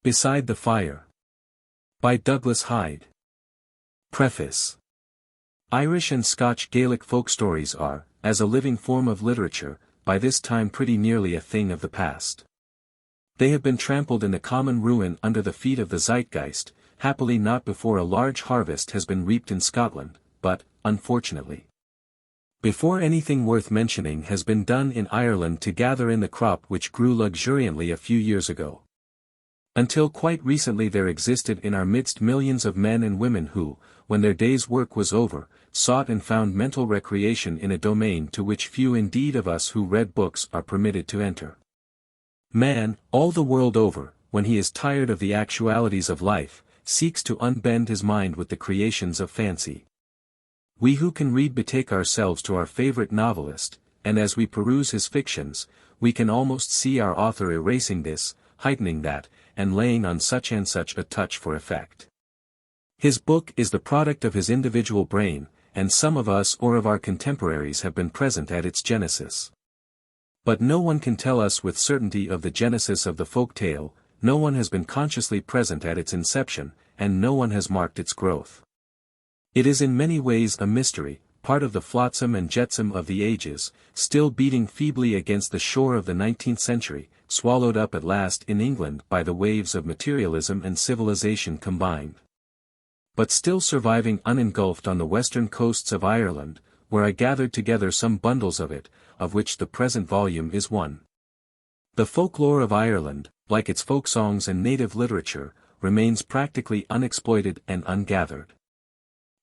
Beside the Fire. By Douglas Hyde. Preface. Irish and Scotch Gaelic folk stories are, as a living form of literature, by this time pretty nearly a thing of the past. They have been trampled in the common ruin under the feet of the zeitgeist, happily not before a large harvest has been reaped in Scotland, but, unfortunately, before anything worth mentioning has been done in Ireland to gather in the crop which grew luxuriantly a few years ago. Until quite recently there existed in our midst millions of men and women who, when their day's work was over, sought and found mental recreation in a domain to which few indeed of us who read books are permitted to enter. Man, all the world over, when he is tired of the actualities of life, seeks to unbend his mind with the creations of fancy. We who can read betake ourselves to our favorite novelist, and as we peruse his fictions, we can almost see our author erasing this, heightening that, and laying on such and such a touch for effect. His book is the product of his individual brain, and some of us or of our contemporaries have been present at its genesis. But no one can tell us with certainty of the genesis of the folk tale, no one has been consciously present at its inception, and no one has marked its growth. It is in many ways a mystery, part of the flotsam and jetsam of the ages, still beating feebly against the shore of the 19th century, swallowed up at last in England by the waves of materialism and civilization combined. But still surviving unengulfed on the western coasts of Ireland, where I gathered together some bundles of it, of which the present volume is one. The folklore of Ireland, like its folk songs and native literature, remains practically unexploited and ungathered.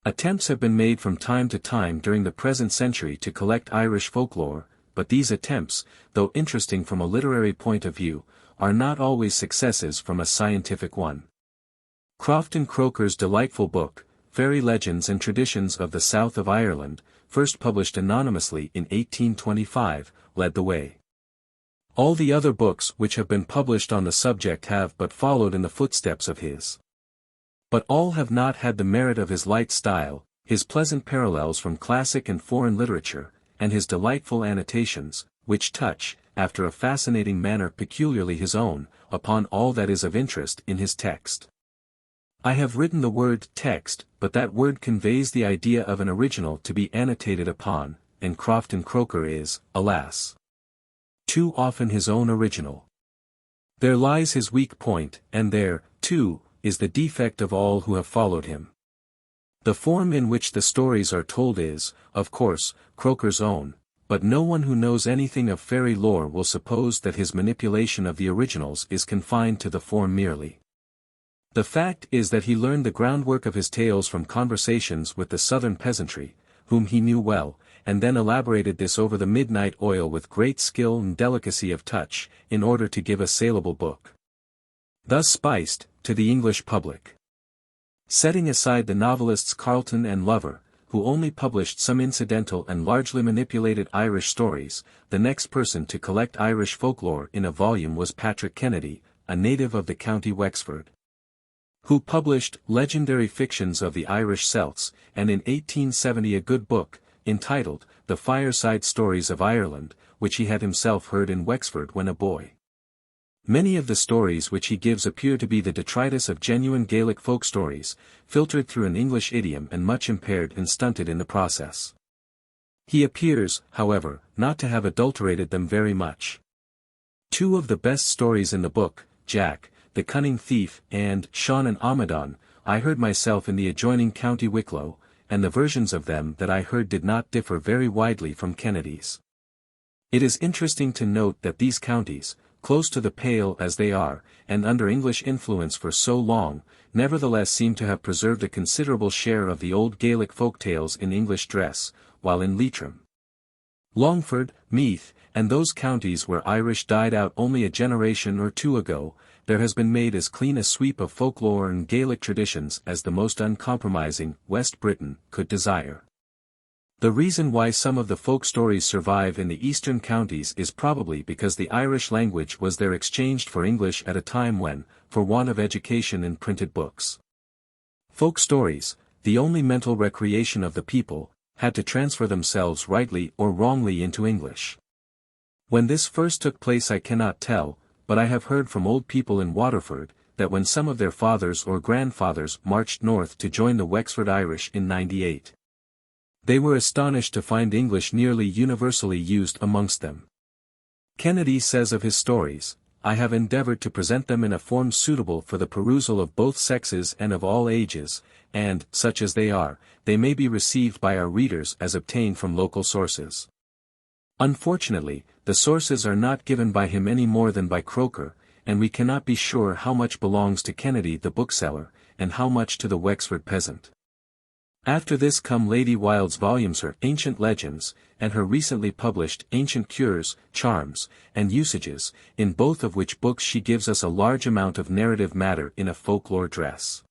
Attempts have been made from time to time during the present century to collect Irish folklore, but these attempts, though interesting from a literary point of view, are not always successes from a scientific one. Crofton Croker's delightful book, Fairy Legends and Traditions of the South of Ireland, first published anonymously in 1825, led the way. All the other books which have been published on the subject have but followed in the footsteps of his. But all have not had the merit of his light style, his pleasant parallels from classic and foreign literature, and his delightful annotations, which touch, after a fascinating manner peculiarly his own, upon all that is of interest in his text. I have written the word text, but that word conveys the idea of an original to be annotated upon, and Crofton Croker is, alas, too often his own original. There lies his weak point, and there, too, is the defect of all who have followed him. The form in which the stories are told is, of course, Croker's own, but no one who knows anything of fairy lore will suppose that his manipulation of the originals is confined to the form merely. The fact is that he learned the groundwork of his tales from conversations with the southern peasantry, whom he knew well, and then elaborated this over the midnight oil with great skill and delicacy of touch, in order to give a saleable book. Thus spiced, to the English public. Setting aside the novelists Carleton and Lover, who only published some incidental and largely manipulated Irish stories, the next person to collect Irish folklore in a volume was Patrick Kennedy, a native of the county Wexford, who published Legendary Fictions of the Irish Celts, and in 1870 a good book, entitled The Fireside Stories of Ireland, which he had himself heard in Wexford when a boy. Many of the stories which he gives appear to be the detritus of genuine Gaelic folk stories, filtered through an English idiom and much impaired and stunted in the process. He appears, however, not to have adulterated them very much. Two of the best stories in the book, Jack, the Cunning Thief, and Sean and Amadon, I heard myself in the adjoining county Wicklow, and the versions of them that I heard did not differ very widely from Kennedy's. It is interesting to note that these counties, close to the Pale as they are, and under English influence for so long, nevertheless seem to have preserved a considerable share of the old Gaelic folk tales in English dress, while in Leitrim, Longford, Meath, and those counties where Irish died out only a generation or two ago, there has been made as clean a sweep of folklore and Gaelic traditions as the most uncompromising West Briton could desire. The reason why some of the folk stories survive in the eastern counties is probably because the Irish language was there exchanged for English at a time when, for want of education in printed books, folk stories, the only mental recreation of the people, had to transfer themselves rightly or wrongly into English. When this first took place I cannot tell, but I have heard from old people in Waterford, that when some of their fathers or grandfathers marched north to join the Wexford Irish in 98, they were astonished to find English nearly universally used amongst them. Kennedy says of his stories, "I have endeavored to present them in a form suitable for the perusal of both sexes and of all ages, and, such as they are, they may be received by our readers as obtained from local sources." Unfortunately, the sources are not given by him any more than by Croker, and we cannot be sure how much belongs to Kennedy the bookseller, and how much to the Wexford peasant. After this come Lady Wilde's volumes, her Ancient Legends, and her recently published Ancient Cures, Charms, and Usages, in both of which books she gives us a large amount of narrative matter in a folklore dress.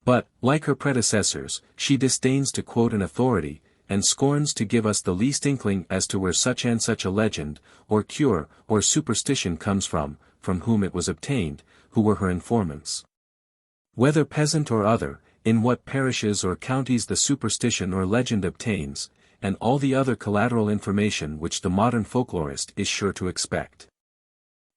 But, like her predecessors, she disdains to quote an authority, and scorns to give us the least inkling as to where such and such a legend, or cure, or superstition comes from whom it was obtained, who were her informants. Whether peasant or other, in what parishes or counties the superstition or legend obtains, and all the other collateral information which the modern folklorist is sure to expect.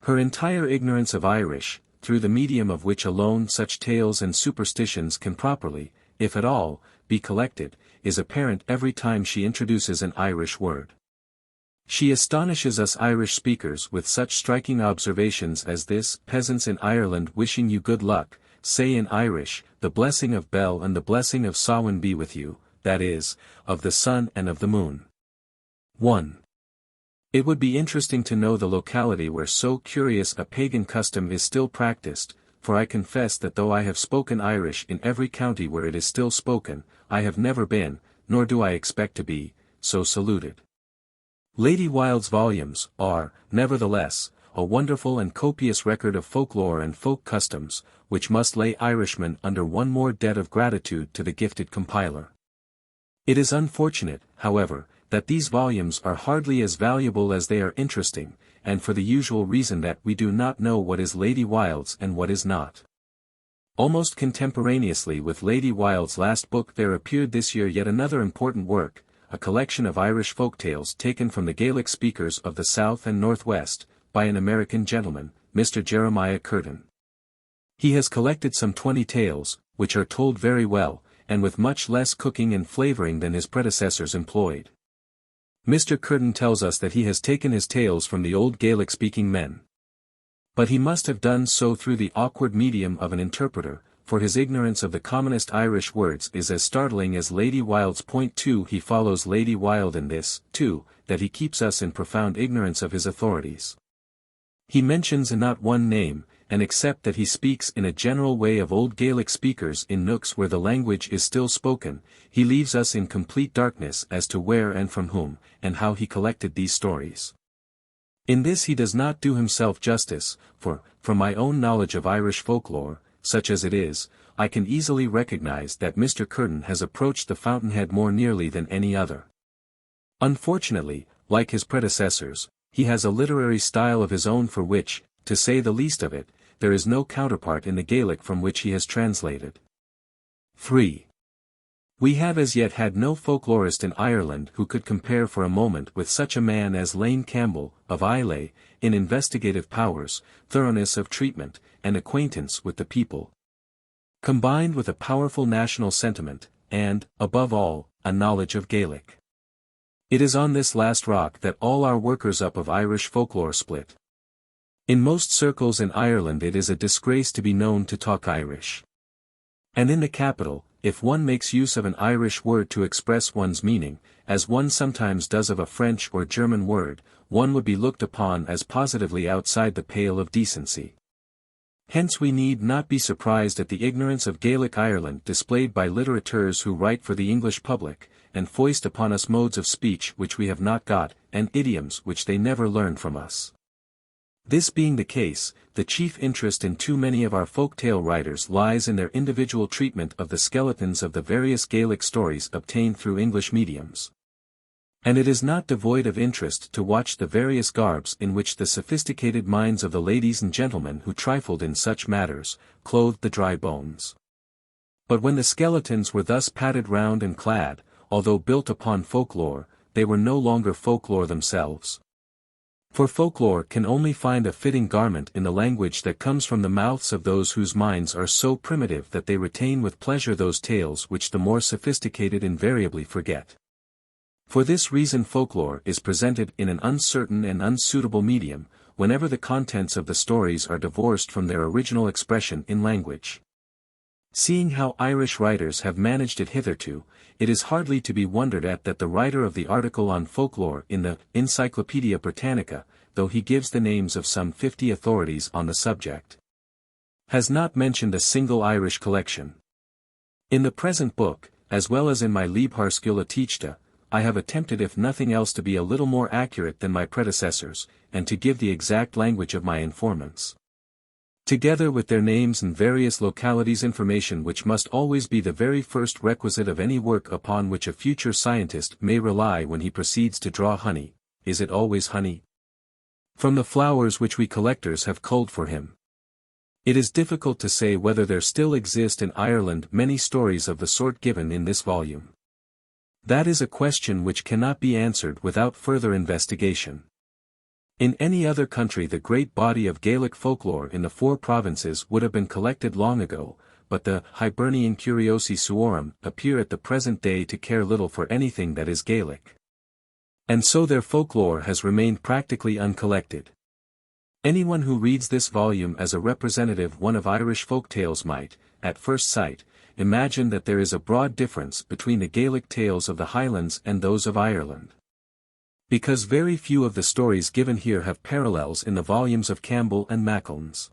Her entire ignorance of Irish, through the medium of which alone such tales and superstitions can properly, if at all, be collected, is apparent every time she introduces an Irish word. She astonishes us Irish speakers with such striking observations as this: "Peasants in Ireland wishing you good luck, say in Irish, the blessing of Bel and the blessing of Samhain be with you, that is, of the sun and of the moon." 1. It would be interesting to know the locality where so curious a pagan custom is still practiced, for I confess that though I have spoken Irish in every county where it is still spoken, I have never been, nor do I expect to be, so saluted. Lady Wilde's volumes are, nevertheless, a wonderful and copious record of folklore and folk customs, which must lay Irishmen under one more debt of gratitude to the gifted compiler. It is unfortunate, however, that these volumes are hardly as valuable as they are interesting, and for the usual reason that we do not know what is Lady Wilde's and what is not. Almost contemporaneously with Lady Wilde's last book there appeared this year yet another important work, a collection of Irish folktales taken from the Gaelic speakers of the South and Northwest, by an American gentleman, Mr. Jeremiah Curtin. He has collected some 20 tales, which are told very well, and with much less cooking and flavoring than his predecessors employed. Mr. Curtin tells us that he has taken his tales from the old Gaelic-speaking men. But he must have done so through the awkward medium of an interpreter, for his ignorance of the commonest Irish words is as startling as Lady Wilde's. 2. He follows Lady Wilde in this, too, that he keeps us in profound ignorance of his authorities. He mentions not one name, and except that he speaks in a general way of old Gaelic speakers in nooks where the language is still spoken, he leaves us in complete darkness as to where and from whom, and how he collected these stories. In this he does not do himself justice, for, from my own knowledge of Irish folklore, such as it is, I can easily recognize that Mr. Curtin has approached the fountainhead more nearly than any other. Unfortunately, like his predecessors, he has a literary style of his own for which, to say the least of it, there is no counterpart in the Gaelic from which he has translated. 3. We have as yet had no folklorist in Ireland who could compare for a moment with such a man as Lane Campbell, of Islay, in investigative powers, thoroughness of treatment, and acquaintance with the people, combined with a powerful national sentiment, and, above all, a knowledge of Gaelic. It is on this last rock that all our workers up of Irish folklore split. In most circles in Ireland it is a disgrace to be known to talk Irish. And in the capital, if one makes use of an Irish word to express one's meaning, as one sometimes does of a French or German word, one would be looked upon as positively outside the pale of decency. Hence we need not be surprised at the ignorance of Gaelic Ireland displayed by littérateurs who write for the English public, and foist upon us modes of speech which we have not got, and idioms which they never learned from us. This being the case, the chief interest in too many of our folk-tale writers lies in their individual treatment of the skeletons of the various Gaelic stories obtained through English mediums. And it is not devoid of interest to watch the various garbs in which the sophisticated minds of the ladies and gentlemen who trifled in such matters, clothed the dry bones. But when the skeletons were thus padded round and clad, although built upon folklore, they were no longer folklore themselves. For folklore can only find a fitting garment in the language that comes from the mouths of those whose minds are so primitive that they retain with pleasure those tales which the more sophisticated invariably forget. For this reason folklore is presented in an uncertain and unsuitable medium, whenever the contents of the stories are divorced from their original expression in language. Seeing how Irish writers have managed it hitherto, it is hardly to be wondered at that the writer of the article on folklore in the Encyclopaedia Britannica, though he gives the names of some 50 authorities on the subject, has not mentioned a single Irish collection. In the present book, as well as in my Liebharskulla Teachta, I have attempted if nothing else to be a little more accurate than my predecessors, and to give the exact language of my informants, together with their names and various localities, information which must always be the very first requisite of any work upon which a future scientist may rely when he proceeds to draw honey. Is it always honey? From the flowers which we collectors have culled for him. It is difficult to say whether there still exist in Ireland many stories of the sort given in this volume. That is a question which cannot be answered without further investigation. In any other country the great body of Gaelic folklore in the 4 provinces would have been collected long ago, but the Hibernian Curiosi Suorum appear at the present day to care little for anything that is Gaelic. And so their folklore has remained practically uncollected. Anyone who reads this volume as a representative one of Irish folk tales might, at first sight, imagine that there is a broad difference between the Gaelic tales of the Highlands and those of Ireland. Because very few of the stories given here have parallels in the volumes of Campbell and Macallan's.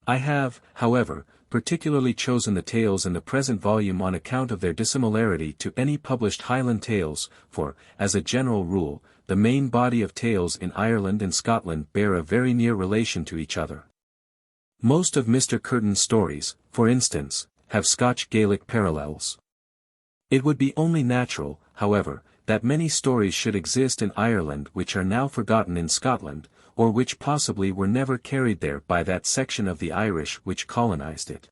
I have, however, particularly chosen the tales in the present volume on account of their dissimilarity to any published Highland tales, for, as a general rule, the main body of tales in Ireland and Scotland bear a very near relation to each other. Most of Mr. Curtin's stories, for instance, have Scotch Gaelic parallels. It would be only natural, however, that many stories should exist in Ireland which are now forgotten in Scotland, or which possibly were never carried there by that section of the Irish which colonized it.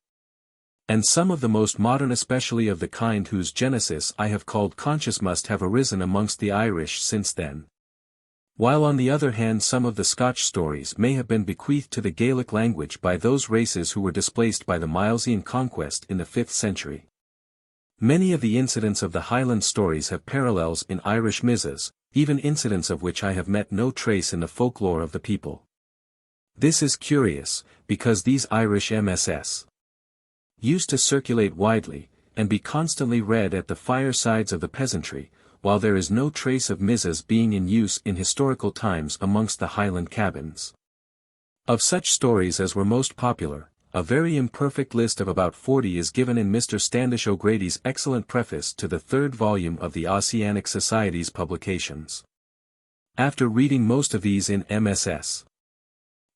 And some of the most modern, especially of the kind whose genesis I have called conscious, must have arisen amongst the Irish since then. While on the other hand some of the Scotch stories may have been bequeathed to the Gaelic language by those races who were displaced by the Milesian conquest in the 5th century. Many of the incidents of the Highland stories have parallels in Irish misas, even incidents of which I have met no trace in the folklore of the people. This is curious, because these Irish MSS used to circulate widely, and be constantly read at the firesides of the peasantry, while there is no trace of misas being in use in historical times amongst the Highland cabins. Of such stories as were most popular, a very imperfect list of about 40 is given in Mr. Standish O'Grady's excellent preface to the 3rd volume of the Ossianic Society's publications. After reading most of these in MSS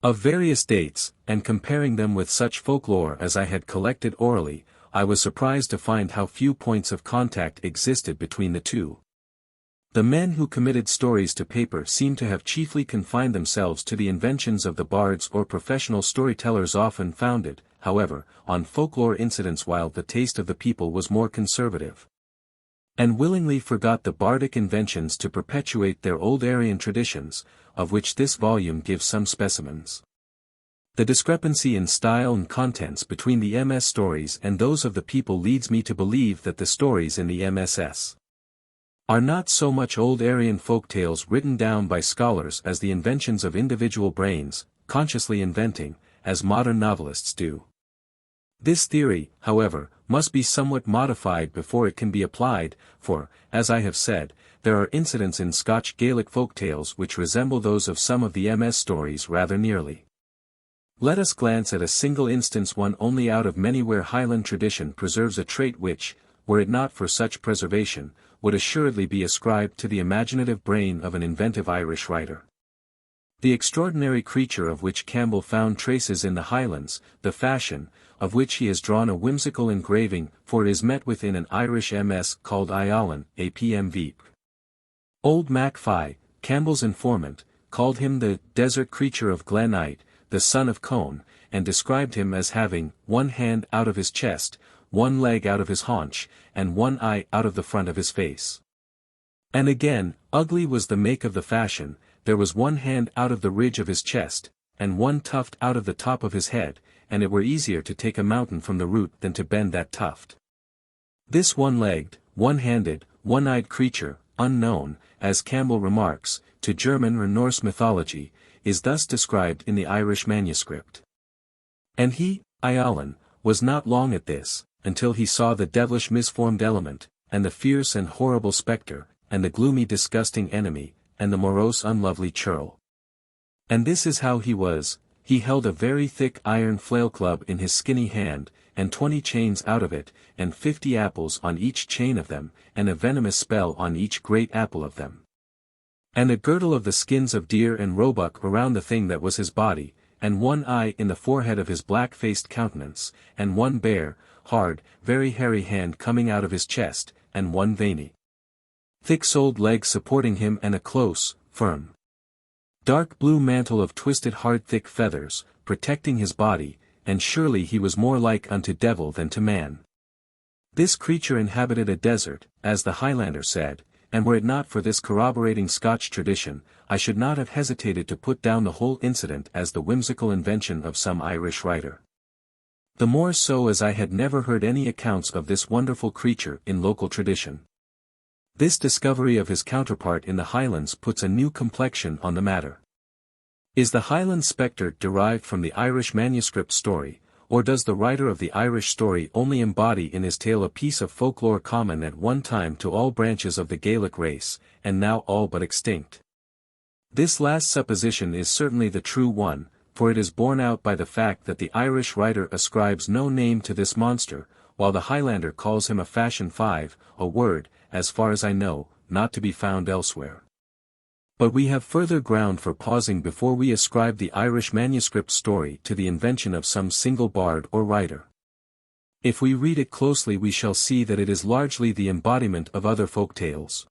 of various dates, and comparing them with such folklore as I had collected orally, I was surprised to find how few points of contact existed between the two. The men who committed stories to paper seem to have chiefly confined themselves to the inventions of the bards or professional storytellers, often founded, however, on folklore incidents, while the taste of the people was more conservative, and willingly forgot the bardic inventions to perpetuate their old Aryan traditions, of which this volume gives some specimens. The discrepancy in style and contents between the MS stories and those of the people leads me to believe that the stories in the MSS are not so much old Aryan folk tales written down by scholars as the inventions of individual brains, consciously inventing, as modern novelists do. This theory, however, must be somewhat modified before it can be applied, for, as I have said, there are incidents in Scotch Gaelic folk tales which resemble those of some of the MS stories rather nearly. Let us glance at a single instance, one only out of many, where Highland tradition preserves a trait which, were it not for such preservation, would assuredly be ascribed to the imaginative brain of an inventive Irish writer. The extraordinary creature of which Campbell found traces in the Highlands, the fashion, of which he has drawn a whimsical engraving, for it is met with in an Irish MS called Ialan, apm Veep. Old Mac Fie, Campbell's informant, called him the desert creature of Glen Eight, the son of Cone, and described him as having one hand out of his chest, one leg out of his haunch, and one eye out of the front of his face. And again, ugly was the make of the fashion, there was one hand out of the ridge of his chest, and one tuft out of the top of his head, and it were easier to take a mountain from the root than to bend that tuft. This one-legged, one-handed, one-eyed creature, unknown, as Campbell remarks, to German or Norse mythology, is thus described in the Irish manuscript. And he, Iallan, was not long at this, until he saw the devilish misformed element, and the fierce and horrible spectre, and the gloomy disgusting enemy, and the morose unlovely churl. And this is how he was: he held a very thick iron flail club in his skinny hand, and 20 chains out of it, and 50 apples on each chain of them, and a venomous spell on each great apple of them. And a girdle of the skins of deer and roebuck around the thing that was his body, and one eye in the forehead of his black-faced countenance, and one bare, hard, very hairy hand coming out of his chest, and one veiny, thick-soled leg supporting him, and a close, firm, dark blue mantle of twisted hard thick feathers, protecting his body, and surely he was more like unto devil than to man. This creature inhabited a desert, as the Highlander said, and were it not for this corroborating Scotch tradition, I should not have hesitated to put down the whole incident as the whimsical invention of some Irish writer. The more so as I had never heard any accounts of this wonderful creature in local tradition. This discovery of his counterpart in the Highlands puts a new complexion on the matter. Is the Highland spectre derived from the Irish manuscript story, or does the writer of the Irish story only embody in his tale a piece of folklore common at one time to all branches of the Gaelic race, and now all but extinct? This last supposition is certainly the true one, for it is borne out by the fact that the Irish writer ascribes no name to this monster, while the Highlander calls him a fashion 5, a word, as far as I know, not to be found elsewhere. But we have further ground for pausing before we ascribe the Irish manuscript story to the invention of some single bard or writer. If we read it closely we shall see that it is largely the embodiment of other folk tales.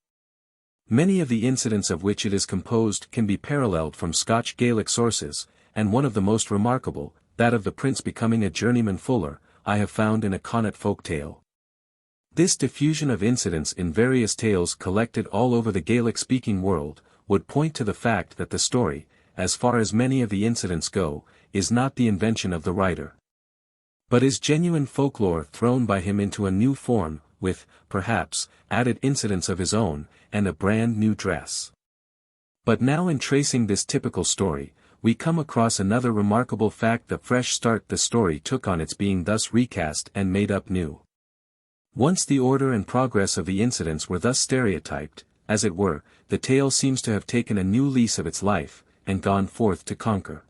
Many of the incidents of which it is composed can be paralleled from Scotch Gaelic sources, and one of the most remarkable, that of the prince becoming a journeyman fuller, I have found in a Connaught folk tale. This diffusion of incidents in various tales collected all over the Gaelic-speaking world, would point to the fact that the story, as far as many of the incidents go, is not the invention of the writer, but is genuine folklore thrown by him into a new form, with, perhaps, added incidents of his own, and a brand new dress. But now in tracing this typical story, we come across another remarkable fact: the fresh start the story took on its being thus recast and made up new. Once the order and progress of the incidents were thus stereotyped, as it were, the tale seems to have taken a new lease of its life, and gone forth to conquer.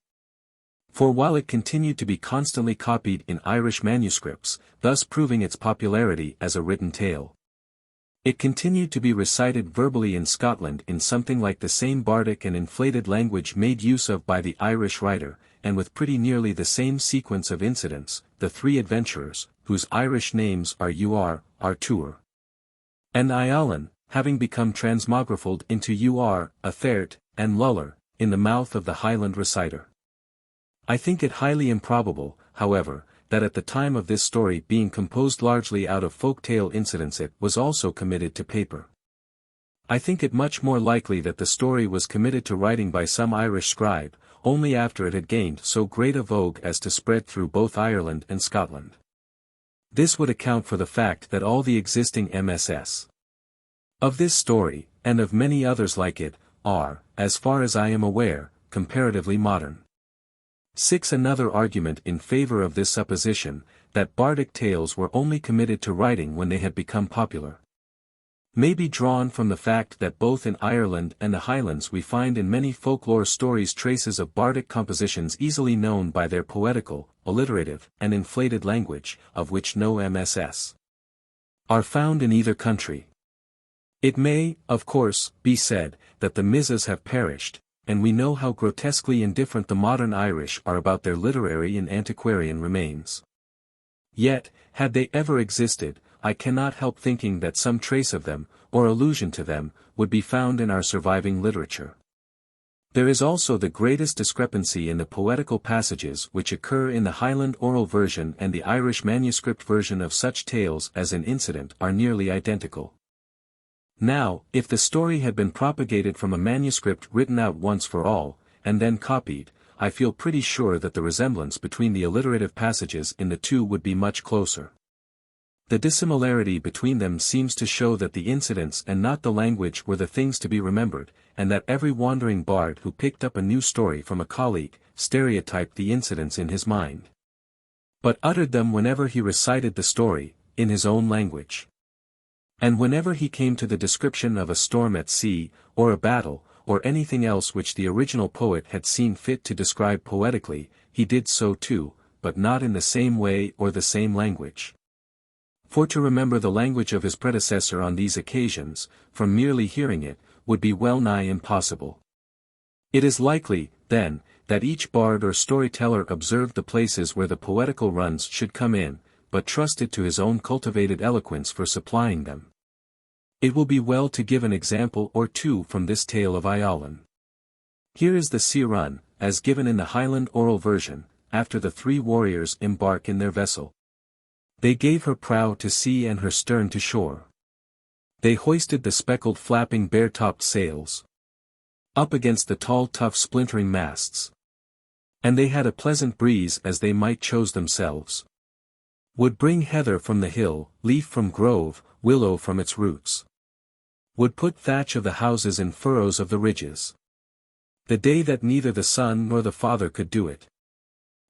For while it continued to be constantly copied in Irish manuscripts, thus proving its popularity as a written tale, it continued to be recited verbally in Scotland in something like the same bardic and inflated language made use of by the Irish writer, and with pretty nearly the same sequence of incidents: the three adventurers, whose Irish names are Artúr, and Iallan, having become transmographed into Athert, and Lullar, in the mouth of the Highland reciter. I think it highly improbable, however, that at the time of this story being composed largely out of folk tale incidents it was also committed to paper. I think it much more likely that the story was committed to writing by some Irish scribe, only after it had gained so great a vogue as to spread through both Ireland and Scotland. This would account for the fact that all the existing MSS of this story, and of many others like it, are, as far as I am aware, comparatively modern. 6. Another argument in favor of this supposition, that bardic tales were only committed to writing when they had become popular, may be drawn from the fact that both in Ireland and the Highlands we find in many folklore stories traces of bardic compositions easily known by their poetical, alliterative, and inflated language, of which no MSS are found in either country. It may, of course, be said, that the Mizzas have perished, and we know how grotesquely indifferent the modern Irish are about their literary and antiquarian remains. Yet, had they ever existed, I cannot help thinking that some trace of them, or allusion to them, would be found in our surviving literature. There is also the greatest discrepancy in the poetical passages which occur in the Highland oral version and the Irish manuscript version of such tales as an incident are nearly identical. Now, if the story had been propagated from a manuscript written out once for all, and then copied, I feel pretty sure that the resemblance between the alliterative passages in the two would be much closer. The dissimilarity between them seems to show that the incidents and not the language were the things to be remembered, and that every wandering bard who picked up a new story from a colleague, stereotyped the incidents in his mind, but uttered them whenever he recited the story, in his own language. And whenever he came to the description of a storm at sea, or a battle, or anything else which the original poet had seen fit to describe poetically, he did so too, but not in the same way or the same language. For to remember the language of his predecessor on these occasions, from merely hearing it, would be well nigh impossible. It is likely, then, that each bard or storyteller observed the places where the poetical runs should come in, but trusted to his own cultivated eloquence for supplying them. It will be well to give an example or two from this tale of Iollan. Here is the sea run, as given in the Highland oral version, after the three warriors embark in their vessel. They gave her prow to sea and her stern to shore. They hoisted the speckled flapping bare-topped sails up against the tall tough splintering masts. And they had a pleasant breeze as they might chose themselves. Would bring heather from the hill, leaf from grove, willow from its roots. Would put thatch of the houses in furrows of the ridges. The day that neither the son nor the father could do it.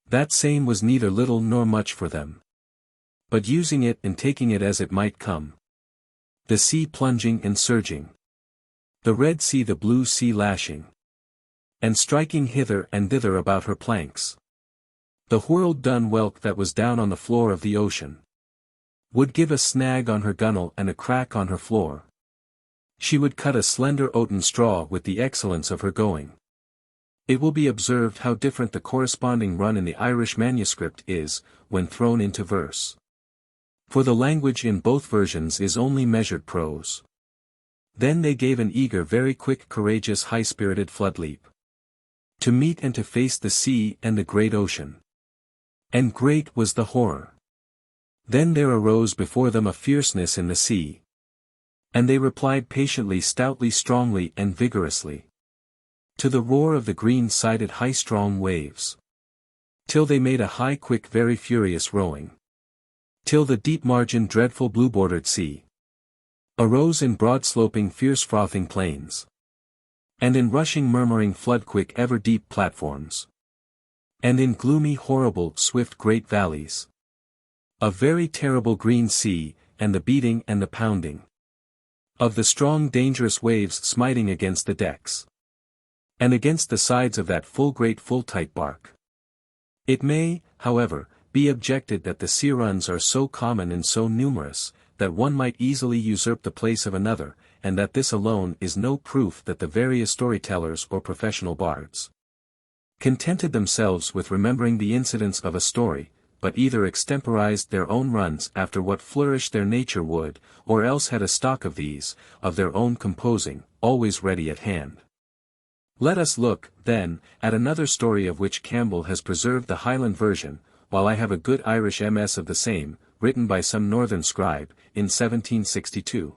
That same was neither little nor much for them. But using it and taking it as it might come. The sea plunging and surging. The red sea the blue sea lashing. And striking hither and thither about her planks. The whirled dun whelk that was down on the floor of the ocean. Would give a snag on her gunwale and a crack on her floor. She would cut a slender oaten straw with the excellence of her going. It will be observed how different the corresponding run in the Irish manuscript is, when thrown into verse. For the language in both versions is only measured prose. Then they gave an eager very quick courageous high-spirited flood leap. To meet and to face the sea and the great ocean. And great was the horror. Then there arose before them a fierceness in the sea. And they replied patiently stoutly strongly and vigorously. To the roar of the green-sided high-strong waves. Till they made a high quick very furious rowing. Till the deep-margined dreadful blue-bordered sea arose in broad-sloping fierce-frothing plains. And in rushing murmuring flood-quick ever-deep platforms. And in gloomy horrible swift great valleys. A very terrible green sea, and the beating and the pounding. Of the strong dangerous waves smiting against the decks. And against the sides of that full great full tight bark. It may, however, be objected that the sea runs are so common and so numerous, that one might easily usurp the place of another, and that this alone is no proof that the various storytellers or professional bards contented themselves with remembering the incidents of a story, but either extemporized their own runs after what flourish their nature would, or else had a stock of these, of their own composing, always ready at hand. Let us look, then, at another story of which Campbell has preserved the Highland version, while I have a good Irish MS of the same, written by some northern scribe, in 1762.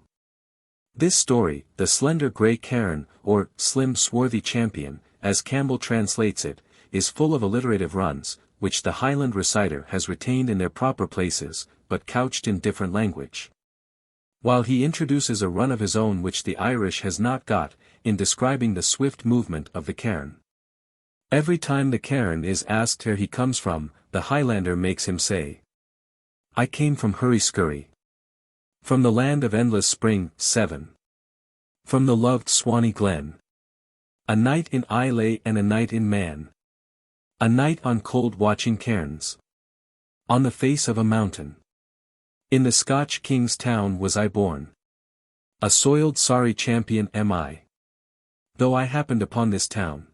This story, the slender grey cairn, or slim swarthy champion, as Campbell translates it, is full of alliterative runs, which the Highland reciter has retained in their proper places, but couched in different language. While he introduces a run of his own which the Irish has not got, in describing the swift movement of the cairn. Every time the cairn is asked where he comes from, the Highlander makes him say, "I came from Hurry-Scurry. From the land of endless spring, 7. From the loved Swanee Glen. A night in Islay and a night in Man. A night on cold watching cairns. On the face of a mountain. In the Scotch king's town was I born. A soiled sorry champion am I. Though I happened upon this town.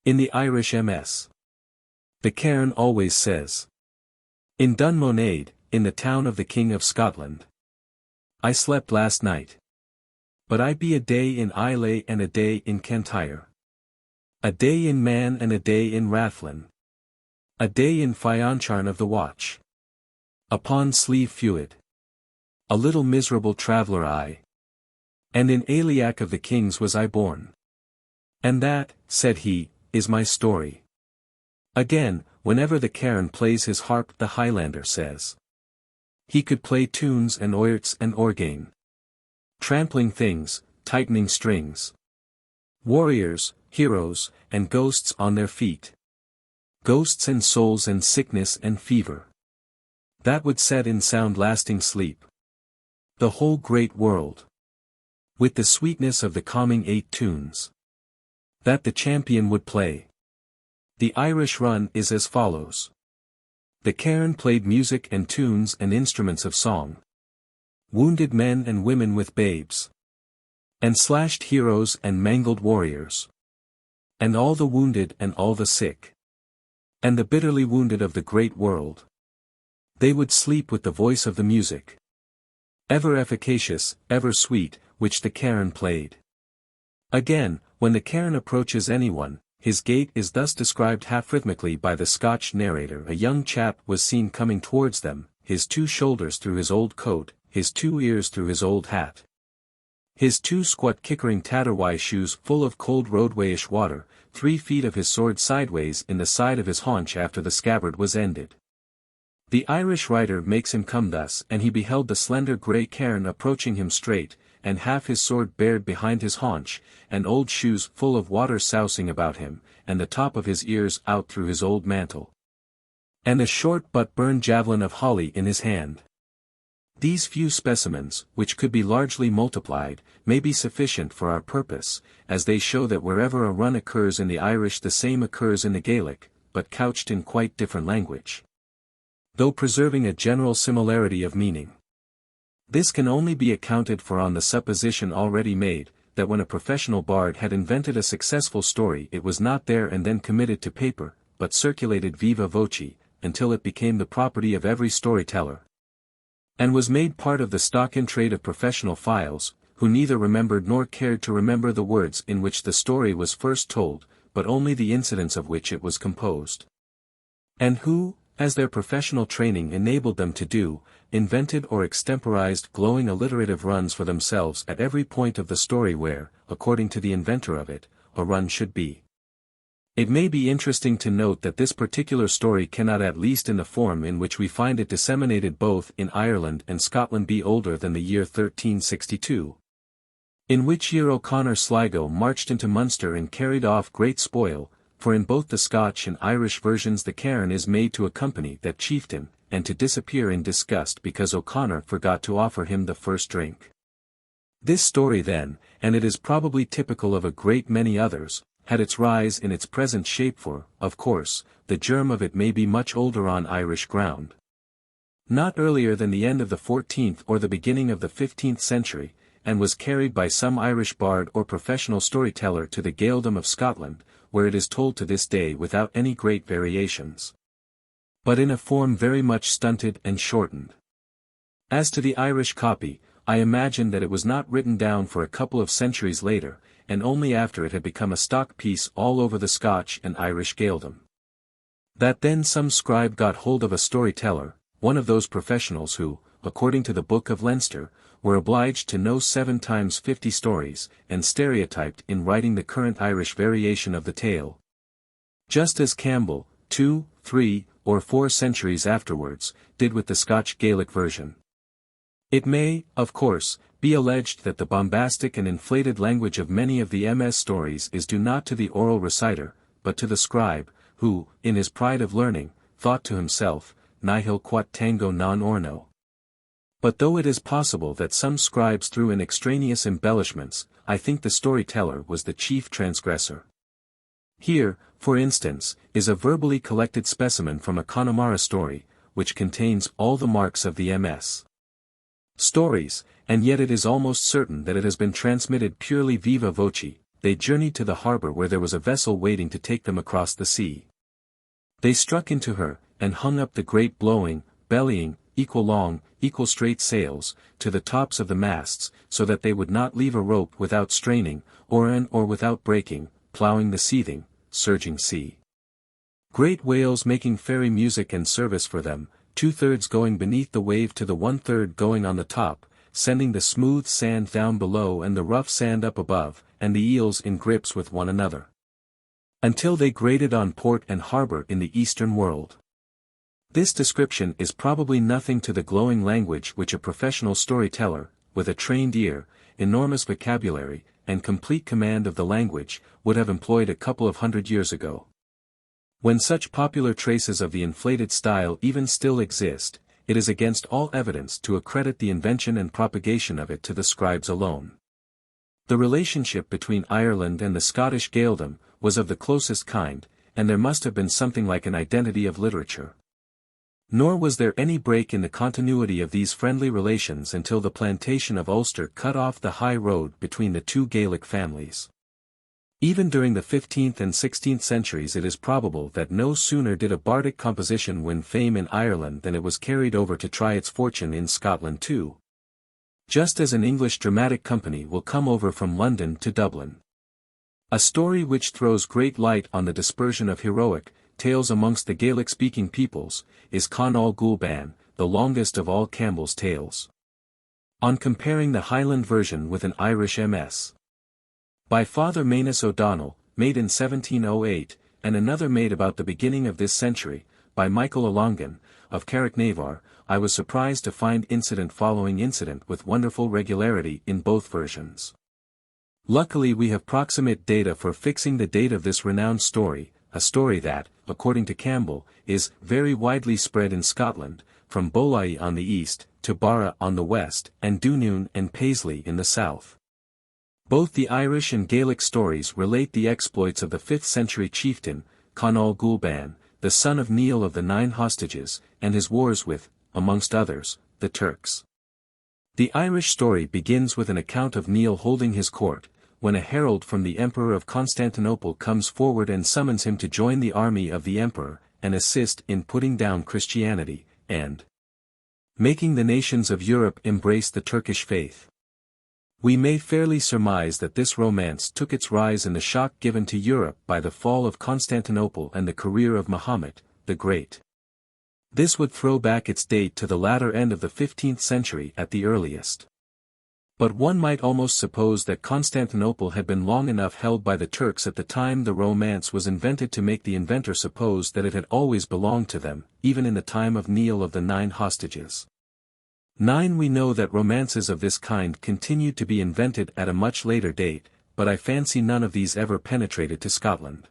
In the Irish MS. The cairn always says. In Dunmonade, in the town of the King of Scotland. I slept last night. But I be a day in Islay and a day in Cantyre. A day in Man and a day in Rathlin. A day in Fioncharn of the Watch. Upon Slieve Fuad. A little miserable traveller I. And in Aileach of the kings was I born. And that, said he, is my story. Again, whenever the Cairn plays his harp, the Highlander says. He could play tunes and oirts and organe. Trampling things, tightening strings. Warriors, heroes, and ghosts on their feet. Ghosts and souls and sickness and fever. That would set in sound lasting sleep. The whole great world. With the sweetness of the calming 8 tunes. That the champion would play. The Irish run is as follows. The Cairn played music and tunes and instruments of song. Wounded men and women with babes. And slashed heroes and mangled warriors. And all the wounded and all the sick. And the bitterly wounded of the great world. They would sleep with the voice of the music. Ever efficacious, ever sweet, which the Cairn played. Again, when the Cairn approaches anyone, his gait is thus described half rhythmically by the Scotch narrator. A young chap was seen coming towards them, his 2 shoulders through his old coat, his 2 ears through his old hat. His 2 squat kickering tatterwye shoes full of cold roadwayish water, 3 feet of his sword sideways in the side of his haunch after the scabbard was ended. The Irish writer makes him come thus, and he beheld the slender grey Cairn approaching him straight, and half his sword bared behind his haunch, and old shoes full of water sousing about him, and the top of his ears out through his old mantle. And a short but burned javelin of holly in his hand. These few specimens, which could be largely multiplied, may be sufficient for our purpose, as they show that wherever a run occurs in the Irish the same occurs in the Gaelic, but couched in quite different language. Though preserving a general similarity of meaning. This can only be accounted for on the supposition already made, that when a professional bard had invented a successful story it was not there and then committed to paper, but circulated viva voce, until it became the property of every storyteller. And was made part of the stock in trade of professional files, who neither remembered nor cared to remember the words in which the story was first told, but only the incidents of which it was composed. And who, as their professional training enabled them to do, invented or extemporized glowing alliterative runs for themselves at every point of the story where, according to the inventor of it, a run should be. It may be interesting to note that this particular story cannot, at least in the form in which we find it disseminated both in Ireland and Scotland, be older than the year 1362. In which year O'Connor Sligo marched into Munster and carried off great spoil, for in both the Scotch and Irish versions the Cairn is made to accompany that chieftain, and to disappear in disgust because O'Connor forgot to offer him the first drink. This story then, and it is probably typical of a great many others, had its rise in its present shape, for, of course, the germ of it may be much older on Irish ground. Not earlier than the end of the 14th or the beginning of the 15th century, and was carried by some Irish bard or professional storyteller to the Gaeldom of Scotland, where it is told to this day without any great variations. But in a form very much stunted and shortened. As to the Irish copy, I imagine that it was not written down for a couple of centuries later, and only after it had become a stock piece all over the Scotch and Irish Gaeldom. That then some scribe got hold of a storyteller, one of those professionals who, according to the Book of Leinster, were obliged to know 7 times 50 stories, and stereotyped in writing the current Irish variation of the tale. Just as Campbell, 2, 3, or 4 centuries afterwards, did with the Scotch Gaelic version. It may, of course, be alleged that the bombastic and inflated language of many of the MS stories is due not to the oral reciter, but to the scribe, who, in his pride of learning, thought to himself, nihil quot tango non orno. But though it is possible that some scribes threw in extraneous embellishments, I think the storyteller was the chief transgressor. Here, for instance, is a verbally collected specimen from a Connemara story, which contains all the marks of the MS stories, and yet it is almost certain that it has been transmitted purely viva voce. They journeyed to the harbour where there was a vessel waiting to take them across the sea. They struck into her, and hung up the great blowing, bellying, equal long, equal straight sails, to the tops of the masts, so that they would not leave a rope without straining, or without breaking, ploughing the seething, surging sea. Great whales making fairy music and service for them, 2/3 going beneath the wave to the 1/3 going on the top, sending the smooth sand down below and the rough sand up above, and the eels in grips with one another, until they grated on port and harbor in the Eastern world. This description is probably nothing to the glowing language which a professional storyteller, with a trained ear, enormous vocabulary, and complete command of the language, would have employed a couple of 100 years ago. When such popular traces of the inflated style even still exist, it is against all evidence to accredit the invention and propagation of it to the scribes alone. The relationship between Ireland and the Scottish Gaeldom was of the closest kind, and there must have been something like an identity of literature. Nor was there any break in the continuity of these friendly relations until the plantation of Ulster cut off the high road between the two Gaelic families. Even during the 15th and 16th centuries it is probable that no sooner did a bardic composition win fame in Ireland than it was carried over to try its fortune in Scotland too. Just as an English dramatic company will come over from London to Dublin. A story which throws great light on the dispersion of heroic tales amongst the Gaelic-speaking peoples, is Conall Gulban, the longest of all Campbell's tales. On comparing the Highland version with an Irish MS. By Father Manus O'Donnell, made in 1708, and another made about the beginning of this century, by Michael O'Longan, of Carricknavar, I was surprised to find incident following incident with wonderful regularity in both versions. Luckily we have proximate data for fixing the date of this renowned story, a story that, according to Campbell, is very widely spread in Scotland, from Bolai on the east, to Barra on the west, and Dunoon and Paisley in the south. Both the Irish and Gaelic stories relate the exploits of the 5th century chieftain, Conall Gulban, the son of Niall of the Nine Hostages, and his wars with, amongst others, the Turks. The Irish story begins with an account of Niall holding his court, when a herald from the Emperor of Constantinople comes forward and summons him to join the army of the Emperor, and assist in putting down Christianity, and making the nations of Europe embrace the Turkish faith. We may fairly surmise that this romance took its rise in the shock given to Europe by the fall of Constantinople and the career of Muhammad, the Great. This would throw back its date to the latter end of the 15th century at the earliest. But one might almost suppose that Constantinople had been long enough held by the Turks at the time the romance was invented to make the inventor suppose that it had always belonged to them, even in the time of Niall of the Nine Hostages. 9. We know that romances of this kind continued to be invented at a much later date, but I fancy none of these ever penetrated to Scotland.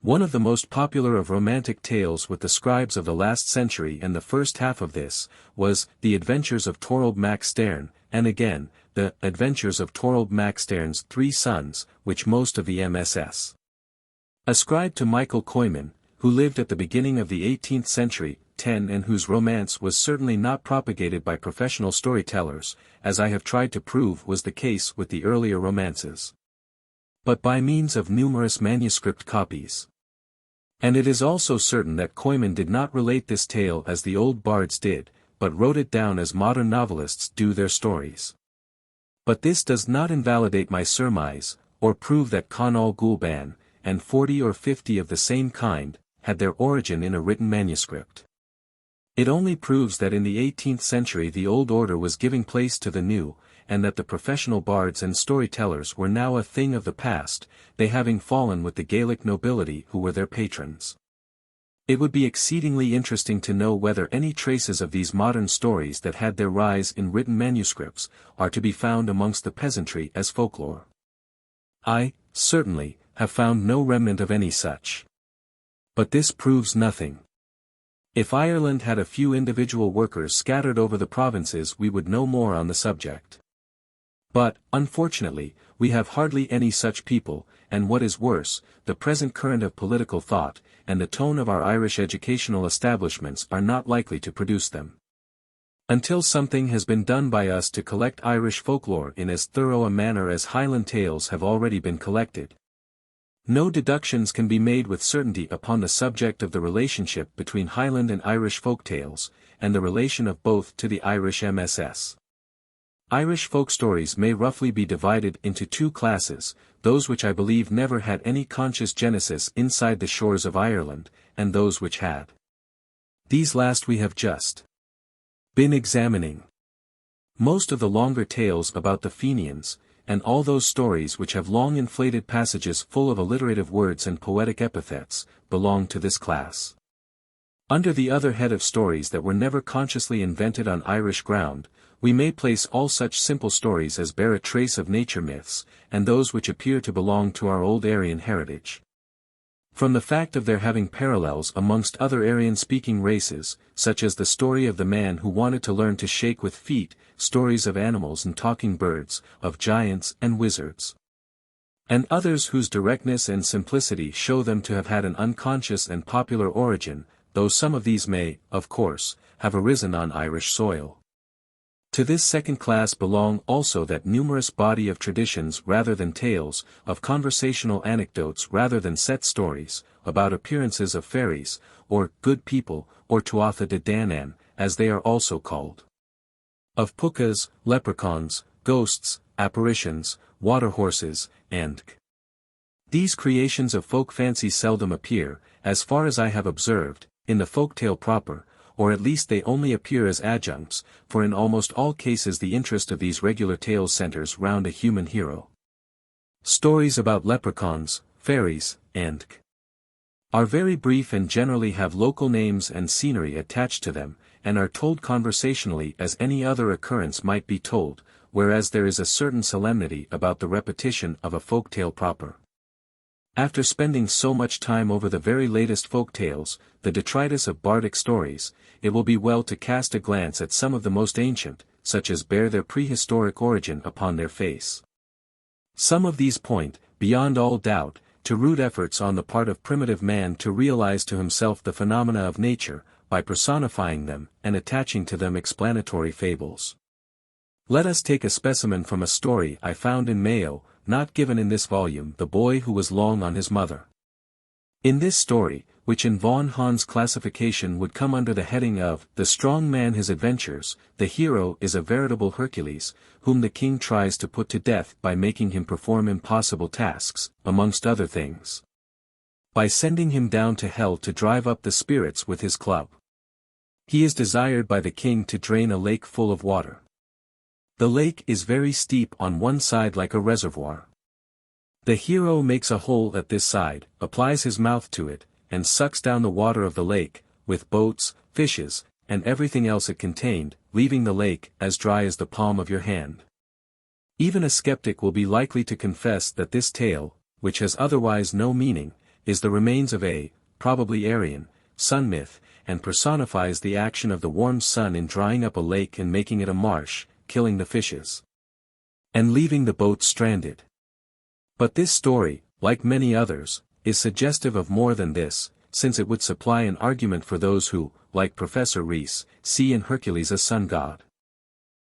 One of the most popular of romantic tales with the scribes of the last century and the first half of this, was The Adventures of Torald Mac Stairn, and again, The Adventures of Torald Mac Stairn's Three Sons, which most of the MSS. ascribed to Michael Coyman, who lived at the beginning of the 18th century, and whose romance was certainly not propagated by professional storytellers, as I have tried to prove was the case with the earlier romances, but by means of numerous manuscript copies. And it is also certain that Coyman did not relate this tale as the old bards did, but wrote it down as modern novelists do their stories. But this does not invalidate my surmise, or prove that Conall Gulban, and 40 or 50 of the same kind, had their origin in a written manuscript. It only proves that in the 18th century the old order was giving place to the new, and that the professional bards and storytellers were now a thing of the past, they having fallen with the Gaelic nobility who were their patrons. It would be exceedingly interesting to know whether any traces of these modern stories that had their rise in written manuscripts are to be found amongst the peasantry as folklore. I, certainly, have found no remnant of any such. But this proves nothing. If Ireland had a few individual workers scattered over the provinces we would know more on the subject. But, unfortunately, we have hardly any such people, and what is worse, the present current of political thought, and the tone of our Irish educational establishments are not likely to produce them. Until something has been done by us to collect Irish folklore in as thorough a manner as Highland tales have already been collected, no deductions can be made with certainty upon the subject of the relationship between Highland and Irish folk tales, and the relation of both to the Irish MSS. Irish folk stories may roughly be divided into two classes, those which I believe never had any conscious genesis inside the shores of Ireland, and those which had. These last we have just been examining. Most of the longer tales about the Fenians, and all those stories which have long inflated passages full of alliterative words and poetic epithets, belong to this class. Under the other head of stories that were never consciously invented on Irish ground, we may place all such simple stories as bear a trace of nature myths, and those which appear to belong to our old Aryan heritage. From the fact of their having parallels amongst other Aryan-speaking races, such as the story of the man who wanted to learn to shake with feet, stories of animals and talking birds, of giants and wizards, and others whose directness and simplicity show them to have had an unconscious and popular origin, though some of these may, of course, have arisen on Irish soil. To this second class belong also that numerous body of traditions rather than tales, of conversational anecdotes rather than set stories, about appearances of fairies, or good people, or tuatha de Danann, as they are also called. Of pukas, leprechauns, ghosts, apparitions, water horses, and these creations of folk fancy seldom appear, as far as I have observed, in the folktale proper, or at least they only appear as adjuncts, for in almost all cases the interest of these regular tales centers round a human hero. Stories about leprechauns, fairies, and are very brief and generally have local names and scenery attached to them, and are told conversationally as any other occurrence might be told, whereas there is a certain solemnity about the repetition of a folktale proper. After spending so much time over the very latest folk tales, the detritus of bardic stories, it will be well to cast a glance at some of the most ancient, such as bear their prehistoric origin upon their face. Some of these point, beyond all doubt, to rude efforts on the part of primitive man to realize to himself the phenomena of nature, by personifying them, and attaching to them explanatory fables. Let us take a specimen from a story I found in Mayo, not given in this volume, The Boy Who Was Long on His Mother. In this story, which in Vaughan Hahn's classification would come under the heading of The Strong Man His Adventures, the hero is a veritable Hercules, whom the king tries to put to death by making him perform impossible tasks, amongst other things, by sending him down to hell to drive up the spirits with his club. He is desired by the king to drain a lake full of water. The lake is very steep on one side like a reservoir. The hero makes a hole at this side, applies his mouth to it, and sucks down the water of the lake, with boats, fishes, and everything else it contained, leaving the lake as dry as the palm of your hand. Even a skeptic will be likely to confess that this tale, which has otherwise no meaning, is the remains of a, probably Aryan, sun myth, and personifies the action of the warm sun in drying up a lake and making it a marsh, killing the fishes, and leaving the boat stranded. But this story, like many others, is suggestive of more than this, since it would supply an argument for those who, like Professor Rees, see in Hercules a sun god.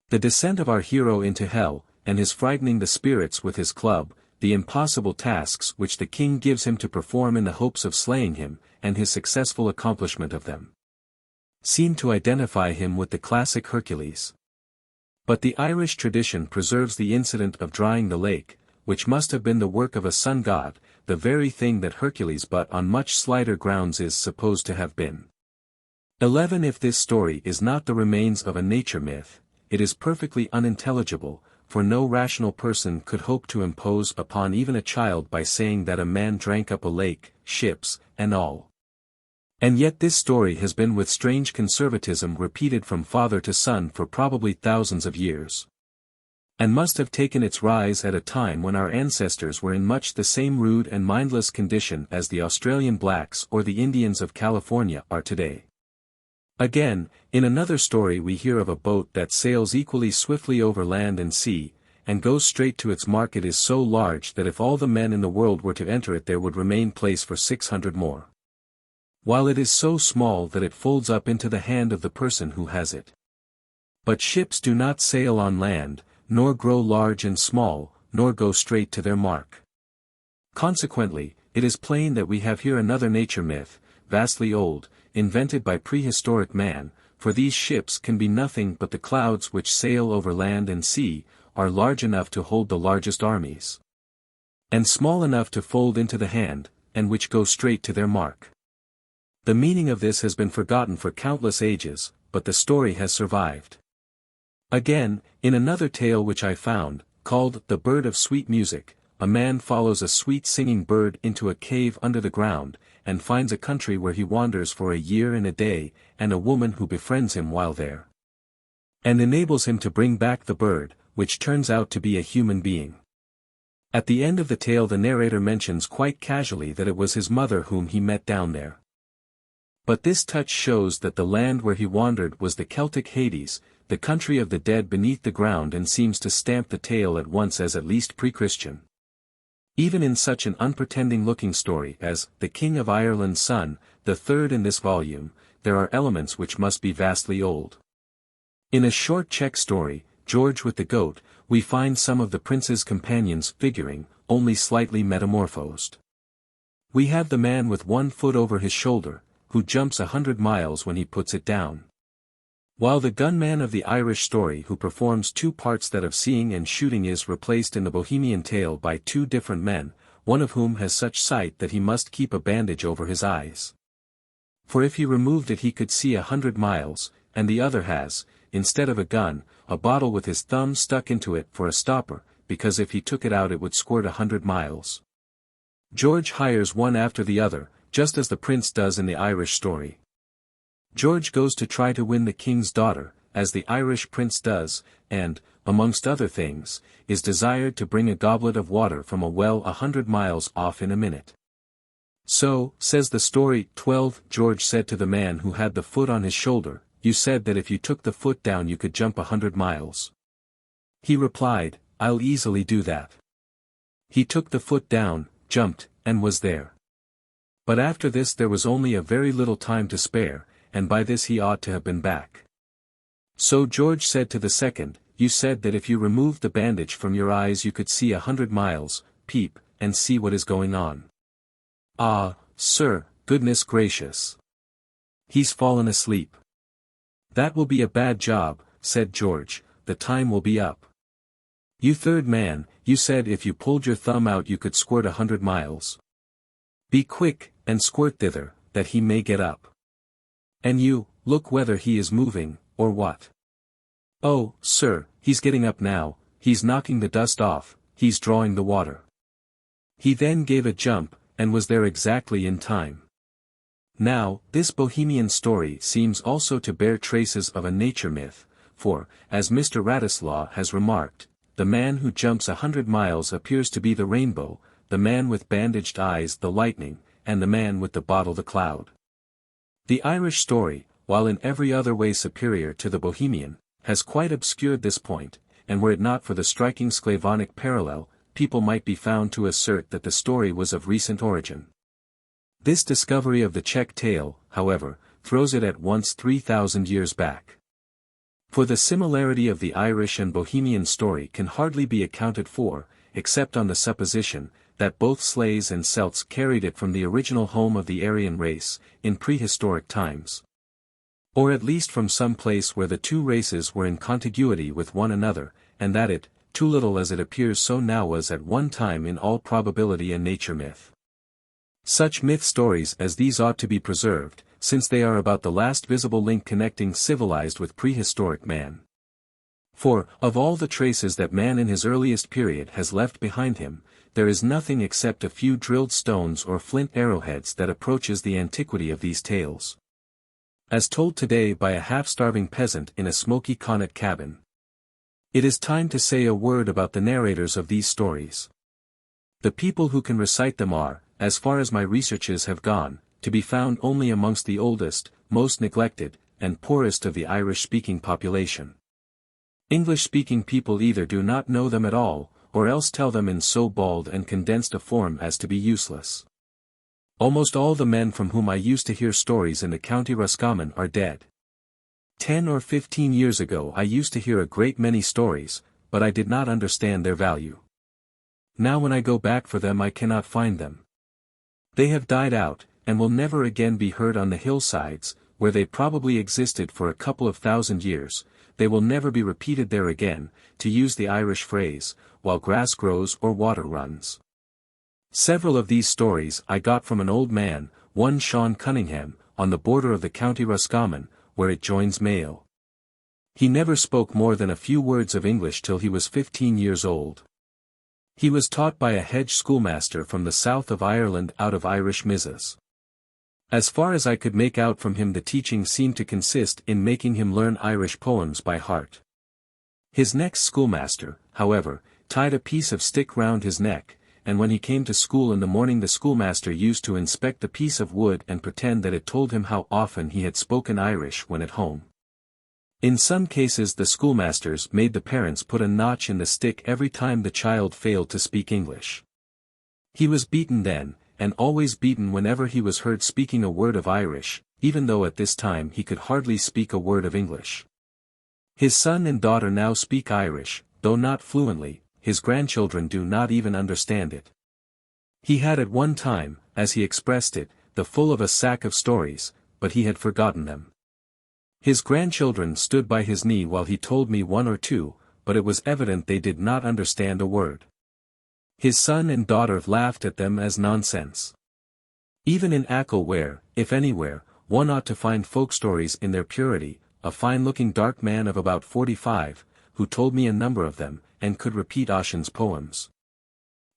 The descent of our hero into hell, and his frightening the spirits with his club, the impossible tasks which the king gives him to perform in the hopes of slaying him, and his successful accomplishment of them, seem to identify him with the classic Hercules. But the Irish tradition preserves the incident of drying the lake, which must have been the work of a sun god, the very thing that Hercules but on much slighter grounds is supposed to have been. 11. If this story is not the remains of a nature myth, it is perfectly unintelligible, for no rational person could hope to impose upon even a child by saying that a man drank up a lake, ships, and all. And yet this story has been with strange conservatism repeated from father to son for probably thousands of years, and must have taken its rise at a time when our ancestors were in much the same rude and mindless condition as the Australian blacks or the Indians of California are today. Again, in another story we hear of a boat that sails equally swiftly over land and sea, and goes straight to its mark. It is so large that if all the men in the world were to enter it there would remain place for 600 more. While it is so small that it folds up into the hand of the person who has it. But ships do not sail on land, nor grow large and small, nor go straight to their mark. Consequently, it is plain that we have here another nature myth, vastly old, invented by prehistoric man, for these ships can be nothing but the clouds which sail over land and sea, are large enough to hold the largest armies, and small enough to fold into the hand, and which go straight to their mark. The meaning of this has been forgotten for countless ages, but the story has survived. Again, in another tale which I found, called The Bird of Sweet Music, a man follows a sweet singing bird into a cave under the ground, and finds a country where he wanders for a year and a day, and a woman who befriends him while there, and enables him to bring back the bird, which turns out to be a human being. At the end of the tale the narrator mentions quite casually that it was his mother whom he met down there. But this touch shows that the land where he wandered was the Celtic Hades, the country of the dead beneath the ground, and seems to stamp the tale at once as at least pre-Christian. Even in such an unpretending-looking story as The King of Ireland's Son, the third in this volume, there are elements which must be vastly old. In a short Czech story, George with the Goat, we find some of the prince's companions figuring, only slightly metamorphosed. We have the man with 1 foot over his shoulder, who jumps 100 miles when he puts it down. While the gunman of the Irish story who performs 2 parts that of seeing and shooting is replaced in the Bohemian tale by 2 different men, one of whom has such sight that he must keep a bandage over his eyes. For if he removed it he could see 100 miles, and the other has, instead of a gun, a bottle with his thumb stuck into it for a stopper, because if he took it out it would squirt 100 miles. George hires one after the other, just as the prince does in the Irish story. George goes to try to win the king's daughter, as the Irish prince does, and, amongst other things, is desired to bring a goblet of water from a well 100 miles off in a minute. So, says the story, 12, George said to the man who had the foot on his shoulder, "You said that if you took the foot down you could jump 100 miles. He replied, "I'll easily do that." He took the foot down, jumped, and was there. But after this there was only a very little time to spare, and by this he ought to have been back. So George said to the second, "You said that if you removed the bandage from your eyes you could see 100 miles, peep, and see what is going on." "Ah, sir, goodness gracious. He's fallen asleep." "That will be a bad job," said George, "the time will be up." "You third man, you said if you pulled your thumb out you could squirt 100 miles. Be quick, and squirt thither, that he may get up. And you, look whether he is moving, or what." "Oh, sir, he's getting up now, he's knocking the dust off, he's drawing the water." He then gave a jump, and was there exactly in time. Now, this Bohemian story seems also to bear traces of a nature myth, for, as Mr. Radislaw has remarked, the man who jumps 100 miles appears to be the rainbow, the man with bandaged eyes the lightning, and the man with the bottle the cloud. The Irish story, while in every other way superior to the Bohemian, has quite obscured this point, and were it not for the striking Sclavonic parallel, people might be found to assert that the story was of recent origin. This discovery of the Czech tale, however, throws it at once 3,000 years back. For the similarity of the Irish and Bohemian story can hardly be accounted for, except on the supposition, that both Slaves and Celts carried it from the original home of the Aryan race, in prehistoric times. Or at least from some place where the 2 races were in contiguity with one another, and that it, too little as it appears so now, was at one time in all probability a nature myth. Such myth stories as these ought to be preserved, since they are about the last visible link connecting civilized with prehistoric man. For, of all the traces that man in his earliest period has left behind him, there is nothing except a few drilled stones or flint arrowheads that approaches the antiquity of these tales. As told today by a half-starving peasant in a smoky Connaught cabin. It is time to say a word about the narrators of these stories. The people who can recite them are, as far as my researches have gone, to be found only amongst the oldest, most neglected, and poorest of the Irish-speaking population. English-speaking people either do not know them at all, or else tell them in so bald and condensed a form as to be useless. Almost all the men from whom I used to hear stories in the County Roscommon are dead. 10 or 15 years ago I used to hear a great many stories, but I did not understand their value. Now when I go back for them I cannot find them. They have died out, and will never again be heard on the hillsides, where they probably existed for a couple of thousand years. They will never be repeated there again, to use the Irish phrase, while grass grows or water runs. Several of these stories I got from an old man, one Sean Cunningham, on the border of the County Roscommon, where it joins Mayo. He never spoke more than a few words of English till he was 15 years old. He was taught by a hedge schoolmaster from the south of Ireland out of Irish misses. As far as I could make out from him, the teaching seemed to consist in making him learn Irish poems by heart. His next schoolmaster, however, tied a piece of stick round his neck, and when he came to school in the morning the schoolmaster used to inspect the piece of wood and pretend that it told him how often he had spoken Irish when at home. In some cases the schoolmasters made the parents put a notch in the stick every time the child failed to speak English. He was beaten then, and always beaten whenever he was heard speaking a word of Irish, even though at this time he could hardly speak a word of English. His son and daughter now speak Irish, though not fluently. His grandchildren do not even understand it. He had at one time, as he expressed it, the full of a sack of stories, but he had forgotten them. His grandchildren stood by his knee while he told me one or two, but it was evident they did not understand a word. His son and daughter laughed at them as nonsense. Even in Achill where, if anywhere, one ought to find folk stories in their purity, a fine-looking dark man of about 45, who told me a number of them, and could repeat Ossian's poems,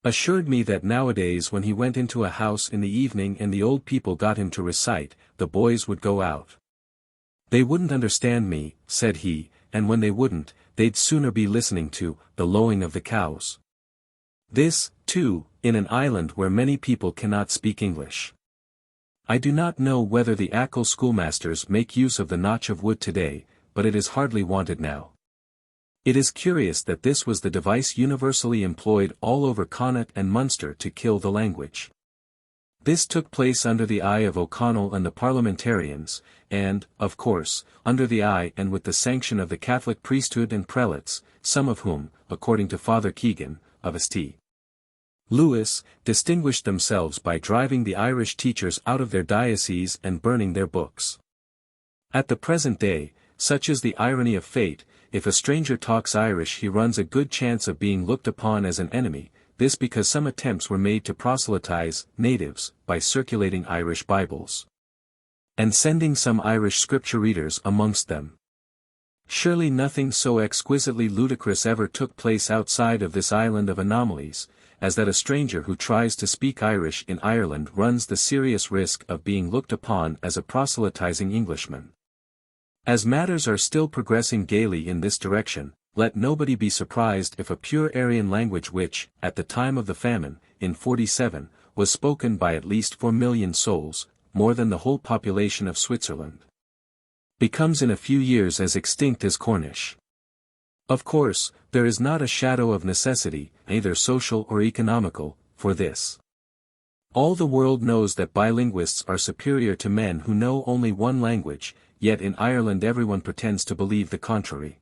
assured me that nowadays when he went into a house in the evening and the old people got him to recite, the boys would go out. They wouldn't understand me, said he, and when they wouldn't, they'd sooner be listening to the lowing of the cows. This, too, in an island where many people cannot speak English. I do not know whether the Achill schoolmasters make use of the notch of wood today, but it is hardly wanted now. It is curious that this was the device universally employed all over Connaught and Munster to kill the language. This took place under the eye of O'Connell and the parliamentarians, and, of course, under the eye and with the sanction of the Catholic priesthood and prelates, some of whom, according to Father Keegan, of St. Louis, distinguished themselves by driving the Irish teachers out of their diocese and burning their books. At the present day, such is the irony of fate, if a stranger talks Irish he runs a good chance of being looked upon as an enemy, this because some attempts were made to proselytize natives by circulating Irish Bibles and sending some Irish scripture readers amongst them. Surely nothing so exquisitely ludicrous ever took place outside of this island of anomalies, as that a stranger who tries to speak Irish in Ireland runs the serious risk of being looked upon as a proselytizing Englishman. As matters are still progressing gaily in this direction, let nobody be surprised if a pure Aryan language which, at the time of the famine, in 47, was spoken by at least 4 million souls, more than the whole population of Switzerland, becomes in a few years as extinct as Cornish. Of course, there is not a shadow of necessity, either social or economical, for this. All the world knows that bilinguists are superior to men who know only one language, yet in Ireland everyone pretends to believe the contrary.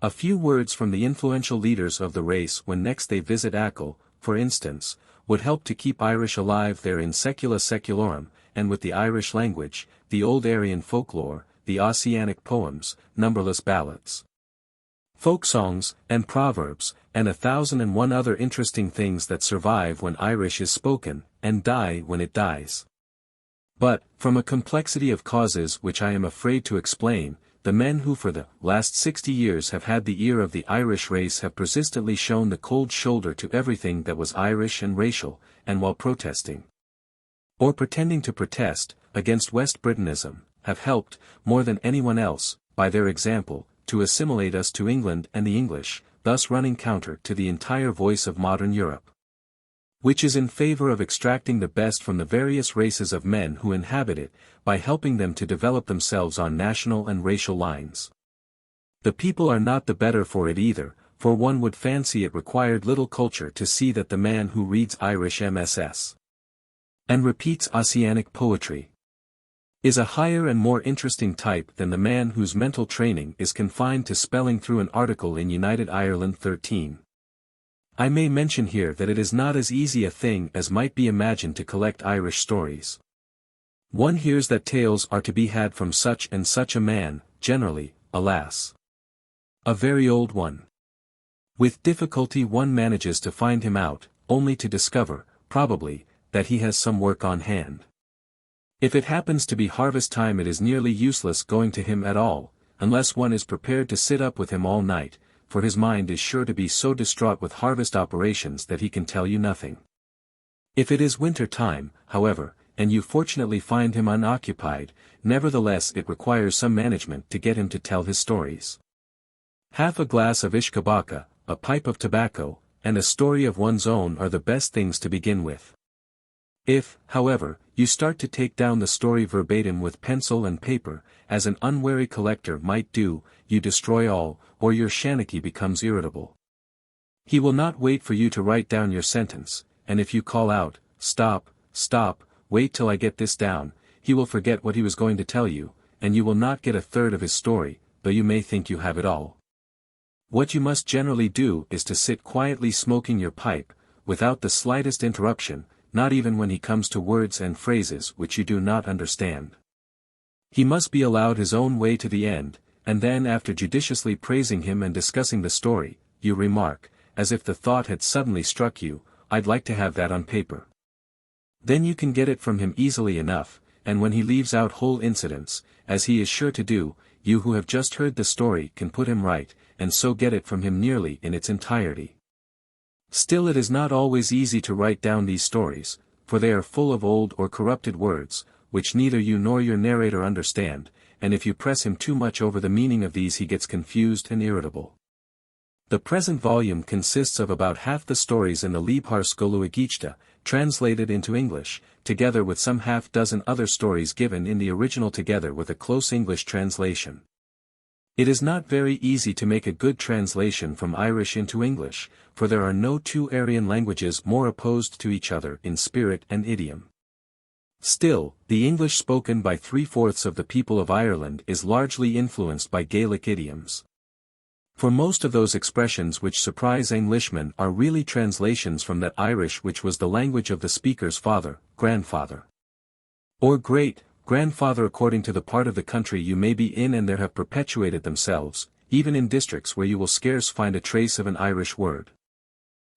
A few words from the influential leaders of the race when next they visit Achill, for instance, would help to keep Irish alive there in secula seculorum, and with the Irish language, the old Aryan folklore, the Ossianic poems, numberless ballads, folk songs, and proverbs, and 1,001 other interesting things that survive when Irish is spoken, and die when it dies. But, from a complexity of causes which I am afraid to explain, the men who for the last 60 years have had the ear of the Irish race have persistently shown the cold shoulder to everything that was Irish and racial, and while protesting, or pretending to protest, against West Britanism, have helped, more than anyone else, by their example, to assimilate us to England and the English, thus running counter to the entire voice of modern Europe, which is in favor of extracting the best from the various races of men who inhabit it, by helping them to develop themselves on national and racial lines. The people are not the better for it either, for one would fancy it required little culture to see that the man who reads Irish MSS and repeats Ossianic poetry is a higher and more interesting type than the man whose mental training is confined to spelling through an article in United Ireland 13. I may mention here that it is not as easy a thing as might be imagined to collect Irish stories. One hears that tales are to be had from such and such a man, generally, alas, a very old one. With difficulty one manages to find him out, only to discover, probably, that he has some work on hand. If it happens to be harvest time it is nearly useless going to him at all, unless one is prepared to sit up with him all night, for his mind is sure to be so distraught with harvest operations that he can tell you nothing. If it is winter time, however, and you fortunately find him unoccupied, nevertheless it requires some management to get him to tell his stories. Half a glass of ishkabaka, a pipe of tobacco, and a story of one's own are the best things to begin with. If, however, you start to take down the story verbatim with pencil and paper, as an unwary collector might do, you destroy all, or your shanachie becomes irritable. He will not wait for you to write down your sentence, and if you call out, "Stop, stop, wait till I get this down," he will forget what he was going to tell you, and you will not get a third of his story, though you may think you have it all. What you must generally do is to sit quietly smoking your pipe, without the slightest interruption, not even when he comes to words and phrases which you do not understand. He must be allowed his own way to the end, and then after judiciously praising him and discussing the story, you remark, as if the thought had suddenly struck you, "I'd like to have that on paper." Then you can get it from him easily enough, and when he leaves out whole incidents, as he is sure to do, you who have just heard the story can put him right, and so get it from him nearly in its entirety. Still it is not always easy to write down these stories, for they are full of old or corrupted words, which neither you nor your narrator understand, and if you press him too much over the meaning of these he gets confused and irritable. The present volume consists of about half the stories in the Leam, translated into English, together with some half-dozen other stories given in the original together with a close English translation. It is not very easy to make a good translation from Irish into English, for there are no two Aryan languages more opposed to each other in spirit and idiom. Still, the English spoken by 3/4 of the people of Ireland is largely influenced by Gaelic idioms. For most of those expressions which surprise Englishmen are really translations from that Irish which was the language of the speaker's father, grandfather, or great-grandfather according to the part of the country you may be in, and there have perpetuated themselves, even in districts where you will scarce find a trace of an Irish word.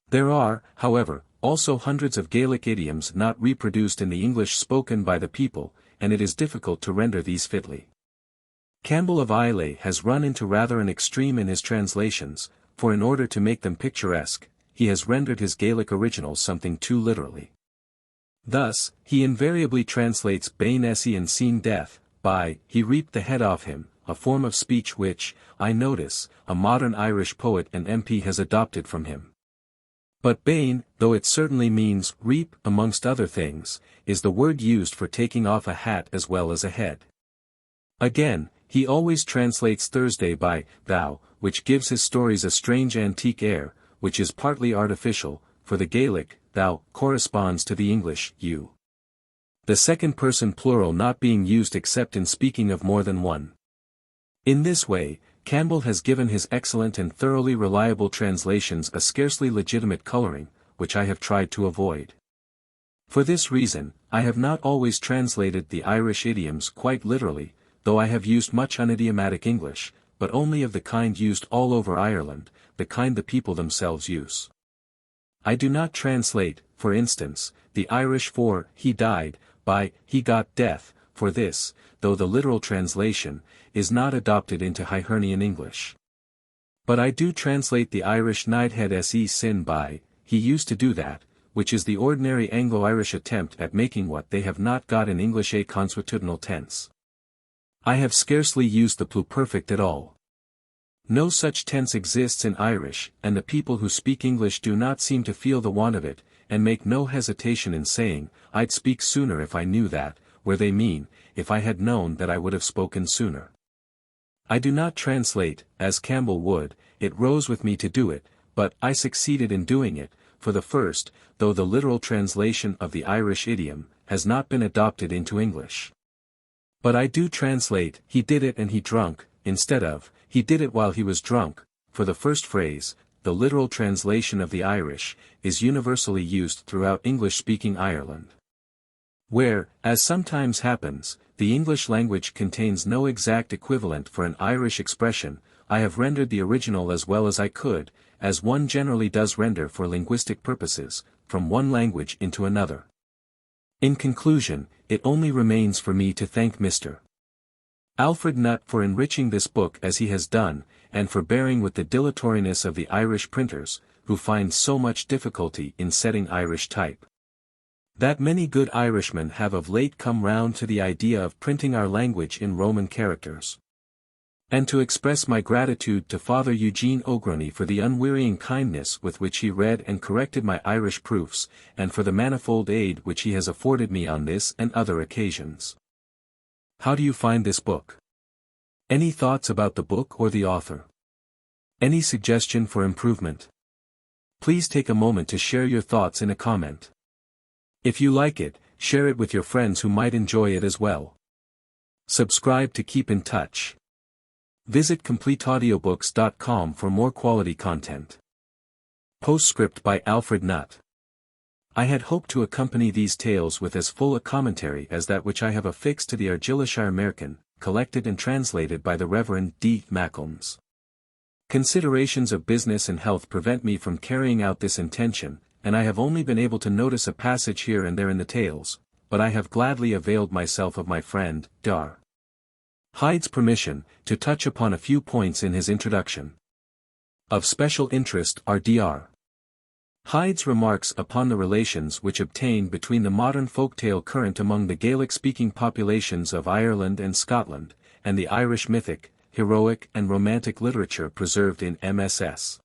There are, however, also hundreds of Gaelic idioms not reproduced in the English spoken by the people, and it is difficult to render these fitly. Campbell of Islay has run into rather an extreme in his translations, for in order to make them picturesque, he has rendered his Gaelic originals something too literally. Thus, he invariably translates Bain Essie and Seen Death, by, he reaped the head off him, a form of speech which, I notice, a modern Irish poet and MP has adopted from him. But Bain, though it certainly means reap amongst other things, is the word used for taking off a hat as well as a head. Again, he always translates Thursday by thou, which gives his stories a strange antique air, which is partly artificial, for the Gaelic, thou, corresponds to the English, you. The second person plural not being used except in speaking of more than one. In this way, Campbell has given his excellent and thoroughly reliable translations a scarcely legitimate coloring, which I have tried to avoid. For this reason, I have not always translated the Irish idioms quite literally, though I have used much unidiomatic English, but only of the kind used all over Ireland, the kind the people themselves use. I do not translate, for instance, the Irish for he died, by he got death, for this, though the literal translation, is not adopted into Hibernian English. But I do translate the Irish Knighthead se sin by, he used to do that, which is the ordinary Anglo-Irish attempt at making what they have not got in English a consuetudinal tense. I have scarcely used the pluperfect at all. No such tense exists in Irish, and the people who speak English do not seem to feel the want of it, and make no hesitation in saying, I'd speak sooner if I knew that, where they mean, if I had known that I would have spoken sooner. I do not translate, as Campbell would, it rose with me to do it, but I succeeded in doing it, for the first, though the literal translation of the Irish idiom, has not been adopted into English. But I do translate, he did it and he drunk, instead of, he did it while he was drunk, for the first phrase, the literal translation of the Irish, is universally used throughout English-speaking Ireland. Where, as sometimes happens, the English language contains no exact equivalent for an Irish expression, I have rendered the original as well as I could, as one generally does render for linguistic purposes, from one language into another. In conclusion, it only remains for me to thank Mr. Alfred Nutt for enriching this book as he has done, and for bearing with the dilatoriness of the Irish printers, who find so much difficulty in setting Irish type. That many good Irishmen have of late come round to the idea of printing our language in Roman characters. And to express my gratitude to Father Eugene O'Grony for the unwearying kindness with which he read and corrected my Irish proofs, and for the manifold aid which he has afforded me on this and other occasions. How do you find this book? Any thoughts about the book or the author? Any suggestion for improvement? Please take a moment to share your thoughts in a comment. If you like it, share it with your friends who might enjoy it as well. Subscribe to keep in touch. Visit CompleteAudiobooks.com for more quality content. Postscript by Alfred Nutt. I had hoped to accompany these tales with as full a commentary as that which I have affixed to the Argyllshire Merkin, collected and translated by the Reverend D. Macklems. Considerations of business and health prevent me from carrying out this intention, and I have only been able to notice a passage here and there in the tales, but I have gladly availed myself of my friend, Dr. Hyde's permission, to touch upon a few points in his introduction. Of special interest are Dr. Hyde's remarks upon the relations which obtain between the modern folktale current among the Gaelic-speaking populations of Ireland and Scotland, and the Irish mythic, heroic and romantic literature preserved in MSS.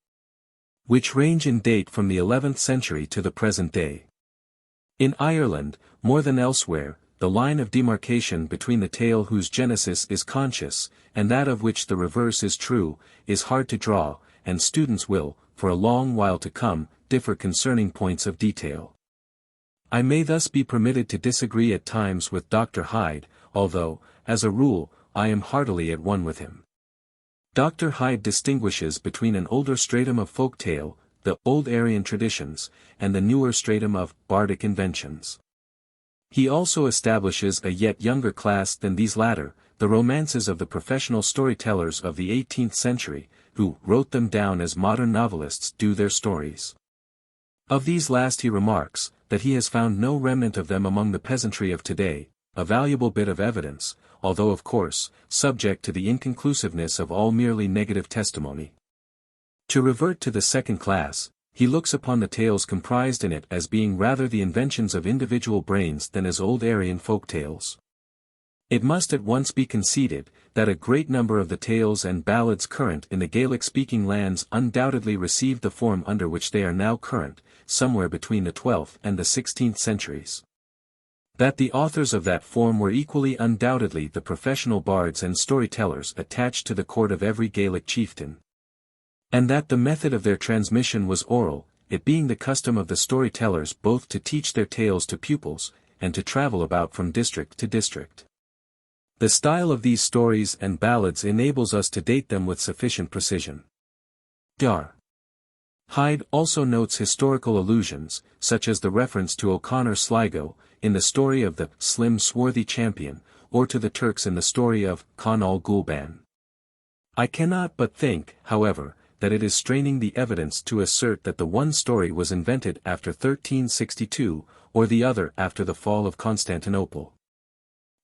Which range in date from the 11th century to the present day. In Ireland, more than elsewhere, the line of demarcation between the tale whose genesis is conscious, and that of which the reverse is true, is hard to draw, and students will, for a long while to come, differ concerning points of detail. I may thus be permitted to disagree at times with Dr. Hyde, although, as a rule, I am heartily at one with him. Dr. Hyde distinguishes between an older stratum of folk tale, the old Aryan traditions, and the newer stratum of bardic inventions. He also establishes a yet younger class than these latter, the romances of the professional storytellers of the 18th century, who wrote them down as modern novelists do their stories. Of these last he remarks, that he has found no remnant of them among the peasantry of today, a valuable bit of evidence, although of course, subject to the inconclusiveness of all merely negative testimony. To revert to the second class, he looks upon the tales comprised in it as being rather the inventions of individual brains than as old Aryan folk tales. It must at once be conceded, that a great number of the tales and ballads current in the Gaelic-speaking lands undoubtedly received the form under which they are now current, somewhere between the 12th and the 16th centuries. That the authors of that form were equally undoubtedly the professional bards and storytellers attached to the court of every Gaelic chieftain. And that the method of their transmission was oral, it being the custom of the storytellers both to teach their tales to pupils, and to travel about from district to district. The style of these stories and ballads enables us to date them with sufficient precision. Dr. Hyde also notes historical allusions, such as the reference to O'Connor Sligo, in the story of the slim swarthy champion, or to the Turks in the story of Conall Gulban. I cannot but think, however, that it is straining the evidence to assert that the one story was invented after 1362, or the other after the fall of Constantinople.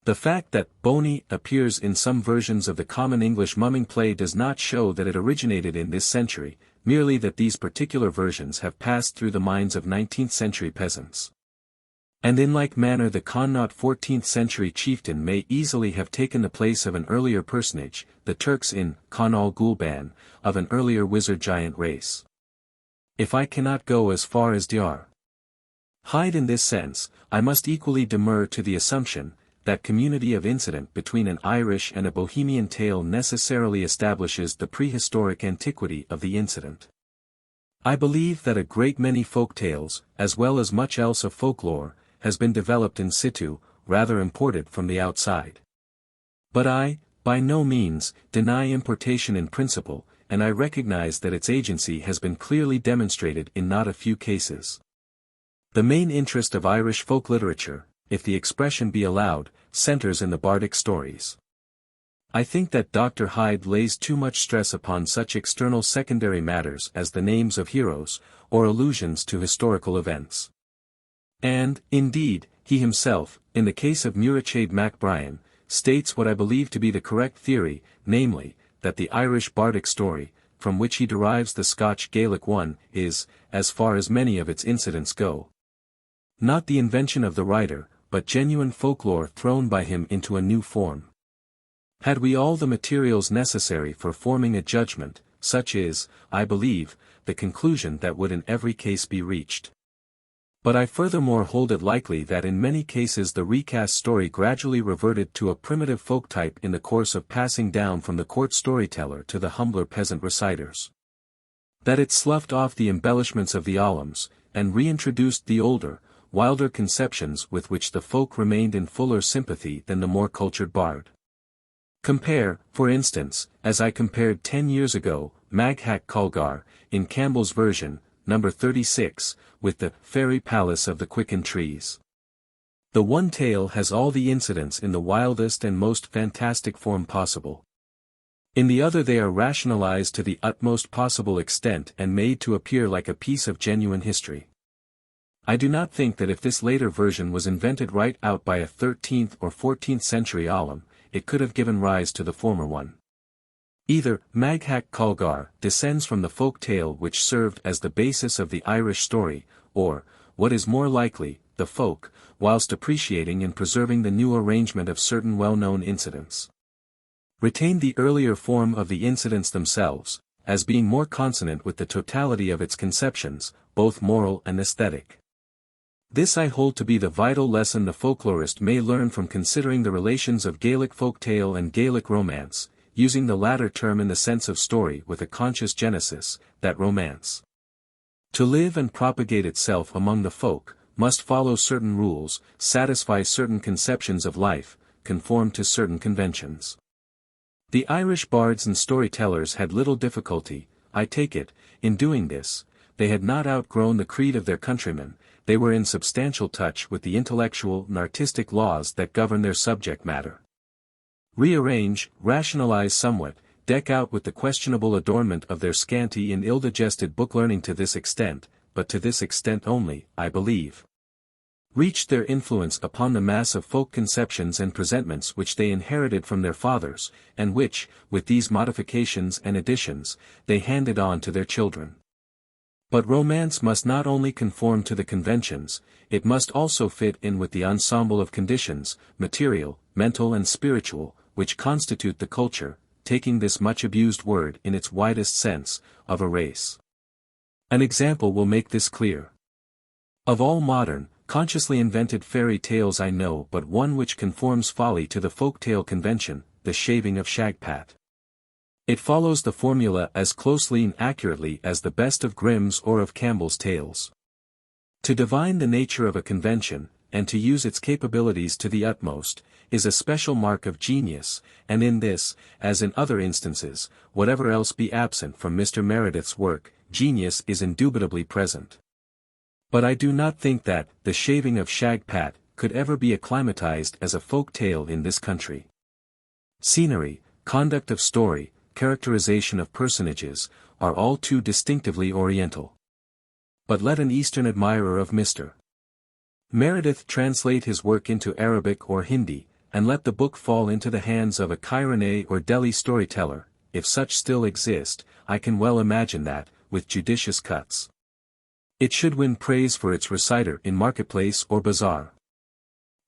The fact that Boney appears in some versions of the common English mumming play does not show that it originated in this century, merely that these particular versions have passed through the minds of 19th-century peasants. And in like manner the Connaught 14th-century chieftain may easily have taken the place of an earlier personage, the Turks in Conall Gulban, of an earlier wizard-giant race. If I cannot go as far as Dr. Hyde in this sense, I must equally demur to the assumption, that community of incident between an Irish and a Bohemian tale necessarily establishes the prehistoric antiquity of the incident. I believe that a great many folk tales, as well as much else of folklore, has been developed in situ, rather imported from the outside. But I, by no means, deny importation in principle, and I recognize that its agency has been clearly demonstrated in not a few cases. The main interest of Irish folk literature, if the expression be allowed, centers in the bardic stories. I think that Dr. Hyde lays too much stress upon such external secondary matters as the names of heroes, or allusions to historical events. And, indeed, he himself, in the case of Muirchad Mac Brian, states what I believe to be the correct theory, namely, that the Irish bardic story, from which he derives the Scotch Gaelic one, is, as far as many of its incidents go, not the invention of the writer, but genuine folklore thrown by him into a new form. Had we all the materials necessary for forming a judgment, such is, I believe, the conclusion that would in every case be reached. But I furthermore hold it likely that in many cases the recast story gradually reverted to a primitive folk type in the course of passing down from the court storyteller to the humbler peasant reciters. That it sloughed off the embellishments of the alums, and reintroduced the older, wilder conceptions with which the folk remained in fuller sympathy than the more cultured bard. Compare, for instance, as I compared 10 years ago, Maghac Colgar, in Campbell's version, number 36, with the Fairy Palace of the Quicken Trees. The one tale has all the incidents in the wildest and most fantastic form possible. In the other they are rationalized to the utmost possible extent and made to appear like a piece of genuine history. I do not think that if this later version was invented right out by a 13th or 14th century alum, it could have given rise to the former one. Either Maghac Colgar descends from the folk tale which served as the basis of the Irish story, or, what is more likely, the folk, whilst appreciating and preserving the new arrangement of certain well-known incidents, retained the earlier form of the incidents themselves, as being more consonant with the totality of its conceptions, both moral and aesthetic. This I hold to be the vital lesson the folklorist may learn from considering the relations of Gaelic folk tale and Gaelic romance, using the latter term in the sense of story with a conscious genesis, that romance, to live and propagate itself among the folk, must follow certain rules, satisfy certain conceptions of life, conform to certain conventions. The Irish bards and storytellers had little difficulty, I take it, in doing this. They had not outgrown the creed of their countrymen, they were in substantial touch with the intellectual and artistic laws that govern their subject matter. Rearrange, rationalize somewhat, deck out with the questionable adornment of their scanty and ill-digested book-learning to this extent, but to this extent only, I believe, reached their influence upon the mass of folk conceptions and presentments which they inherited from their fathers, and which, with these modifications and additions, they handed on to their children. But romance must not only conform to the conventions, it must also fit in with the ensemble of conditions, material, mental and spiritual, which constitute the culture, taking this much abused word in its widest sense, of a race. An example will make this clear. Of all modern, consciously invented fairy tales I know but one which conforms fully to the folk tale convention, the shaving of Shagpat. It follows the formula as closely and accurately as the best of Grimm's or of Campbell's tales. To divine the nature of a convention, and to use its capabilities to the utmost, is a special mark of genius, and in this, as in other instances, whatever else be absent from Mr. Meredith's work, genius is indubitably present. But I do not think that the shaving of Shagpat could ever be acclimatized as a folk tale in this country. Scenery, conduct of story, characterization of personages, are all too distinctively Oriental. But let an Eastern admirer of Mr. Meredith translate his work into Arabic or Hindi, and let the book fall into the hands of a Kirene or Delhi storyteller, if such still exist, I can well imagine that, with judicious cuts, it should win praise for its reciter in marketplace or bazaar.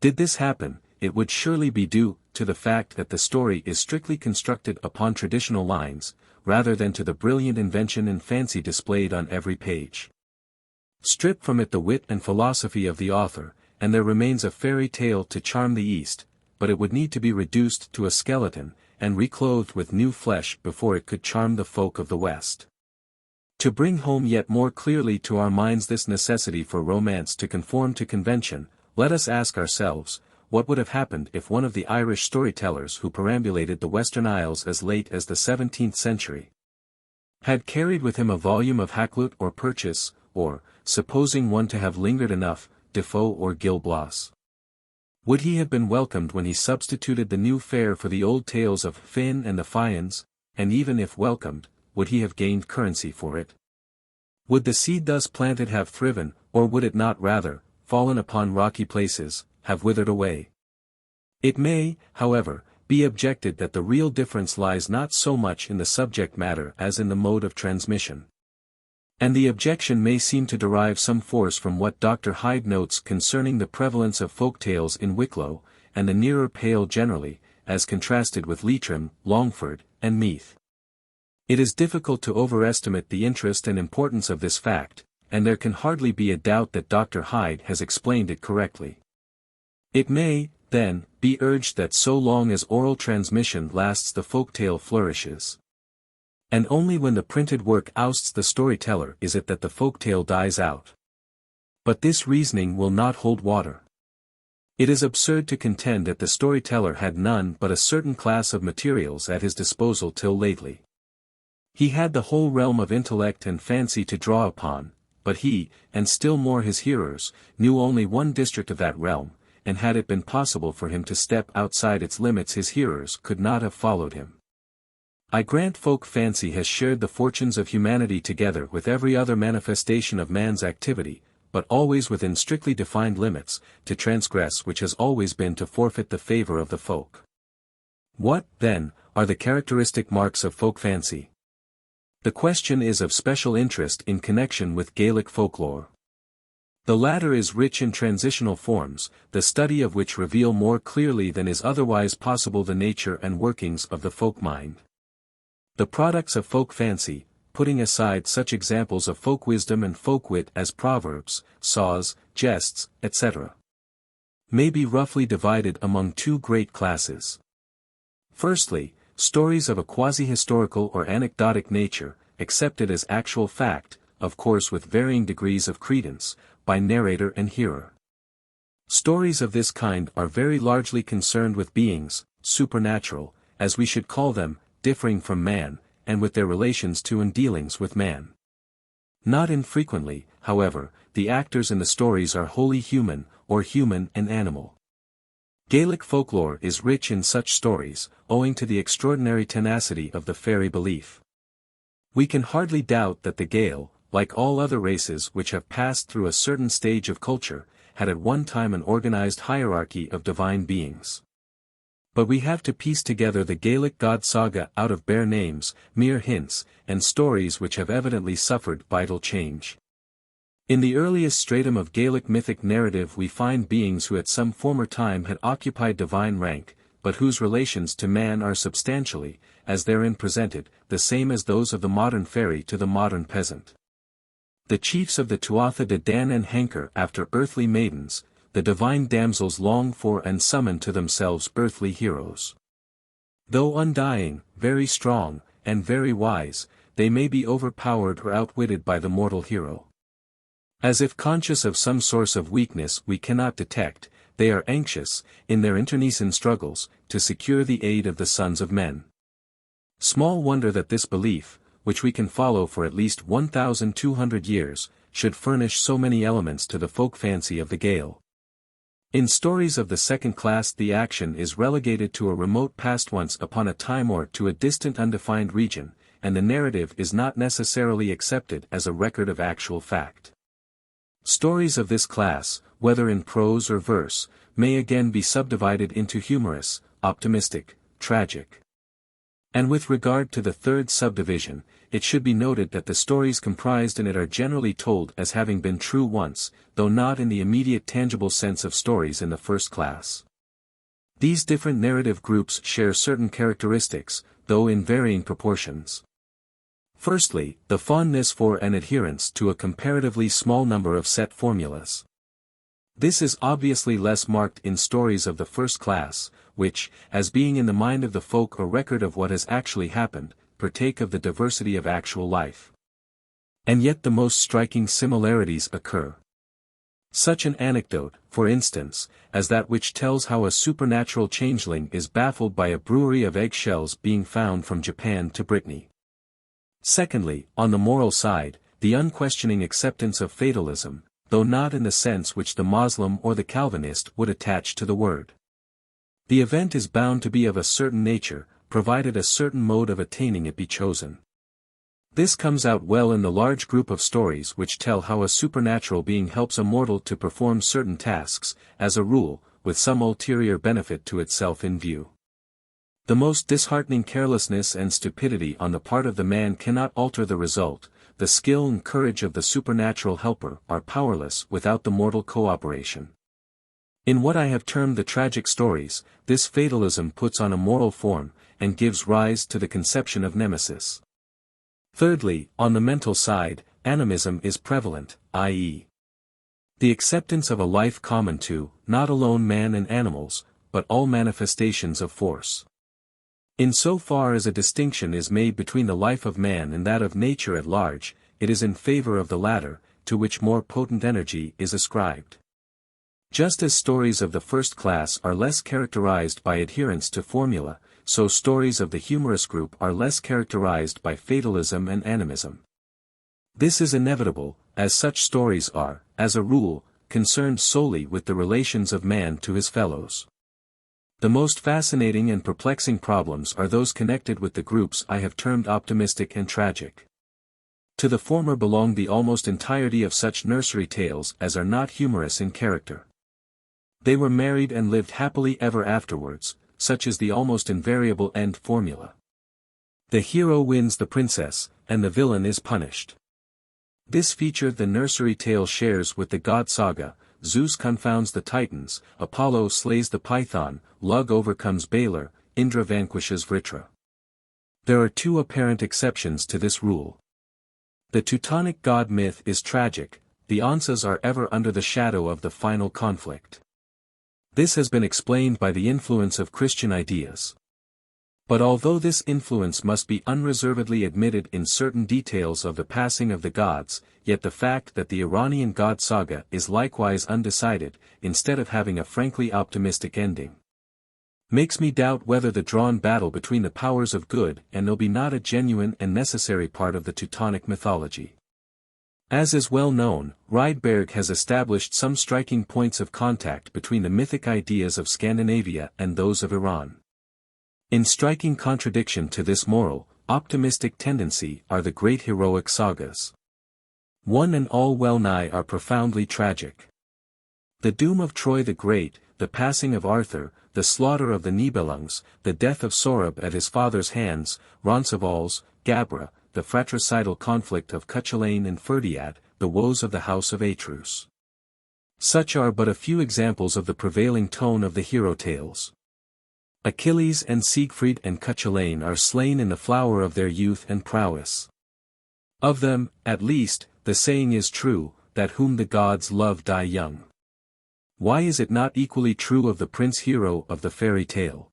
Did this happen, it would surely be due to the fact that the story is strictly constructed upon traditional lines, rather than to the brilliant invention and fancy displayed on every page. Strip from it the wit and philosophy of the author, and there remains a fairy tale to charm the East, but it would need to be reduced to a skeleton, and reclothed with new flesh before it could charm the folk of the West. To bring home yet more clearly to our minds this necessity for romance to conform to convention, let us ask ourselves, what would have happened if one of the Irish storytellers who perambulated the Western Isles as late as the 17th century had carried with him a volume of Hakluyt or Purchas, or, supposing one to have lingered enough, Defoe or Gil Blas? Would he have been welcomed when he substituted the new fare for the old tales of Finn and the Fians, and even if welcomed, would he have gained currency for it? Would the seed thus planted have thriven, or would it not rather, fallen upon rocky places, have withered away? It may, however, be objected that the real difference lies not so much in the subject matter as in the mode of transmission. And the objection may seem to derive some force from what Dr. Hyde notes concerning the prevalence of folk tales in Wicklow, and the nearer Pale generally, as contrasted with Leitrim, Longford, and Meath. It is difficult to overestimate the interest and importance of this fact, and there can hardly be a doubt that Dr. Hyde has explained it correctly. It may, then, be urged that so long as oral transmission lasts the folktale flourishes. And only when the printed work ousts the storyteller is it that the folktale dies out. But this reasoning will not hold water. It is absurd to contend that the storyteller had none but a certain class of materials at his disposal till lately. He had the whole realm of intellect and fancy to draw upon, but he, and still more his hearers, knew only one district of that realm, and had it been possible for him to step outside its limits his hearers could not have followed him. I grant folk fancy has shared the fortunes of humanity together with every other manifestation of man's activity, but always within strictly defined limits, to transgress which has always been to forfeit the favor of the folk. What, then, are the characteristic marks of folk fancy? The question is of special interest in connection with Gaelic folklore. The latter is rich in transitional forms, the study of which reveal more clearly than is otherwise possible the nature and workings of the folk mind. The products of folk fancy, putting aside such examples of folk wisdom and folk wit as proverbs, saws, jests, etc., may be roughly divided among two great classes. Firstly, stories of a quasi-historical or anecdotic nature, accepted as actual fact, of course with varying degrees of credence, by narrator and hearer. Stories of this kind are very largely concerned with beings, supernatural, as we should call them, differing from man, and with their relations to and dealings with man. Not infrequently, however, the actors in the stories are wholly human, or human and animal. Gaelic folklore is rich in such stories, owing to the extraordinary tenacity of the fairy belief. We can hardly doubt that the Gael, like all other races which have passed through a certain stage of culture, had at one time an organized hierarchy of divine beings. But we have to piece together the Gaelic god saga out of bare names, mere hints, and stories which have evidently suffered vital change. In the earliest stratum of Gaelic mythic narrative we find beings who at some former time had occupied divine rank, but whose relations to man are substantially, as therein presented, the same as those of the modern fairy to the modern peasant. The chiefs of the Tuatha de Dan and hanker after earthly maidens, the divine damsels long for and summon to themselves earthly heroes. Though undying, very strong, and very wise, they may be overpowered or outwitted by the mortal hero. As if conscious of some source of weakness we cannot detect, they are anxious, in their internecine struggles, to secure the aid of the sons of men. Small wonder that this belief, which we can follow for at least 1,200 years, should furnish so many elements to the folk fancy of the Gael. In stories of the second class the action is relegated to a remote past once upon a time or to a distant undefined region, and the narrative is not necessarily accepted as a record of actual fact. Stories of this class, whether in prose or verse, may again be subdivided into humorous, optimistic, tragic. And with regard to the third subdivision, it should be noted that the stories comprised in it are generally told as having been true once, though not in the immediate tangible sense of stories in the first class. These different narrative groups share certain characteristics, though in varying proportions. Firstly, the fondness for and adherence to a comparatively small number of set formulas. This is obviously less marked in stories of the first class, which, as being in the mind of the folk a record of what has actually happened, partake of the diversity of actual life. And yet the most striking similarities occur. Such an anecdote, for instance, as that which tells how a supernatural changeling is baffled by a brewery of eggshells being found from Japan to Brittany. Secondly, on the moral side, the unquestioning acceptance of fatalism, though not in the sense which the Moslem or the Calvinist would attach to the word. The event is bound to be of a certain nature, provided a certain mode of attaining it be chosen. This comes out well in the large group of stories which tell how a supernatural being helps a mortal to perform certain tasks, as a rule, with some ulterior benefit to itself in view. The most disheartening carelessness and stupidity on the part of the man cannot alter the result. The skill and courage of the supernatural helper are powerless without the mortal cooperation. In what I have termed the tragic stories, this fatalism puts on a moral form, and gives rise to the conception of nemesis. Thirdly, on the mental side, animism is prevalent, i.e., the acceptance of a life common to, not alone man and animals, but all manifestations of force. In so far as a distinction is made between the life of man and that of nature at large, it is in favor of the latter, to which more potent energy is ascribed. Just as stories of the first class are less characterized by adherence to formula, so stories of the humorous group are less characterized by fatalism and animism. This is inevitable, as such stories are, as a rule, concerned solely with the relations of man to his fellows. The most fascinating and perplexing problems are those connected with the groups I have termed optimistic and tragic. To the former belong the almost entirety of such nursery tales as are not humorous in character. They were married and lived happily ever afterwards, such is the almost invariable end formula. The hero wins the princess, and the villain is punished. This feature the nursery tale shares with the god saga. Zeus confounds the Titans, Apollo slays the Python, Lug overcomes Balor, Indra vanquishes Vritra. There are two apparent exceptions to this rule. The Teutonic god myth is tragic, the Ansas are ever under the shadow of the final conflict. This has been explained by the influence of Christian ideas. But although this influence must be unreservedly admitted in certain details of the passing of the gods, yet the fact that the Iranian god saga is likewise undecided, instead of having a frankly optimistic ending, makes me doubt whether the drawn battle between the powers of good and ill be not a genuine and necessary part of the Teutonic mythology. As is well known, Rydberg has established some striking points of contact between the mythic ideas of Scandinavia and those of Iran. In striking contradiction to this moral, optimistic tendency are the great heroic sagas. One and all well-nigh are profoundly tragic. The doom of Troy the Great, the passing of Arthur, the slaughter of the Nibelungs, the death of Sorab at his father's hands, Roncesvalles, Gabra, the fratricidal conflict of Cuchulainn and Ferdiad, the woes of the house of Atrus. Such are but a few examples of the prevailing tone of the hero tales. Achilles and Siegfried and Cuchulainn are slain in the flower of their youth and prowess. Of them, at least, the saying is true, that whom the gods love die young. Why is it not equally true of the prince hero of the fairy tale?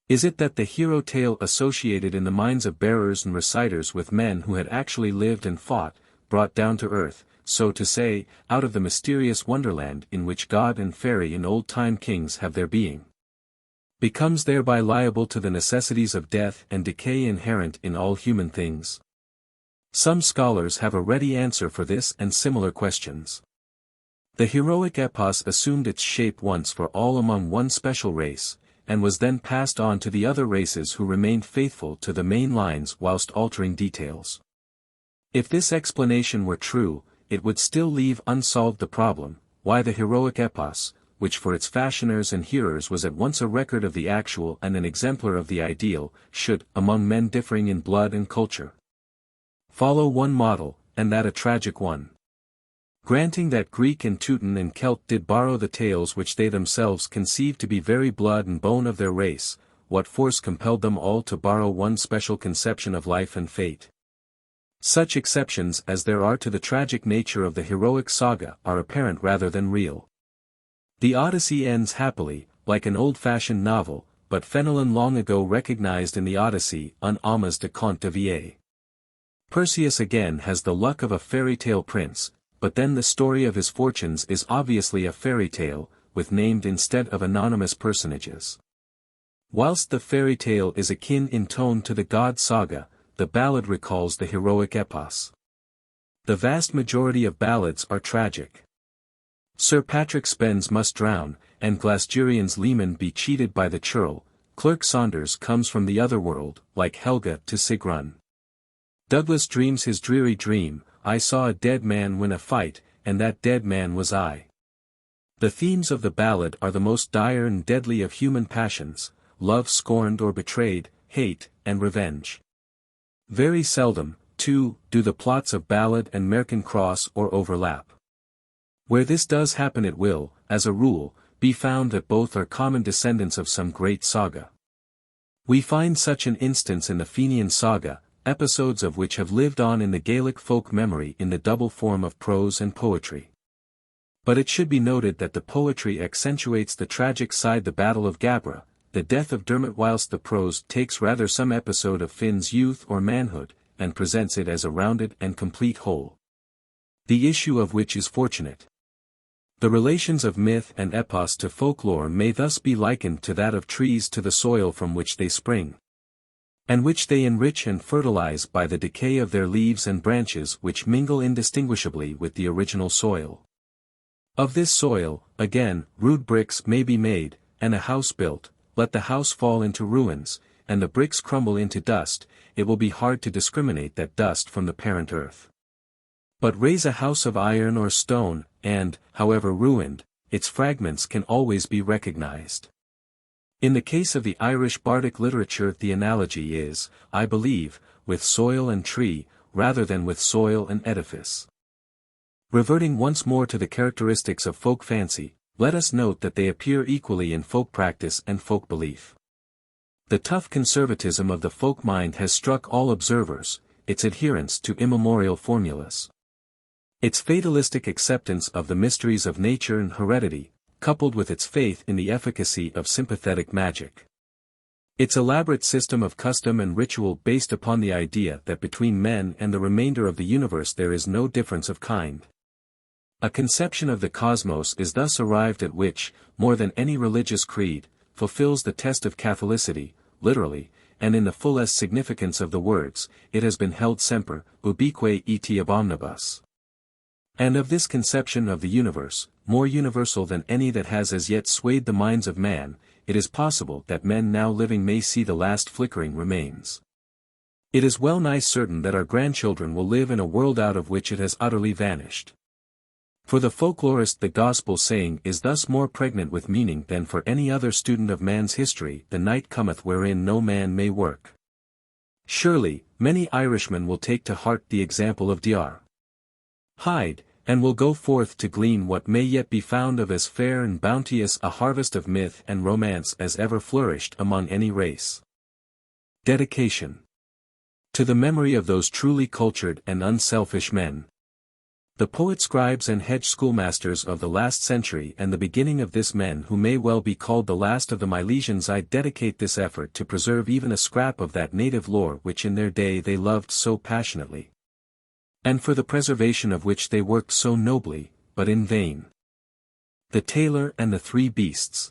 Is it that the hero tale associated in the minds of bearers and reciters with men who had actually lived and fought, brought down to earth, so to say, out of the mysterious wonderland in which god and fairy and old-time kings have their being, becomes thereby liable to the necessities of death and decay inherent in all human things? Some scholars have a ready answer for this and similar questions. The heroic epos assumed its shape once for all among one special race, and was then passed on to the other races who remained faithful to the main lines whilst altering details. If this explanation were true, it would still leave unsolved the problem, why the heroic epos, which for its fashioners and hearers was at once a record of the actual and an exemplar of the ideal, should, among men differing in blood and culture, follow one model, and that a tragic one. Granting that Greek and Teuton and Celt did borrow the tales which they themselves conceived to be very blood and bone of their race, what force compelled them all to borrow one special conception of life and fate? Such exceptions as there are to the tragic nature of the heroic saga are apparent rather than real. The Odyssey ends happily, like an old-fashioned novel, but Fenelon long ago recognized in the Odyssey un amas de conte de vie. Perseus again has the luck of a fairy tale prince, but then the story of his fortunes is obviously a fairy tale, with named instead of anonymous personages. Whilst the fairy tale is akin in tone to the god saga, the ballad recalls the heroic epos. The vast majority of ballads are tragic. Sir Patrick Spens must drown, and Glasgurian's Leman be cheated by the churl. Clerk Saunders comes from the other world, like Helga to Sigrun. Douglas dreams his dreary dream, I saw a dead man win a fight, and that dead man was I. The themes of the ballad are the most dire and deadly of human passions: love scorned or betrayed, hate, and revenge. Very seldom, too, do the plots of ballad and merkin cross or overlap. Where this does happen it will, as a rule, be found that both are common descendants of some great saga. We find such an instance in the Fenian saga, episodes of which have lived on in the Gaelic folk memory in the double form of prose and poetry. But it should be noted that the poetry accentuates the tragic side, the Battle of Gabra, the death of Dermot, whilst the prose takes rather some episode of Finn's youth or manhood, and presents it as a rounded and complete whole. The issue of which is fortunate. The relations of myth and epos to folklore may thus be likened to that of trees to the soil from which they spring, and which they enrich and fertilize by the decay of their leaves and branches, which mingle indistinguishably with the original soil. Of this soil, again, rude bricks may be made, and a house built. Let the house fall into ruins, and the bricks crumble into dust, it will be hard to discriminate that dust from the parent earth. But raise a house of iron or stone, and, however ruined, its fragments can always be recognized. In the case of the Irish bardic literature, the analogy is, I believe, with soil and tree, rather than with soil and edifice. Reverting once more to the characteristics of folk fancy, let us note that they appear equally in folk practice and folk belief. The tough conservatism of the folk mind has struck all observers, its adherence to immemorial formulas, its fatalistic acceptance of the mysteries of nature and heredity, coupled with its faith in the efficacy of sympathetic magic. Its elaborate system of custom and ritual based upon the idea that between men and the remainder of the universe there is no difference of kind. A conception of the cosmos is thus arrived at which, more than any religious creed, fulfills the test of Catholicity, literally, and in the fullest significance of the words, it has been held semper, ubique et ab omnibus. And of this conception of the universe, more universal than any that has as yet swayed the minds of man, it is possible that men now living may see the last flickering remains. It is well nigh certain that our grandchildren will live in a world out of which it has utterly vanished. For the folklorist the gospel saying is thus more pregnant with meaning than for any other student of man's history: the night cometh wherein no man may work. Surely, many Irishmen will take to heart the example of Douglas Hyde, and will go forth to glean what may yet be found of as fair and bounteous a harvest of myth and romance as ever flourished among any race. Dedication. To the memory of those truly cultured and unselfish men, the poet scribes and hedge schoolmasters of the last century and the beginning of this, men who may well be called the last of the Milesians, I dedicate this effort to preserve even a scrap of that native lore which in their day they loved so passionately, and for the preservation of which they worked so nobly, but in vain. The Tailor and the Three Beasts.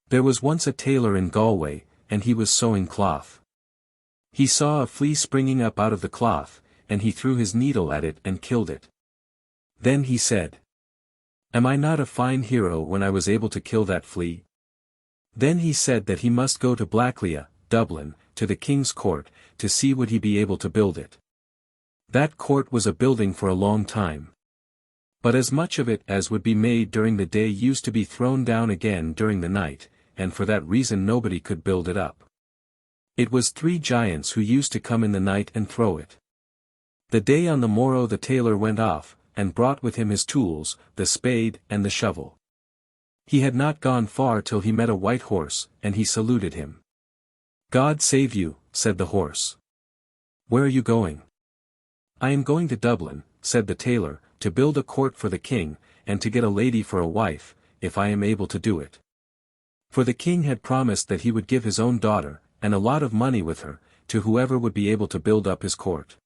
There was once a tailor in Galway, and he was sewing cloth. He saw a flea springing up out of the cloth, and he threw his needle at it and killed it. Then he said, "Am I not a fine hero when I was able to kill that flea?" Then he said that he must go to Auchluachra, Dublin, to the king's court, to see would he be able to build it. That court was a building for a long time. But as much of it as would be made during the day used to be thrown down again during the night, and for that reason nobody could build it up. It was 3 giants who used to come in the night and throw it. The day on the morrow the tailor went off, and brought with him his tools, the spade and the shovel. He had not gone far till he met a white horse, and he saluted him. "God save you," said the horse. "Where are you going?" "I am going to Dublin," said the tailor, "to build a court for the king, and to get a lady for a wife, if I am able to do it." For the king had promised that he would give his own daughter, and a lot of money with her, to whoever would be able to build up his court.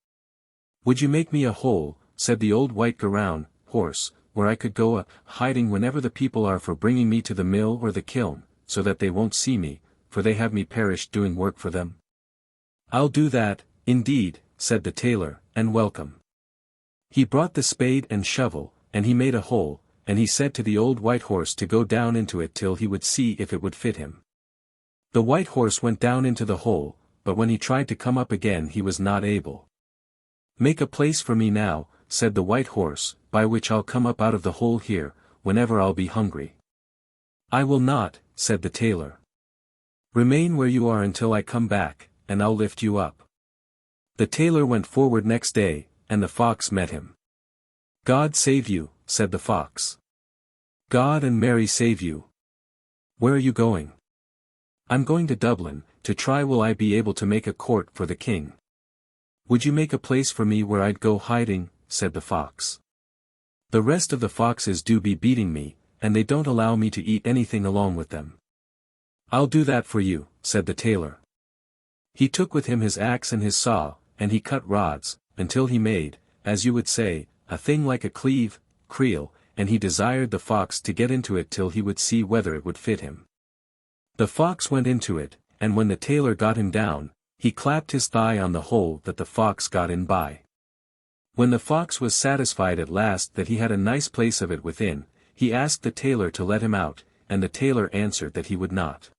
"Would you make me a hole," said the old white Garown horse, "where I could go hiding whenever the people are for bringing me to the mill or the kiln, so that they won't see me, for they have me perished doing work for them?" "I'll do that, indeed," said the tailor, "and welcome." He brought the spade and shovel, and he made a hole, and he said to the old white horse to go down into it till he would see if it would fit him. The white horse went down into the hole, but when he tried to come up again he was not able. "Make a place for me now," said the white horse, "by which I'll come up out of the hole here, whenever I'll be hungry." "I will not," said the tailor. "Remain where you are until I come back, and I'll lift you up." The tailor went forward next day, and the fox met him. "God save you," said the fox. "God and Mary save you. Where are you going?" "I'm going to Dublin, to try will I be able to make a court for the king." "Would you make a place for me where I'd go hiding?" said the fox. "The rest of the foxes do be beating me, and they don't allow me to eat anything along with them." "I'll do that for you," said the tailor. He took with him his axe and his saw, and he cut rods, until he made, as you would say, a thing like a creel, and he desired the fox to get into it till he would see whether it would fit him. The fox went into it, and when the tailor got him down, he clapped his thigh on the hole that the fox got in by. When the fox was satisfied at last that he had a nice place of it within, he asked the tailor to let him out, and the tailor answered that he would not.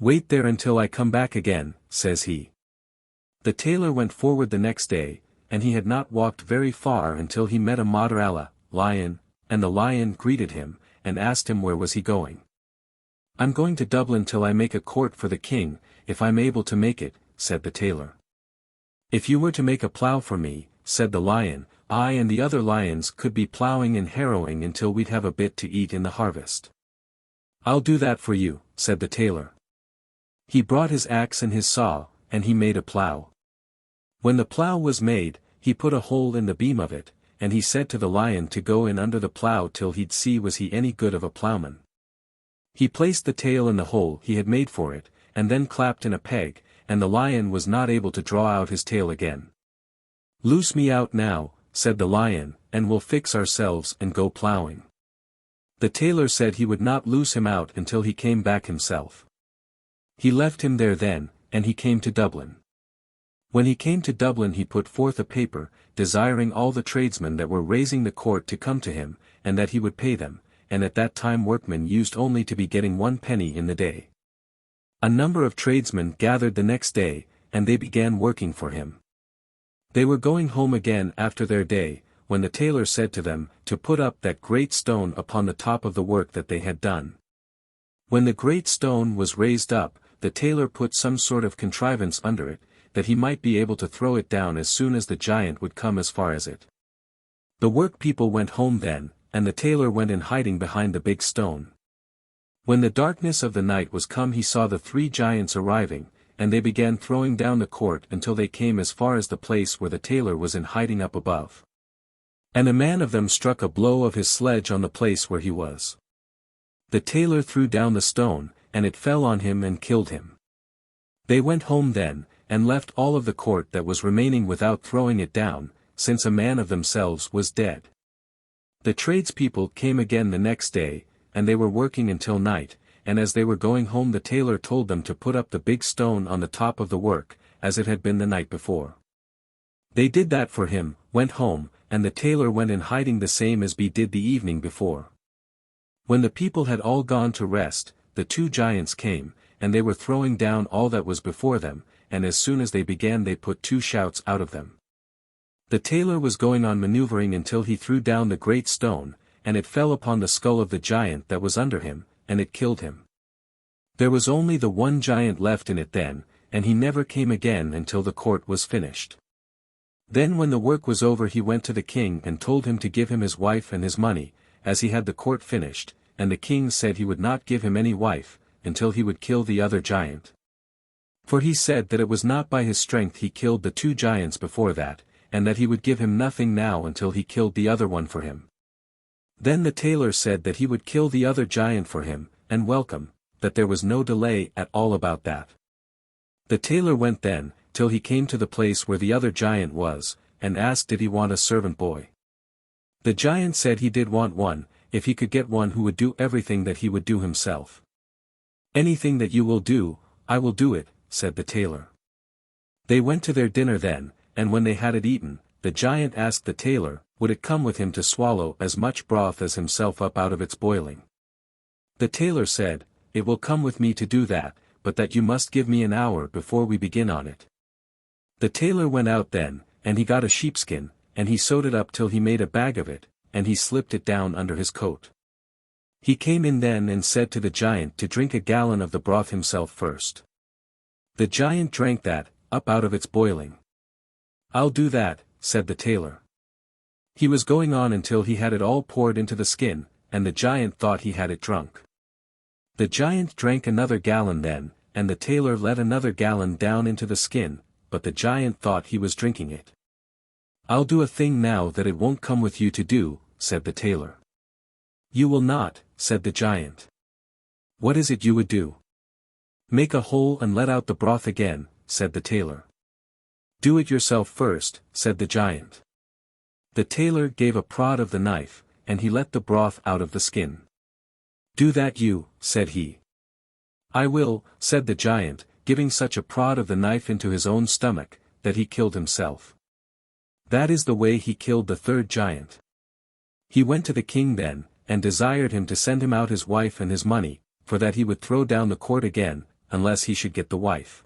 "Wait there until I come back again," says he. The tailor went forward the next day, and he had not walked very far until he met a Madarala, lion, and the lion greeted him, and asked him where was he going. "I'm going to Dublin till I make a court for the king, if I'm able to make it," said the tailor. "If you were to make a plough for me," said the lion, "I and the other lions could be ploughing and harrowing until we'd have a bit to eat in the harvest." "I'll do that for you," said the tailor. He brought his axe and his saw, and he made a plough. When the plough was made, he put a hole in the beam of it, and he said to the lion to go in under the plough till he'd see was he any good of a ploughman. He placed the tail in the hole he had made for it, and then clapped in a peg, and the lion was not able to draw out his tail again. "Loose me out now," said the lion, "and we'll fix ourselves and go ploughing." The tailor said he would not loose him out until he came back himself. He left him there then, and he came to Dublin. When he came to Dublin he put forth a paper, desiring all the tradesmen that were raising the court to come to him, and that he would pay them, and at that time workmen used only to be getting 1 penny in the day. A number of tradesmen gathered the next day, and they began working for him. They were going home again after their day, when the tailor said to them, to put up that great stone upon the top of the work that they had done. When the great stone was raised up, the tailor put some sort of contrivance under it, that he might be able to throw it down as soon as the giant would come as far as it. The work people went home then, and the tailor went in hiding behind the big stone. When the darkness of the night was come he saw the 3 giants arriving, and they began throwing down the court until they came as far as the place where the tailor was in hiding up above. And a man of them struck a blow of his sledge on the place where he was. The tailor threw down the stone, and it fell on him and killed him. They went home then, and left all of the court that was remaining without throwing it down, since a man of themselves was dead. The tradespeople came again the next day, and they were working until night, and as they were going home the tailor told them to put up the big stone on the top of the work, as it had been the night before. They did that for him, went home, and the tailor went in hiding the same as he did the evening before. When the people had all gone to rest, the 2 giants came, and they were throwing down all that was before them, and as soon as they began they put 2 shouts out of them. The tailor was going on maneuvering until he threw down the great stone, and it fell upon the skull of the giant that was under him, and it killed him. There was only the 1 giant left in it then, and he never came again until the court was finished. Then when the work was over he went to the king and told him to give him his wife and his money, as he had the court finished, and the king said he would not give him any wife, until he would kill the other giant. For he said that it was not by his strength he killed the 2 giants before that, and that he would give him nothing now until he killed the other one for him. Then the tailor said that he would kill the other giant for him, and welcome, that there was no delay at all about that. The tailor went then, till he came to the place where the other giant was, and asked did he want a servant boy. The giant said he did want one, if he could get one who would do everything that he would do himself. "Anything that you will do, I will do it," said the tailor. They went to their dinner then, and when they had it eaten, the giant asked the tailor, would it come with him to swallow as much broth as himself up out of its boiling. The tailor said, "It will come with me to do that, but that you must give me an hour before we begin on it." The tailor went out then, and he got a sheepskin, and he sewed it up till he made a bag of it, and he slipped it down under his coat. He came in then and said to the giant to drink a gallon of the broth himself first. The giant drank that, up out of its boiling. "I'll do that," said the tailor. He was going on until he had it all poured into the skin, and the giant thought he had it drunk. The giant drank another gallon then, and the tailor let another gallon down into the skin, but the giant thought he was drinking it. "I'll do a thing now that it won't come with you to do," said the tailor. "You will not," said the giant. "What is it you would do?" "Make a hole and let out the broth again," said the tailor. "Do it yourself first," said the giant. The tailor gave a prod of the knife, and he let the broth out of the skin. "Do that you," said he. "I will," said the giant, giving such a prod of the knife into his own stomach, that he killed himself. That is the way he killed the third giant. He went to the king then, and desired him to send him out his wife and his money, for that he would throw down the court again, unless he should get the wife.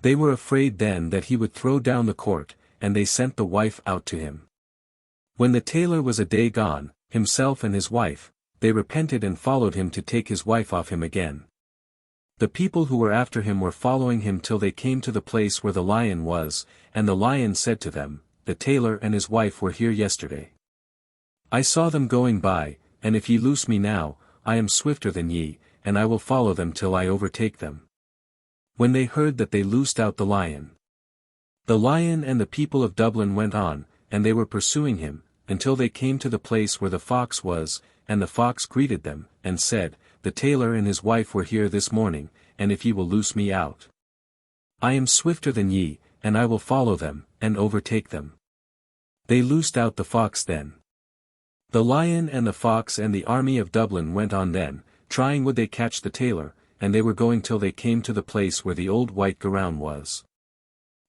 They were afraid then that he would throw down the court, and they sent the wife out to him. When the tailor was a day gone, himself and his wife, they repented and followed him to take his wife off him again. The people who were after him were following him till they came to the place where the lion was, and the lion said to them, "The tailor and his wife were here yesterday. I saw them going by, and if ye loose me now, I am swifter than ye, and I will follow them till I overtake them." When they heard that, they loosed out the lion. The lion and the people of Dublin went on, and they were pursuing him, until they came to the place where the fox was, and the fox greeted them, and said, "The tailor and his wife were here this morning, and if ye will loose me out, I am swifter than ye, and I will follow them, and overtake them." They loosed out the fox then. The lion and the fox and the army of Dublin went on then, trying would they catch the tailor, and they were going till they came to the place where the old white gown was.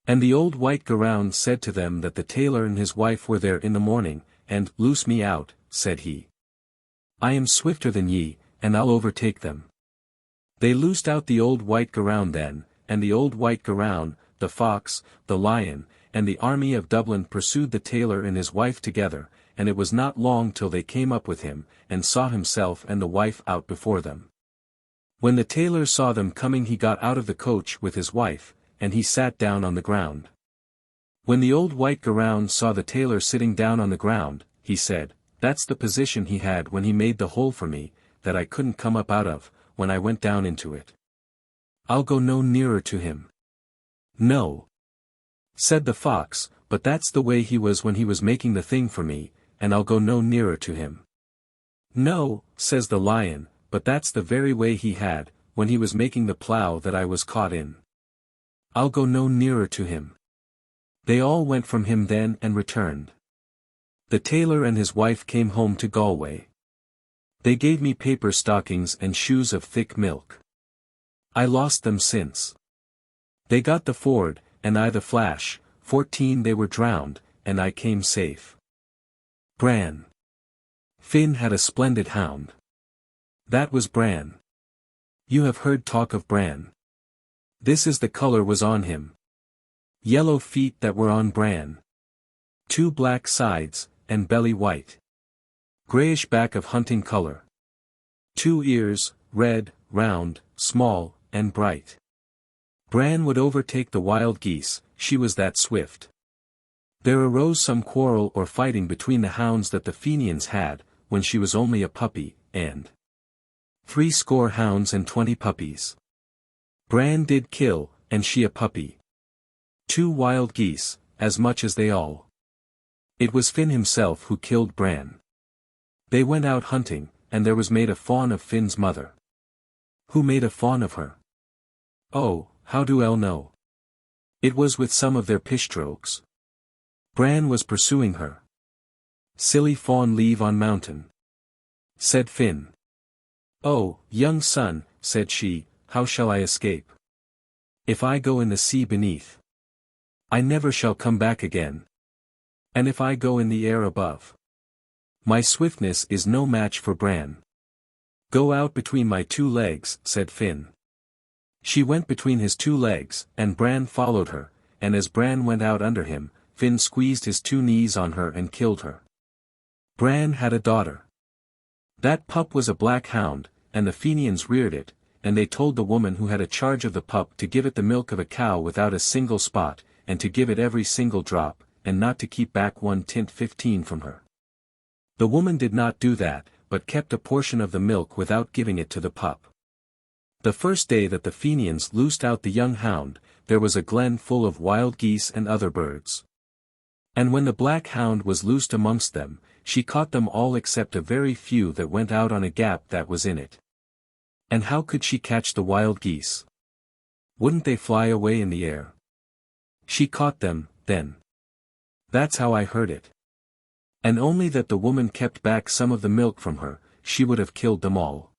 And the old white gown said to them that the tailor and his wife were there in the morning, and, "Loose me out," said he. "I am swifter than ye, and I'll overtake them." They loosed out the old white gown then, and the old white gown, the fox, the lion, and the army of Dublin pursued the tailor and his wife together, and it was not long till they came up with him, and saw himself and the wife out before them. When the tailor saw them coming, he got out of the coach with his wife, and he sat down on the ground. When the old white gown saw the tailor sitting down on the ground, he said, "That's the position he had when he made the hole for me, that I couldn't come up out of, when I went down into it. I'll go no nearer to him." "No," said the fox, "but that's the way he was when he was making the thing for me, and I'll go no nearer to him." "No," says the lion, "but that's the very way he had, when he was making the plough that I was caught in. I'll go no nearer to him." They all went from him then and returned. The tailor and his wife came home to Galway. They gave me paper stockings and shoes of thick milk. I lost them since. They got the ford, and I the flash, 14 they were drowned, and I came safe. Bran. Finn had a splendid hound. That was Bran. You have heard talk of Bran. This is the color was on him. Yellow feet that were on Bran. 2 black sides, and belly white. Grayish back of hunting color. 2 ears, red, round, small, and bright. Bran would overtake the wild geese, she was that swift. There arose some quarrel or fighting between the hounds that the Fenians had, when she was only a puppy, and 60 hounds and 20 puppies. Bran did kill, and she a puppy. 2 wild geese, as much as they all. It was Finn himself who killed Bran. They went out hunting, and there was made a fawn of Finn's mother. Who made a fawn of her? Oh, how do I know? It was with some of their pishtrokes. Bran was pursuing her. "Silly fawn, leave on mountain," said Finn. "Oh, young son," said she, "how shall I escape? If I go in the sea beneath, I never shall come back again. And if I go in the air above, my swiftness is no match for Bran. Go out between my 2 legs," said Finn. She went between his 2 legs, and Bran followed her, and as Bran went out under him, Finn squeezed his 2 knees on her and killed her. Bran had a daughter. That pup was a black hound, and the Fenians reared it, and they told the woman who had a charge of the pup to give it the milk of a cow without a single spot, and to give it every single drop, and not to keep back 1/15 from her. The woman did not do that, but kept a portion of the milk without giving it to the pup. The first day that the Fenians loosed out the young hound, there was a glen full of wild geese and other birds. And when the black hound was loosed amongst them, she caught them all except a very few that went out on a gap that was in it. And how could she catch the wild geese? Wouldn't they fly away in the air? She caught them, then. That's how I heard it. And only that the woman kept back some of the milk from her, she would have killed them all.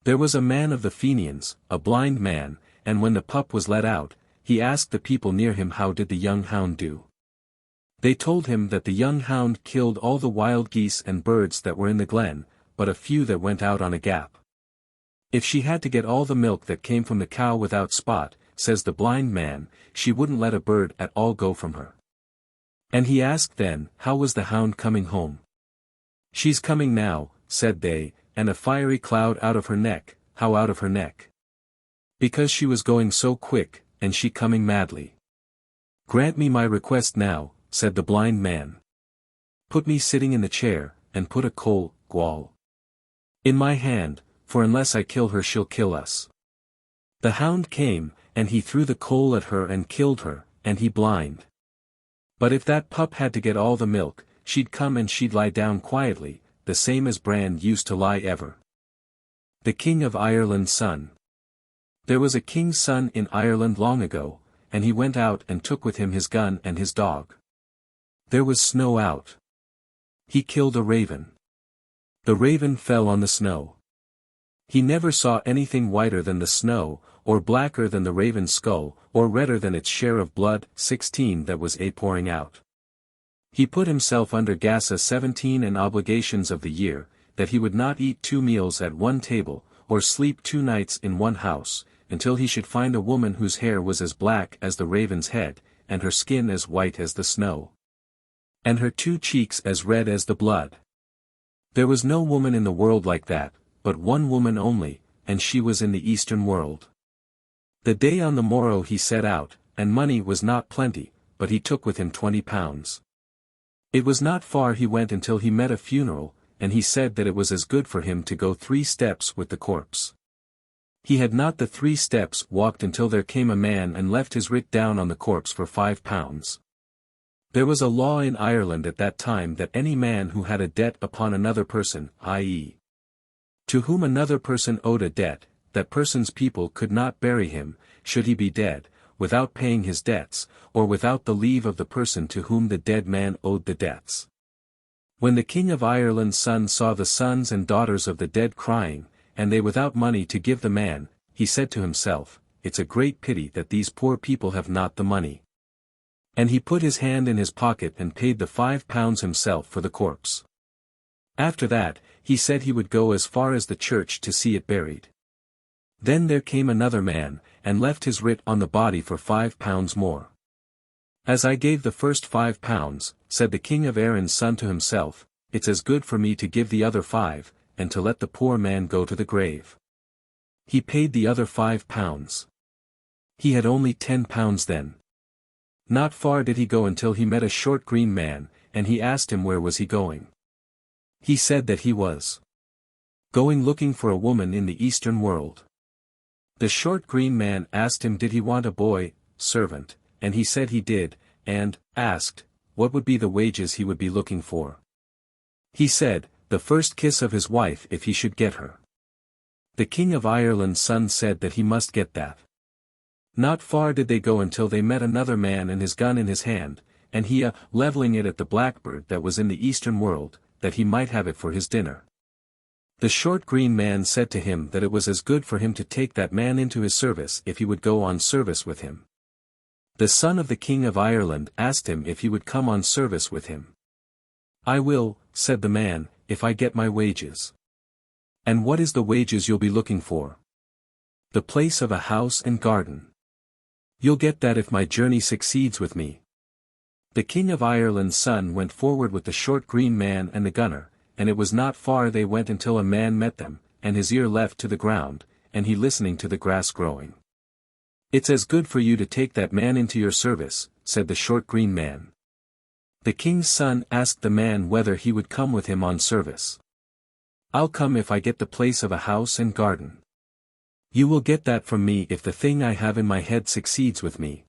There was a man of the Fenians, a blind man, and when the pup was let out, he asked the people near him how did the young hound do. They told him that the young hound killed all the wild geese and birds that were in the glen, but a few that went out on a gap. If she had to get all the milk that came from the cow without spot, says the blind man, she wouldn't let a bird at all go from her. And he asked then, how was the hound coming home? She's coming now, said they, and a fiery cloud out of her neck. How out of her neck? Because she was going so quick, and she coming madly. Grant me my request now, said the blind man. Put me sitting in the chair, and put a coal, gual, in my hand, for unless I kill her she'll kill us. The hound came, and he threw the coal at her and killed her, and he blind. But if that pup had to get all the milk, she'd come and she'd lie down quietly, the same as Bran used to lie ever. The King of Ireland's Son. There was a king's son in Ireland long ago, and he went out and took with him his gun and his dog. There was snow out. He killed a raven. The raven fell on the snow. He never saw anything whiter than the snow, or blacker than the raven's skull, or redder than its share of blood, 16 that was pouring out. He put himself under Gassa 17 and obligations of the year, that he would not eat 2 meals at one table, or sleep 2 nights in one house, until he should find a woman whose hair was as black as the raven's head, and her skin as white as the snow, and her 2 cheeks as red as the blood. There was no woman in the world like that, but one woman only, and she was in the eastern world. The day on the morrow he set out, and money was not plenty, but he took with him 20 pounds. It was not far he went until he met a funeral, and he said that it was as good for him to go 3 steps with the corpse. He had not the 3 steps walked until there came a man and left his writ down on the corpse for 5 pounds. There was a law in Ireland at that time that any man who had a debt upon another person, i.e., to whom another person owed a debt, that person's people could not bury him, should he be dead, without paying his debts, or without the leave of the person to whom the dead man owed the debts. When the King of Ireland's son saw the sons and daughters of the dead crying, and they without money to give the man, he said to himself, it's a great pity that these poor people have not the money. And he put his hand in his pocket and paid the 5 pounds himself for the corpse. After that, he said he would go as far as the church to see it buried. Then there came another man, and left his writ on the body for 5 pounds more. As I gave the first 5 pounds, said the King of Erin's son to himself, it's as good for me to give the other 5, and to let the poor man go to the grave. He paid the other 5 pounds. He had only 10 pounds then. Not far did he go until he met a short green man, and he asked him where was he going. He said that he was going looking for a woman in the eastern world. The short green man asked him did he want a boy, servant, and he said he did, and asked, what would be the wages he would be looking for. He said, the first kiss of his wife if he should get her. The King of Ireland's son said that he must get that. Not far did they go until they met another man and his gun in his hand, and he leveling it at the blackbird that was in the eastern world, that he might have it for his dinner. The short green man said to him that it was as good for him to take that man into his service if he would go on service with him. The son of the King of Ireland asked him if he would come on service with him. I will, said the man, if I get my wages. And what is the wages you'll be looking for? The place of a house and garden. You'll get that if my journey succeeds with me. The King of Ireland's son went forward with the short green man and the gunner, and it was not far they went until a man met them, and his ear left to the ground, and he listening to the grass growing. "It's as good for you to take that man into your service," said the short green man. The king's son asked the man whether he would come with him on service. "I'll come if I get the place of a house and garden." "You will get that from me if the thing I have in my head succeeds with me."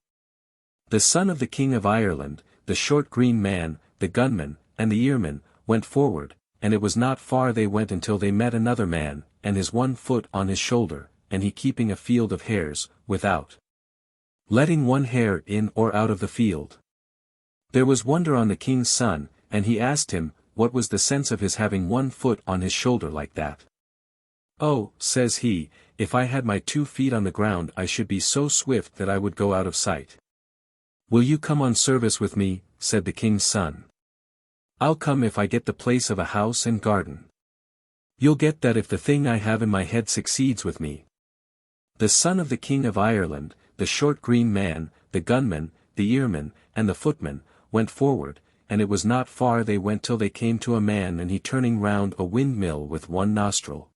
The son of the king of Ireland, the short green man, the gunman, and the earman, went forward, and it was not far they went until they met another man, and his one foot on his shoulder, and he keeping a field of hares, without letting one hare in or out of the field. There was wonder on the king's son, and he asked him, what was the sense of his having one foot on his shoulder like that? "Oh," says he, "if I had my 2 feet on the ground I should be so swift that I would go out of sight." "Will you come on service with me?" said the king's son. "I'll come if I get the place of a house and garden." "You'll get that if the thing I have in my head succeeds with me." The son of the king of Ireland, the short green man, the gunman, the earman, and the footman, went forward, and it was not far they went till they came to a man and he turning round a windmill with one nostril,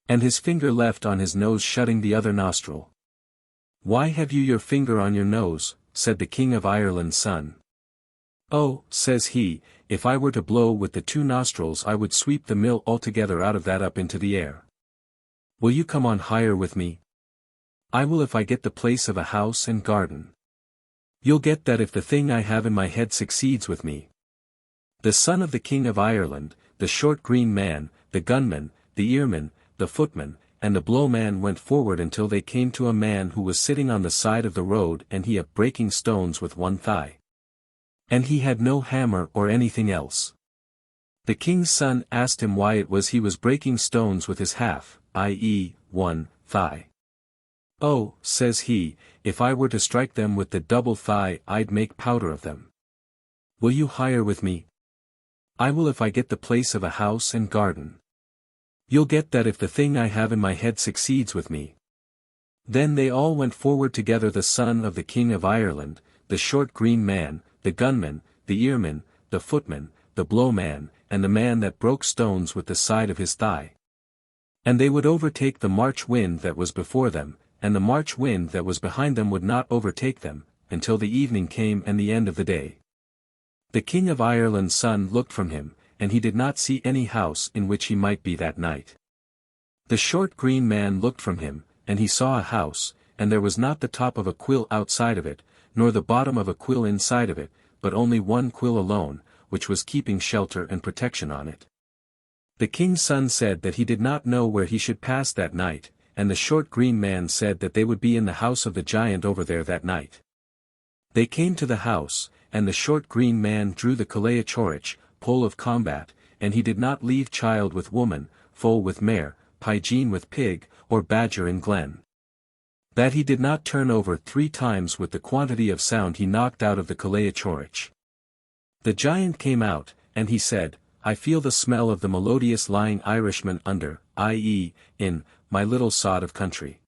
and his finger left on his nose shutting the other nostril. "Why have you your finger on your nose?" said the king of Ireland's son. "Oh," says he, "if I were to blow with the 2 nostrils I would sweep the mill altogether out of that up into the air." "Will you come on higher with me?" "I will if I get the place of a house and garden." "You'll get that if the thing I have in my head succeeds with me." The son of the king of Ireland, the short green man, the gunman, the earman, the footman, and the blowman went forward until they came to a man who was sitting on the side of the road and he up breaking stones with one thigh. And he had no hammer or anything else. The king's son asked him why it was he was breaking stones with his half, i.e., one thigh. "Oh," says he, "if I were to strike them with the double thigh I'd make powder of them." "Will you hire with me?" "I will if I get the place of a house and garden." "You'll get that if the thing I have in my head succeeds with me." Then they all went forward together, the son of the king of Ireland, the short green man, the gunman, the earman, the footman, the blowman, and the man that broke stones with the side of his thigh. And they would overtake the March wind that was before them, and the March wind that was behind them would not overtake them, until the evening came and the end of the day. The king of Ireland's son looked from him, and he did not see any house in which he might be that night. The short green man looked from him, and he saw a house, and there was not the top of a quill outside of it, nor the bottom of a quill inside of it, but only one quill alone, which was keeping shelter and protection on it. The king's son said that he did not know where he should pass that night, and the short green man said that they would be in the house of the giant over there that night. They came to the house, and the short green man drew the Guleesh pole of combat, and he did not leave child with woman, foal with mare, Paudyeen with pig, or badger in glen. That he did not turn over 3 times with the quantity of sound he knocked out of the Guleesh. The giant came out, and he said, "I feel the smell of the melodious lying Irishman under, i.e., in, my little sod of country."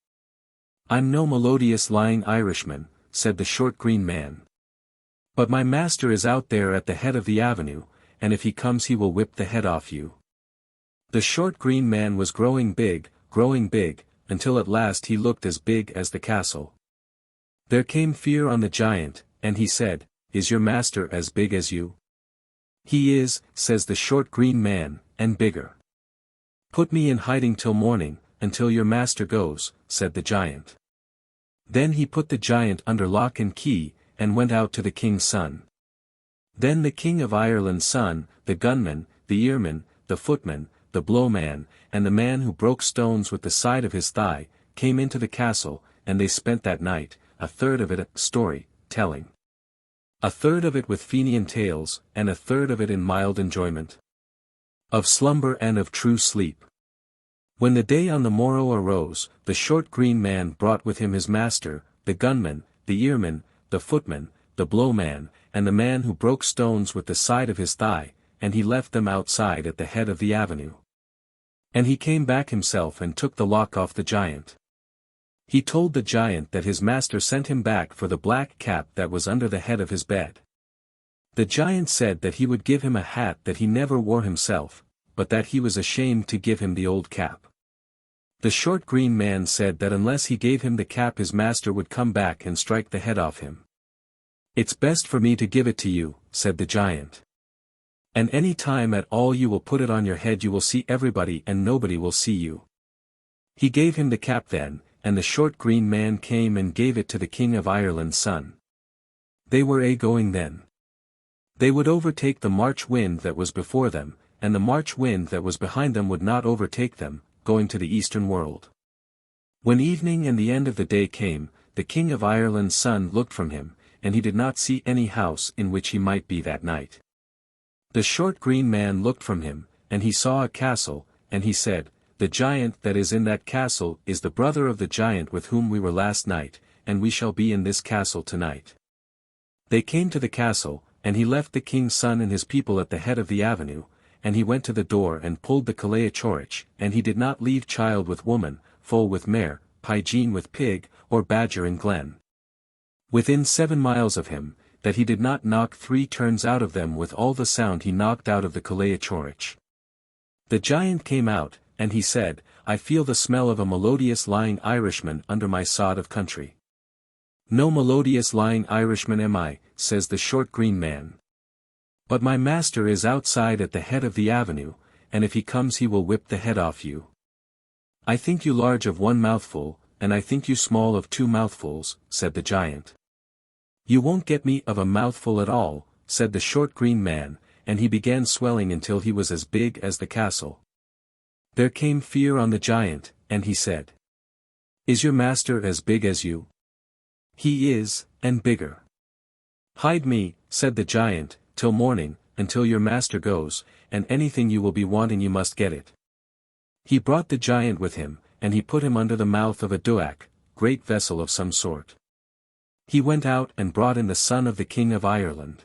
"I'm no melodious lying Irishman," said the short green man. "But my master is out there at the head of the avenue, and if he comes he will whip the head off you." The short green man was growing big, until at last he looked as big as the castle. There came fear on the giant, and he said, "Is your master as big as you?" "He is," says the short green man, "and bigger." "Put me in hiding till morning, until your master goes," said the giant. Then he put the giant under lock and key, and went out to the king's son. Then the king of Ireland's son, the gunman, the earman, the footman, the blowman, and the man who broke stones with the side of his thigh, came into the castle, and they spent that night, a third of it at story-telling, a third of it with Fenian tales, and a third of it in mild enjoyment of slumber and of true sleep. When the day on the morrow arose, the short green man brought with him his master, the gunman, the earman, the footman, the blowman, and the man who broke stones with the side of his thigh, and he left them outside at the head of the avenue. And he came back himself and took the lock off the giant. He told the giant that his master sent him back for the black cap that was under the head of his bed. The giant said that he would give him a hat that he never wore himself, but that he was ashamed to give him the old cap. The short green man said that unless he gave him the cap his master would come back and strike the head off him. "It's best for me to give it to you," said the giant. "And any time at all you will put it on your head you will see everybody and nobody will see you." He gave him the cap then, and the short green man came and gave it to the King of Ireland's son. They were going then. They would overtake the March wind that was before them, and the March wind that was behind them would not overtake them, going to the eastern world. When evening and the end of the day came, the King of Ireland's son looked from him, and he did not see any house in which he might be that night. The short green man looked from him, and he saw a castle, and he said, "The giant that is in that castle is the brother of the giant with whom we were last night, and we shall be in this castle tonight." They came to the castle, and he left the king's son and his people at the head of the avenue, and he went to the door and pulled the Guleesh, and he did not leave child with woman, foal with mare, Paudyeen with pig, or badger in glen. Within 7 miles of him, that he did not knock 3 turns out of them with all the sound he knocked out of the Guleesh. The giant came out, and he said, "I feel the smell of a melodious lying Irishman under my sod of country." "No melodious lying Irishman am I," says the short green man. "But my master is outside at the head of the avenue, and if he comes he will whip the head off you. I think you large of 1 mouthful, and I think you small of 2 mouthfuls," said the giant. "You won't get me of a mouthful at all," said the short green man, and he began swelling until he was as big as the castle. There came fear on the giant, and he said, "Is your master as big as you?" "He is, and bigger." "Hide me," said the giant, "till morning, until your master goes, and anything you will be wanting you must get it." He brought the giant with him, and he put him under the mouth of a duach, great vessel of some sort. He went out and brought in the son of the King of Ireland.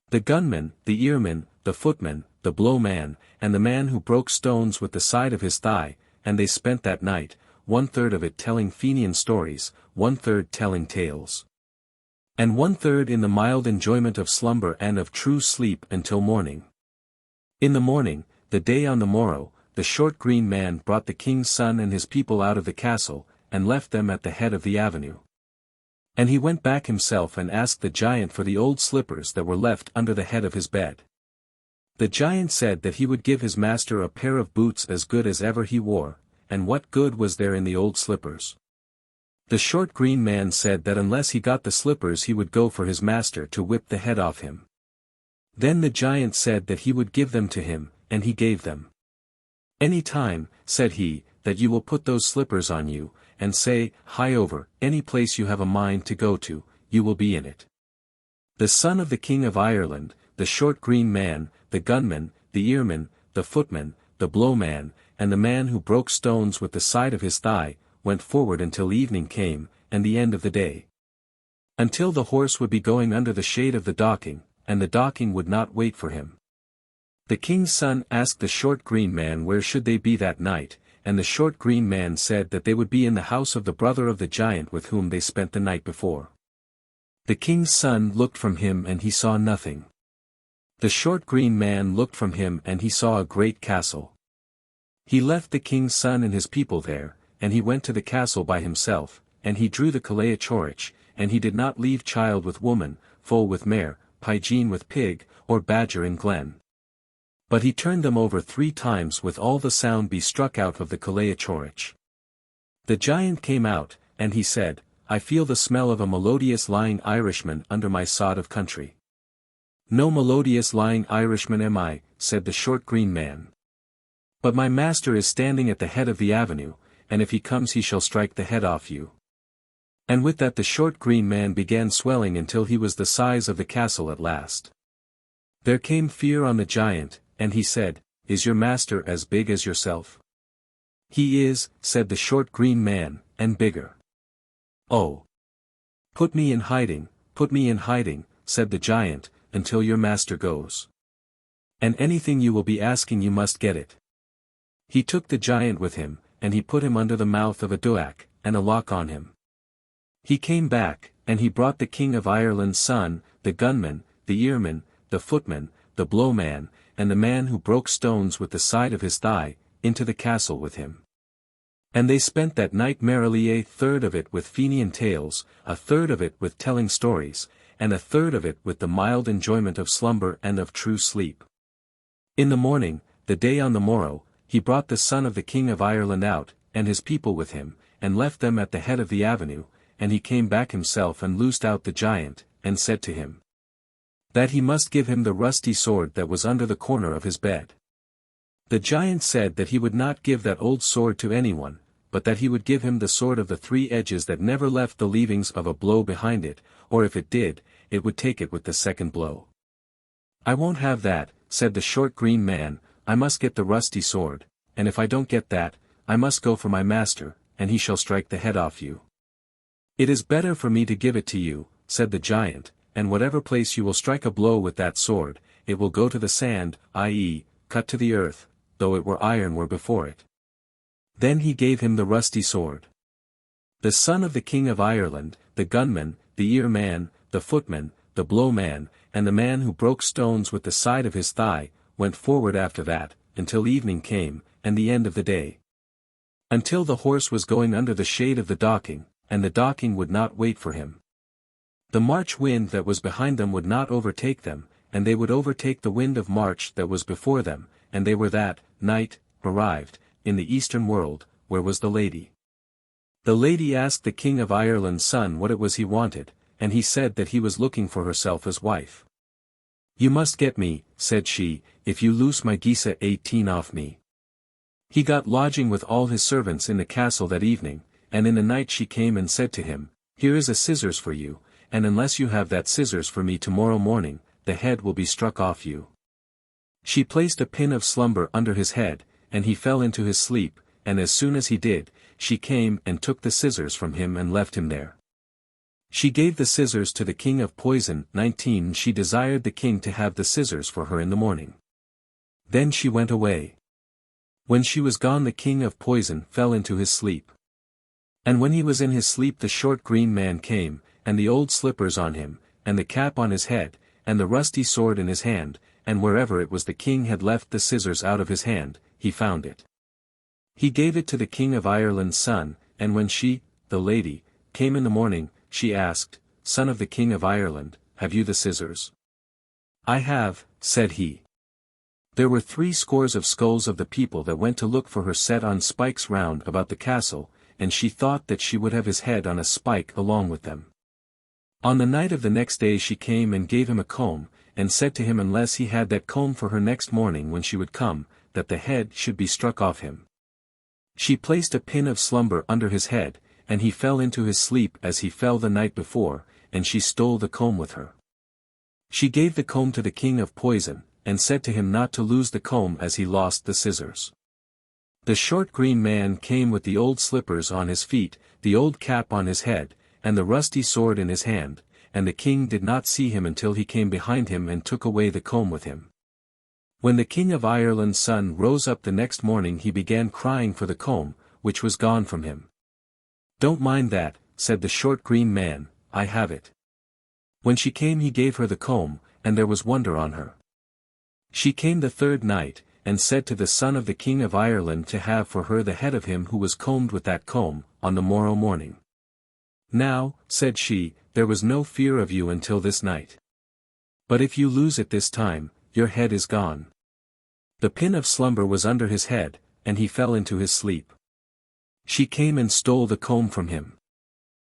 The gunman, the earman, the footman, the blowman, and the man who broke stones with the side of his thigh, and they spent that night, 1/3 of it telling Fenian stories, 1/3 telling tales, and 1/3 in the mild enjoyment of slumber and of true sleep until morning. In the morning, the day on the morrow, the short green man brought the king's son and his people out of the castle, and left them at the head of the avenue. And he went back himself and asked the giant for the old slippers that were left under the head of his bed. The giant said that he would give his master a pair of boots as good as ever he wore, and what good was there in the old slippers? The short green man said that unless he got the slippers he would go for his master to whip the head off him. Then the giant said that he would give them to him, and he gave them. "Any time," said he, "that you will put those slippers on you, and say, hie over, any place you have a mind to go to, you will be in it." The son of the King of Ireland, the short green man, the gunman, the earman, the footman, the blowman, and the man who broke stones with the side of his thigh, went forward until evening came, and the end of the day. Until the horse would be going under the shade of the docking, and the docking would not wait for him. The king's son asked the short green man where should they be that night, and the short green man said that they would be in the house of the brother of the giant with whom they spent the night before. The king's son looked from him and he saw nothing. The short green man looked from him and he saw a great castle. He left the king's son and his people there, and he went to the castle by himself, and he drew the Guleesh, and he did not leave child with woman, foal with mare, Paudyeen with pig, or badger in glen. But he turned them over 3 times with all the sound be struck out of the Guleesh. The giant came out, and he said, "I feel the smell of a melodious lying Irishman under my sod of country." "No melodious lying Irishman am I," said the short green man. "But my master is standing at the head of the avenue, and if he comes he shall strike the head off you." And with that the short green man began swelling until he was the size of the castle at last. There came fear on the giant, and he said, "Is your master as big as yourself?" "He is," said the short green man, "and bigger." "Oh! Put me in hiding," said the giant, "until your master goes. And anything you will be asking you must get it." He took the giant with him, and he put him under the mouth of a duach, and a lock on him. He came back, and he brought the King of Ireland's son, the gunman, the earman, the footman, the blow man, and the man who broke stones with the side of his thigh, into the castle with him. And they spent that night merrily, a third of it with Fenian tales, a third of it with telling stories, and a third of it with the mild enjoyment of slumber and of true sleep. In the morning, the day on the morrow, he brought the son of the king of Ireland out, and his people with him, and left them at the head of the avenue, and he came back himself and loosed out the giant, and said to him that he must give him the rusty sword that was under the corner of his bed. The giant said that he would not give that old sword to anyone, but that he would give him the sword of the three edges that never left the leavings of a blow behind it, or if it did, it would take it with the second blow. "I won't have that," said the short green man, "I must get the rusty sword, and if I don't get that, I must go for my master, and he shall strike the head off you." "It is better for me to give it to you," said the giant, "and whatever place you will strike a blow with that sword, it will go to the sand, i.e., cut to the earth, though it were iron were before it." Then he gave him the rusty sword. The son of the king of Ireland, the gunman, the ear man, the footman, the blow man, and the man who broke stones with the side of his thigh, went forward after that, until evening came, and the end of the day. Until the horse was going under the shade of the docking, and the docking would not wait for him. The March wind that was behind them would not overtake them, and they would overtake the wind of March that was before them, and they were that night arrived, in the eastern world, where was the lady. The lady asked the king of Ireland's son what it was he wanted, and he said that he was looking for herself as wife. "You must get me," said she, "if you loose my Gisa 18 off me." He got lodging with all his servants in the castle that evening, and in the night she came and said to him, "Here is a scissors for you, and unless you have that scissors for me tomorrow morning, the head will be struck off you." She placed a pin of slumber under his head, and he fell into his sleep, and as soon as he did, she came and took the scissors from him and left him there. She gave the scissors to the king of Poison. 19 She desired the king to have the scissors for her in the morning. Then she went away. When she was gone, the king of Poison fell into his sleep. And when he was in his sleep, the short green man came, and the old slippers on him, and the cap on his head, and the rusty sword in his hand, and wherever it was the king had left the scissors out of his hand, he found it. He gave it to the king of Ireland's son, and when she, the lady, came in the morning, she asked, "Son of the king of Ireland, have you the scissors?" "I have," said he. There were 60 of skulls of the people that went to look for her set on spikes round about the castle, and she thought that she would have his head on a spike along with them. On the night of the next day she came and gave him a comb, and said to him unless he had that comb for her next morning when she would come, that the head should be struck off him. She placed a pin of slumber under his head, and he fell into his sleep as he fell the night before, and she stole the comb with her. She gave the comb to the king of Poison, and said to him not to lose the comb as he lost the scissors. The short green man came with the old slippers on his feet, the old cap on his head, and the rusty sword in his hand, and the king did not see him until he came behind him and took away the comb with him. When the king of Ireland's son rose up the next morning, he began crying for the comb, which was gone from him. "Don't mind that," said the short green man, "I have it." When she came he gave her the comb, and there was wonder on her. She came the third night, and said to the son of the king of Ireland to have for her the head of him who was combed with that comb, on the morrow morning. "Now," said she, "there was no fear of you until this night. But if you lose it this time, your head is gone." The pin of slumber was under his head, and he fell into his sleep. She came and stole the comb from him.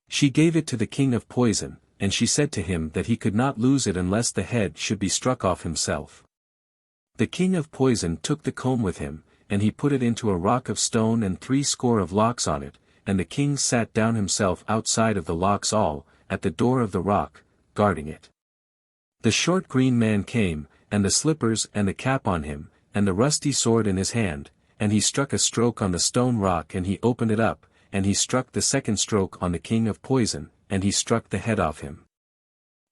She gave it to the king of Poison, and she said to him that he could not lose it unless the head should be struck off himself. The king of Poison took the comb with him, and he put it into a rock of stone and 60 of locks on it, and the king sat down himself outside of the locks all, at the door of the rock, guarding it. The short green man came, and the slippers and the cap on him, and the rusty sword in his hand, and he struck a stroke on the stone rock and he opened it up, and he struck the second stroke on the king of Poison, and he struck the head off him.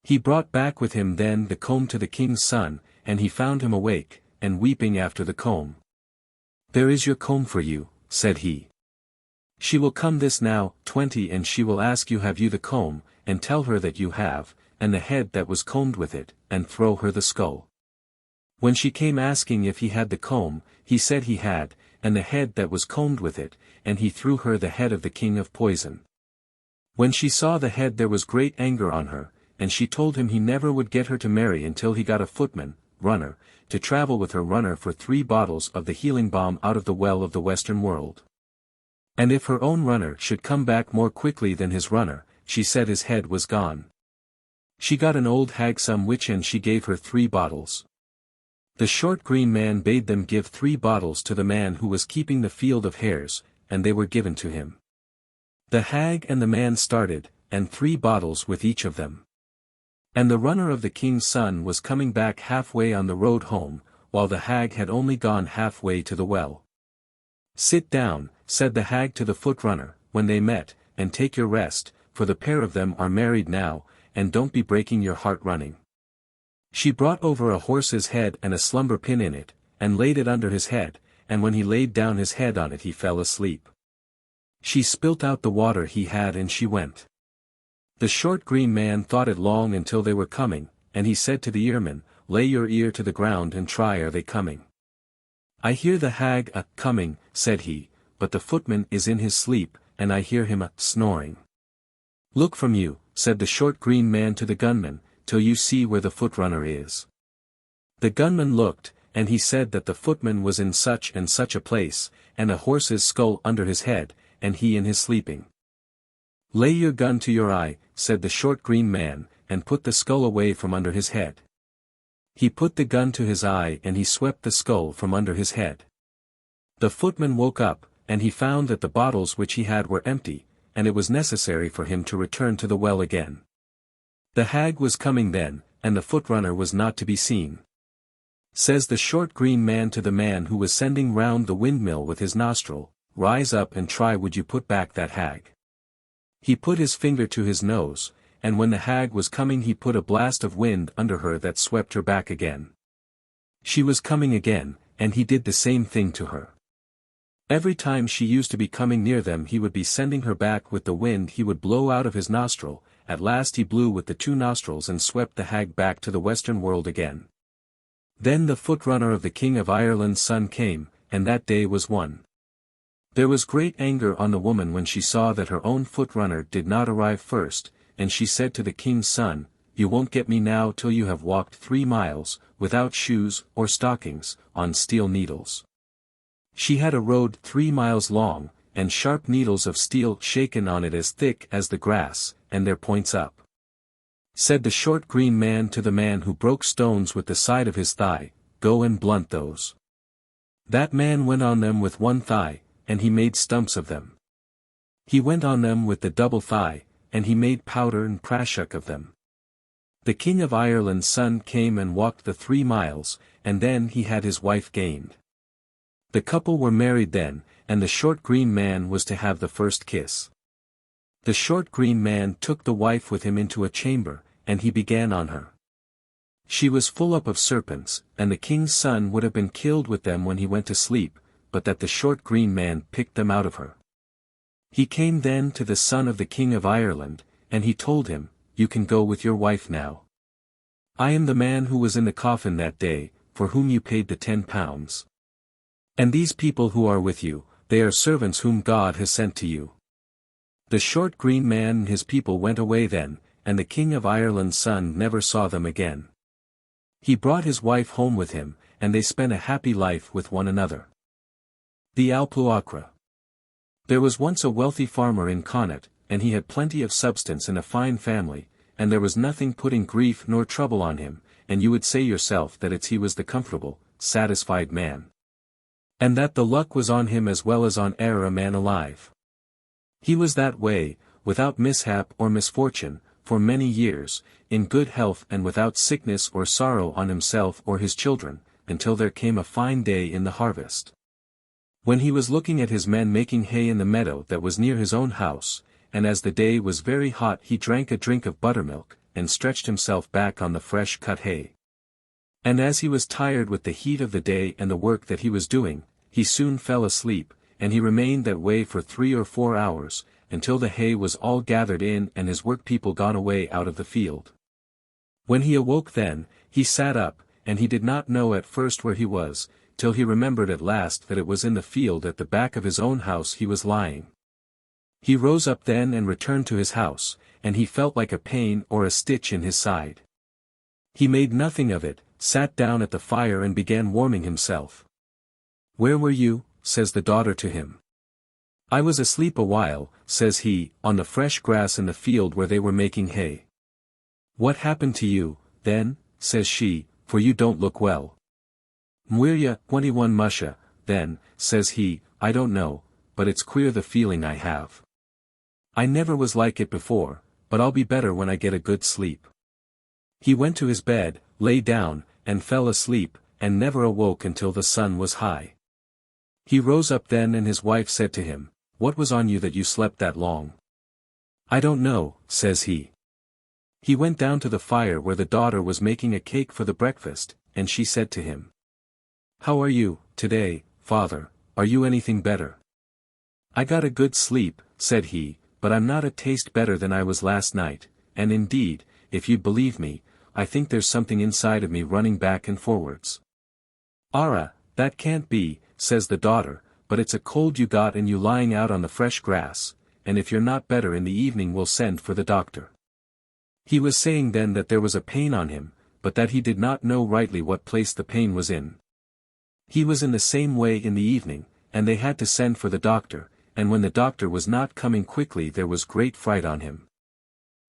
He brought back with him then the comb to the king's son, and he found him awake, and weeping after the comb. "There is your comb for you," said he. "She will come this now, 20, and she will ask you have you the comb, and tell her that you have, and the head that was combed with it, and throw her the skull." When she came asking if he had the comb, he said he had, and the head that was combed with it, and he threw her the head of the king of poison. When she saw the head there was great anger on her, and she told him he never would get her to marry until he got a footman, runner, to travel with her runner for 3 bottles of the healing balm out of the well of the western world. And if her own runner should come back more quickly than his runner, she said his head was gone. She got an old hag some witch and she gave her 3 bottles. The short green man bade them give 3 bottles to the man who was keeping the field of hares, and they were given to him. The hag and the man started, and 3 bottles with each of them. And the runner of the king's son was coming back halfway on the road home, while the hag had only gone halfway to the well. "Sit down," said the hag to the foot runner, when they met, "and take your rest, for the pair of them are married now, and don't be breaking your heart running." She brought over a horse's head and a slumber pin in it, and laid it under his head, and when he laid down his head on it he fell asleep. She spilt out the water he had and she went. The short green man thought it long until they were coming, and he said to the earman, "Lay your ear to the ground and try are they coming." "I hear the hag coming," said he, "but the footman is in his sleep, and I hear him snoring." "Look from you," said the short green man to the gunman, "till you see where the foot runner is." The gunman looked, and he said that the footman was in such and such a place, and a horse's skull under his head, and he in his sleeping. "Lay your gun to your eye," said the short green man, "and put the skull away from under his head." He put the gun to his eye and he swept the skull from under his head. The footman woke up, and he found that the bottles which he had were empty, and it was necessary for him to return to the well again. The hag was coming then, and the foot runner was not to be seen. Says the short green man to the man who was sending round the windmill with his nostril, "Rise up and try would you put back that hag." He put his finger to his nose, and when the hag was coming he put a blast of wind under her that swept her back again. She was coming again, and he did the same thing to her. Every time she used to be coming near them he would be sending her back with the wind he would blow out of his nostril. At last he blew with the 2 nostrils and swept the hag back to the western world again. Then the foot runner of the king of Ireland's son came, and that day was won. There was great anger on the woman when she saw that her own foot runner did not arrive first, and she said to the king's son, "You won't get me now till you have walked 3 miles, without shoes or stockings, on steel needles." She had a road 3 miles long, and sharp needles of steel shaken on it as thick as the grass, and their points up. Said the short green man to the man who broke stones with the side of his thigh, "Go and blunt those." That man went on them with 1 thigh, and he made stumps of them. He went on them with the double thigh, and he made powder and prashuk of them. The king of Ireland's son came and walked the 3 miles, and then he had his wife gained. The couple were married then, and the short green man was to have the first kiss. The short green man took the wife with him into a chamber, and he began on her. She was full up of serpents, and the king's son would have been killed with them when he went to sleep, but that the short green man picked them out of her. He came then to the son of the king of Ireland, and he told him, "You can go with your wife now. I am the man who was in the coffin that day, for whom you paid the 10 pounds. And these people who are with you, they are servants whom God has sent to you." The short green man and his people went away then, and the king of Ireland's son never saw them again. He brought his wife home with him, and they spent a happy life with one another. The Alp-Luachra. There was once a wealthy farmer in Connaught, and he had plenty of substance and a fine family, and there was nothing putting grief nor trouble on him, and you would say yourself that he was the comfortable, satisfied man. And that the luck was on him as well as on e'er a man alive. He was that way, without mishap or misfortune, for many years, in good health and without sickness or sorrow on himself or his children, until there came a fine day in the harvest. When he was looking at his men making hay in the meadow that was near his own house, and as the day was very hot he drank a drink of buttermilk, and stretched himself back on the fresh cut hay. And as he was tired with the heat of the day and the work that he was doing, he soon fell asleep, and he remained that way for 3 or 4 hours, until the hay was all gathered in and his work people gone away out of the field. When he awoke then, he sat up, and he did not know at first where he was, till he remembered at last that it was in the field at the back of his own house he was lying. He rose up then and returned to his house, and he felt like a pain or a stitch in his side. He made nothing of it, sat down at the fire and began warming himself. "Where were you?" says the daughter to him. "I was asleep a while," says he, "on the fresh grass in the field where they were making hay." "What happened to you, then?" says she, "for you don't look well." "Mwirya, 21 musha, then," says he, "I don't know, but it's queer the feeling I have. I never was like it before, but I'll be better when I get a good sleep." He went to his bed, lay down, and fell asleep, and never awoke until the sun was high. He rose up then and his wife said to him, "What was on you that you slept that long?" "I don't know," says he. He went down to the fire where the daughter was making a cake for the breakfast, and she said to him, "How are you, today, father? Are you anything better?" "I got a good sleep," said he, "but I'm not a taste better than I was last night, and indeed, if you'd believe me, I think there's something inside of me running back and forwards." "Ara, that can't be," says the daughter, "but it's a cold you got and you lying out on the fresh grass, and if you're not better in the evening we'll send for the doctor." He was saying then that there was a pain on him, but that he did not know rightly what place the pain was in. He was in the same way in the evening, and they had to send for the doctor, and when the doctor was not coming quickly there was great fright on him.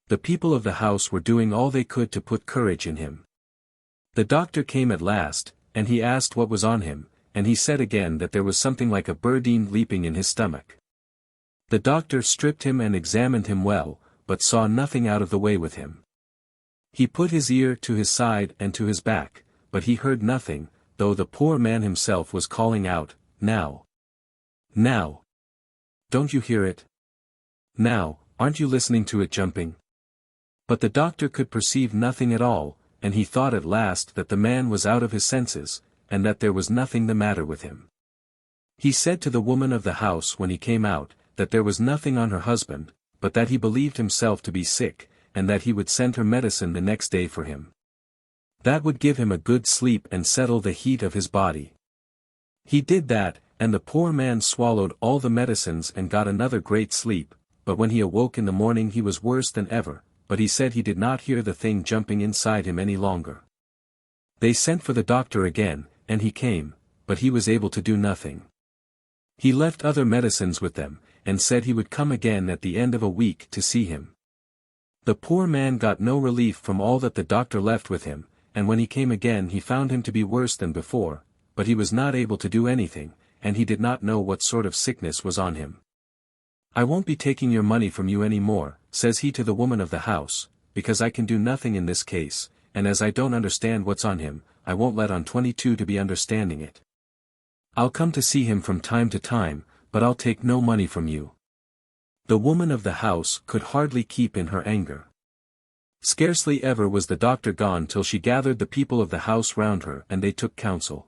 The people of the house were doing all they could to put courage in him. The doctor came at last, and he asked what was on him, and he said again that there was something like a birdeen leaping in his stomach. The doctor stripped him and examined him well, but saw nothing out of the way with him. He put his ear to his side and to his back, but he heard nothing, though the poor man himself was calling out, "Now! Now! Don't you hear it? Now, aren't you listening to it jumping?" But the doctor could perceive nothing at all, and he thought at last that the man was out of his senses, and that there was nothing the matter with him. He said to the woman of the house when he came out, that there was nothing on her husband, but that he believed himself to be sick, and that he would send her medicine the next day for him. That would give him a good sleep and settle the heat of his body. He did that, and the poor man swallowed all the medicines and got another great sleep, but when he awoke in the morning he was worse than ever, but he said he did not hear the thing jumping inside him any longer. They sent for the doctor again, and he came, but he was able to do nothing. He left other medicines with them, and said he would come again at the end of a week to see him. The poor man got no relief from all that the doctor left with him, and when he came again he found him to be worse than before, but he was not able to do anything, and he did not know what sort of sickness was on him. "I won't be taking your money from you any more," says he to the woman of the house, "because I can do nothing in this case, and as I don't understand what's on him, I won't let on 22 to be understanding it. I'll come to see him from time to time, but I'll take no money from you." The woman of the house could hardly keep in her anger. Scarcely ever was the doctor gone till she gathered the people of the house round her and they took counsel.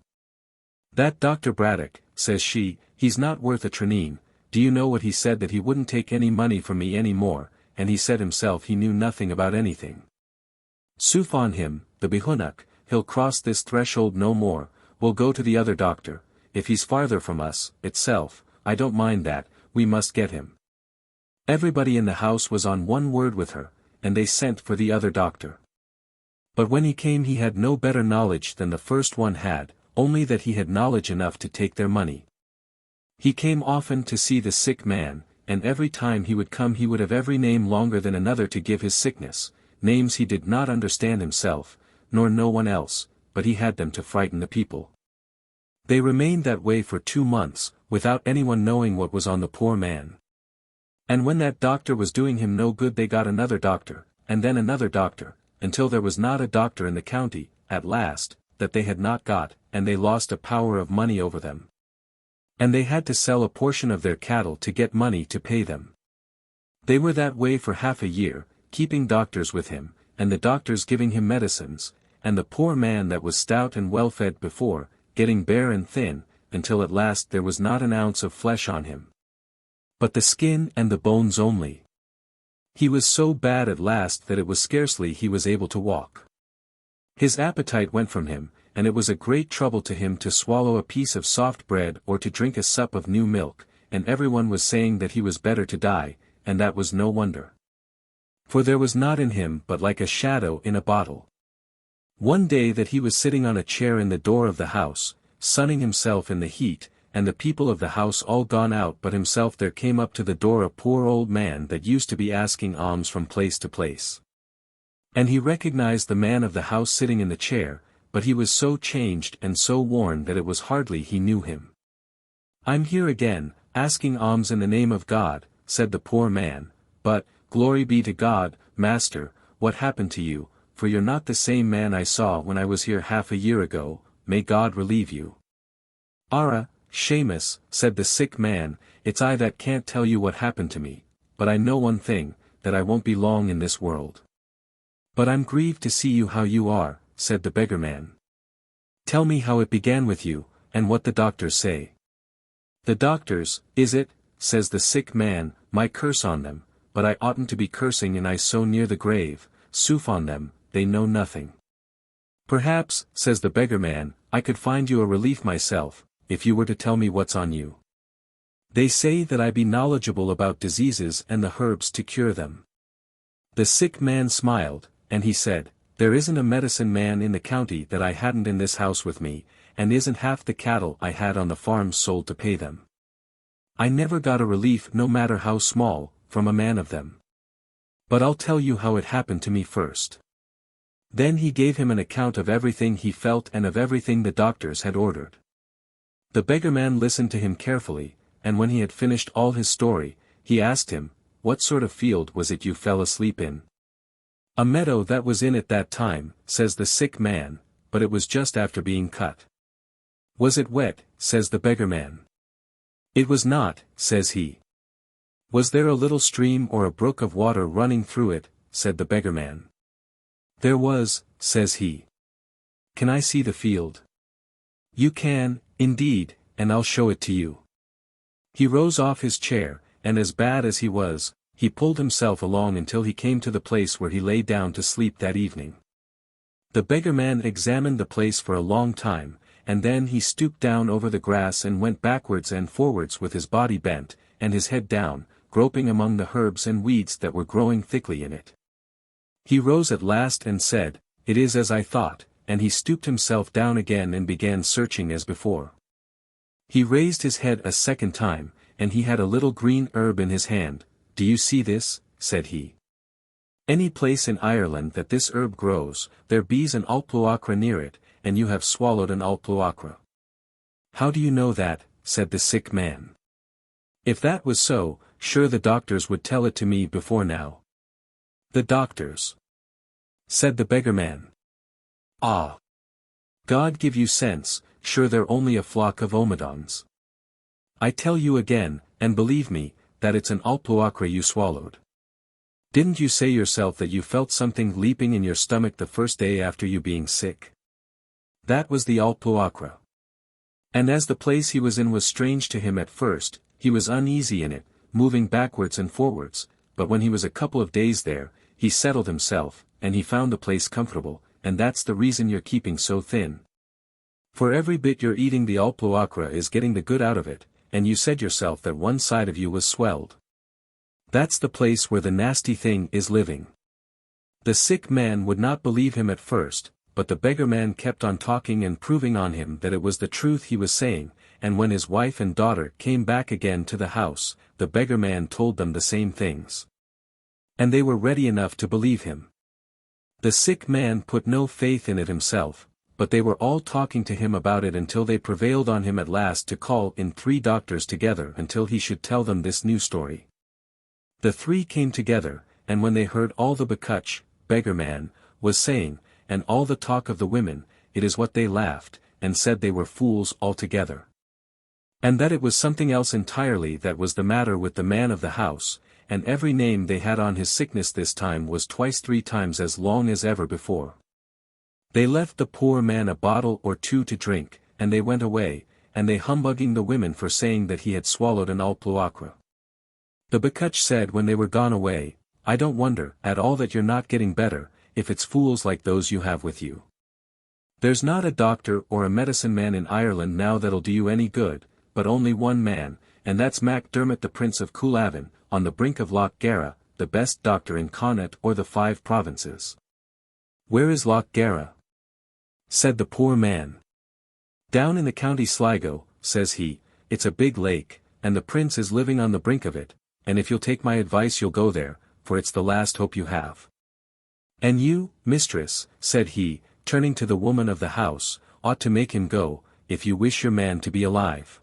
"That Dr. Braddock," says she, "he's not worth a traneen. Do you know what he said, that he wouldn't take any money from me any more, and he said himself he knew nothing about anything. Sooth on him, the behunnock, he'll cross this threshold no more. We'll go to the other doctor, if he's farther from us, itself, I don't mind that, we must get him." Everybody in the house was on one word with her, and they sent for the other doctor. But when he came he had no better knowledge than the first one had, only that he had knowledge enough to take their money. He came often to see the sick man, and every time he would come he would have every name longer than another to give his sickness, names he did not understand himself, nor no one else, but he had them to frighten the people. They remained that way for 2 months, without anyone knowing what was on the poor man. And when that doctor was doing him no good they got another doctor, and then another doctor, until there was not a doctor in the county, at last, that they had not got, and they lost a power of money over them. And they had to sell a portion of their cattle to get money to pay them. They were that way for half a year, keeping doctors with him, and the doctors giving him medicines, and the poor man that was stout and well fed before, getting bare and thin, until at last there was not an ounce of flesh on him, but the skin and the bones only. He was so bad at last that it was scarcely he was able to walk. His appetite went from him, and it was a great trouble to him to swallow a piece of soft bread or to drink a sup of new milk, and everyone was saying that he was better to die, and that was no wonder. For there was not in him but like a shadow in a bottle. One day that he was sitting on a chair in the door of the house, sunning himself in the heat, and the people of the house all gone out but himself, there came up to the door a poor old man that used to be asking alms from place to place. And he recognized the man of the house sitting in the chair, but he was so changed and so worn that it was hardly he knew him. "I'm here again, asking alms in the name of God," said the poor man, "but, glory be to God, master, what happened to you, for you're not the same man I saw when I was here half a year ago, may God relieve you." "Arrah, Seamus," said the sick man, "it's I that can't tell you what happened to me, but I know one thing, that I won't be long in this world." "But I'm grieved to see you how you are," said the beggarman. "Tell me how it began with you, and what the doctors say." "The doctors, is it?" says the sick man, "my curse on them, but I oughtn't to be cursing, and I so near the grave, sooth on them, they know nothing." "Perhaps," says the beggarman, "I could find you a relief myself, if you were to tell me what's on you. They say that I be knowledgeable about diseases and the herbs to cure them." The sick man smiled, and he said, "There isn't a medicine man in the county that I hadn't in this house with me, and isn't half the cattle I had on the farms sold to pay them. I never got a relief, no matter how small, from a man of them. But I'll tell you how it happened to me first." Then he gave him an account of everything he felt and of everything the doctors had ordered. The beggarman listened to him carefully, and when he had finished all his story, he asked him, "What sort of field was it you fell asleep in?" "A meadow that was in at that time," says the sick man, "but it was just after being cut." "Was it wet?" says the beggarman. "It was not," says he. "Was there a little stream or a brook of water running through it?" said the beggarman. "There was," says he. "Can I see the field?" "You can, indeed, and I'll show it to you." He rose off his chair, and as bad as he was, he pulled himself along until he came to the place where he lay down to sleep that evening. The beggarman examined the place for a long time, and then he stooped down over the grass and went backwards and forwards with his body bent, and his head down, groping among the herbs and weeds that were growing thickly in it. He rose at last and said, "It is as I thought," and he stooped himself down again and began searching as before. He raised his head a second time, and he had a little green herb in his hand. "Do you see this?" said he. "Any place in Ireland that this herb grows, there be's an Alp-Luachra near it, and you have swallowed an Alp-Luachra." "How do you know that?" said the sick man. "If that was so, sure the doctors would tell it to me before now." "The doctors?" said the beggarman. "Ah! God give you sense, sure they're only a flock of omidons. I tell you again, and believe me, that it's an Alp-Luachra you swallowed. Didn't you say yourself that you felt something leaping in your stomach the first day after you being sick? That was the Alp-Luachra. And as the place he was in was strange to him at first, he was uneasy in it, moving backwards and forwards, but when he was a couple of days there, he settled himself, and he found the place comfortable, and that's the reason you're keeping so thin. For every bit you're eating the Alp-Luachra is getting the good out of it, and you said yourself that one side of you was swelled. That's the place where the nasty thing is living." The sick man would not believe him at first, but the beggarman kept on talking and proving on him that it was the truth he was saying, and when his wife and daughter came back again to the house, the beggarman told them the same things. And they were ready enough to believe him. The sick man put no faith in it himself, but they were all talking to him about it until they prevailed on him at last to call in 3 doctors together until he should tell them this new story. The 3 came together, and when they heard all the beggarman was saying, and all the talk of the women, it is what they laughed, and said they were fools altogether. And that it was something else entirely that was the matter with the man of the house, and every name they had on his sickness this time was 2 or 3 times as long as ever before. They left the poor man a bottle or 2 to drink, and they went away, and they humbugging the women for saying that he had swallowed an Alp-Luachra. The Bacutch said when they were gone away, "I don't wonder at all that you're not getting better, if it's fools like those you have with you. There's not a doctor or a medicine man in Ireland now that'll do you any good, but only one man, and that's Mac Dermot the Prince of Cuallavan, on the brink of Loch Garra, the best doctor in Connaught or the 5 provinces. Where is Loch Garra? Said the poor man. Down in the county Sligo, says he. It's a big lake, and the prince is living on the brink of it, and if you'll take my advice you'll go there, for it's the last hope you have. And you, mistress, said he, turning to the woman of the house, ought to make him go, if you wish your man to be alive.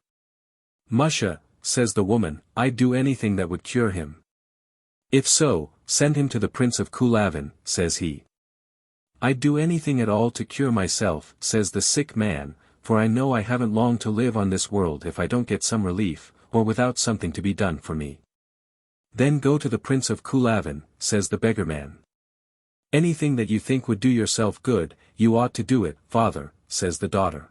Musha, says the woman, I'd do anything that would cure him. If so, send him to the Prince of Cuallavan, says he. I'd do anything at all to cure myself, says the sick man, for I know I haven't long to live on this world if I don't get some relief, or without something to be done for me. Then go to the Prince of Cuallavan, says the beggarman. Anything that you think would do yourself good, you ought to do it, father, says the daughter.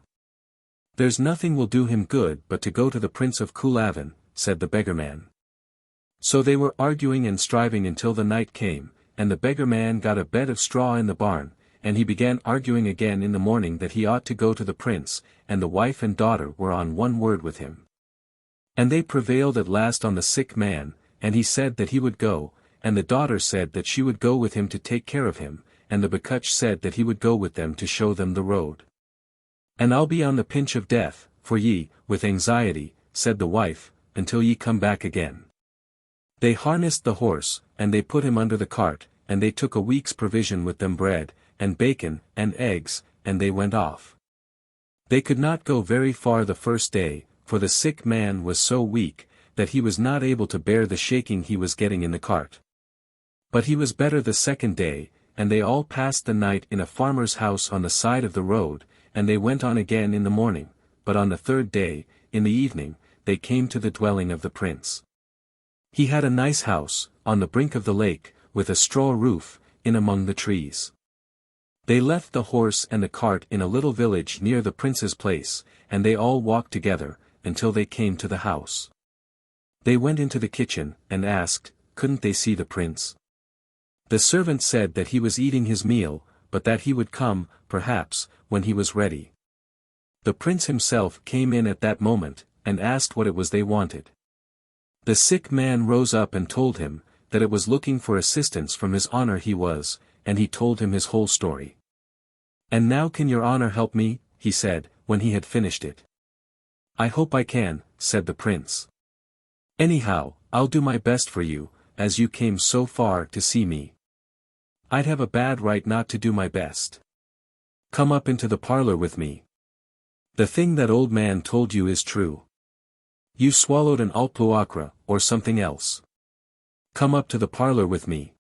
There's nothing will do him good but to go to the Prince of Cuallavan, said the beggarman. So they were arguing and striving until the night came, and the beggarman got a bed of straw in the barn, and he began arguing again in the morning that he ought to go to the prince, and the wife and daughter were on one word with him. And they prevailed at last on the sick man, and he said that he would go, and the daughter said that she would go with him to take care of him, and the Bacutch said that he would go with them to show them the road. And I'll be on the pinch of death, for ye, with anxiety, said the wife, until ye come back again. They harnessed the horse, and they put him under the cart, and they took a week's provision with them bread, and bacon, and eggs, and they went off. They could not go very far the first day, for the sick man was so weak, that he was not able to bear the shaking he was getting in the cart. But he was better the second day, and they all passed the night in a farmer's house on the side of the road, and they went on again in the morning, but on the third day, in the evening, they came to the dwelling of the prince. He had a nice house, on the brink of the lake, with a straw roof, in among the trees. They left the horse and the cart in a little village near the prince's place, and they all walked together, until they came to the house. They went into the kitchen, and asked, couldn't they see the prince? The servant said that he was eating his meal, but that he would come, perhaps, when he was ready. The prince himself came in at that moment, and asked what it was they wanted. The sick man rose up and told him, that it was looking for assistance from his honor he was, and he told him his whole story. And now can your honor help me, he said, when he had finished it. I hope I can, said the prince. Anyhow, I'll do my best for you, as you came so far to see me. I'd have a bad right not to do my best. Come up into the parlor with me. The thing that old man told you is true. You swallowed an Alp-Luachra, or something else. Come up to the parlor with me.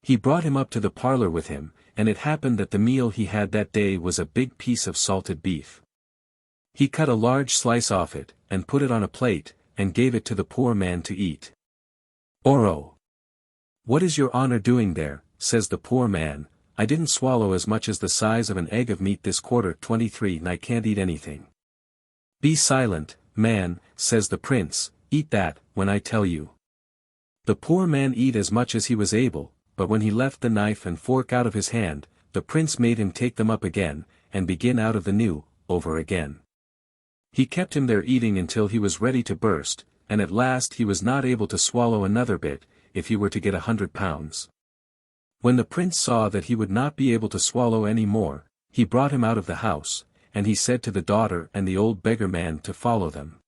He brought him up to the parlor with him, and it happened that the meal he had that day was a big piece of salted beef. He cut a large slice off it, and put it on a plate, and gave it to the poor man to eat. Oro! What is your honor doing there, says the poor man, I didn't swallow as much as the size of an egg of meat this quarter 23 and I can't eat anything. Be silent, man, says the prince, eat that, when I tell you. The poor man eat as much as he was able, but when he left the knife and fork out of his hand, the prince made him take them up again, and begin out of the new, over again. He kept him there eating until he was ready to burst, and at last he was not able to swallow another bit, if he were to get 100 pounds. When the prince saw that he would not be able to swallow any more, he brought him out of the house, and he said to the daughter and the old beggar man to follow them.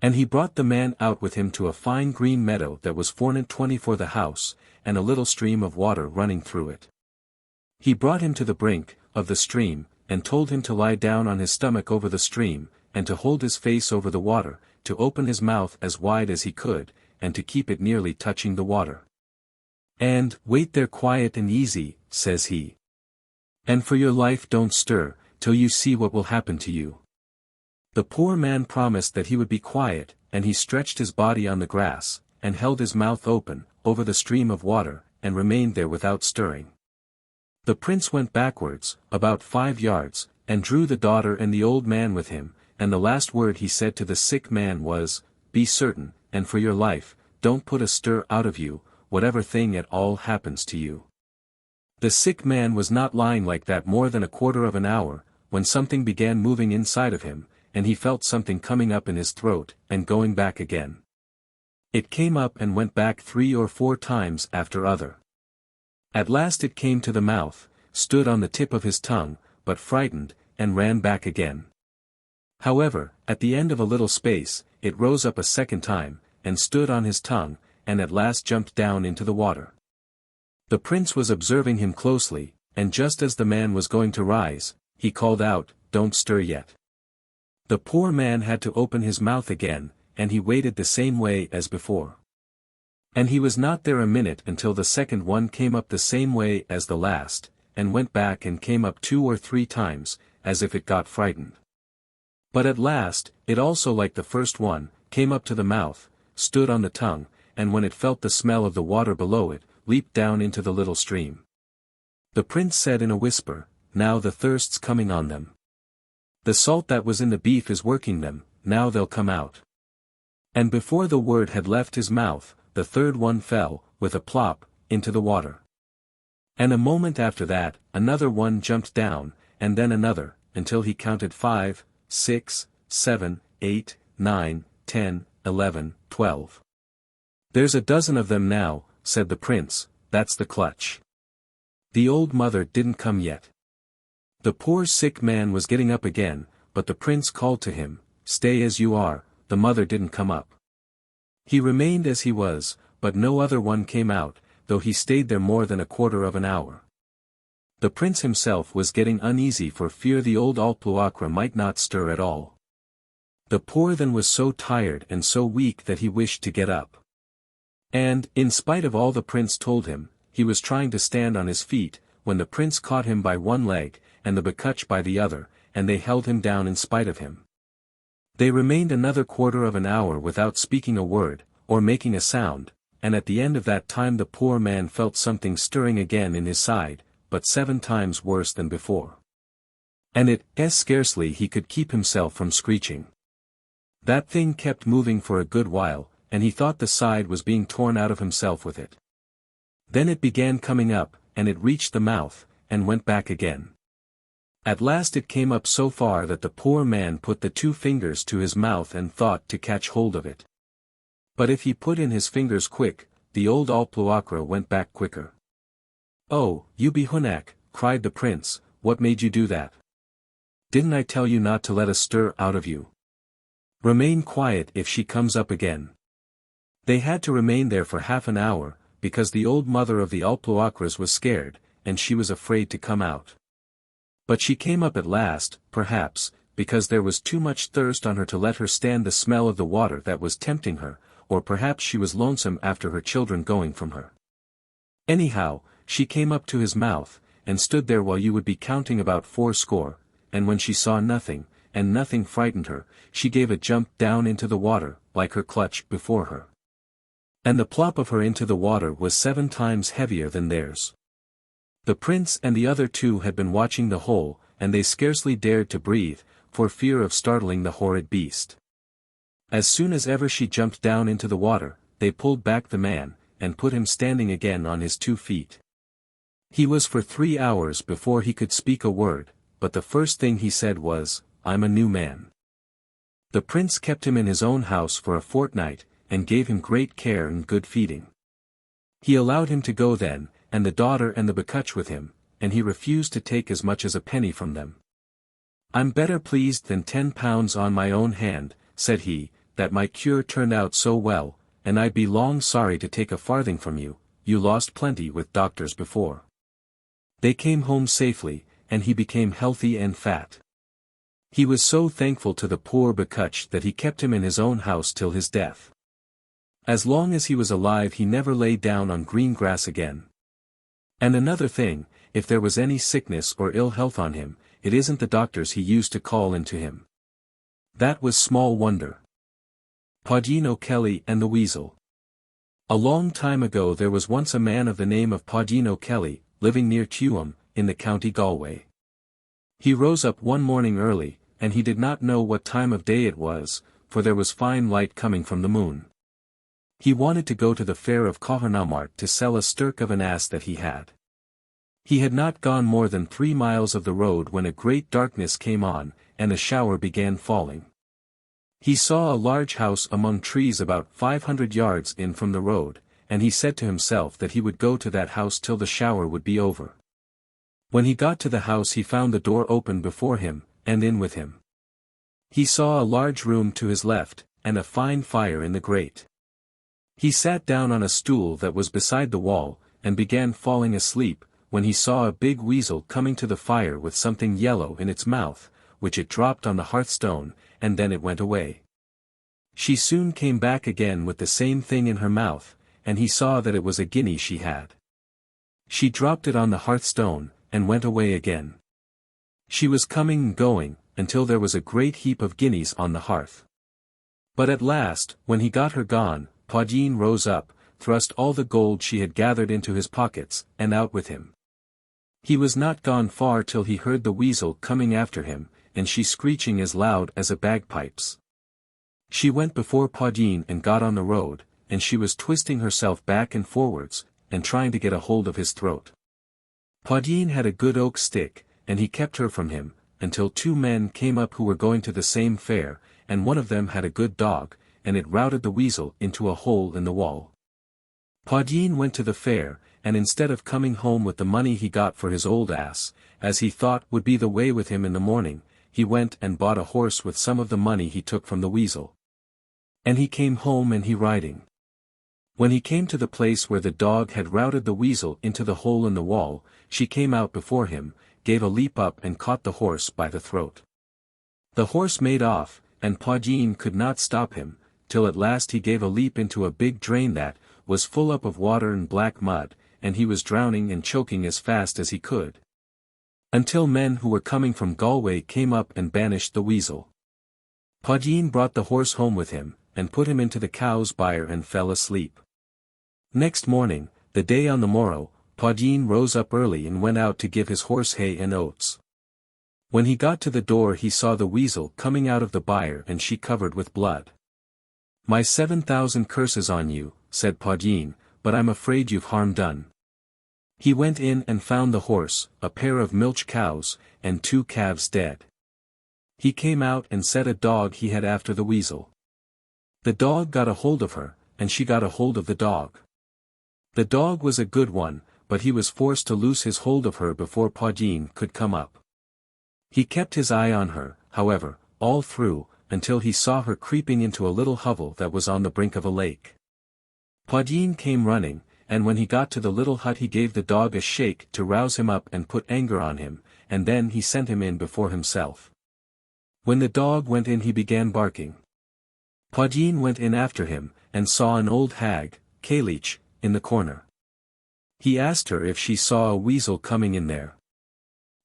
And he brought the man out with him to a fine green meadow that was 420 for the house, and a little stream of water running through it. He brought him to the brink of the stream, and told him to lie down on his stomach over the stream, and to hold his face over the water, to open his mouth as wide as he could, and to keep it nearly touching the water. And, wait there quiet and easy, says he. And for your life don't stir, till you see what will happen to you. The poor man promised that he would be quiet, and he stretched his body on the grass, and held his mouth open, over the stream of water, and remained there without stirring. The prince went backwards, about 5 yards, and drew the daughter and the old man with him, and the last word he said to the sick man was, Be certain, and for your life, don't put a stir out of you, whatever thing at all happens to you. The sick man was not lying like that more than a quarter of an hour, when something began moving inside of him, and he felt something coming up in his throat, and going back again. It came up and went back 3 or 4 times after other. At last it came to the mouth, stood on the tip of his tongue, but frightened, and ran back again. However, at the end of a little space, it rose up a second time, and stood on his tongue, and at last jumped down into the water. The prince was observing him closely, and just as the man was going to rise, he called out, "Don't stir yet." The poor man had to open his mouth again, and he waited the same way as before. And he was not there a minute until the second one came up the same way as the last, and went back and came up 2 or 3 times, as if it got frightened. But at last, it also like the first one, came up to the mouth, stood on the tongue, and when it felt the smell of the water below it, leaped down into the little stream. The prince said in a whisper, "Now the thirst's coming on them. The salt that was in the beef is working them, now they'll come out." And before the word had left his mouth, the third one fell, with a plop, into the water. And a moment after that, another one jumped down, and then another, until he counted 5, 6, 7, 8, 9, 10, 11, 12. "There's a dozen of them now," said the prince, "that's the clutch." The old mother didn't come yet. The poor sick man was getting up again, but the prince called to him, "Stay as you are." The mother didn't come up. He remained as he was, but no other one came out, though he stayed there more than a quarter of an hour. The prince himself was getting uneasy for fear the old Alp-Luachra might not stir at all. The poor then was so tired and so weak that he wished to get up. And, in spite of all the prince told him, he was trying to stand on his feet, when the prince caught him by one leg, and the Bakutch by the other, and they held him down in spite of him. They remained another quarter of an hour without speaking a word, or making a sound, and at the end of that time the poor man felt something stirring again in his side, but 7 times worse than before. And scarcely he could keep himself from screeching. That thing kept moving for a good while, and he thought the side was being torn out of himself with it. Then it began coming up, and it reached the mouth, and went back again. At last it came up so far that the poor man put the 2 fingers to his mouth and thought to catch hold of it. But if he put in his fingers quick, the old Alp-Luachra went back quicker. "Oh, you Behunak," cried the prince, "what made you do that? Didn't I tell you not to let a stir out of you? Remain quiet if she comes up again." They had to remain there for half an hour, because the old mother of the Alp-Luachras was scared, and she was afraid to come out. But she came up at last, perhaps, because there was too much thirst on her to let her stand the smell of the water that was tempting her, or perhaps she was lonesome after her children going from her. Anyhow, she came up to his mouth, and stood there while you would be counting about 80, and when she saw nothing, and nothing frightened her, she gave a jump down into the water, like her clutch before her. And the plop of her into the water was 7 times heavier than theirs. The prince and the other 2 had been watching the whole, and they scarcely dared to breathe, for fear of startling the horrid beast. As soon as ever she jumped down into the water, they pulled back the man, and put him standing again on his 2 feet. He was for 3 hours before he could speak a word, but the first thing he said was, "I'm a new man." The prince kept him in his own house for a fortnight, and gave him great care and good feeding. He allowed him to go then, and the daughter and the Bakutch with him, and he refused to take as much as a penny from them. "I'm better pleased than £10 on my own hand," said he, "that my cure turned out so well, and I'd be long sorry to take a farthing from you. You lost plenty with doctors before." They came home safely, and he became healthy and fat. He was so thankful to the poor Bakutch that he kept him in his own house till his death. As long as he was alive he never lay down on green grass again. And another thing, if there was any sickness or ill health on him, it isn't the doctors he used to call in to him. That was small wonder. Paudyeen O'Kelly and the Weasel. A long time ago there was once a man of the name of Paudyeen O'Kelly, living near Tuam, in the county Galway. He rose up one morning early, and he did not know what time of day it was, for there was fine light coming from the moon. He wanted to go to the fair of Cahernamart to sell a stirk of an ass that he had. He had not gone more than 3 miles of the road when a great darkness came on, and a shower began falling. He saw a large house among trees about 500 yards in from the road, and he said to himself that he would go to that house till the shower would be over. When he got to the house he found the door open before him, and in with him. He saw a large room to his left, and a fine fire in the grate. He sat down on a stool that was beside the wall, and began falling asleep, when he saw a big weasel coming to the fire with something yellow in its mouth, which it dropped on the hearthstone, and then it went away. She soon came back again with the same thing in her mouth, and he saw that it was a guinea she had. She dropped it on the hearthstone, and went away again. She was coming and going, until there was a great heap of guineas on the hearth. But at last, when he got her gone, Paudyeen rose up, thrust all the gold she had gathered into his pockets, and out with him. He was not gone far till he heard the weasel coming after him, and she screeching as loud as a bagpipes. She went before Paudyeen and got on the road, and she was twisting herself back and forwards, and trying to get a hold of his throat. Paudyeen had a good oak stick, and he kept her from him, until 2 men came up who were going to the same fair, and one of them had a good dog, and it routed the weasel into a hole in the wall. Paudyeen went to the fair, and instead of coming home with the money he got for his old ass, as he thought would be the way with him in the morning, he went and bought a horse with some of the money he took from the weasel. And he came home and he riding. When he came to the place where the dog had routed the weasel into the hole in the wall, she came out before him, gave a leap up and caught the horse by the throat. The horse made off, and Paudyeen could not stop him, till at last he gave a leap into a big drain that was full up of water and black mud, and he was drowning and choking as fast as he could. Until men who were coming from Galway came up and banished the weasel. Paudyeen brought the horse home with him, and put him into the cow's byre and fell asleep. Next morning, the day on the morrow, Paudyeen rose up early and went out to give his horse hay and oats. When he got to the door he saw the weasel coming out of the byre and she covered with blood. "My 7,000 curses on you," said Paudyeen, "but I'm afraid you've harm done." He went in and found the horse, a pair of milch cows, and 2 calves dead. He came out and set a dog he had after the weasel. The dog got a hold of her, and she got a hold of the dog. The dog was a good one, but he was forced to loose his hold of her before Paudyeen could come up. He kept his eye on her, however, all through, until he saw her creeping into a little hovel that was on the brink of a lake. Paudyeen came running, and when he got to the little hut he gave the dog a shake to rouse him up and put anger on him, and then he sent him in before himself. When the dog went in he began barking. Paudyeen went in after him, and saw an old hag, Guleesh, in the corner. He asked her if she saw a weasel coming in there.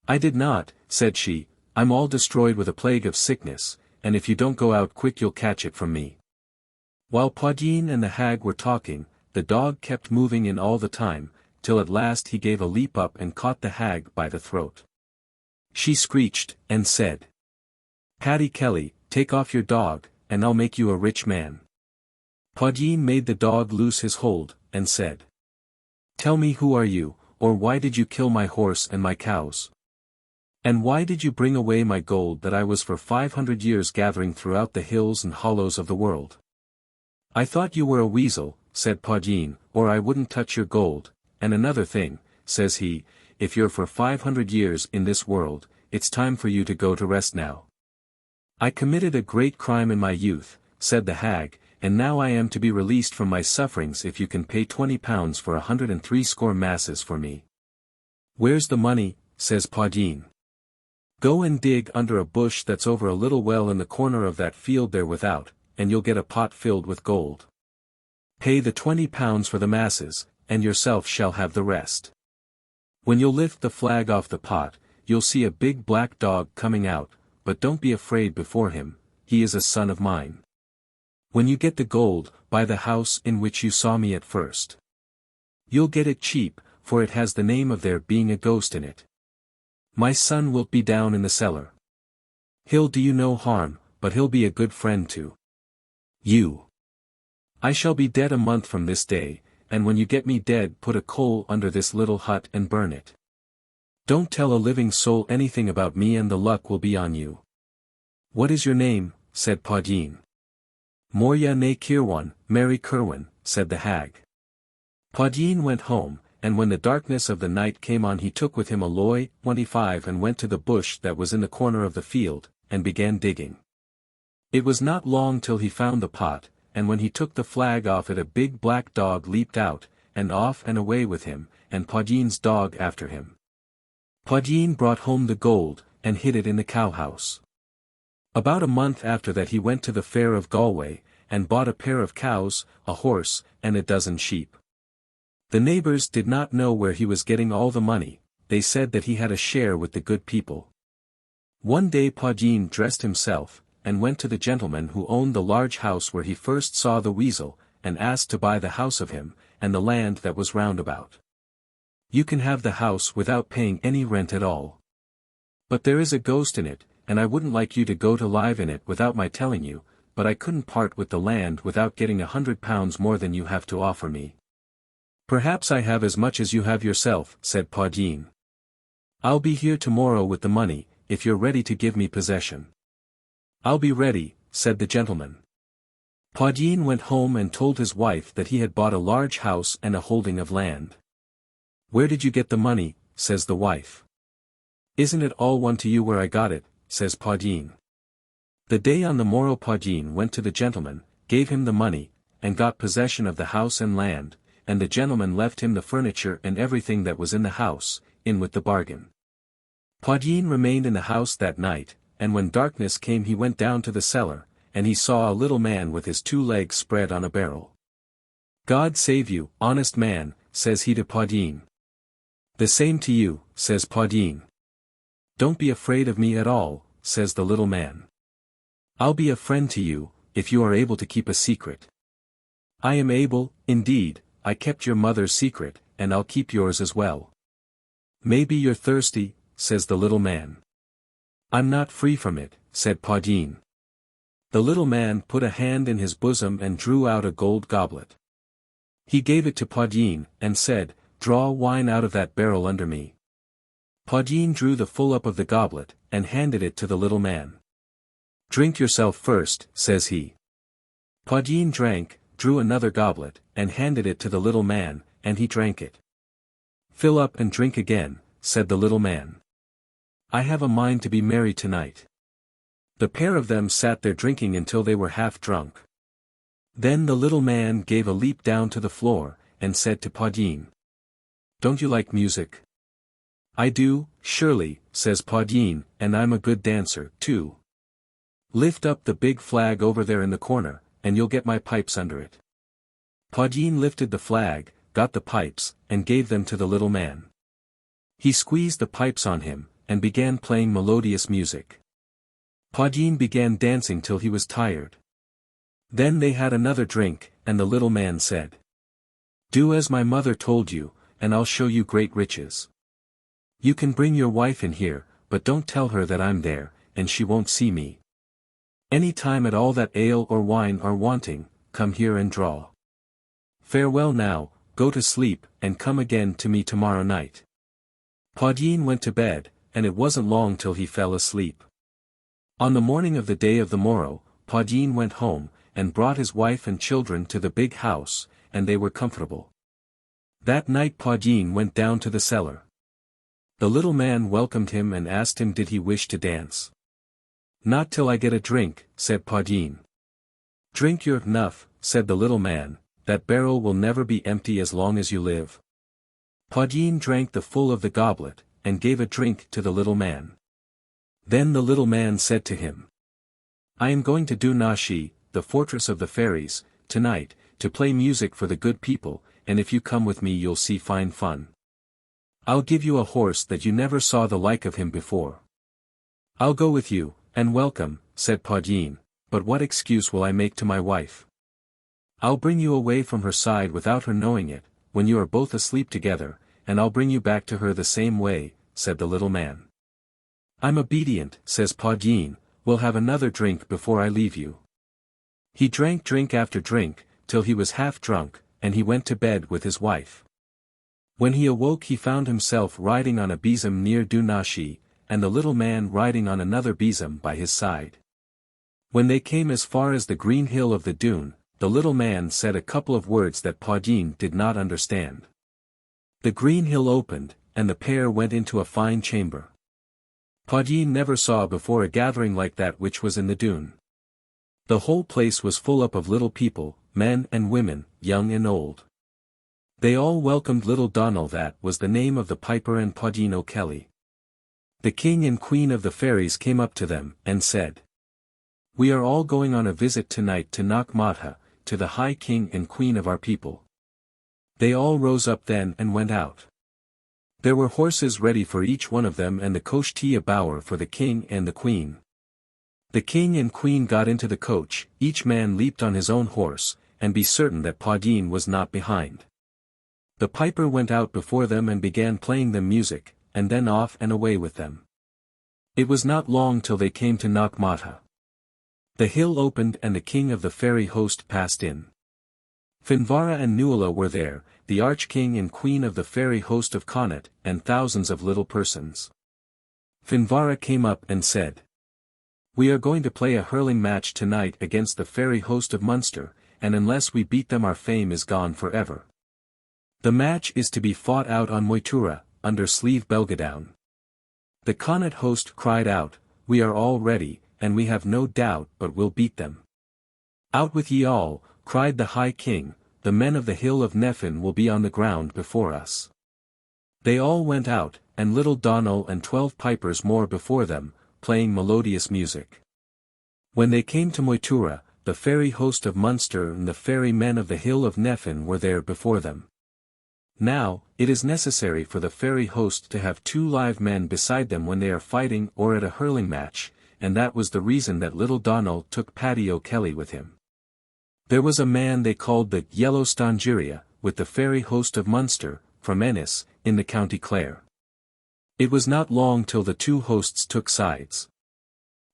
"I did not," said she, "I'm all destroyed with a plague of sickness, and if you don't go out quick you'll catch it from me." While Paudyeen and the hag were talking, the dog kept moving in all the time, till at last he gave a leap up and caught the hag by the throat. She screeched, and said, "Paddy Kelly, take off your dog, and I'll make you a rich man." Paudyeen made the dog loose his hold, and said, "Tell me who are you, or why did you kill my horse and my cows? And why did you bring away my gold that I was for 500 years gathering throughout the hills and hollows of the world?" "I thought you were a weasel," said Paudyeen, "or I wouldn't touch your gold, and another thing," says he, "if you're for 500 years in this world, it's time for you to go to rest now." "I committed a great crime in my youth," said the hag, "and now I am to be released from my sufferings if you can pay 20 pounds for 163 masses for me." "Where's the money?" says Paudyeen. "Go and dig under a bush that's over a little well in the corner of that field there without, and you'll get a pot filled with gold. Pay the 20 pounds for the masses, and yourself shall have the rest. When you'll lift the flag off the pot, you'll see a big black dog coming out, but don't be afraid before him, he is a son of mine. When you get the gold, buy the house in which you saw me at first. You'll get it cheap, for it has the name of there being a ghost in it. My son wilt be down in the cellar. He'll do you no harm, but he'll be a good friend to you. I shall be dead a month from this day, and when you get me dead put a coal under this little hut and burn it. Don't tell a living soul anything about me and the luck will be on you. What is your name? Said Paudyeen. Morya na Kirwan, Mary Kerwin, said the hag. Paudyeen went home, and when the darkness of the night came on he took with him a loy, 25 and went to the bush that was in the corner of the field, and began digging. It was not long till he found the pot, and when he took the flag off it a big black dog leaped out, and off and away with him, and Paudeen's dog after him. Paudyeen brought home the gold, and hid it in the cowhouse. About a month after that he went to the fair of Galway, and bought a pair of cows, a horse, and a dozen sheep. The neighbors did not know where he was getting all the money, they said that he had a share with the good people. One day Paudyeen dressed himself, and went to the gentleman who owned the large house where he first saw the weasel, and asked to buy the house of him, and the land that was round about. You can have the house without paying any rent at all. But there is a ghost in it, and I wouldn't like you to go to live in it without my telling you, but I couldn't part with the land without getting £100 more than you have to offer me. Perhaps I have as much as you have yourself, said Paudyeen. I'll be here tomorrow with the money, if you're ready to give me possession. I'll be ready, said the gentleman. Paudyeen went home and told his wife that he had bought a large house and a holding of land. Where did you get the money? Says the wife. Isn't it all one to you where I got it? Says Paudyeen. The day on the morrow Paudyeen went to the gentleman, gave him the money, and got possession of the house and land, and the gentleman left him the furniture and everything that was in the house, in with the bargain. Paudyeen remained in the house that night, and when darkness came he went down to the cellar, and he saw a little man with his 2 legs spread on a barrel. God save you, honest man, says he to Paudyeen. The same to you, says Paudyeen. Don't be afraid of me at all, says the little man. I'll be a friend to you, if you are able to keep a secret. I am able, indeed, I kept your mother's secret, and I'll keep yours as well. Maybe you're thirsty, says the little man. I'm not free from it, said Paudyeen. The little man put a hand in his bosom and drew out a gold goblet. He gave it to Paudyeen, and said, Draw wine out of that barrel under me. Paudyeen drew the full up of the goblet, and handed it to the little man. Drink yourself first, says he. Paudyeen drank, drew another goblet, and handed it to the little man, and he drank it. Fill up and drink again, said the little man. I have a mind to be merry tonight. The pair of them sat there drinking until they were half drunk. Then the little man gave a leap down to the floor, and said to Paudyeen. Don't you like music? I do, surely, says Paudyeen, and I'm a good dancer, too. Lift up the big flag over there in the corner, and you'll get my pipes under it. Paudyeen lifted the flag, got the pipes, and gave them to the little man. He squeezed the pipes on him, and began playing melodious music. Paudyeen began dancing till he was tired. Then they had another drink, and the little man said, Do as my mother told you, and I'll show you great riches. You can bring your wife in here, but don't tell her that I'm there, and she won't see me. Any time at all that ale or wine are wanting, come here and draw. Farewell now, go to sleep, and come again to me tomorrow night. Paudyeen went to bed, and it wasn't long till he fell asleep. On the morning of the day of the morrow, Paudyeen went home, and brought his wife and children to the big house, and they were comfortable. That night Paudyeen went down to the cellar. The little man welcomed him and asked him did he wish to dance. Not till I get a drink, said Paudyeen. Drink your enough, said the little man, that barrel will never be empty as long as you live. Paudyeen drank the full of the goblet, and gave a drink to the little man. Then the little man said to him, I am going to Dunashi, the fortress of the fairies, tonight, to play music for the good people, and if you come with me you'll see fine fun. I'll give you a horse that you never saw the like of him before. I'll go with you, and welcome, said Paudyeen, but what excuse will I make to my wife? I'll bring you away from her side without her knowing it, when you are both asleep together, and I'll bring you back to her the same way, said the little man. I'm obedient, says Paudyeen, we'll have another drink before I leave you. He drank drink after drink, till he was half drunk, and he went to bed with his wife. When he awoke he found himself riding on a besom near Dunashi, and the little man riding on another besom by his side. When they came as far as the green hill of the dune, the little man said a couple of words that Paudyeen did not understand. The green hill opened, and the pair went into a fine chamber. Paudyeen never saw before a gathering like that which was in the dune. The whole place was full up of little people, men and women, young and old. They all welcomed little Donal, that was the name of the piper, and Paudyeen O'Kelly. The king and queen of the fairies came up to them, and said, "We are all going on a visit tonight to Knockmatha, to the high king and queen of our people." They all rose up then and went out. There were horses ready for each one of them, and the coach a bower for the king and the queen. The king and queen got into the coach, each man leaped on his own horse, and be certain that Paudyeen was not behind. The piper went out before them and began playing them music, and then off and away with them. It was not long till they came to Knockmatha. The hill opened and the king of the fairy host passed in. Finvara and Nuala were there, the arch-king and queen of the fairy host of Connaught, and thousands of little persons. Finvara came up and said, "We are going to play a hurling match tonight against the fairy host of Munster, and unless we beat them our fame is gone forever. The match is to be fought out on Moytura, under Slieve Belgadown." The Connaught host cried out, "We are all ready, and we have no doubt but we'll beat them." "Out with ye all," cried the High King, "the men of the hill of Nephin will be on the ground before us." They all went out, and little Donal and 12 pipers more before them, playing melodious music. When they came to Moytura, the fairy host of Munster and the fairy men of the hill of Nephin were there before them. Now, it is necessary for the fairy host to have 2 live men beside them when they are fighting or at a hurling match, and that was the reason that little Donal took Paddy O'Kelly with him. There was a man they called the Yellow Stangiria, with the fairy host of Munster, from Ennis, in the County Clare. It was not long till the 2 hosts took sides.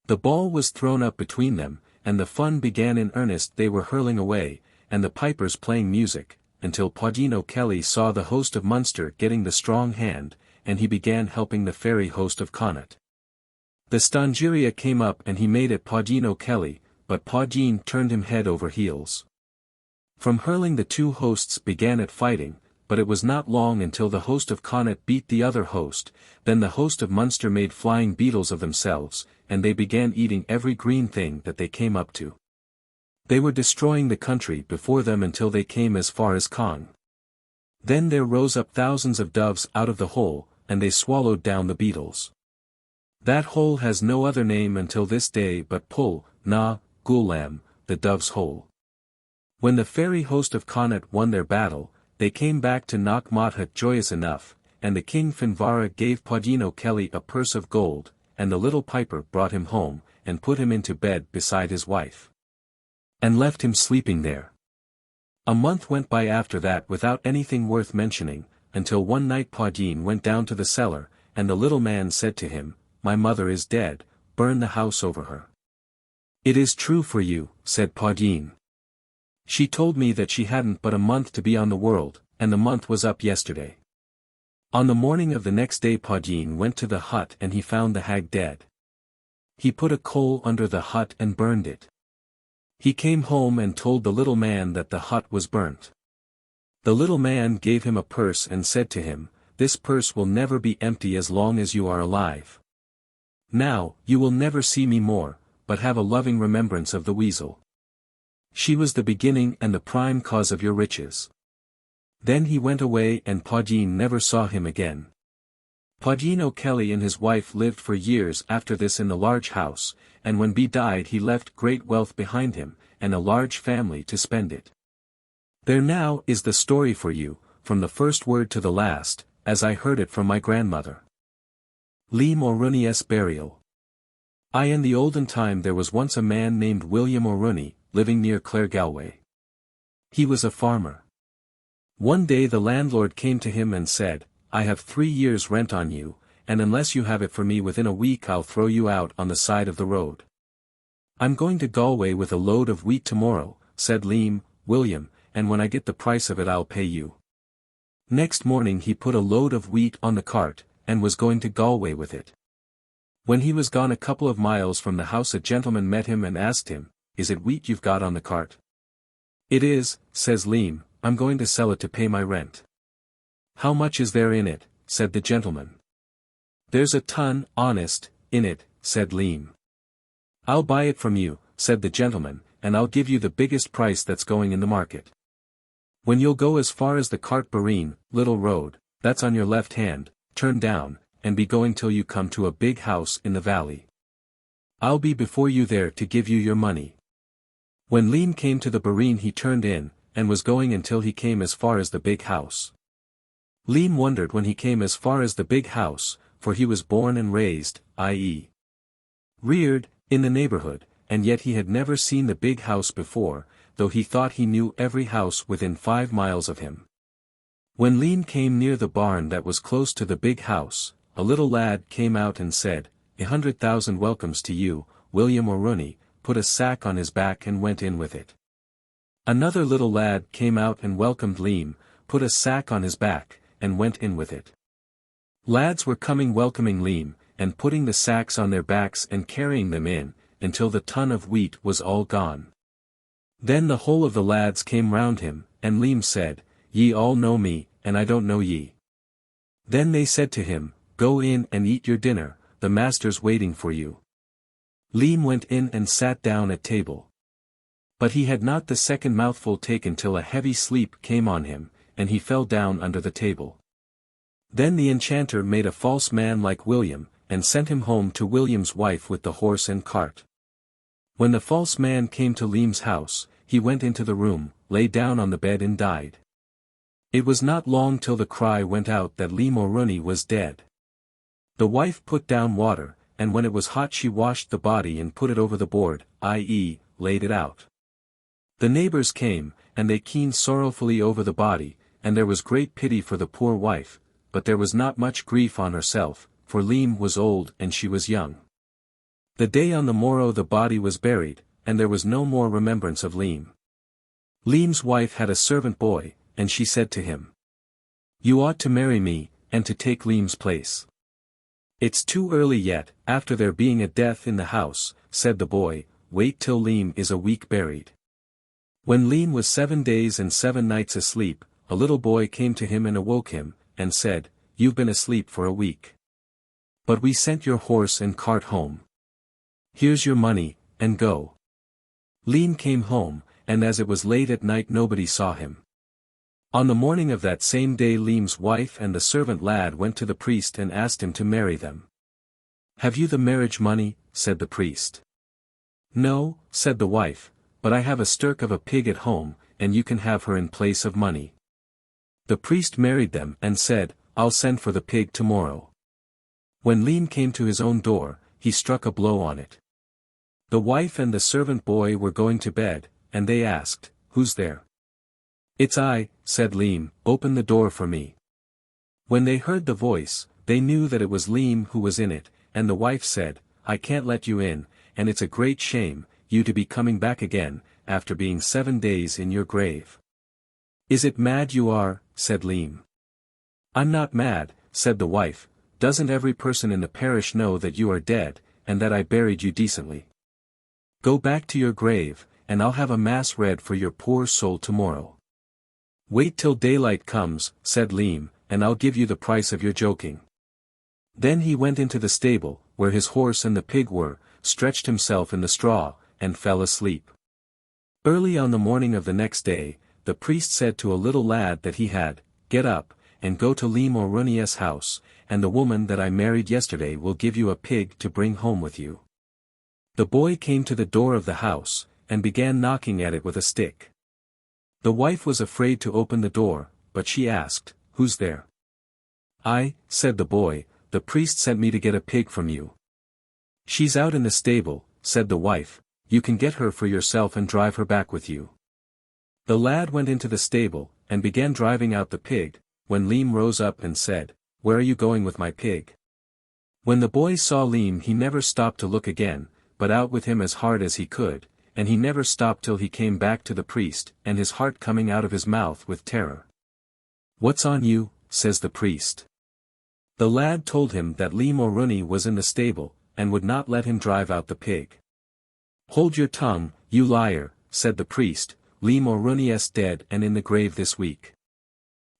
The ball was thrown up between them, and the fun began in earnest. They were hurling away, and the pipers playing music, until Paudyeen O'Kelly saw the host of Munster getting the strong hand, and he began helping the fairy host of Connaught. The Stangiria came up and he made at Paudyeen O'Kelly, but Paudyeen turned him head over heels. From hurling the 2 hosts began at fighting, but it was not long until the host of Connaught beat the other host. Then the host of Munster made flying beetles of themselves, and they began eating every green thing that they came up to. They were destroying the country before them until they came as far as Cong. Then there rose up thousands of doves out of the hole, and they swallowed down the beetles. That hole has no other name until this day but Pull, Na, Guleesh, the dove's hole. When the fairy host of Connaught won their battle, they came back to Knockmatha joyous enough, and the king Finvara gave Paudyeen O'Kelly a purse of gold, and the little piper brought him home, and put him into bed beside his wife, and left him sleeping there. A month went by after that without anything worth mentioning, until one night Paudyeen went down to the cellar, and the little man said to him, "My mother is dead, burn the house over her." "It is true for you," said Paudyeen. "She told me that she hadn't but a month to be on the world, and the month was up yesterday." On the morning of the next day Paudyeen went to the hut and he found the hag dead. He put a coal under the hut and burned it. He came home and told the little man that the hut was burnt. The little man gave him a purse and said to him, "This purse will never be empty as long as you are alive. Now, you will never see me more, but have a loving remembrance of the Weasel. She was the beginning and the prime cause of your riches." Then he went away and Paudyeen never saw him again. Paudyeen O'Kelly and his wife lived for years after this in the large house, and when B died he left great wealth behind him, and a large family to spend it. There now is the story for you, from the first word to the last, as I heard it from my grandmother. Leam O'Rooney's burial. In the olden time there was once a man named William O'Rooney, living near Claregalway. He was a farmer. One day the landlord came to him and said, "I have 3 years' rent on you, and unless you have it for me within a week I'll throw you out on the side of the road." "I'm going to Galway with a load of wheat tomorrow," said Leam, "William, and when I get the price of it I'll pay you." Next morning he put a load of wheat on the cart, and was going to Galway with it. When he was gone a couple of miles from the house a gentleman met him and asked him, "Is it wheat you've got on the cart?" "It is," says Leam, "I'm going to sell it to pay my rent." "How much is there in it?" said the gentleman. "There's a ton, honest, in it," said Leam. "I'll buy it from you," said the gentleman, "and I'll give you the biggest price that's going in the market. When you'll go as far as the Cartbareen, little road, that's on your left hand, turn down, and be going till you come to a big house in the valley. I'll be before you there to give you your money." When Leam came to the bareen he turned in, and was going until he came as far as the big house. Leam wondered when he came as far as the big house, for he was born and raised, i.e. reared, in the neighborhood, and yet he had never seen the big house before, though he thought he knew every house within 5 miles of him. When Leam came near the barn that was close to the big house, a little lad came out and said, "100,000 welcomes to you, William O'Rooney," put a sack on his back and went in with it. Another little lad came out and welcomed Leam, put a sack on his back, and went in with it. Lads were coming welcoming Leam, and putting the sacks on their backs and carrying them in, until the ton of wheat was all gone. Then the whole of the lads came round him, and Leam said, "Ye all know me, and I don't know ye." Then they said to him, "Go in and eat your dinner, the master's waiting for you." Leam went in and sat down at table. But he had not the second mouthful taken till a heavy sleep came on him, and he fell down under the table. Then the enchanter made a false man like William, and sent him home to William's wife with the horse and cart. When the false man came to Leam's house, he went into the room, lay down on the bed and died. It was not long till the cry went out that Leam O'Rooney was dead. The wife put down water, and when it was hot she washed the body and put it over the board, i.e., laid it out. The neighbors came, and they keened sorrowfully over the body, and there was great pity for the poor wife, but there was not much grief on herself, for Leam was old and she was young. The day on the morrow the body was buried, and there was no more remembrance of Leam. Leam's wife had a servant boy, and she said to him, "You ought to marry me, and to take Leam's place." "It's too early yet, after there being a death in the house," said the boy, "wait till Leam is a week buried." When Leam was 7 days and 7 nights asleep, a little boy came to him and awoke him, and said, "You've been asleep for a week. But we sent your horse and cart home. Here's your money, and go." Leam came home, and as it was late at night nobody saw him. On the morning of that same day Leam's wife and the servant lad went to the priest and asked him to marry them. "Have you the marriage money?" said the priest. "No," said the wife, "but I have a stirk of a pig at home, and you can have her in place of money." The priest married them and said, "I'll send for the pig tomorrow." When Leam came to his own door, he struck a blow on it. The wife and the servant boy were going to bed, and they asked, "Who's there?" "It's I," said Leam, "open the door for me." When they heard the voice, they knew that it was Leam who was in it, and the wife said, "I can't let you in, and it's a great shame, you to be coming back again, after being 7 days in your grave." "Is it mad you are?" said Leam. "I'm not mad," said the wife, "doesn't every person in the parish know that you are dead, and that I buried you decently? Go back to your grave, and I'll have a mass read for your poor soul tomorrow." "Wait till daylight comes," said Leam, "and I'll give you the price of your joking." Then he went into the stable, where his horse and the pig were, stretched himself in the straw, and fell asleep. Early on the morning of the next day, the priest said to a little lad that he had, "Get up, and go to Leam O'Rooney's house, and the woman that I married yesterday will give you a pig to bring home with you." The boy came to the door of the house, and began knocking at it with a stick. The wife was afraid to open the door, but she asked, "Who's there?" "I," said the boy, "the priest sent me to get a pig from you." "She's out in the stable," said the wife, "you can get her for yourself and drive her back with you." The lad went into the stable, and began driving out the pig, when Leam rose up and said, "Where are you going with my pig?" When the boy saw Leam he never stopped to look again, but out with him as hard as he could, and he never stopped till he came back to the priest, and his heart coming out of his mouth with terror. "What's on you?" says the priest. The lad told him that Leam O'Rooney was in the stable, and would not let him drive out the pig. "Hold your tongue, you liar," said the priest, "Leam O'Rooney's dead and in the grave this week.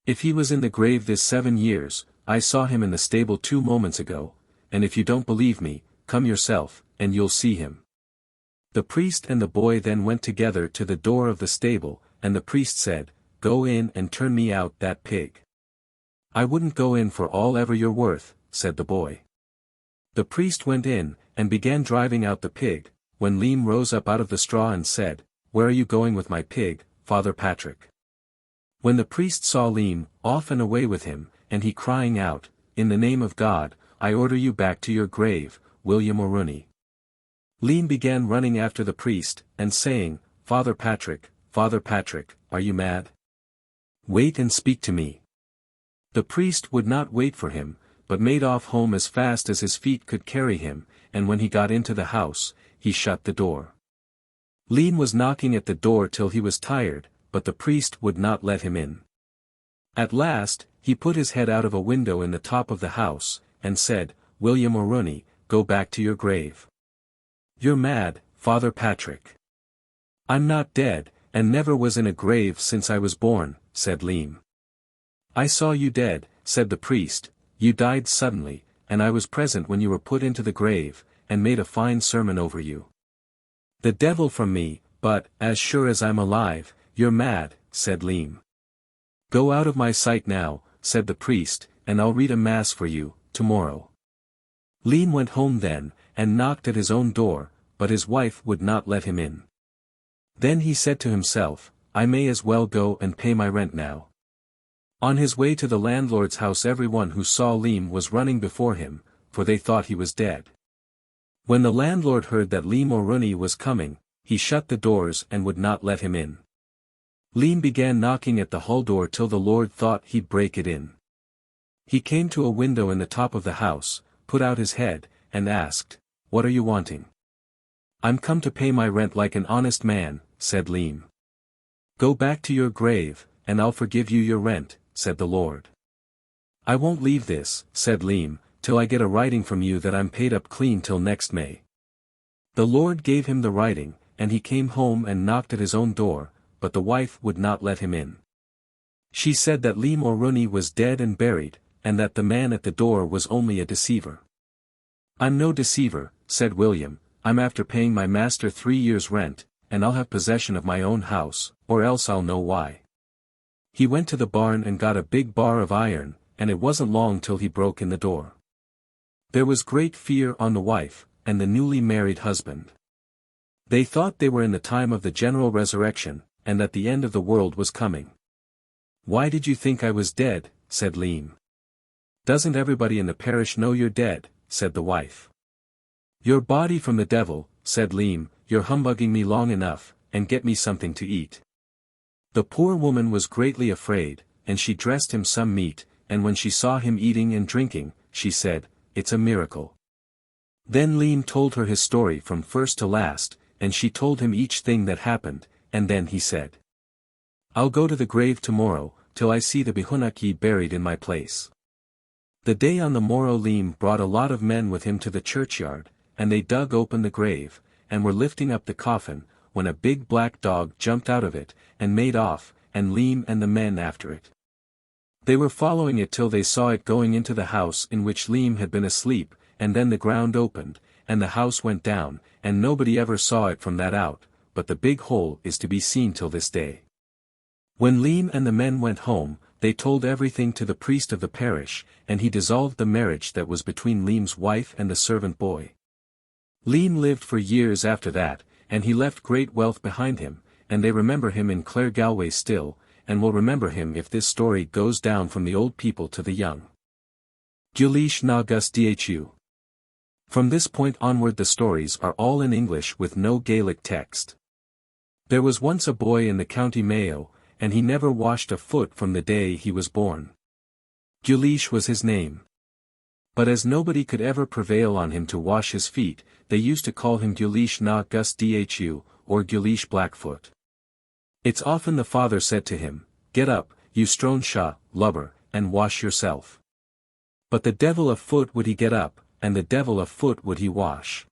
If he was in the grave this 7 years, I saw him in the stable 2 moments ago, and if you don't believe me, come yourself, and you'll see him." The priest and the boy then went together to the door of the stable, and the priest said, "Go in and turn me out that pig." "I wouldn't go in for all ever you're worth," said the boy. The priest went in, and began driving out the pig, when Leam rose up out of the straw and said, "Where are you going with my pig, Father Patrick?" When the priest saw Leam, off and away with him, and he crying out, "In the name of God, I order you back to your grave, William O'Rooney." Leam began running after the priest, and saying, Father Patrick, are you mad? Wait and speak to me." The priest would not wait for him, but made off home as fast as his feet could carry him, and when he got into the house, he shut the door. Leam was knocking at the door till he was tired, but the priest would not let him in. At last, he put his head out of a window in the top of the house, and said, "William O'Rooney, go back to your grave." "You're mad, Father Patrick." "I'm not dead, and never was in a grave since I was born," said Leam. "I saw you dead," said the priest, "you died suddenly, and I was present when you were put into the grave, and made a fine sermon over you." "The devil from me, but, as sure as I'm alive, you're mad," said Leam. "Go out of my sight now," said the priest, "and I'll read a mass for you, tomorrow." Leam went home then, and knocked at his own door, but his wife would not let him in. Then he said to himself, "I may as well go and pay my rent now." On his way to the landlord's house everyone who saw Leam was running before him, for they thought he was dead. When the landlord heard that Leam O'Rooney was coming, he shut the doors and would not let him in. Leam began knocking at the hall door till the lord thought he'd break it in. He came to a window in the top of the house, put out his head, and asked, "What are you wanting?" "I'm come to pay my rent like an honest man," said Leam. "Go back to your grave, and I'll forgive you your rent," said the lord. "I won't leave this," said Leam, "till I get a writing from you that I'm paid up clean till next May." The lord gave him the writing, and he came home and knocked at his own door, but the wife would not let him in. She said that Leam O'Rooney was dead and buried, and that the man at the door was only a deceiver. "I'm no deceiver," said William, "I'm after paying my master 3 years' rent, and I'll have possession of my own house, or else I'll know why." He went to the barn and got a big bar of iron, and it wasn't long till he broke in the door. There was great fear on the wife, and the newly married husband. They thought they were in the time of the general resurrection, and that the end of the world was coming. "Why did you think I was dead?" said Leam. "Doesn't everybody in the parish know you're dead?" said the wife. "Your body from the devil," said Leam, "you're humbugging me long enough, and get me something to eat." The poor woman was greatly afraid, and she dressed him some meat, and when she saw him eating and drinking, she said, "It's a miracle." Then Leam told her his story from first to last, and she told him each thing that happened, and then he said, "I'll go to the grave tomorrow, till I see the Behunaki buried in my place." The day on the morrow Leam brought a lot of men with him to the churchyard, and they dug open the grave, and were lifting up the coffin, when a big black dog jumped out of it, and made off, and Leam and the men after it. They were following it till they saw it going into the house in which Leam had been asleep, and then the ground opened, and the house went down, and nobody ever saw it from that out, but the big hole is to be seen till this day. When Leam and the men went home, they told everything to the priest of the parish, and he dissolved the marriage that was between Leam's wife and the servant boy. Leam lived for years after that, and he left great wealth behind him, and they remember him in Clare Galway still, and will remember him if this story goes down from the old people to the young. Guleesh Na Guss Dhu. From this point onward the stories are all in English with no Gaelic text. There was once a boy in the county Mayo, and he never washed a foot from the day he was born. Guleesh was his name. But as nobody could ever prevail on him to wash his feet, they used to call him Guleesh Na Guss Dhu, or Guleesh Blackfoot. It's often the father said to him, "Get up, you strone sha, lubber, and wash yourself. But the devil a foot would he get up, and the devil a foot would he wash.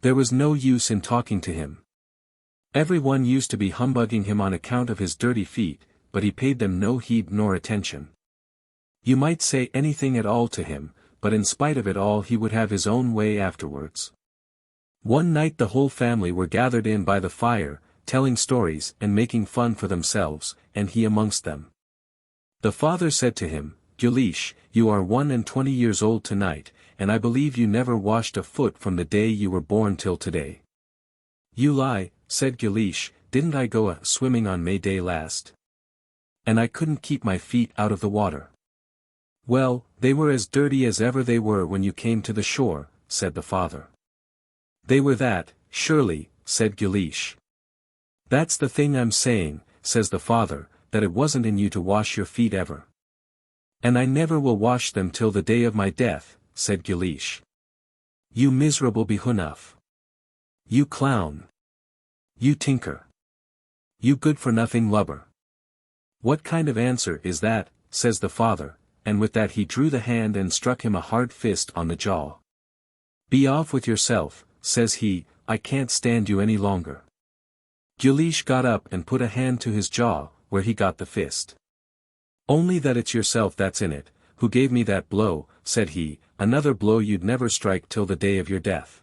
There was no use in talking to him. Every one used to be humbugging him on account of his dirty feet, but he paid them no heed nor attention. You might say anything at all to him, but in spite of it all he would have his own way afterwards. One night the whole family were gathered in by the fire, telling stories and making fun for themselves, and he amongst them. The father said to him, Guleesh, you are 21 years old tonight, and I believe you never washed a foot from the day you were born till today. You lie, said Guleesh, didn't I go swimming on May Day last? And I couldn't keep my feet out of the water. Well, they were as dirty as ever they were when you came to the shore, said the father. They were that, surely, said Guleesh. That's the thing I'm saying, says the father, that it wasn't in you to wash your feet ever. And I never will wash them till the day of my death, said Guleesh. You miserable behunuff. You clown. You tinker. You good-for-nothing lubber. What kind of answer is that, says the father, and with that he drew the hand and struck him a hard fist on the jaw. Be off with yourself, says he, I can't stand you any longer. Guleesh got up and put a hand to his jaw, where he got the fist. Only that it's yourself that's in it, who gave me that blow, said he, another blow you'd never strike till the day of your death.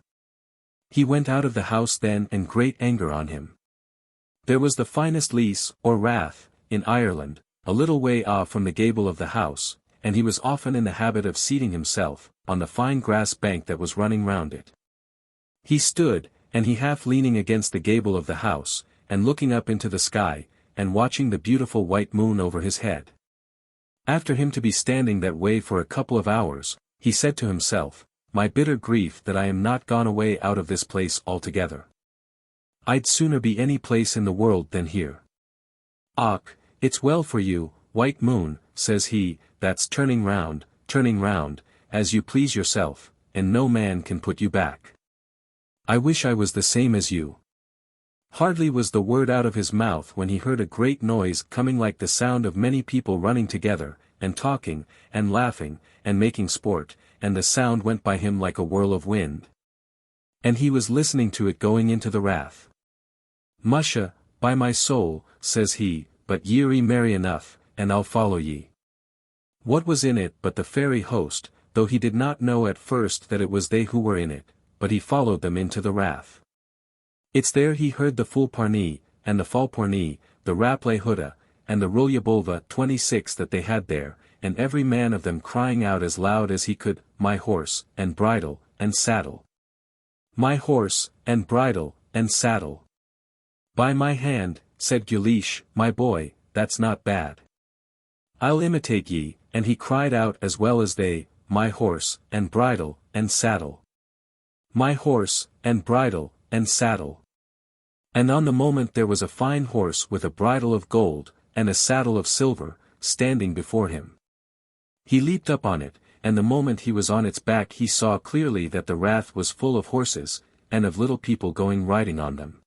He went out of the house then in great anger on him. There was the finest lease, or rath, in Ireland, a little way off from the gable of the house, and he was often in the habit of seating himself, on the fine grass bank that was running round it. He stood, and he half leaning against the gable of the house, and looking up into the sky, and watching the beautiful white moon over his head. After him to be standing that way for a couple of hours, he said to himself, my bitter grief that I am not gone away out of this place altogether. I'd sooner be any place in the world than here. Och, it's well for you, white moon, says he, that's turning round, as you please yourself, and no man can put you back. I wish I was the same as you. Hardly was the word out of his mouth when he heard a great noise coming like the sound of many people running together, and talking, and laughing, and making sport, and the sound went by him like a whirl of wind. And he was listening to it going into the rath. Musha, by my soul, says he, but ye're merry enough, and I'll follow ye. What was in it but the fairy host, though he did not know at first that it was they who were in it, but he followed them into the rath. It's there he heard the Fulparnee, and the Falpornee, the Rapley Huda, and the Rulyabulva 26 that they had there, and every man of them crying out as loud as he could, my horse, and bridle, and saddle. My horse, and bridle, and saddle. By my hand, said Guleesh, my boy, that's not bad. I'll imitate ye, and he cried out as well as they, my horse, and bridle, and saddle. My horse, and bridle, and saddle. And on the moment there was a fine horse with a bridle of gold, and a saddle of silver, standing before him. He leaped up on it, and the moment he was on its back he saw clearly that the rath was full of horses, and of little people going riding on them.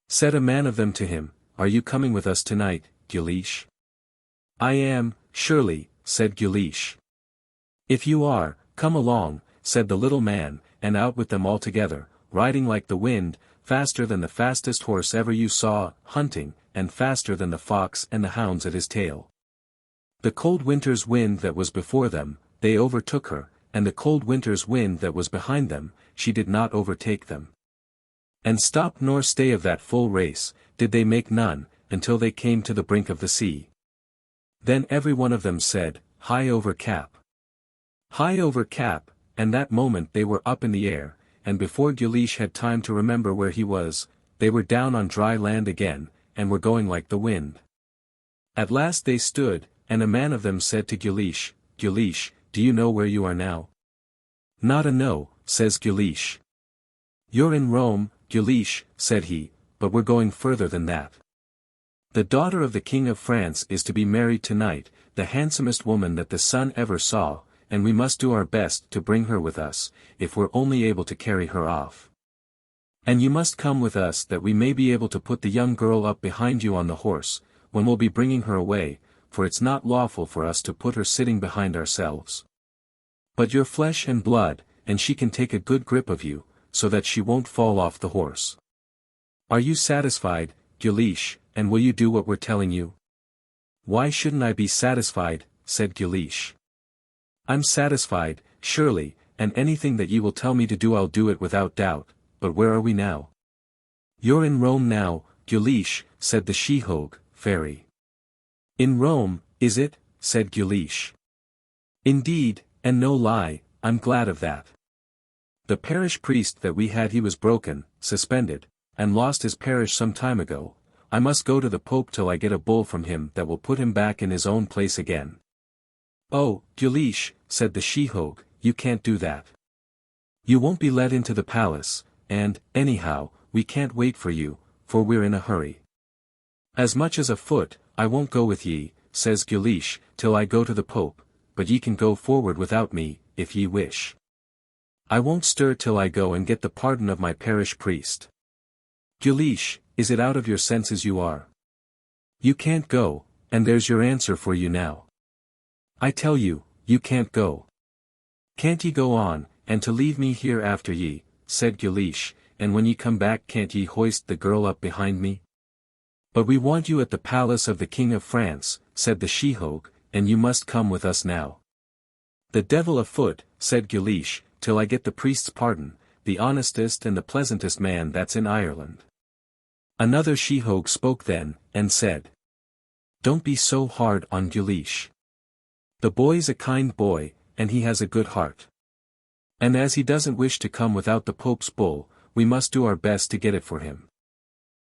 Said a man of them to him, Are you coming with us tonight, Guleesh? I am, surely, said Guleesh. If you are, come along, said the little man, and out with them all together, riding like the wind, faster than the fastest horse ever you saw, hunting, and faster than the fox and the hounds at his tail. The cold winter's wind that was before them, they overtook her, and the cold winter's wind that was behind them, she did not overtake them. And stop nor stay of that full race, did they make none, until they came to the brink of the sea. Then every one of them said, High over cap. High over cap, and that moment they were up in the air, and before Guleesh had time to remember where he was, they were down on dry land again, and were going like the wind. At last they stood, and a man of them said to Guleesh, Guleesh, do you know where you are now? Not a no, says Guleesh. You're in Rome, Guleesh, said he, but we're going further than that. The daughter of the King of France is to be married tonight, the handsomest woman that the sun ever saw, and we must do our best to bring her with us, if we're only able to carry her off. And you must come with us that we may be able to put the young girl up behind you on the horse, when we'll be bringing her away, for it's not lawful for us to put her sitting behind ourselves. But you're flesh and blood, and she can take a good grip of you, so that she won't fall off the horse. Are you satisfied, Guleesh, and will you do what we're telling you?" "Why shouldn't I be satisfied?" said Guleesh. "I'm satisfied, surely, and anything that ye will tell me to do I'll do it without doubt, but where are we now?" "You're in Rome now, Guleesh," said the she-hog, fairy. "In Rome, is it?" said Guleesh. "Indeed, and no lie, I'm glad of that. The parish priest that we had, he was broken, suspended, and lost his parish some time ago. I must go to the Pope till I get a bull from him that will put him back in his own place again." "Oh, Guleesh," said the she-hog, "you can't do that. You won't be let into the palace, and, anyhow, we can't wait for you, for we're in a hurry." "As much as a foot, I won't go with ye," says Guleesh, "till I go to the Pope, but ye can go forward without me, if ye wish. I won't stir till I go and get the pardon of my parish priest." "Guleesh, is it out of your senses you are? You can't go, and there's your answer for you now. I tell you, you can't go." "Can't ye go on, and to leave me here after ye," said Guleesh, "and when ye come back can't ye hoist the girl up behind me?" "But we want you at the palace of the King of France," said the she-hog, "and you must come with us now." "The devil a foot," said Guleesh, "till I get the priest's pardon, the honestest and the pleasantest man that's in Ireland." Another she-hog spoke then, and said, "Don't be so hard on Guleesh. The boy's a kind boy, and he has a good heart. And as he doesn't wish to come without the Pope's bull, we must do our best to get it for him.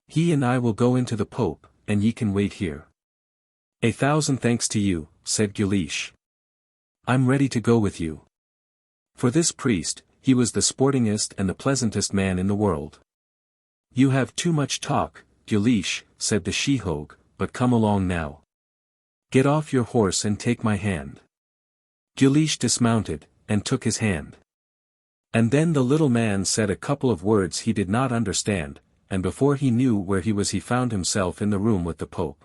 He and I will go into the Pope, and ye can wait here." "A thousand thanks to you," said Guleesh. "I'm ready to go with you." For this priest, he was the sportingest and the pleasantest man in the world. "You have too much talk, Guleesh," said the she-hog, "but come along now. Get off your horse and take my hand." Guleesh dismounted, and took his hand. And then the little man said a couple of words he did not understand, and before he knew where he was he found himself in the room with the Pope.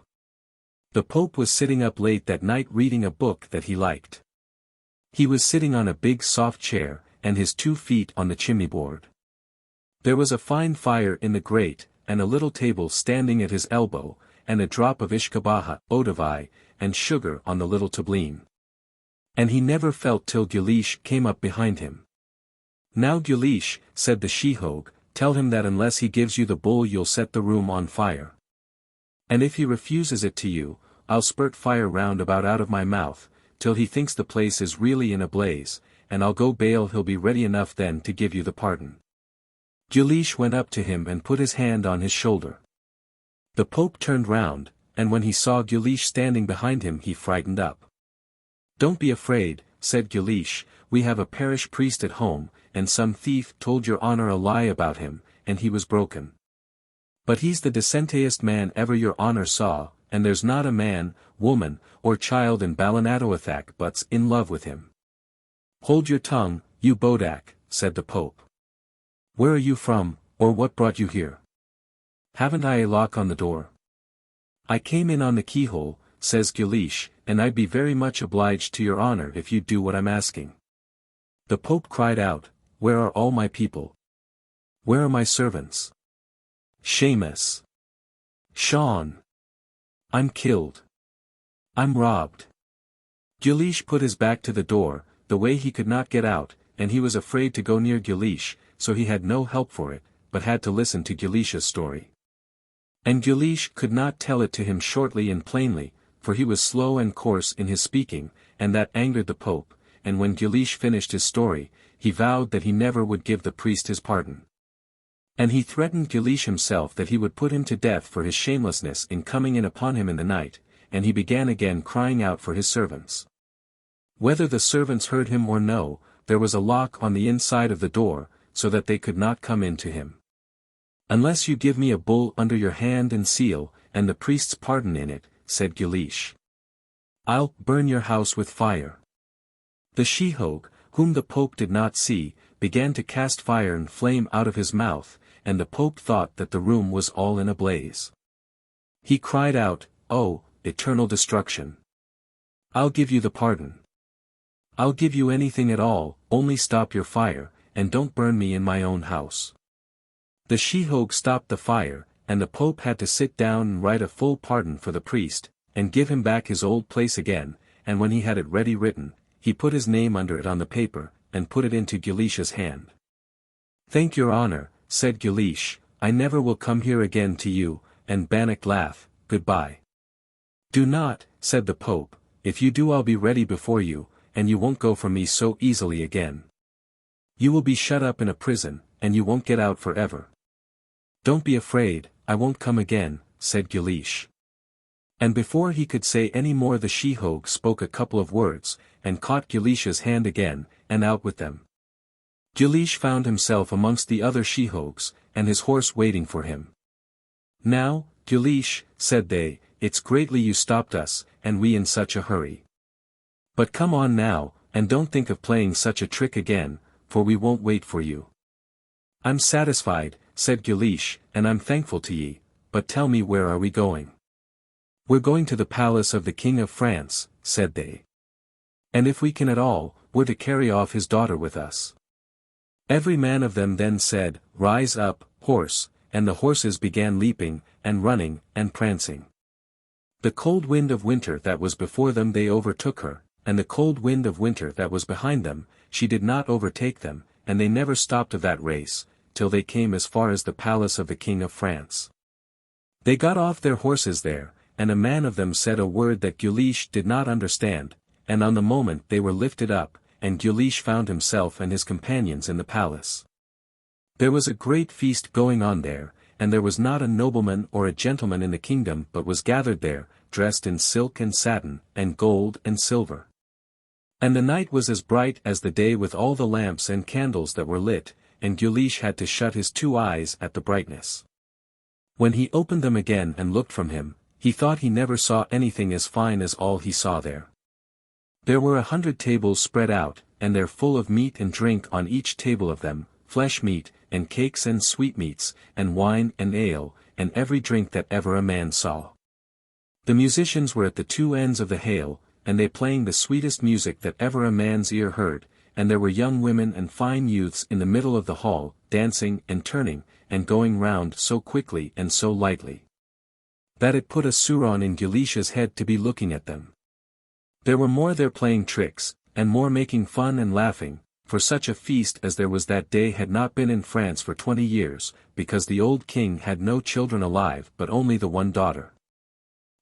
The Pope was sitting up late that night reading a book that he liked. He was sitting on a big soft chair, and his 2 feet on the chimney-board. There was a fine fire in the grate, and a little table standing at his elbow, and a drop of ishkabaha, odavai, and sugar on the little tableen. And he never felt till Guleesh came up behind him. "Now Guleesh," said the she-hog, "tell him that unless he gives you the bull you'll set the room on fire. And if he refuses it to you, I'll spurt fire round about out of my mouth, till he thinks the place is really in a blaze, and I'll go bail he'll be ready enough then to give you the pardon." Guleesh went up to him and put his hand on his shoulder. The Pope turned round, and when he saw Guleesh standing behind him he frightened up. "Don't be afraid," said Guleesh, "we have a parish priest at home, and some thief told your honor a lie about him, and he was broken. But he's the decentest man ever your honor saw, and there's not a man, woman, or child in Ballinatoathach but's in love with him." "Hold your tongue, you bodak," said the Pope. "Where are you from, or what brought you here? Haven't I a lock on the door?" "I came in on the keyhole," says Guleesh, "and I'd be very much obliged to your honor if you'd do what I'm asking." The Pope cried out, "Where are all my people? Where are my servants? Seamus! Sean! I'm killed. I'm robbed." Guleesh put his back to the door, the way he could not get out, and he was afraid to go near Guleesh, so he had no help for it, but had to listen to Guleesh's story. And Guleesh could not tell it to him shortly and plainly, for he was slow and coarse in his speaking, and that angered the Pope, and when Guleesh finished his story, he vowed that he never would give the priest his pardon. And he threatened Guleesh himself that he would put him to death for his shamelessness in coming in upon him in the night, and he began again crying out for his servants. Whether the servants heard him or no, there was a lock on the inside of the door, so that they could not come in to him. "Unless you give me a bull under your hand and seal, and the priest's pardon in it," said Guleesh, "I'll burn your house with fire." The she-hog, whom the Pope did not see, began to cast fire and flame out of his mouth, and the Pope thought that the room was all in a blaze. He cried out, "Oh, eternal destruction! I'll give you the pardon. I'll give you anything at all, only stop your fire, and don't burn me in my own house. The she-hog stopped the fire, and the Pope had to sit down and write a full pardon for the priest, and give him back his old place again, and when he had it ready written, he put his name under it on the paper, and put it into Guleesh's hand. Thank your honor, said Guleesh, I never will come here again to you, and Bannock laugh, goodbye. Do not, said the Pope, if you do I'll be ready before you, and you won't go from me so easily again. You will be shut up in a prison, and you won't get out forever. Don't be afraid, I won't come again, said Guleesh. And before he could say any more the she-hog spoke a couple of words, and caught Guleesh's hand again, and out with them. Guleesh found himself amongst the other she-hogs, and his horse waiting for him. Now, Guleesh, said they, it's greatly you stopped us, and we in such a hurry. But come on now, and don't think of playing such a trick again, for we won't wait for you. I'm satisfied, said Guleesh, and I'm thankful to ye, but tell me where are we going? We're going to the palace of the King of France, said they. And if we can at all, we're to carry off his daughter with us. Every man of them then said, Rise up, horse, and the horses began leaping, and running, and prancing. The cold wind of winter that was before them they overtook her, and the cold wind of winter that was behind them, she did not overtake them, and they never stopped of that race, till they came as far as the palace of the King of France. They got off their horses there, and a man of them said a word that Guleesh did not understand, and on the moment they were lifted up, and Guleesh found himself and his companions in the palace. There was a great feast going on there, and there was not a nobleman or a gentleman in the kingdom but was gathered there, dressed in silk and satin, and gold and silver. And the night was as bright as the day with all the lamps and candles that were lit, and Guleesh had to shut his 2 eyes at the brightness. When he opened them again and looked from him, he thought he never saw anything as fine as all he saw there. There were 100 tables spread out, and they're full of meat and drink on each table of them, flesh meat, and cakes and sweetmeats, and wine and ale, and every drink that ever a man saw. The musicians were at the 2 ends of the hale, and they playing the sweetest music that ever a man's ear heard, and there were young women and fine youths in the middle of the hall, dancing and turning, and going round so quickly and so lightly, that it put a suron in Guleesh's head to be looking at them. There were more there playing tricks, and more making fun and laughing, for such a feast as there was that day had not been in France for 20 years, because the old king had no children alive but only the one daughter.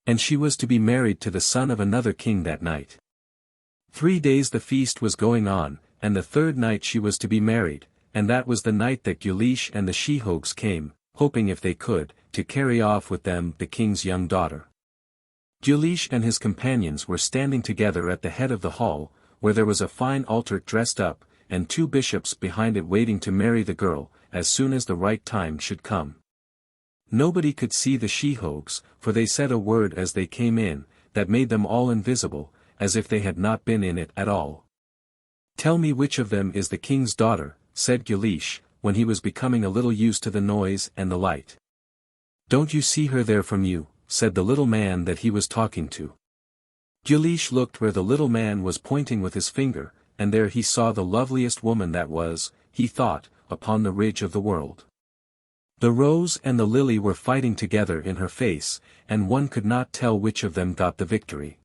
And she was to be married to the son of another king that night. 3 days the feast was going on, and the 3rd night she was to be married, and that was the night that Guleesh and the she-hogs came, hoping if they could, to carry off with them the king's young daughter. Guleesh and his companions were standing together at the head of the hall, where there was a fine altar dressed up, and 2 bishops behind it waiting to marry the girl, as soon as the right time should come. Nobody could see the she-hogs, for they said a word as they came in, that made them all invisible, as if they had not been in it at all. Tell me which of them is the king's daughter, said Guleesh, when he was becoming a little used to the noise and the light. Don't you see her there from you, said the little man that he was talking to. Guleesh looked where the little man was pointing with his finger, and there he saw the loveliest woman that was, he thought, upon the ridge of the world. The rose and the lily were fighting together in her face, and one could not tell which of them got the victory.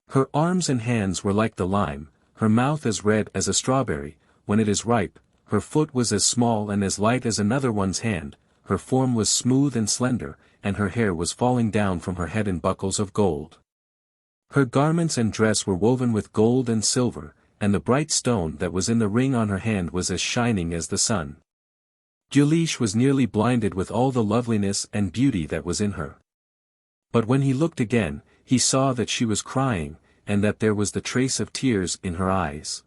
Her arms and hands were like the lime, her mouth as red as a strawberry, when it is ripe, her foot was as small and as light as another one's hand, her form was smooth and slender, and her hair was falling down from her head in buckles of gold. Her garments and dress were woven with gold and silver, and the bright stone that was in the ring on her hand was as shining as the sun. Guleesh was nearly blinded with all the loveliness and beauty that was in her. But when he looked again, he saw that she was crying, and that there was the trace of tears in her eyes.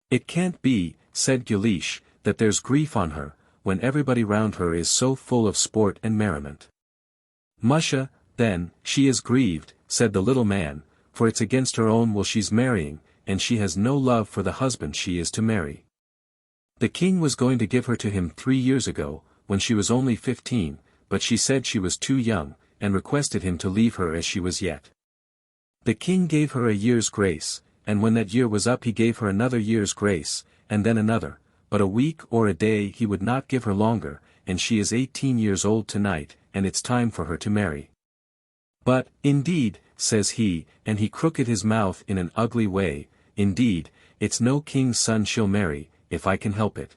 It can't be, said Guleesh, that there's grief on her, when everybody round her is so full of sport and merriment. Musha, then, she is grieved, said the little man, for it's against her own will she's marrying, and she has no love for the husband she is to marry. The king was going to give her to him 3 years ago, when she was only 15, but she said she was too young, and requested him to leave her as she was yet. The king gave her a year's grace, and when that year was up he gave her another year's grace, and then another, but a week or a day he would not give her longer, and she is 18 years old tonight, and it's time for her to marry. But, indeed, says he, and he crooked his mouth in an ugly way, indeed, it's no king's son she'll marry, if I can help it.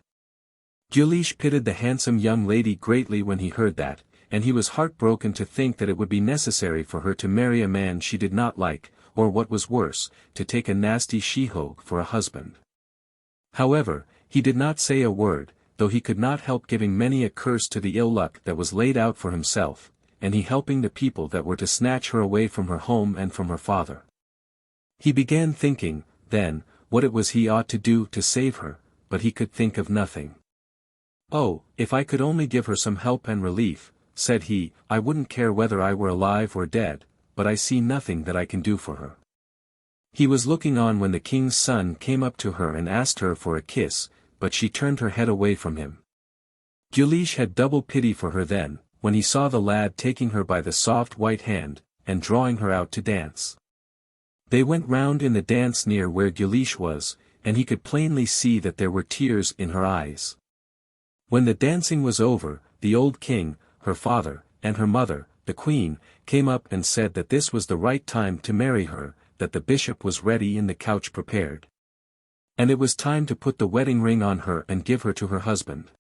Guleesh pitied the handsome young lady greatly when he heard that, and he was heartbroken to think that it would be necessary for her to marry a man she did not like, or what was worse, to take a nasty she-hog for a husband. However, he did not say a word, though he could not help giving many a curse to the ill luck that was laid out for himself, and he helping the people that were to snatch her away from her home and from her father. He began thinking, then, what it was he ought to do to save her, but he could think of nothing. "Oh, if I could only give her some help and relief," said he, "I wouldn't care whether I were alive or dead, but I see nothing that I can do for her." He was looking on when the king's son came up to her and asked her for a kiss, but she turned her head away from him. Guleesh had double pity for her then, when he saw the lad taking her by the soft white hand, and drawing her out to dance. They went round in the dance near where Guleesh was, and he could plainly see that there were tears in her eyes. When the dancing was over, the old king, her father, and her mother, the queen, came up and said that this was the right time to marry her, that the bishop was ready and the couch prepared. And it was time to put the wedding ring on her and give her to her husband.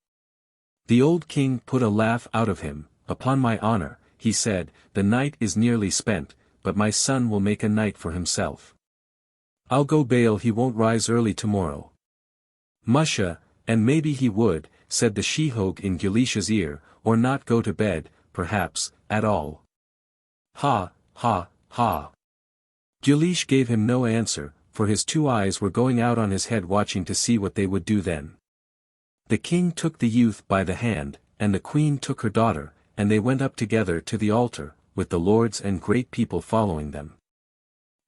The old king put a laugh out of him. "Upon my honor," he said, "the night is nearly spent, but my son will make a night for himself. I'll go bail he won't rise early tomorrow." "Musha, and maybe he would," said the she-hog in Guleesh's ear, "or not go to bed, perhaps, at all." "Ha, ha, ha." Guleesh gave him no answer, for his two eyes were going out on his head watching to see what they would do then. The king took the youth by the hand, and the queen took her daughter, and they went up together to the altar, with the lords and great people following them.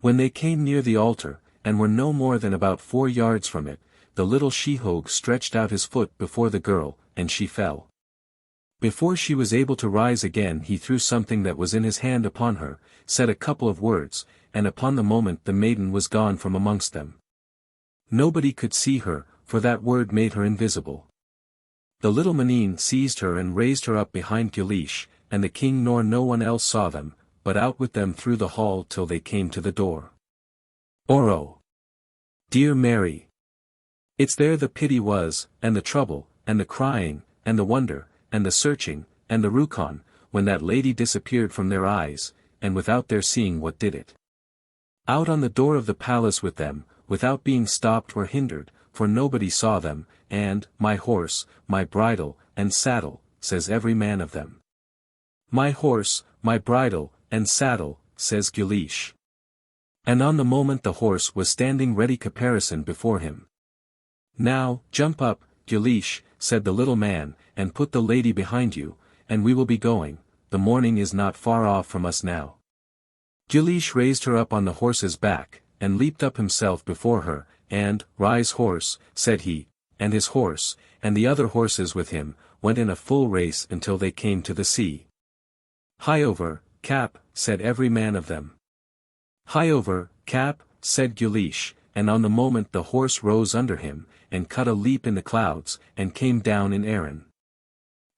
When they came near the altar, and were no more than about 4 yards from it, the little she-hog stretched out his foot before the girl, and she fell. Before she was able to rise again he threw something that was in his hand upon her, said a couple of words, and upon the moment the maiden was gone from amongst them. Nobody could see her, for that word made her invisible. The little maneen seized her and raised her up behind Guleesh, and the king nor no one else saw them, but out with them through the hall till they came to the door. Oro! Dear Mary! It's there the pity was, and the trouble, and the crying, and the wonder, and the searching, and the rukon, when that lady disappeared from their eyes, and without their seeing what did it. Out on the door of the palace with them, without being stopped or hindered, for nobody saw them, and, my horse, my bridle, and saddle, says every man of them. My horse, my bridle, and saddle, says Guleesh. And on the moment the horse was standing ready caparisoned before him. Now, jump up, Guleesh, said the little man, and put the lady behind you, and we will be going, the morning is not far off from us now. Guleesh raised her up on the horse's back, and leaped up himself before her, and, rise horse, said he, and his horse, and the other horses with him, went in a full race until they came to the sea. Hie over, Cap, said every man of them. Hie over, Cap, said Guleesh, and on the moment the horse rose under him, and cut a leap in the clouds, and came down in Erin.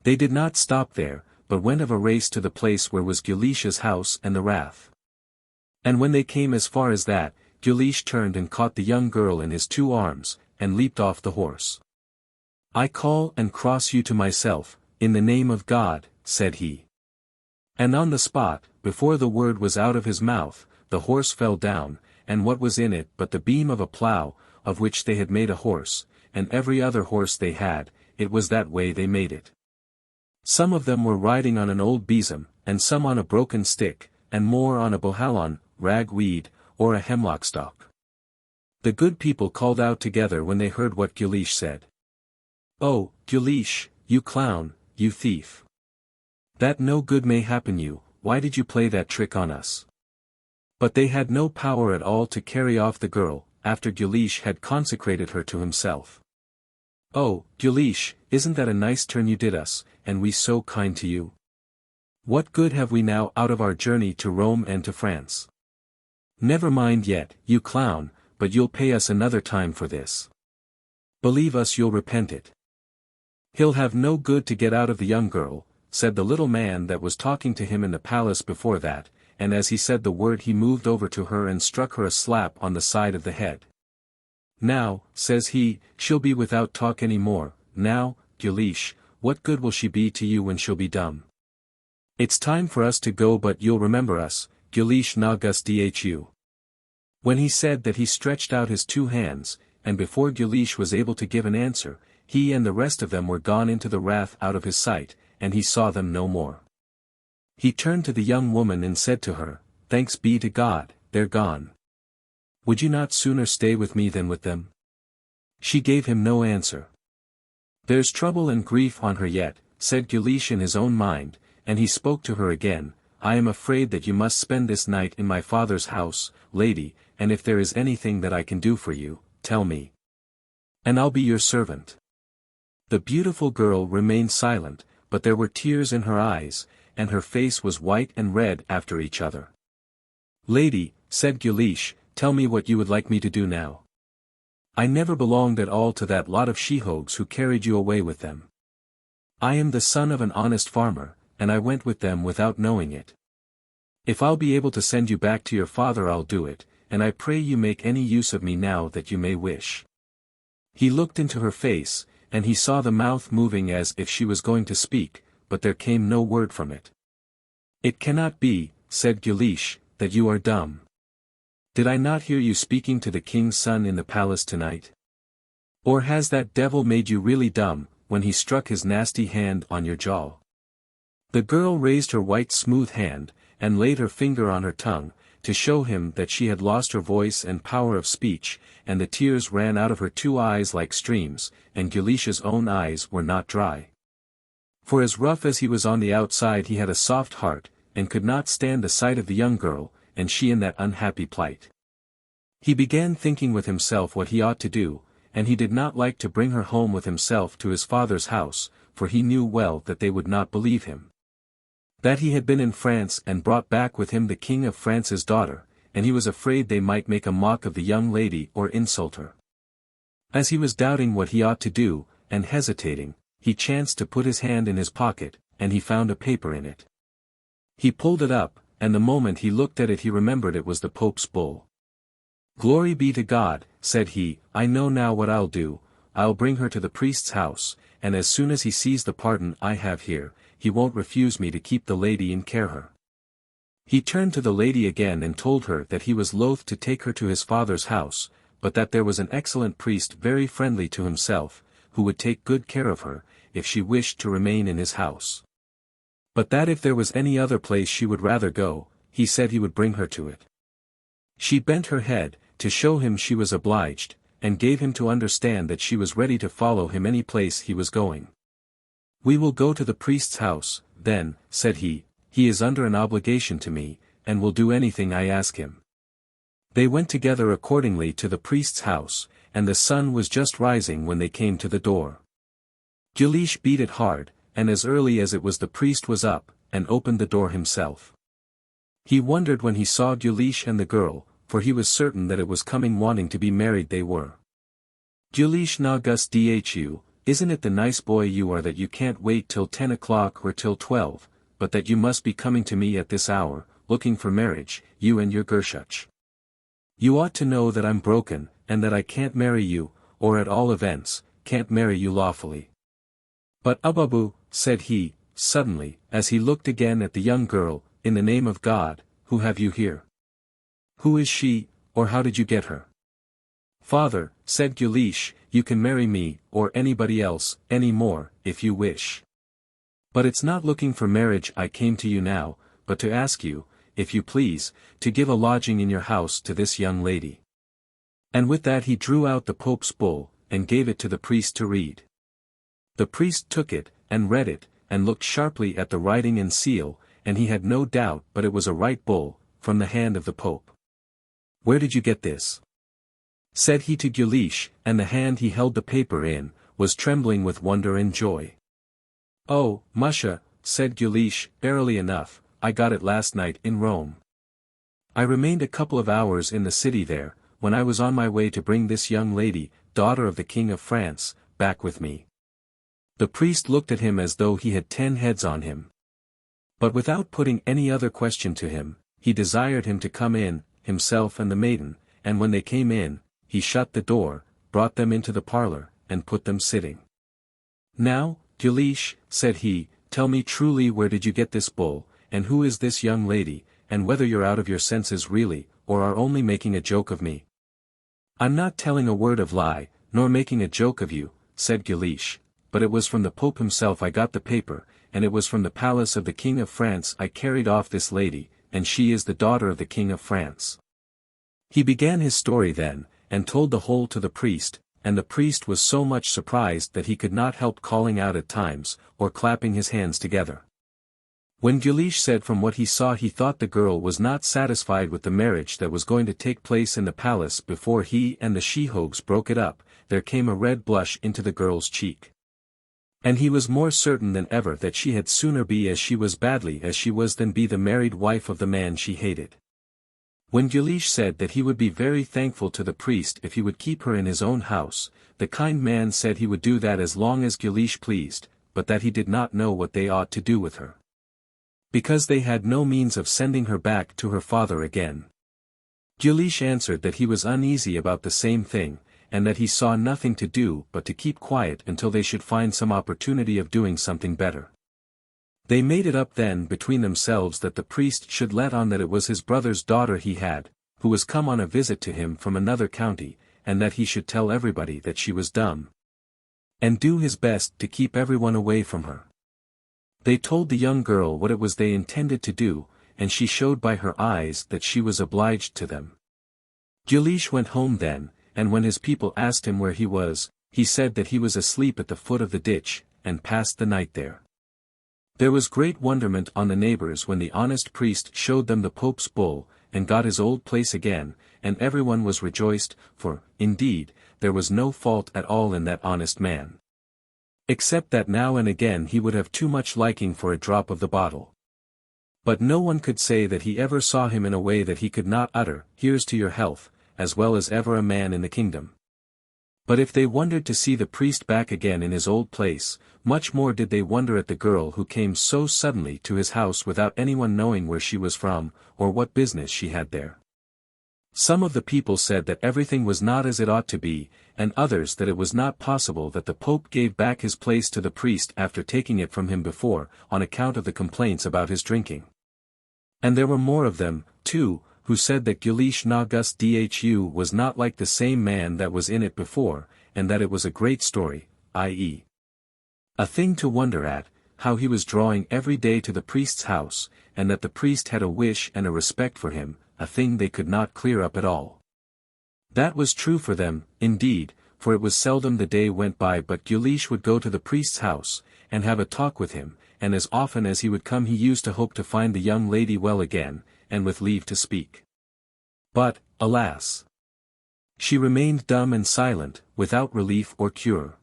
They did not stop there, but went of a race to the place where was Guleesh's house and the rath. And when they came as far as that, Guleesh turned and caught the young girl in his 2 arms, and leaped off the horse. I call and cross you to myself, in the name of God, said he. And on the spot, before the word was out of his mouth, the horse fell down, and what was in it but the beam of a plough, of which they had made a horse, and every other horse they had, it was that way they made it. Some of them were riding on an old besom, and some on a broken stick, and more on a bohallon, ragweed, or a hemlock stalk. The good people called out together when they heard what Guleesh said. Oh, Guleesh, you clown, you thief! That no good may happen you, why did you play that trick on us? But they had no power at all to carry off the girl, after Guleesh had consecrated her to himself. Oh, Guleesh, isn't that a nice turn you did us, and we so kind to you? What good have we now out of our journey to Rome and to France? Never mind yet, you clown, but you'll pay us another time for this. Believe us, you'll repent it. He'll have no good to get out of the young girl, said the little man that was talking to him in the palace before that, and as he said the word he moved over to her and struck her a slap on the side of the head. Now, says he, she'll be without talk any more. Now, Guleesh, what good will she be to you when she'll be dumb? It's time for us to go, but you'll remember us, Guleesh Na Guss Dhu. When he said that he stretched out his two hands, and before Guleesh was able to give an answer, he and the rest of them were gone into the wrath out of his sight, and he saw them no more. He turned to the young woman and said to her, Thanks be to God, they're gone. Would you not sooner stay with me than with them? She gave him no answer. There's trouble and grief on her yet, said Guleesh in his own mind, and he spoke to her again, I am afraid that you must spend this night in my father's house, lady, and if there is anything that I can do for you, tell me. And I'll be your servant. The beautiful girl remained silent, but there were tears in her eyes, and her face was white and red after each other. Lady, said Guleesh, tell me what you would like me to do now. I never belonged at all to that lot of sheehogues who carried you away with them. I am the son of an honest farmer, and I went with them without knowing it. If I'll be able to send you back to your father I'll do it, and I pray you make any use of me now that you may wish. He looked into her face, and he saw the mouth moving as if she was going to speak, but there came no word from it. It cannot be, said Guleesh, that you are dumb. Did I not hear you speaking to the king's son in the palace tonight? Or has that devil made you really dumb, when he struck his nasty hand on your jaw? The girl raised her white smooth hand, and laid her finger on her tongue, to show him that she had lost her voice and power of speech, and the tears ran out of her two eyes like streams, and Guleesh's own eyes were not dry. For as rough as he was on the outside he had a soft heart, and could not stand the sight of the young girl, and she in that unhappy plight. He began thinking with himself what he ought to do, and he did not like to bring her home with himself to his father's house, for he knew well that they would not believe him. That he had been in France and brought back with him the king of France's daughter, and he was afraid they might make a mock of the young lady or insult her. As he was doubting what he ought to do, and hesitating, he chanced to put his hand in his pocket, and he found a paper in it. He pulled it up, and the moment he looked at it he remembered it was the Pope's bull. Glory be to God, said he, I know now what I'll do, I'll bring her to the priest's house, and as soon as he sees the pardon I have here, he won't refuse me to keep the lady in care her. He turned to the lady again and told her that he was loath to take her to his father's house, but that there was an excellent priest very friendly to himself, who would take good care of her, if she wished to remain in his house. But that if there was any other place she would rather go, he said he would bring her to it. She bent her head, to show him she was obliged, and gave him to understand that she was ready to follow him any place he was going. We will go to the priest's house, then, said he is under an obligation to me, and will do anything I ask him. They went together accordingly to the priest's house, and the sun was just rising when they came to the door. Guleesh beat it hard, and as early as it was the priest was up, and opened the door himself. He wondered when he saw Guleesh and the girl, for he was certain that it was coming wanting to be married they were. Guleesh Na Guss Dhu, isn't it the nice boy you are that you can't wait till 10 o'clock or till 12, but that you must be coming to me at this hour, looking for marriage, you and your Gershuch. You ought to know that I'm broken, and that I can't marry you, or at all events, can't marry you lawfully. But Ubabu, said he, suddenly, as he looked again at the young girl, in the name of God, who have you here? Who is she, or how did you get her? Father, said Guleesh, you can marry me, or anybody else, any more, if you wish. But it's not looking for marriage I came to you now, but to ask you, if you please, to give a lodging in your house to this young lady. And with that he drew out the Pope's bull, and gave it to the priest to read. The priest took it, and read it, and looked sharply at the writing and seal, and he had no doubt but it was a right bull, from the hand of the Pope. Where did you get this? Said he to Guleesh, and the hand he held the paper in, was trembling with wonder and joy. Oh, musha, said Guleesh, barely enough, I got it last night in Rome. I remained a couple of hours in the city there, when I was on my way to bring this young lady, daughter of the King of France, back with me. The priest looked at him as though he had 10 heads on him. But without putting any other question to him, he desired him to come in, himself and the maiden, and when they came in, he shut the door, brought them into the parlour, and put them sitting. "Now, Guleesh," said he, "tell me truly, where did you get this bull, and who is this young lady, and whether you're out of your senses really, or are only making a joke of me?" "I'm not telling a word of lie, nor making a joke of you," said Guleesh, "but it was from the Pope himself I got the paper, and it was from the palace of the King of France I carried off this lady, and she is the daughter of the King of France." He began his story then, and told the whole to the priest, and the priest was so much surprised that he could not help calling out at times, or clapping his hands together. When Guleesh said from what he saw he thought the girl was not satisfied with the marriage that was going to take place in the palace before he and the she-hogs broke it up, there came a red blush into the girl's cheek. And he was more certain than ever that she had sooner be as she was badly as she was than be the married wife of the man she hated. When Guleesh said that he would be very thankful to the priest if he would keep her in his own house, the kind man said he would do that as long as Guleesh pleased, but that he did not know what they ought to do with her, because they had no means of sending her back to her father again. Guleesh answered that he was uneasy about the same thing, and that he saw nothing to do but to keep quiet until they should find some opportunity of doing something better. They made it up then between themselves that the priest should let on that it was his brother's daughter he had, who was come on a visit to him from another county, and that he should tell everybody that she was dumb, and do his best to keep everyone away from her. They told the young girl what it was they intended to do, and she showed by her eyes that she was obliged to them. Guleesh went home then, and when his people asked him where he was, he said that he was asleep at the foot of the ditch, and passed the night there. There was great wonderment on the neighbours when the honest priest showed them the Pope's bull, and got his old place again, and everyone was rejoiced, for, indeed, there was no fault at all in that honest man, except that now and again he would have too much liking for a drop of the bottle. But no one could say that he ever saw him in a way that he could not utter, "Here's to your health," as well as ever a man in the kingdom. But if they wondered to see the priest back again in his old place, much more did they wonder at the girl who came so suddenly to his house without anyone knowing where she was from, or what business she had there. Some of the people said that everything was not as it ought to be, and others that it was not possible that the Pope gave back his place to the priest after taking it from him before, on account of the complaints about his drinking. And there were more of them, too, who said that Guleesh Na Guss Dhu was not like the same man that was in it before, and that it was a great story, i.e., a thing to wonder at, how he was drawing every day to the priest's house, and that the priest had a wish and a respect for him, a thing they could not clear up at all. That was true for them, indeed, for it was seldom the day went by but Guleesh would go to the priest's house, and have a talk with him, and as often as he would come he used to hope to find the young lady well again, and with leave to speak. But, alas! She remained dumb and silent, without relief or cure.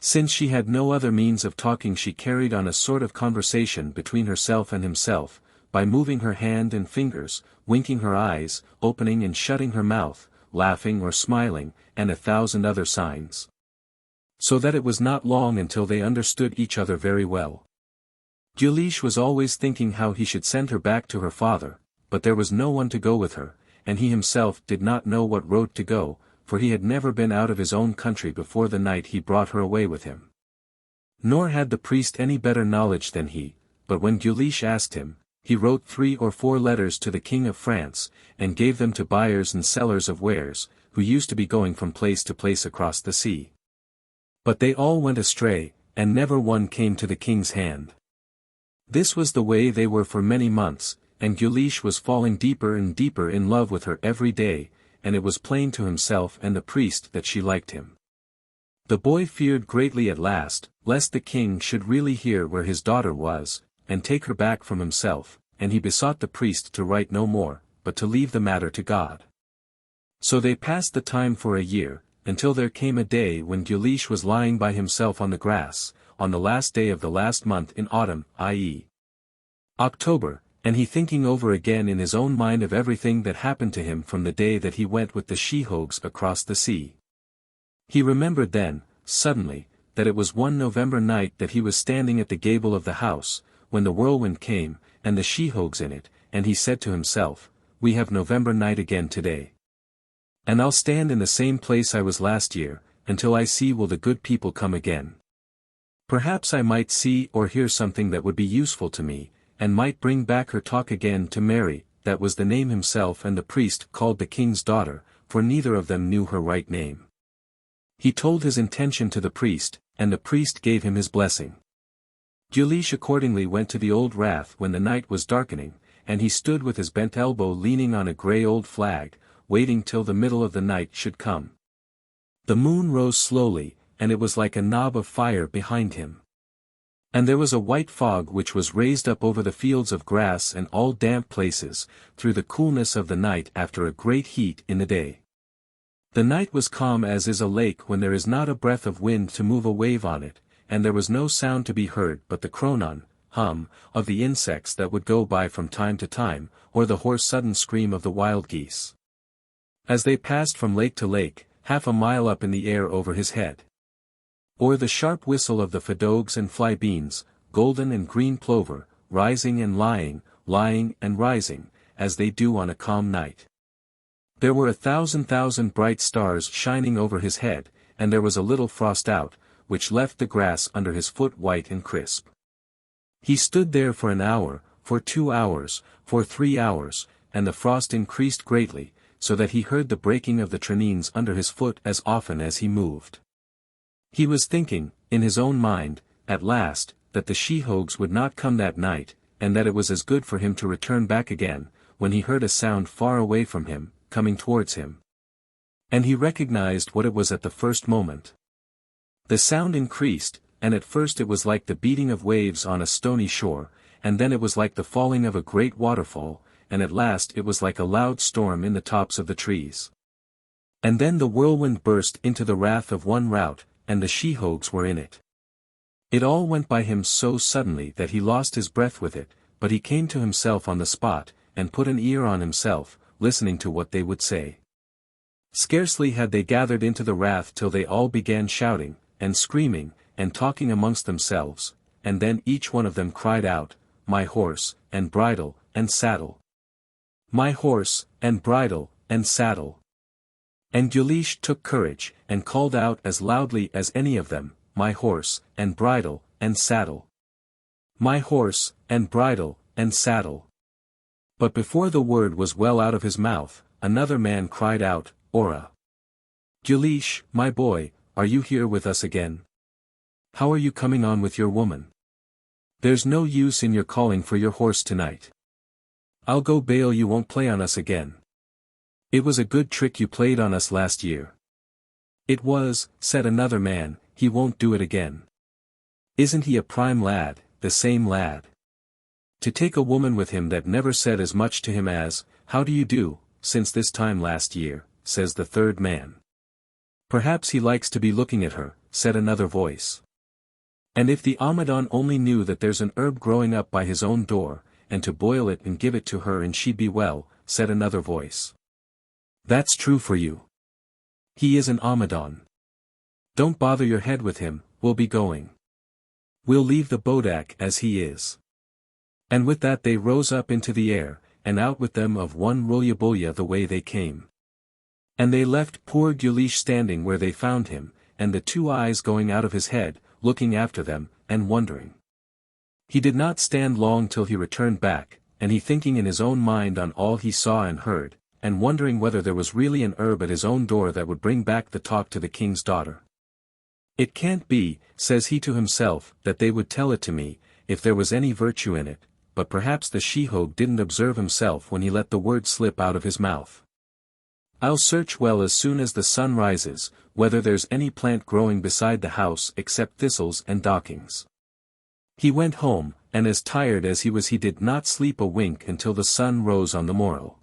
Since she had no other means of talking she carried on a sort of conversation between herself and himself, by moving her hand and fingers, winking her eyes, opening and shutting her mouth, laughing or smiling, and 1,000 other signs. So that it was not long until they understood each other very well. Guleesh was always thinking how he should send her back to her father, but there was no one to go with her, and he himself did not know what road to go, for he had never been out of his own country before the night he brought her away with him. Nor had the priest any better knowledge than he, but when Guleesh asked him, he wrote 3 or 4 letters to the King of France, and gave them to buyers and sellers of wares, who used to be going from place to place across the sea. But they all went astray, and never one came to the king's hand. This was the way they were for many months, and Guleesh was falling deeper and deeper in love with her every day, and it was plain to himself and the priest that she liked him. The boy feared greatly at last, lest the king should really hear where his daughter was, and take her back from himself, and he besought the priest to write no more, but to leave the matter to God. So they passed the time for a year, until there came a day when Guleesh was lying by himself on the grass, on the last day of the last month in autumn, i.e., October, and he thinking over again in his own mind of everything that happened to him from the day that he went with the sheehogues across the sea. He remembered then, suddenly, that it was one November night that he was standing at the gable of the house, when the whirlwind came, and the sheehogues in it, and he said to himself, "We have November night again today. And I'll stand in the same place I was last year, until I see will the good people come again. Perhaps I might see or hear something that would be useful to me, and might bring back her talk again to Mary," that was the name himself and the priest called the king's daughter, for neither of them knew her right name. He told his intention to the priest, and the priest gave him his blessing. Guleesh accordingly went to the old rath when the night was darkening, and he stood with his bent elbow leaning on a grey old flag, waiting till the middle of the night should come. The moon rose slowly, and it was like a knob of fire behind him. And there was a white fog which was raised up over the fields of grass and all damp places, through the coolness of the night after a great heat in the day. The night was calm as is a lake when there is not a breath of wind to move a wave on it, and there was no sound to be heard but the cronan, hum, of the insects that would go by from time to time, or the hoarse sudden scream of the wild geese, as they passed from lake to lake, half a mile up in the air over his head. Or the sharp whistle of the phadogues and flybeans, golden and green plover, rising and lying and rising, as they do on a calm night. There were 1,000 bright stars shining over his head, and there was a little frost out, which left the grass under his foot white and crisp. He stood there for an hour, for 2 hours, for 3 hours, and the frost increased greatly, so that he heard the breaking of the trenines under his foot as often as he moved. He was thinking, in his own mind, at last, that the sheehogues would not come that night, and that it was as good for him to return back again, when he heard a sound far away from him, coming towards him. And he recognized what it was at the first moment. The sound increased, and at first it was like the beating of waves on a stony shore, and then it was like the falling of a great waterfall, and at last it was like a loud storm in the tops of the trees. And then the whirlwind burst into the wrath of one rout, and the sheehogues were in it. It all went by him so suddenly that he lost his breath with it, but he came to himself on the spot, and put an ear on himself, listening to what they would say. Scarcely had they gathered into the rath till they all began shouting, and screaming, and talking amongst themselves, and then each one of them cried out, "My horse, and bridle, and saddle! My horse, and bridle, and saddle!" And Guleesh took courage, and called out as loudly as any of them, "My horse, and bridle, and saddle! My horse, and bridle, and saddle!" But before the word was well out of his mouth, another man cried out, "Ora! Guleesh, my boy, are you here with us again? How are you coming on with your woman? There's no use in your calling for your horse tonight. I'll go bail you won't play on us again. It was a good trick you played on us last year." "It was," said another man, "he won't do it again. Isn't he a prime lad, the same lad? To take a woman with him that never said as much to him as, 'How do you do,' since this time last year," says the third man. "Perhaps he likes to be looking at her," said another voice. "And if the Amadon only knew that there's an herb growing up by his own door, and to boil it and give it to her and she'd be well," said another voice. "That's true for you. He is an Amadon. Don't bother your head with him, we'll be going. We'll leave the Bodak as he is." And with that they rose up into the air, and out with them of one Rullabulla the way they came. And they left poor Guleesh standing where they found him, and the 2 eyes going out of his head, looking after them, and wondering. He did not stand long till he returned back, and he thinking in his own mind on all he saw and heard, and wondering whether there was really an herb at his own door that would bring back the talk to the king's daughter. "It can't be," says he to himself, "that they would tell it to me, if there was any virtue in it, but perhaps the sheehogue didn't observe himself when he let the word slip out of his mouth. I'll search well as soon as the sun rises, whether there's any plant growing beside the house except thistles and dockings." He went home, and as tired as he was he did not sleep a wink until the sun rose on the morrow.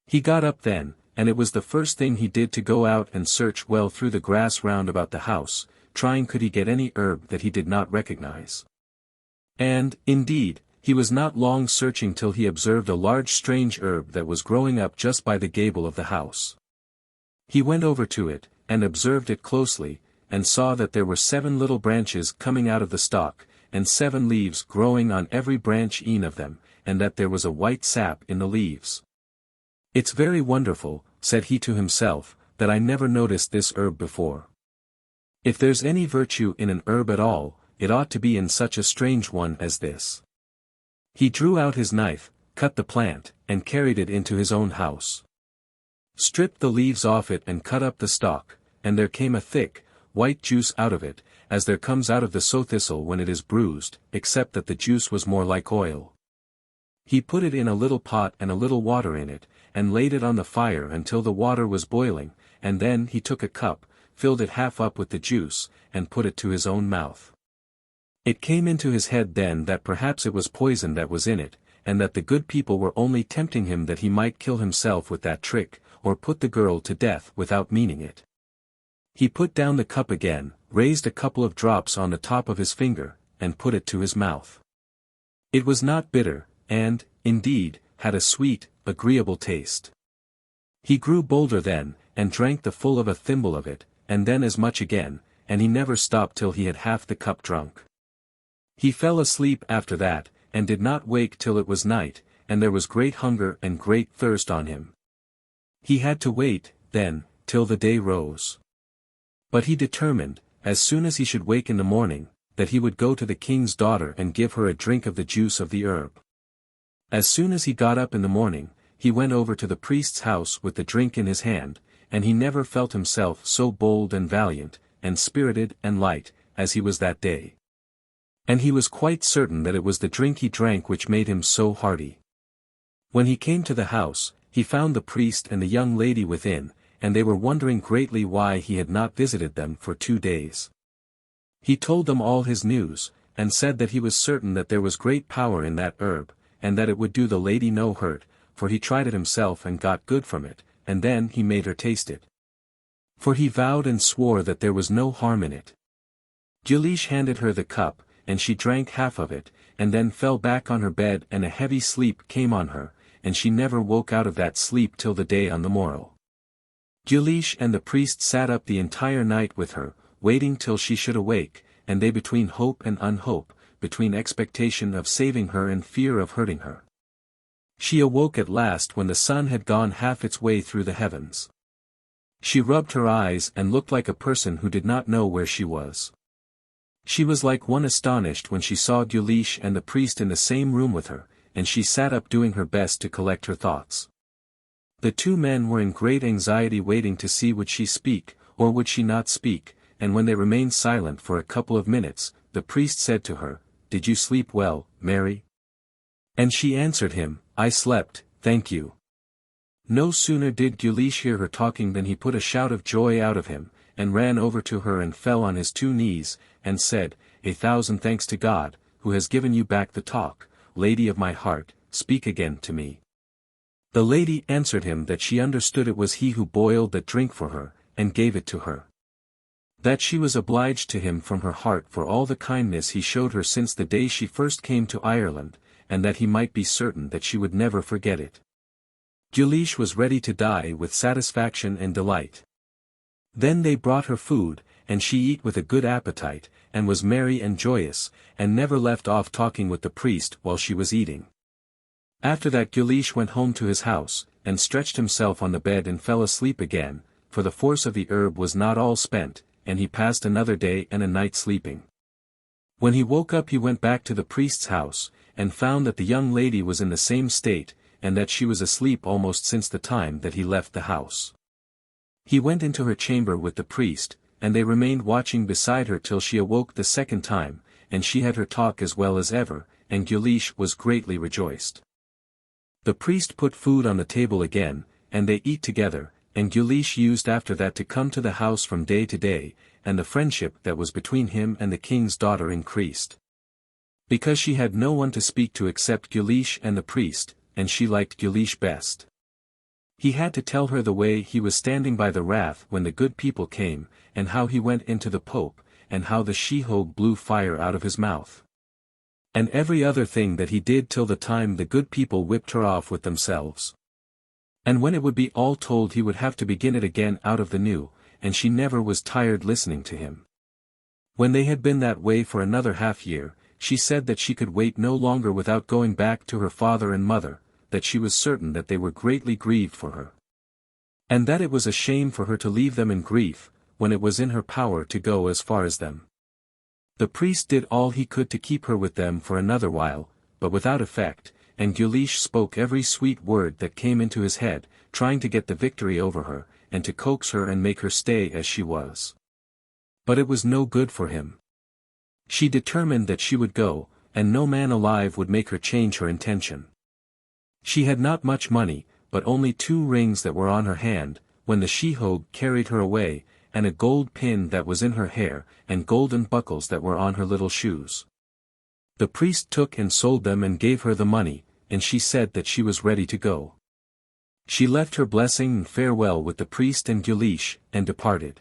He got up then, and it was the first thing he did to go out and search well through the grass round about the house, trying could he get any herb that he did not recognize. And, indeed, He was not long searching till he observed a large strange herb that was growing up just by the gable of the house. He went over to it, and observed it closely, and saw that there were 7 little branches coming out of the stalk, and 7 leaves growing on every branch e'en of them, and that there was a white sap in the leaves. "It's very wonderful," said he to himself, "that I never noticed this herb before. If there's any virtue in an herb at all, it ought to be in such a strange one as this." He drew out his knife, cut the plant, and carried it into his own house. Stripped the leaves off it and cut up the stalk, and there came a thick, white juice out of it, as there comes out of the sow thistle when it is bruised, except that the juice was more like oil. He put it in a little pot and a little water in it, and laid it on the fire until the water was boiling, and then he took a cup, filled it half up with the juice, and put it to his own mouth. It came into his head then that perhaps it was poison that was in it, and that the good people were only tempting him that he might kill himself with that trick, or put the girl to death without meaning it. He put down the cup again, raised a couple of drops on the top of his finger, and put it to his mouth. It was not bitter, and, indeed, had a sweet, agreeable taste. He grew bolder then, and drank the full of a thimble of it, and then as much again, and he never stopped till he had half the cup drunk. He fell asleep after that, and did not wake till it was night, and there was great hunger and great thirst on him. He had to wait, then, till the day rose. But he determined, as soon as he should wake in the morning, that he would go to the king's daughter and give her a drink of the juice of the herb. As soon as he got up in the morning, he went over to the priest's house with the drink in his hand, and he never felt himself so bold and valiant, and spirited and light, as he was that day. And he was quite certain that it was the drink he drank which made him so hearty. When he came to the house, he found the priest and the young lady within, and they were wondering greatly why he had not visited them for 2 days. He told them all his news, and said that he was certain that there was great power in that herb, and that it would do the lady no hurt, for he tried it himself and got good from it, and then he made her taste it. For he vowed and swore that there was no harm in it. Guleesh handed her the cup, and she drank half of it, and then fell back on her bed and a heavy sleep came on her, and she never woke out of that sleep till the day on the morrow. Guleesh and the priest sat up the entire night with her, waiting till she should awake, and they between hope and unhope, between expectation of saving her and fear of hurting her. She awoke at last when the sun had gone half its way through the heavens. She rubbed her eyes and looked like a person who did not know where she was. She was like one astonished when she saw Guleesh and the priest in the same room with her, and she sat up doing her best to collect her thoughts. The 2 men were in great anxiety waiting to see would she speak, or would she not speak, and when they remained silent for a couple of minutes, the priest said to her, "Did you sleep well, Mary?" And she answered him, "I slept, thank you." No sooner did Guleesh hear her talking than he put a shout of joy out of him, and ran over to her and fell on his 2 knees, and said, "1,000 thanks to God, who has given you back the talk, lady of my heart, speak again to me." The lady answered him that she understood it was he who boiled that drink for her, and gave it to her. That she was obliged to him from her heart for all the kindness he showed her since the day she first came to Ireland, and that he might be certain that she would never forget it. Guleesh was ready to die with satisfaction and delight. Then they brought her food, and she eat with a good appetite, and was merry and joyous, and never left off talking with the priest while she was eating. After that Guleesh went home to his house, and stretched himself on the bed and fell asleep again, for the force of the herb was not all spent, and he passed another day and a night sleeping. When he woke up he went back to the priest's house, and found that the young lady was in the same state, and that she was asleep almost since the time that he left the house. He went into her chamber with the priest, and they remained watching beside her till she awoke the second time, and she had her talk as well as ever, and Guleesh was greatly rejoiced. The priest put food on the table again, and they eat together, and Guleesh used after that to come to the house from day to day, and the friendship that was between him and the king's daughter increased. Because she had no one to speak to except Guleesh and the priest, and she liked Guleesh best. He had to tell her the way he was standing by the rath when the good people came, and how he went into the pope, and how the sheehogue blew fire out of his mouth. And every other thing that he did till the time the good people whipped her off with themselves. And when it would be all told he would have to begin it again out of the new, and she never was tired listening to him. When they had been that way for another half-year, she said that she could wait no longer without going back to her father and mother, that she was certain that they were greatly grieved for her. And that it was a shame for her to leave them in grief, when it was in her power to go as far as them. The priest did all he could to keep her with them for another while, but without effect, and Guleesh spoke every sweet word that came into his head, trying to get the victory over her, and to coax her and make her stay as she was. But it was no good for him. She determined that she would go, and no man alive would make her change her intention. She had not much money, but only 2 rings that were on her hand, when the she-hog carried her away, and a gold pin that was in her hair, and golden buckles that were on her little shoes. The priest took and sold them and gave her the money, and she said that she was ready to go. She left her blessing and farewell with the priest and Guleesh, and departed.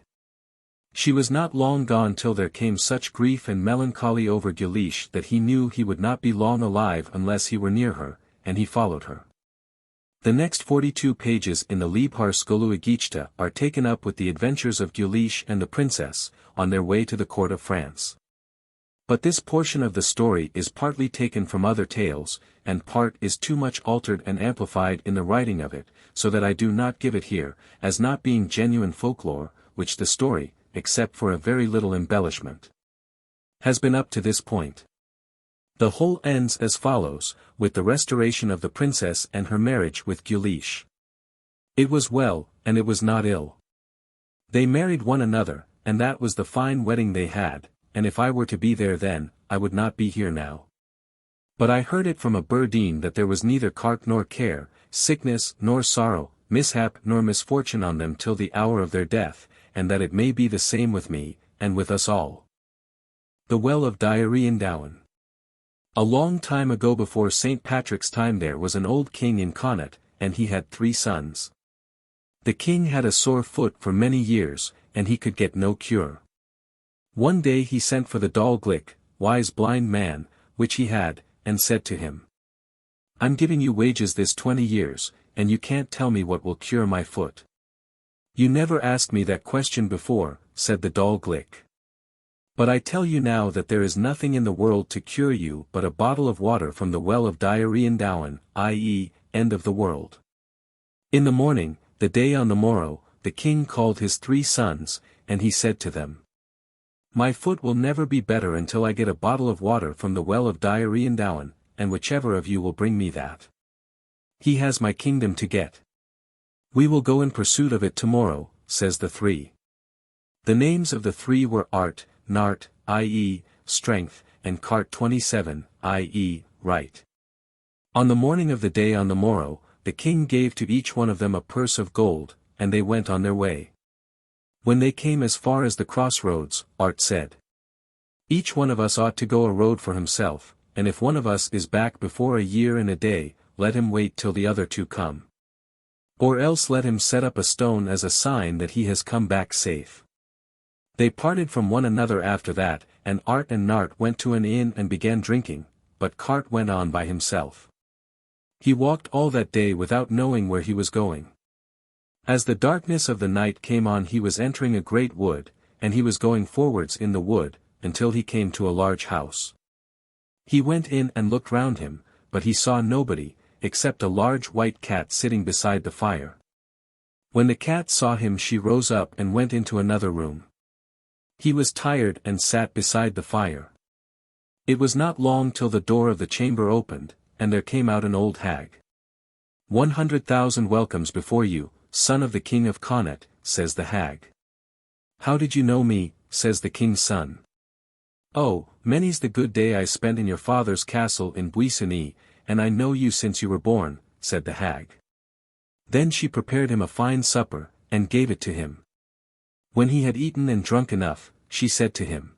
She was not long gone till there came such grief and melancholy over Guleesh that he knew he would not be long alive unless he were near her, and he followed her. The next 42 pages in the Líbhar Scoileadh are taken up with the adventures of Guleesh and the princess, on their way to the court of France. But this portion of the story is partly taken from other tales, and part is too much altered and amplified in the writing of it, so that I do not give it here, as not being genuine folklore, which the story, except for a very little embellishment, has been up to this point. The whole ends as follows, with the restoration of the princess and her marriage with Guleesh. It was well, and it was not ill. They married one another, and that was the fine wedding they had, and if I were to be there then, I would not be here now. But I heard it from a Paudyeen that there was neither cark nor care, sickness nor sorrow, mishap nor misfortune on them till the hour of their death, and that it may be the same with me, and with us all. The Well of Daoirí Dowan. A long time ago before St. Patrick's time there was an old king in Connaught, and he had 3 sons. The king had a sore foot for many years, and he could get no cure. One day he sent for the Dáil, wise blind man, which he had, and said to him, "I'm giving you wages this 20 years, and you can't tell me what will cure my foot." "You never asked me that question before," said the Dáil. "But I tell you now that there is nothing in the world to cure you but a bottle of water from the well of Daoirí Dowan, i.e., end of the world." In the morning, the day on the morrow, the king called his 3 sons, and he said to them, "My foot will never be better until I get a bottle of water from the well of Daoirí Dowan, and whichever of you will bring me that, he has my kingdom to get." "We will go in pursuit of it tomorrow," says the 3. The names of the 3 were Art, Nart, i.e., strength, and Cart 27, i.e., right. On the morning of the day on the morrow, the king gave to each one of them a purse of gold, and they went on their way. When they came as far as the crossroads, Art said, "Each one of us ought to go a road for himself, and if one of us is back before a year and a day, let him wait till the other 2 come. Or else let him set up a stone as a sign that he has come back safe." They parted from one another after that, and Art and Nart went to an inn and began drinking, but Cart went on by himself. He walked all that day without knowing where he was going. As the darkness of the night came on he was entering a great wood, and he was going forwards in the wood, until he came to a large house. He went in and looked round him, but he saw nobody, except a large white cat sitting beside the fire. When the cat saw him she rose up and went into another room. He was tired and sat beside the fire. It was not long till the door of the chamber opened, and there came out an old hag. "100,000 welcomes before you, son of the king of Connaught," says the hag. "How did you know me?" says the king's son. "Oh, many's the good day I spent in your father's castle in Buissonny, and I know you since you were born," said the hag. Then she prepared him a fine supper, and gave it to him. When he had eaten and drunk enough, she said to him,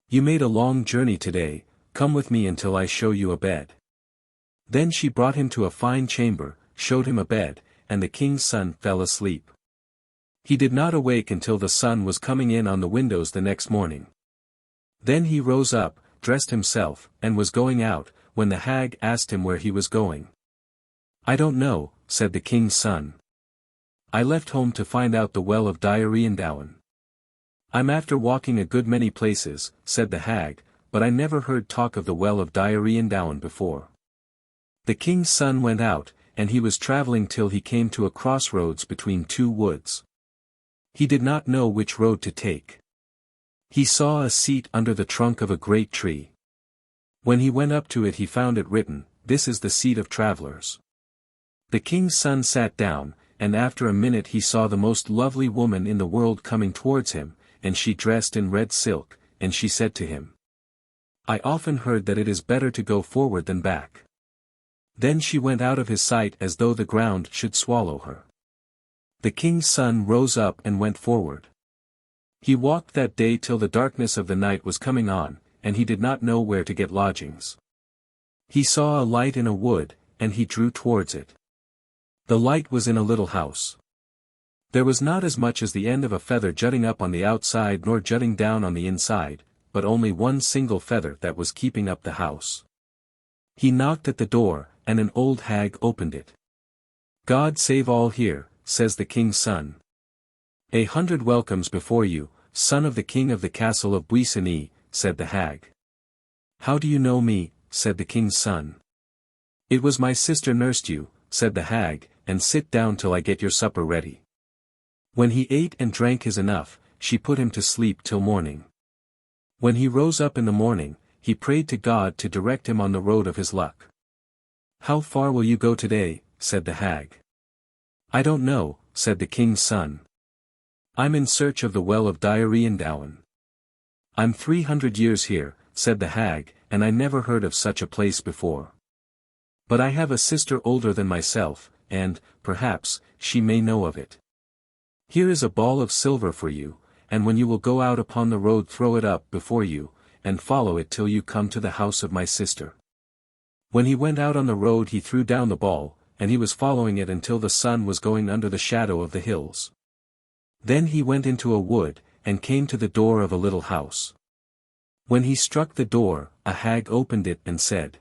"You made a long journey today, come with me until I show you a bed." Then she brought him to a fine chamber, showed him a bed, and the king's son fell asleep. He did not awake until the sun was coming in on the windows the next morning. Then he rose up, dressed himself, and was going out, when the hag asked him where he was going. "I don't know," said the king's son. "I left home to find out the well of Down. "I'm after walking a good many places," said the hag, "but I never heard talk of the well of Down before." The king's son went out, and he was travelling till he came to a crossroads between two woods. He did not know which road to take. He saw a seat under the trunk of a great tree. When he went up to it he found it written, "This is the seat of travellers." The king's son sat down, and after a minute he saw the most lovely woman in the world coming towards him, and she dressed in red silk, and she said to him, "I often heard that it is better to go forward than back." Then she went out of his sight as though the ground should swallow her. The king's son rose up and went forward. He walked that day till the darkness of the night was coming on, and he did not know where to get lodgings. He saw a light in a wood, and he drew towards it. The light was in a little house. There was not as much as the end of a feather jutting up on the outside nor jutting down on the inside, but only one single feather that was keeping up the house. He knocked at the door, and an old hag opened it. "God save all here," says the king's son. "A 100 welcomes before you, son of the king of the castle of Weasel," said the hag. "How do you know me?" said the king's son. "It was my sister nursed you," said the hag, "and sit down till I get your supper ready." When he ate and drank his enough, she put him to sleep till morning. When he rose up in the morning, he prayed to God to direct him on the road of his luck. "How far will you go today?" said the hag. "I don't know," said the king's son. "I'm in search of the well of Down. "I'm 300 years here," said the hag, "and I never heard of such a place before. But I have a sister older than myself, and, perhaps, she may know of it. Here is a ball of silver for you, and when you will go out upon the road throw it up before you, and follow it till you come to the house of my sister." When he went out on the road he threw down the ball, and he was following it until the sun was going under the shadow of the hills. Then he went into a wood, and came to the door of a little house. When he struck the door, a hag opened it and said,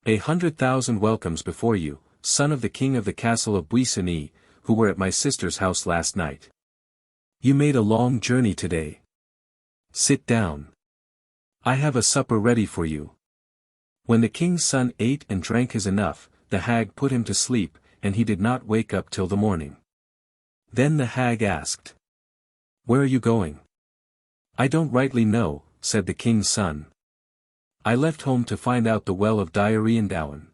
"A 100,000 welcomes before you, son of the king of the castle of Weasel, who were at my sister's house last night. You made a long journey today. Sit down. I have a supper ready for you." When the king's son ate and drank his enough, the hag put him to sleep, and he did not wake up till the morning. Then the hag asked, "Where are you going?" "I don't rightly know," said the king's son. "I left home to find out the well of Down.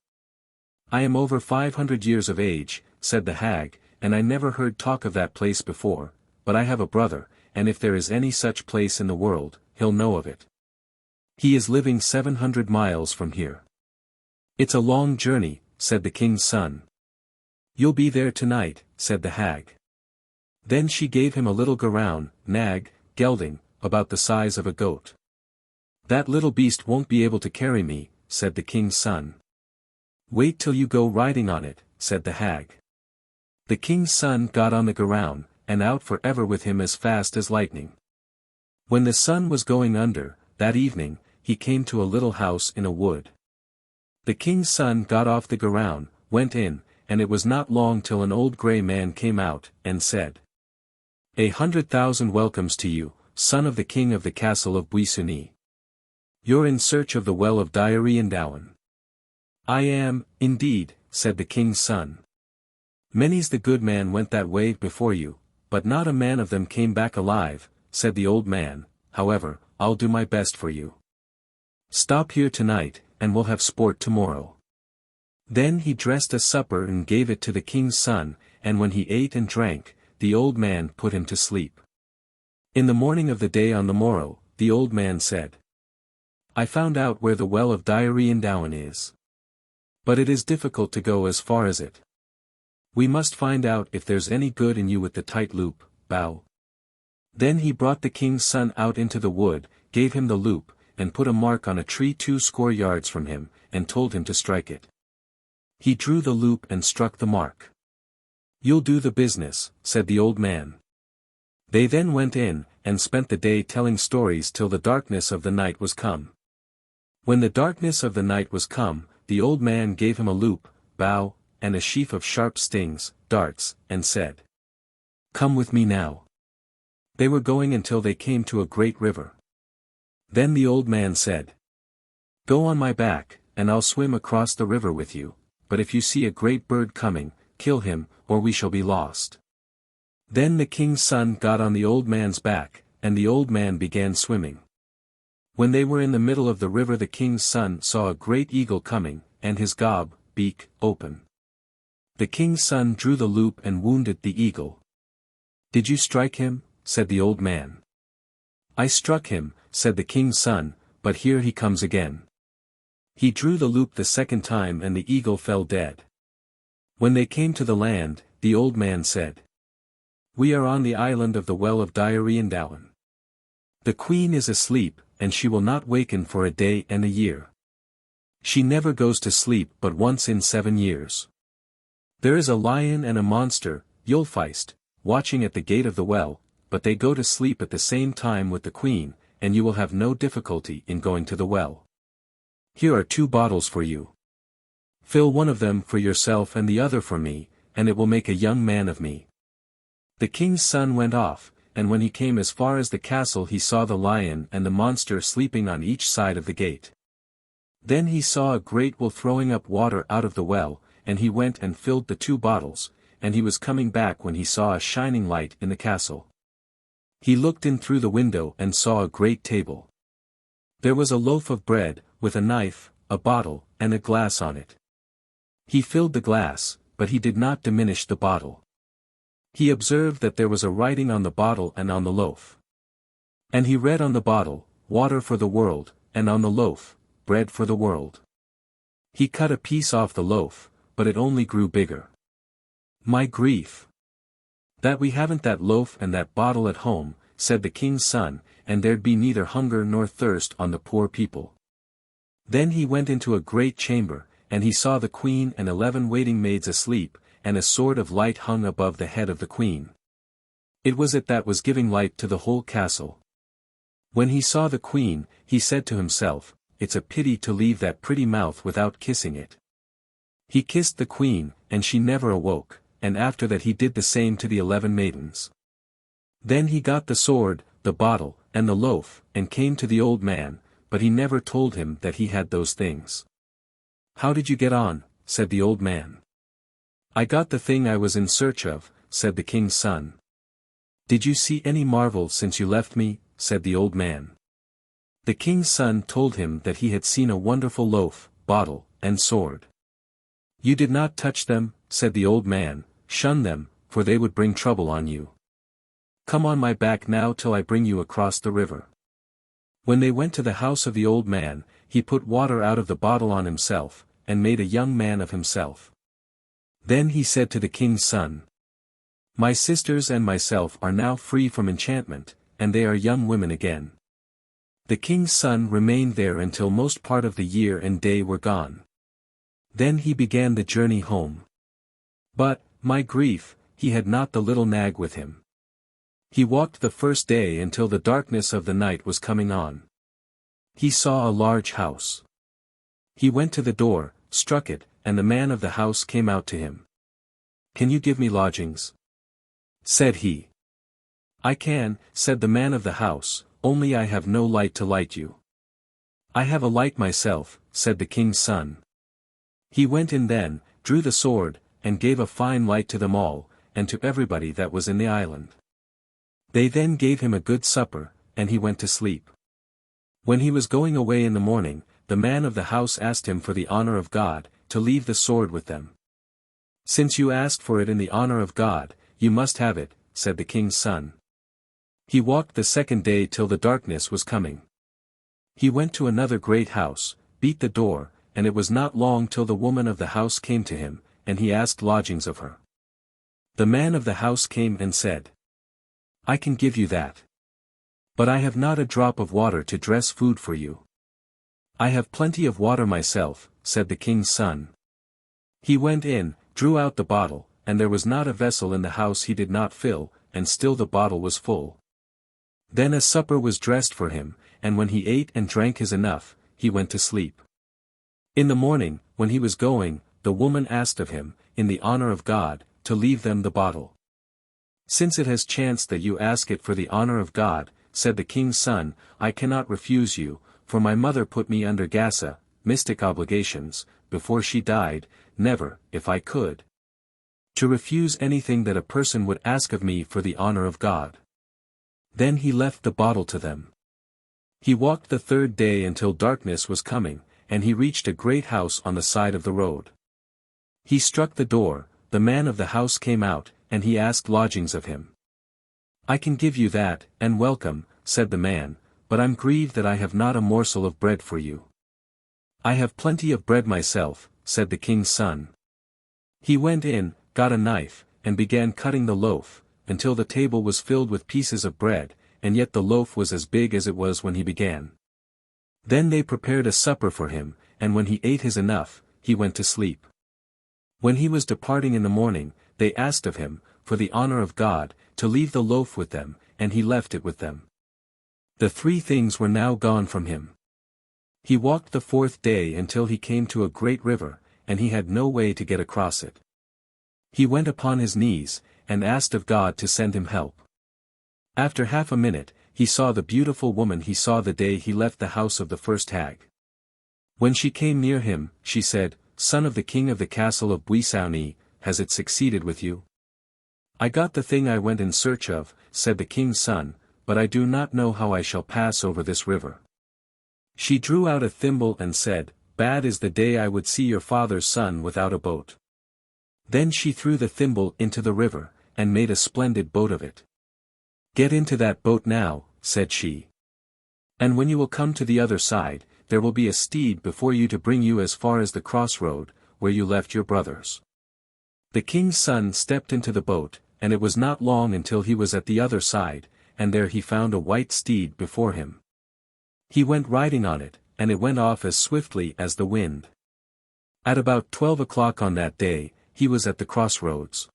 "I am over 500 years of age," said the hag, "and I never heard talk of that place before, but I have a brother, and if there is any such place in the world, he'll know of it. He is living 700 miles from here." "It's a long journey," said the king's son. "You'll be there tonight," said the hag. Then she gave him a little garown, nag, gelding, about the size of a goat. "That little beast won't be able to carry me," said the king's son. "Wait till you go riding on it," said the hag. The king's son got on the garown, and out for ever with him as fast as lightning. When the sun was going under, that evening, he came to a little house in a wood. The king's son got off the garown, went in, and it was not long till an old grey man came out, and said, "A 100,000 welcomes to you, son of the king of the castle of Weasel. You're in search of the well of Down. "I am, indeed," said the king's son. "Many's the good man went that way before you, but not a man of them came back alive," said the old man. "However, I'll do my best for you. Stop here tonight, and we'll have sport tomorrow." Then he dressed a supper and gave it to the king's son, and when he ate and drank, the old man put him to sleep. In the morning of the day on the morrow, the old man said, "I found out where the well of Down is. But it is difficult to go as far as it. We must find out if there's any good in you with the tight loop, bow." Then he brought the king's son out into the wood, gave him the loop, and put a mark on a tree 20 yards from him, and told him to strike it. He drew the loop and struck the mark. "You'll do the business," said the old man. They then went in, and spent the day telling stories till the darkness of the night was come. When the darkness of the night was come, the old man gave him a loop, bow, and a sheaf of sharp stings, darts, and said, "Come with me now." They were going until they came to a great river. Then the old man said, "Go on my back, and I'll swim across the river with you, but if you see a great bird coming, kill him, or we shall be lost." Then the king's son got on the old man's back, and the old man began swimming. When they were in the middle of the river, the king's son saw a great eagle coming, and his gob, beak, open. The king's son drew the loop and wounded the eagle. "Did you strike him?" said the old man. "I struck him," said the king's son, "but here he comes again." He drew the loop the second time and the eagle fell dead. When they came to the land, the old man said, "We are on the island of the well of Douglas. The queen is asleep, and she will not waken for a day and a year. She never goes to sleep but once in 7 years. There is a lion and a monster, Yulfeist, watching at the gate of the well, but they go to sleep at the same time with the queen, and you will have no difficulty in going to the well. Here are 2 bottles for you. Fill one of them for yourself and the other for me, and it will make a young man of me." The king's son went off, and when he came as far as the castle he saw the lion and the monster sleeping on each side of the gate. Then he saw a great wolf throwing up water out of the well, and he went and filled the 2 bottles, and he was coming back when he saw a shining light in the castle. He looked in through the window and saw a great table. There was a loaf of bread, with a knife, a bottle, and a glass on it. He filled the glass, but he did not diminish the bottle. He observed that there was a writing on the bottle and on the loaf. And he read on the bottle, "Water for the world," and on the loaf, "Bread for the world." He cut a piece off the loaf, but it only grew bigger. "My grief! That we haven't that loaf and that bottle at home," said the king's son, "and there'd be neither hunger nor thirst on the poor people." Then he went into a great chamber, and he saw the queen and 11 waiting maids asleep, and a sword of light hung above the head of the queen. It was it that was giving light to the whole castle. When he saw the queen, he said to himself, "It's a pity to leave that pretty mouth without kissing it." He kissed the queen, and she never awoke, and after that he did the same to the 11 maidens. Then he got the sword, the bottle, and the loaf, and came to the old man, but he never told him that he had those things. "How did you get on?" said the old man. "I got the thing I was in search of," said the king's son. "Did you see any marvel since you left me?" said the old man. The king's son told him that he had seen a wonderful loaf, bottle, and sword. "You did not touch them," said the old man, "shun them, for they would bring trouble on you. Come on my back now till I bring you across the river." When they went to the house of the old man, he put water out of the bottle on himself, and made a young man of himself. Then he said to the king's son, "My sisters and myself are now free from enchantment, and they are young women again." The king's son remained there until most part of the year and day were gone. Then he began the journey home. But, my grief, he had not the little nag with him. He walked the first day until the darkness of the night was coming on. He saw a large house. He went to the door, struck it, and the man of the house came out to him. "Can you give me lodgings?" said he. "I can," said the man of the house, "only I have no light to light you." "I have a light myself," said the king's son. He went in then, drew the sword, and gave a fine light to them all, and to everybody that was in the island. They then gave him a good supper, and he went to sleep. When he was going away in the morning, the man of the house asked him for the honor of God, to leave the sword with them. "Since you asked for it in the honor of God, you must have it," said the king's son. He walked the second day till the darkness was coming. He went to another great house, beat the door, and it was not long till the woman of the house came to him, and he asked lodgings of her. The man of the house came and said, "I can give you that. But I have not a drop of water to dress food for you." "I have plenty of water myself," said the king's son. He went in, drew out the bottle, and there was not a vessel in the house he did not fill, and still the bottle was full. Then a supper was dressed for him, and when he ate and drank his enough, he went to sleep. In the morning, when he was going, the woman asked of him, in the honor of God, to leave them the bottle. "Since it has chanced that you ask it for the honor of God," said the king's son, "I cannot refuse you, for my mother put me under gassa, mystic obligations, before she died, never, if I could, to refuse anything that a person would ask of me for the honor of God." Then he left the bottle to them. He walked the third day until darkness was coming, and he reached a great house on the side of the road. He struck the door, the man of the house came out, and he asked lodgings of him. "I can give you that, and welcome," said the man, "but I'm grieved that I have not a morsel of bread for you." "I have plenty of bread myself," said the king's son. He went in, got a knife, and began cutting the loaf, until the table was filled with pieces of bread, and yet the loaf was as big as it was when he began. Then they prepared a supper for him, and when he ate his enough, he went to sleep. When he was departing in the morning, they asked of him, for the honor of God, to leave the loaf with them, and he left it with them. The three things were now gone from him. He walked the fourth day until he came to a great river, and he had no way to get across it. He went upon his knees, and asked of God to send him help. After half a minute, he saw the beautiful woman he saw the day he left the house of the first hag. When she came near him, she said, "Son of the king of the castle of Buisauni, has it succeeded with you?" "I got the thing I went in search of," said the king's son, "but I do not know how I shall pass over this river." She drew out a thimble and said, "Bad is the day I would see your father's son without a boat." Then she threw the thimble into the river, and made a splendid boat of it. "Get into that boat now," said she. "And when you will come to the other side, there will be a steed before you to bring you as far as the crossroad, where you left your brothers." The king's son stepped into the boat, and it was not long until he was at the other side, and there he found a white steed before him. He went riding on it, and it went off as swiftly as the wind. At about 12 o'clock on that day, he was at the crossroads.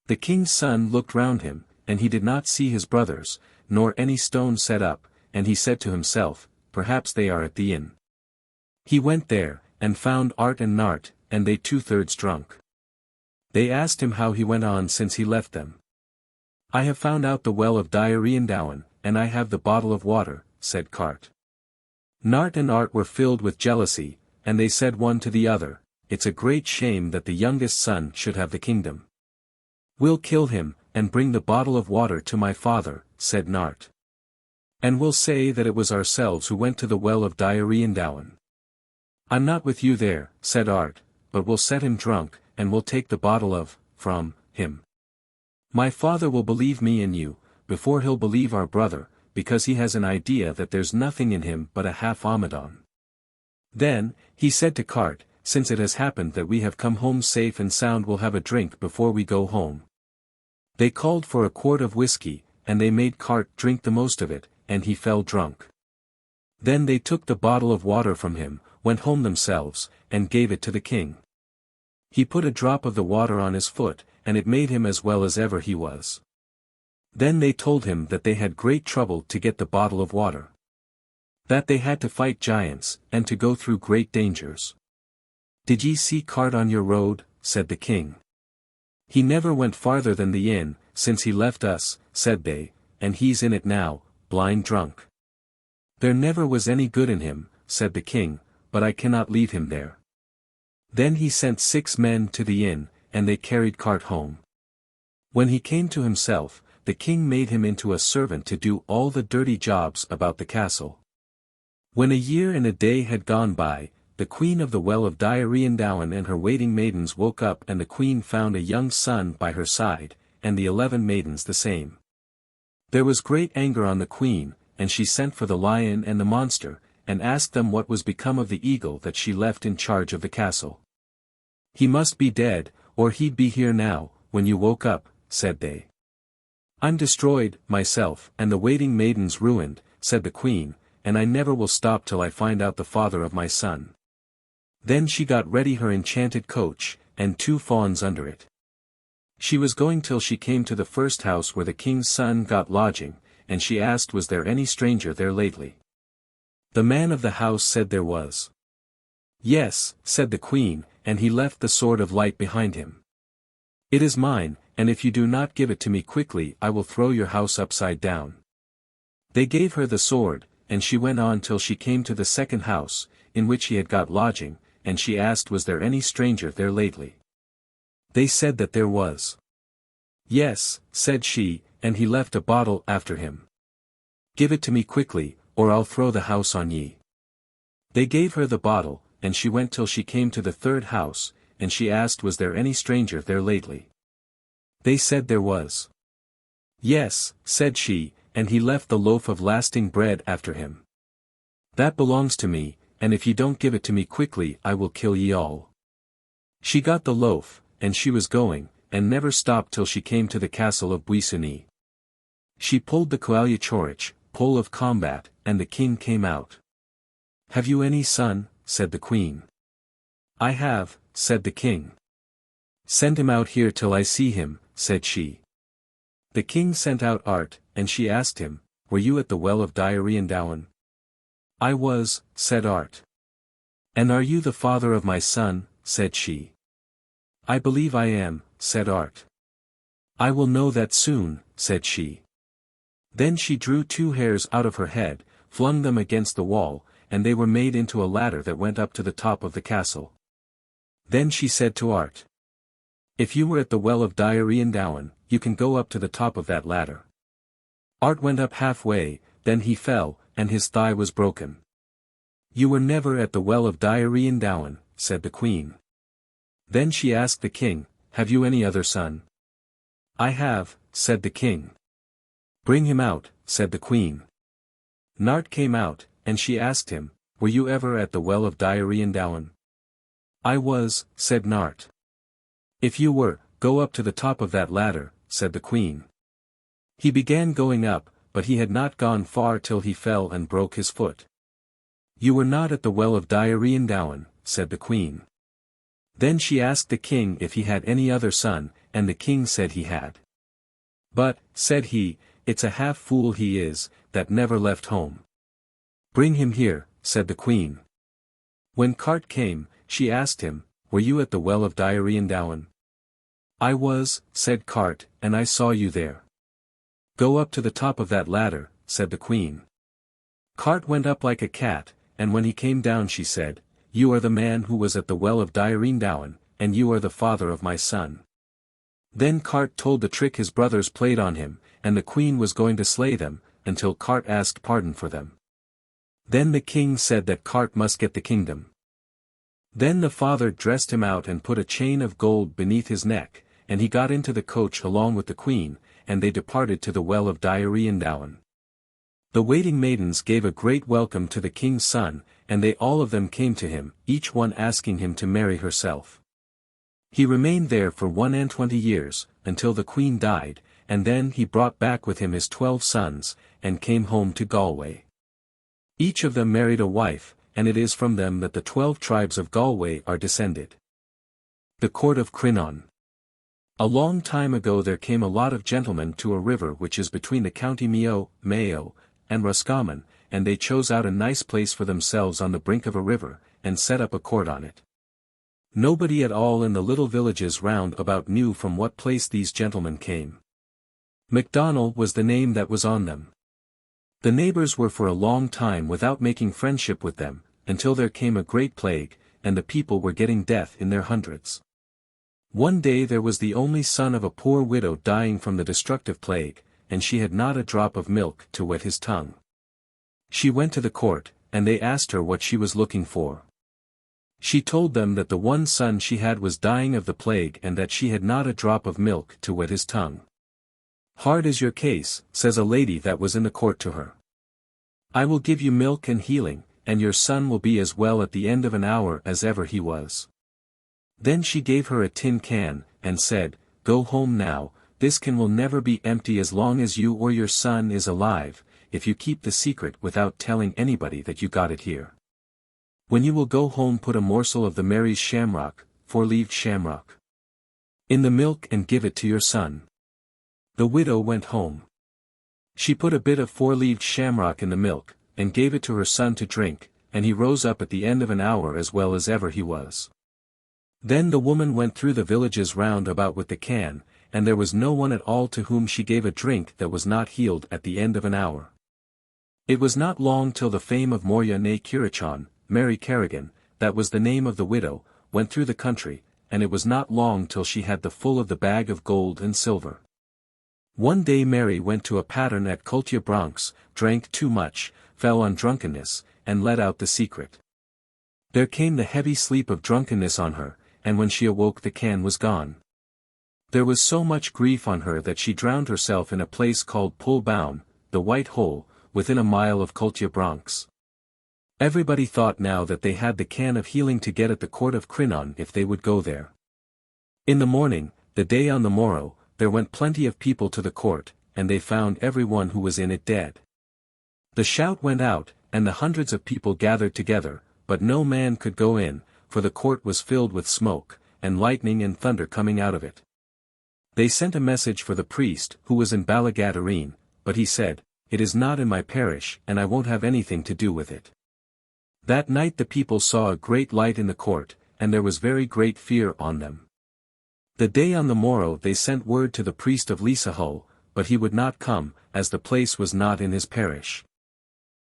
The king's son looked round him, and he did not see his brothers, nor any stone set up, and he said to himself, "Perhaps they are at the inn." He went there, and found Art and Nart, and they 2/3 drunk. They asked him how he went on since he left them. "I have found out the well of Diarrheandowen, and I have the bottle of water," said Cart. Nart and Art were filled with jealousy, and they said one to the other, "It's a great shame that the youngest son should have the kingdom." "We'll kill him, and bring the bottle of water to my father," said Nart. "And we'll say that it was ourselves who went to the well of Diarrheandowen." "I'm not with you there," said Art, "but we'll set him drunk, and we'll take the bottle from him. My father will believe me and you, before he'll believe our brother, because he has an idea that there's nothing in him but a half Amadon." Then, he said to Cart, "Since it has happened that we have come home safe and sound, we'll have a drink before we go home." They called for a quart of whiskey, and they made Cart drink the most of it, and he fell drunk. Then they took the bottle of water from him, went home themselves, and gave it to the king. He put a drop of the water on his foot, and it made him as well as ever he was. Then they told him that they had great trouble to get the bottle of water. That they had to fight giants, and to go through great dangers. "Did ye see Cart on your road?" said the king. "He never went farther than the inn, since he left us," said they, "and he's in it now, blind drunk." "There never was any good in him," said the king, "but I cannot leave him there." Then he sent 6 men to the inn, and they carried Cart home. When he came to himself, the king made him into a servant to do all the dirty jobs about the castle. When a year and a day had gone by, the queen of the well of Diarrheandowen and her waiting maidens woke up, and the queen found a young son by her side, and the 11 maidens the same. There was great anger on the queen, and she sent for the lion and the monster, and asked them what was become of the eagle that she left in charge of the castle. "He must be dead, or he'd be here now, when you woke up," said they. "I'm destroyed, myself, and the waiting maidens ruined," said the queen, "and I never will stop till I find out the father of my son." Then she got ready her enchanted coach, and 2 fawns under it. She was going till she came to the first house where the king's son got lodging, and she asked was there any stranger there lately. The man of the house said there was. Yes, said the queen, and he left the sword of light behind him. It is mine, and if you do not give it to me quickly I will throw your house upside down. They gave her the sword, and she went on till she came to the second house, in which he had got lodging, and she asked was there any stranger there lately. They said that there was. Yes, said she, and he left a bottle after him. Give it to me quickly, or I'll throw the house on ye. They gave her the bottle, and she went till she came to the third house, and she asked was there any stranger there lately. They said there was. Yes, said she, and he left the loaf of lasting bread after him. That belongs to me, and if ye don't give it to me quickly I will kill ye all. She got the loaf, and she was going, and never stopped till she came to the castle of Buissonny. She pulled the Coalliachorich, pole of combat, and the king came out. Have you any son? Said the queen. I have, said the king. Send him out here till I see him, said she. The king sent out Art, and she asked him, were you at the well of Down? I was, said Art. And are you the father of my son? Said she. I believe I am, said Art. I will know that soon, said she. Then she drew 2 hairs out of her head, flung them against the wall, and they were made into a ladder that went up to the top of the castle. Then she said to Art. If you were at the well of Down, you can go up to the top of that ladder. Art went up halfway, then he fell, and his thigh was broken. You were never at the well of Down, said the queen. Then she asked the king, have you any other son? I have, said the king. Bring him out, said the queen. Nart came out, and she asked him, were you ever at the well of Down? I was, said Nart. If you were, go up to the top of that ladder, said the queen. He began going up, but he had not gone far till he fell and broke his foot. You were not at the well of Down, said the queen. Then she asked the king if he had any other son, and the king said he had. But, said he, it's a half-fool he is, that never left home. Bring him here, said the queen. When Cart came, she asked him, were you at the well of Down? I was, said Cart, and I saw you there. Go up to the top of that ladder, said the queen. Cart went up like a cat, and when he came down she said, you are the man who was at the well of Down, and you are the father of my son. Then Cart told the trick his brothers played on him, and the queen was going to slay them, until Cart asked pardon for them. Then the king said that Cart must get the kingdom. Then the father dressed him out and put a chain of gold beneath his neck, and he got into the coach along with the queen, and they departed to the well of Down. The waiting maidens gave a great welcome to the king's son, and they all of them came to him, each one asking him to marry herself. He remained there for 21 years, until the queen died, and then he brought back with him his 12 sons, and came home to Galway. Each of them married a wife, and it is from them that the 12 tribes of Galway are descended. The Court of Crinnawn. A long time ago there came a lot of gentlemen to a river which is between the county Mayo, and Roscommon, and they chose out a nice place for themselves on the brink of a river, and set up a court on it. Nobody at all in the little villages round about knew from what place these gentlemen came. MacDonald was the name that was on them. The neighbors were for a long time without making friendship with them, until there came a great plague, and the people were getting death in their hundreds. One day there was the only son of a poor widow dying from the destructive plague, and she had not a drop of milk to wet his tongue. She went to the court, and they asked her what she was looking for. She told them that the one son she had was dying of the plague and that she had not a drop of milk to wet his tongue. Hard is your case, says a lady that was in the court to her. I will give you milk and healing, and your son will be as well at the end of an hour as ever he was. Then she gave her a tin can, and said, go home now, this can will never be empty as long as you or your son is alive, if you keep the secret without telling anybody that you got it here. When you will go home put a morsel of the Mary's shamrock, 4-leaved shamrock, in the milk and give it to your son. The widow went home. She put a bit of 4-leaved shamrock in the milk, and gave it to her son to drink, and he rose up at the end of an hour as well as ever he was. Then the woman went through the villages round about with the can, and there was no one at all to whom she gave a drink that was not healed at the end of an hour. It was not long till the fame of Morya na Curachon, Mary Kerrigan, that was the name of the widow, went through the country, and it was not long till she had the full of the bag of gold and silver. One day Mary went to a pattern at Cultia Bronx, drank too much, fell on drunkenness, and let out the secret. There came the heavy sleep of drunkenness on her, and when she awoke the can was gone. There was so much grief on her that she drowned herself in a place called Pullbaum, the White Hole, within a mile of Cultia Bronx. Everybody thought now that they had the can of healing to get at the Court of Crinnawn if they would go there. In the morning, the day on the morrow, there went plenty of people to the court, and they found everyone who was in it dead. The shout went out, and the hundreds of people gathered together, but no man could go in, for the court was filled with smoke, and lightning and thunder coming out of it. They sent a message for the priest, who was in Ballagadareen, but he said, "It is not in my parish, and I won't have anything to do with it." That night the people saw a great light in the court, and there was very great fear on them. The day on the morrow they sent word to the priest of Lisahull, but he would not come, as the place was not in his parish.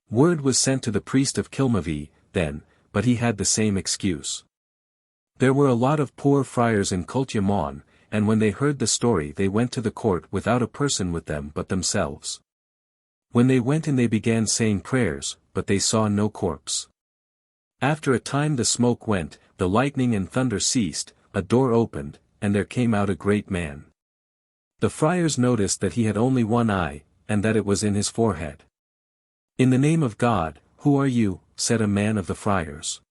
Word was sent to the priest of Kilmavie, then, but he had the same excuse. There were a lot of poor friars in Cultia Mon, and when they heard the story they went to the court without a person with them but themselves. When they went in they began saying prayers, but they saw no corpse. After a time the smoke went, the lightning and thunder ceased, a door opened, and there came out a great man. The friars noticed that he had only one eye, and that it was in his forehead. "In the name of God, who are you?" said a man of the friars.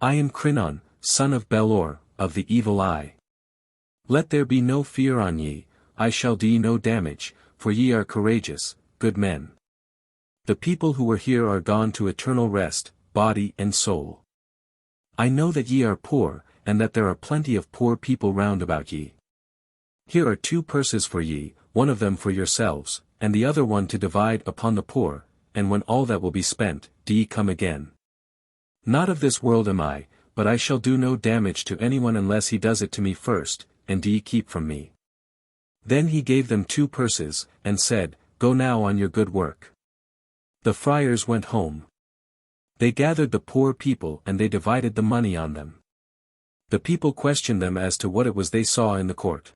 "I am Crinnawn, son of Belor, of the evil eye. Let there be no fear on ye, I shall do ye no damage, for ye are courageous, good men. The people who were here are gone to eternal rest, body and soul. I know that ye are poor, and that there are plenty of poor people round about ye. Here are 2 purses for ye, one of them for yourselves, and the other one to divide upon the poor, and when all that will be spent, do ye come again. Not of this world am I, but I shall do no damage to anyone unless he does it to me first, and do ye keep from me." Then he gave them 2 purses, and said, "Go now on your good work." The friars went home. They gathered the poor people and they divided the money on them. The people questioned them as to what it was they saw in the court.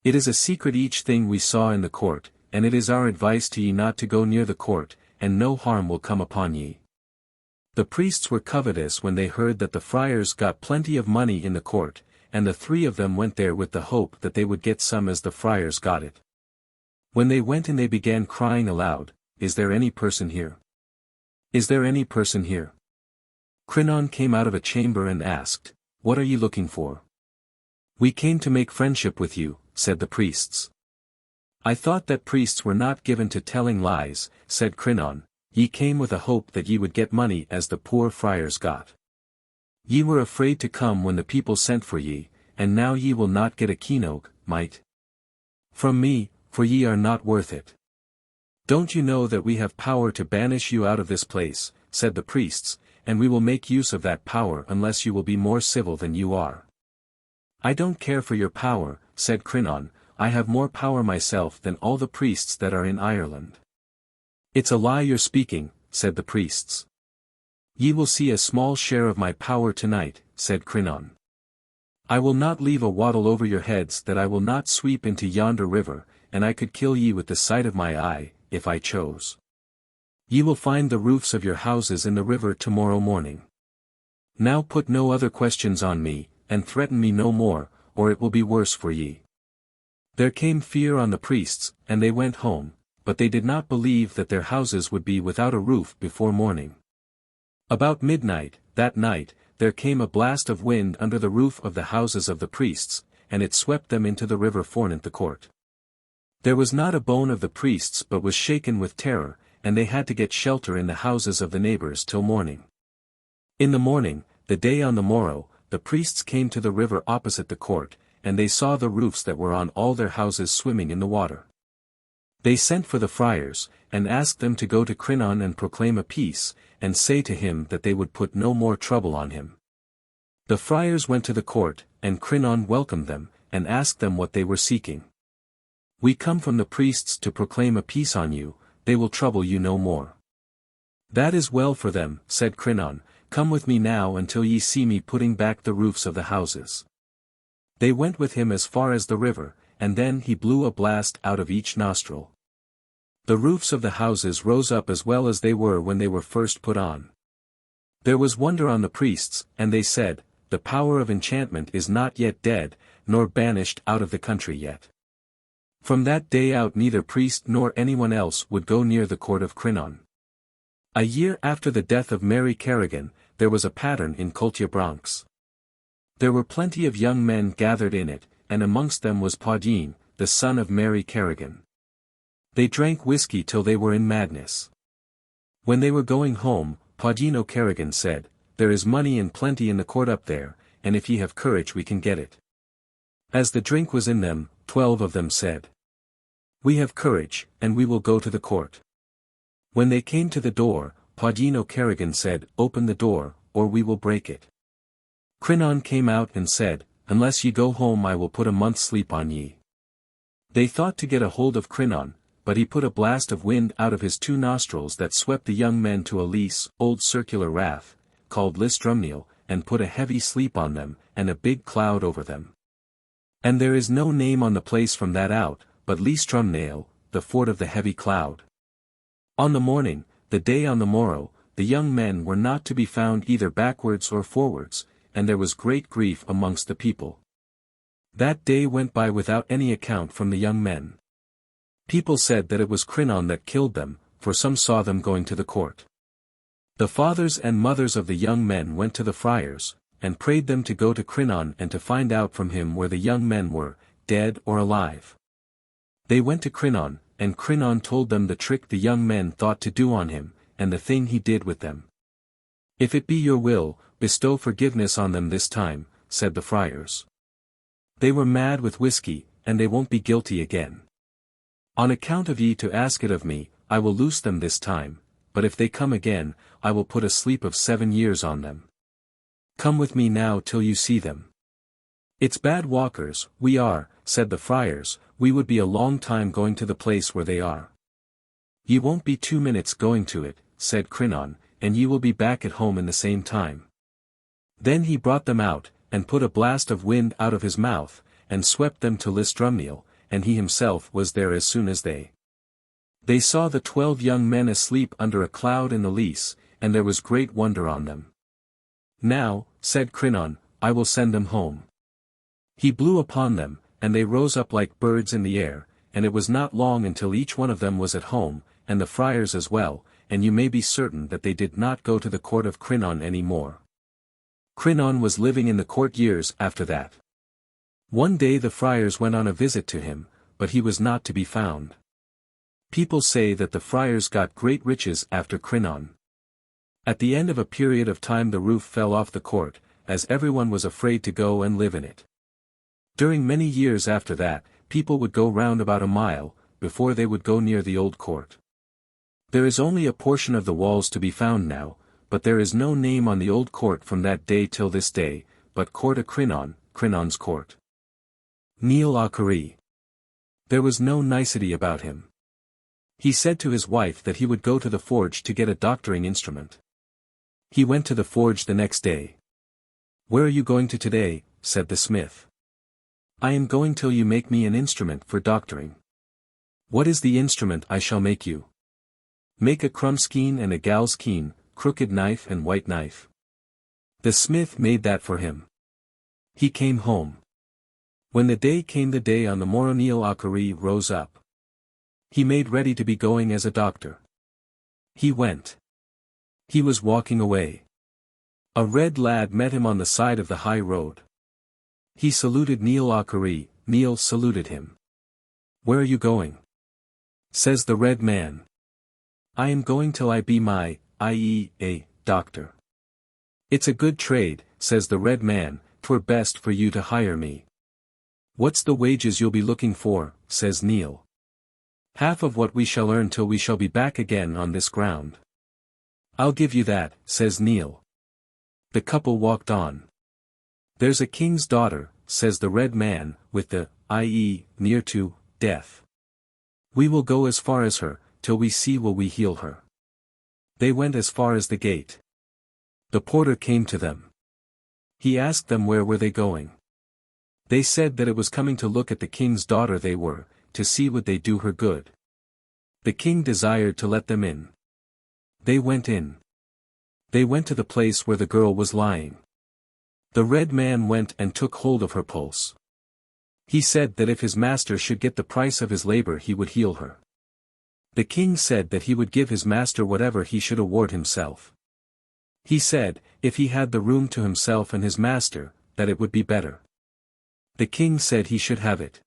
"It is a secret each thing we saw in the court, and it is our advice to ye not to go near the court, and no harm will come upon ye." The priests were covetous when they heard that the friars got plenty of money in the court, and the 3 of them went there with the hope that they would get some as the friars got it. When they went in they began crying aloud, "Is there any person here? Is there any person here?" Crinnawn came out of a chamber and asked, "What are you looking for?" "We came to make friendship with you," said the priests. "I thought that priests were not given to telling lies," said Crinnawn. "Ye came with a hope that ye would get money as the poor friars got. Ye were afraid to come when the people sent for ye, and now ye will not get a keynote, mite. From me, for ye are not worth it. Don't you know that we have power to banish you out of this place," said the priests, "and we will make use of that power unless you will be more civil than you are." "I don't care for your power," said Crinnawn, "I have more power myself than all the priests that are in Ireland." "It's a lie you're speaking," said the priests. "Ye will see a small share of my power tonight," said Crinnawn. "I will not leave a wattle over your heads that I will not sweep into yonder river, and I could kill ye with the sight of my eye, if I chose. Ye will find the roofs of your houses in the river tomorrow morning. Now put no other questions on me, and threaten me no more, or it will be worse for ye." There came fear on the priests, and they went home, but they did not believe that their houses would be without a roof before morning. About midnight, that night, there came a blast of wind under the roof of the houses of the priests, and it swept them into the river Fornant the court. There was not a bone of the priests but was shaken with terror, and they had to get shelter in the houses of the neighbors till morning. In the morning, the day on the morrow, the priests came to the river opposite the court, and they saw the roofs that were on all their houses swimming in the water. They sent for the friars, and asked them to go to Crinnawn and proclaim a peace, and say to him that they would put no more trouble on him. The friars went to the court, and Crinnawn welcomed them, and asked them what they were seeking. "We come from the priests to proclaim a peace on you, they will trouble you no more." "That is well for them," said Crinnawn, "come with me now until ye see me putting back the roofs of the houses." They went with him as far as the river, and then he blew a blast out of each nostril. The roofs of the houses rose up as well as they were when they were first put on. There was wonder on the priests, and they said, "The power of enchantment is not yet dead, nor banished out of the country yet." From that day out neither priest nor anyone else would go near the Court of Crinnawn. A year after the death of Mary Kerrigan, there was a pattern in Cultia Bronx. There were plenty of young men gathered in it, and amongst them was Paudyeen, the son of Mary Kerrigan. They drank whiskey till they were in madness. When they were going home, Paudyeen O'Kerrigan said, "There is money in plenty in the court up there, and if ye have courage we can get it." As the drink was in them, 12 of them said, "We have courage, and we will go to the court." When they came to the door, Paudyeen O'Kerrigan said, "Open the door, or we will break it." Crinnawn came out and said, "Unless ye go home I will put a month's sleep on ye." They thought to get a hold of Crinnawn, but he put a blast of wind out of his 2 nostrils that swept the young men to a lease, old circular rath, called Listrumniel, and put a heavy sleep on them, and a big cloud over them. And there is no name on the place from that out, but Listrumniel, the fort of the heavy cloud. On the morning, the day on the morrow, the young men were not to be found either backwards or forwards, and there was great grief amongst the people. That day went by without any account from the young men. People said that it was Crinnawn that killed them, for some saw them going to the court. The fathers and mothers of the young men went to the friars, and prayed them to go to Crinnawn and to find out from him where the young men were, dead or alive. They went to Crinnawn, and Crinnawn told them the trick the young men thought to do on him, and the thing he did with them. "If it be your will, bestow forgiveness on them this time," said the friars. "They were mad with whiskey, and they won't be guilty again. On account of ye to ask it of me, I will loose them this time, but if they come again, I will put a sleep of 7 years on them. Come with me now till you see them." "It's bad walkers, we are," said the friars, "we would be a long time going to the place where they are." "Ye won't be 2 minutes going to it," said Crinnawn, "and ye will be back at home in the same time." Then he brought them out, and put a blast of wind out of his mouth, and swept them to Listrumniel, and he himself was there as soon as they. They saw the 12 young men asleep under a cloud in the lease, and there was great wonder on them. "Now," said Crinnawn, "I will send them home." He blew upon them, and they rose up like birds in the air, and it was not long until each one of them was at home, and the friars as well, and you may be certain that they did not go to the Court of Crinnawn any more. Crinnawn was living in the court years after that. One day the friars went on a visit to him, but he was not to be found. People say that the friars got great riches after Crinnawn. At the end of a period of time the roof fell off the court, as everyone was afraid to go and live in it. During many years after that, people would go round about a mile, before they would go near the old court. There is only a portion of the walls to be found now, but there is no name on the old court from that day till this day, but Court of Crinnawn, Crinnawn's court. Níl á Cuirí. There was no nicety about him. He said to his wife that he would go to the forge to get a doctoring instrument. He went to the forge the next day. "Where are you going to today?" said the smith. "I am going till you make me an instrument for doctoring." "What is the instrument I shall make you?" "Make a crumskeen and a galskeen, crooked knife and white knife." The smith made that for him. He came home. When the day came the day on the morrow Níl á Cuirí rose up. He made ready to be going as a doctor. He went. He was walking away. A red lad met him on the side of the high road. He saluted Níl á Cuirí, Níl saluted him. "Where are you going?" Says the red man. "I am going till I be my, i.e., a doctor." "It's a good trade," says the red man, "'twere best for you to hire me." "What's the wages you'll be looking for?" says Níl. Half of what we shall earn till we shall be back again on this ground. I'll give you that, says Neil. The couple walked on. There's a king's daughter, says the red man, with the, i.e., near to, death. We will go as far as her, till we see will we heal her. They went as far as the gate. The porter came to them. He asked them where were they going. They said that it was coming to look at the king's daughter they were, to see would they do her good. The king desired to let them in. They went in. They went to the place where the girl was lying. The red man went and took hold of her pulse. He said that if his master should get the price of his labor he would heal her. The king said that he would give his master whatever he should award himself. He said, if he had the room to himself and his master, that it would be better. The king said he should have it.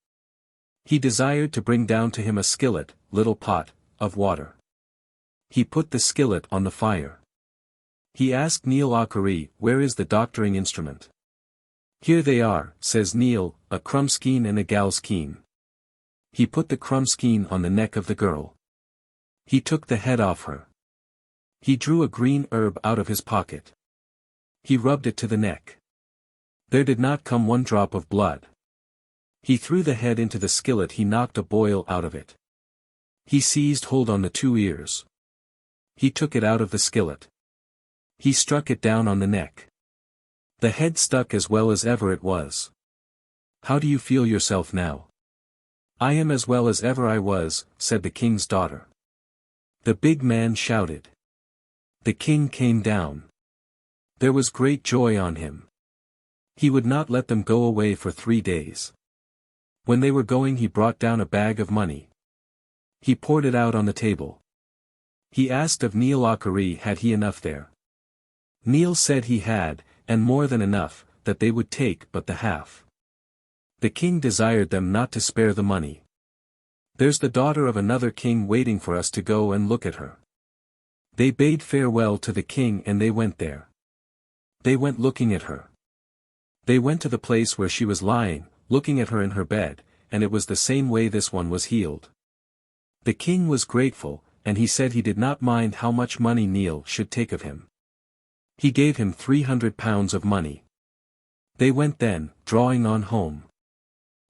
He desired to bring down to him a skillet, little pot, of water. He put the skillet on the fire. He asked Neil Auchary, where is the doctoring instrument? Here they are, says Neil, a crumskeen and a galskeen. He put the crumskeen on the neck of the girl. He took the head off her. He drew a green herb out of his pocket. He rubbed it to the neck. There did not come one drop of blood. He threw the head into the skillet. He knocked a boil out of it. He seized hold on the 2 ears. He took it out of the skillet. He struck it down on the neck. The head stuck as well as ever it was. How do you feel yourself now? I am as well as ever I was, said the king's daughter. The big man shouted. The king came down. There was great joy on him. He would not let them go away for 3 days. When they were going he brought down a bag of money. He poured it out on the table. He asked of Neil Auchary had he enough there. Neil said he had, and more than enough, that they would take but the half. The king desired them not to spare the money. There's the daughter of another king waiting for us to go and look at her. They bade farewell to the king and they went there. They went looking at her. They went to the place where she was lying, looking at her in her bed, and it was the same way this one was healed. The king was grateful, and he said he did not mind how much money Neil should take of him. He gave him 300 pounds of money. They went then, drawing on home.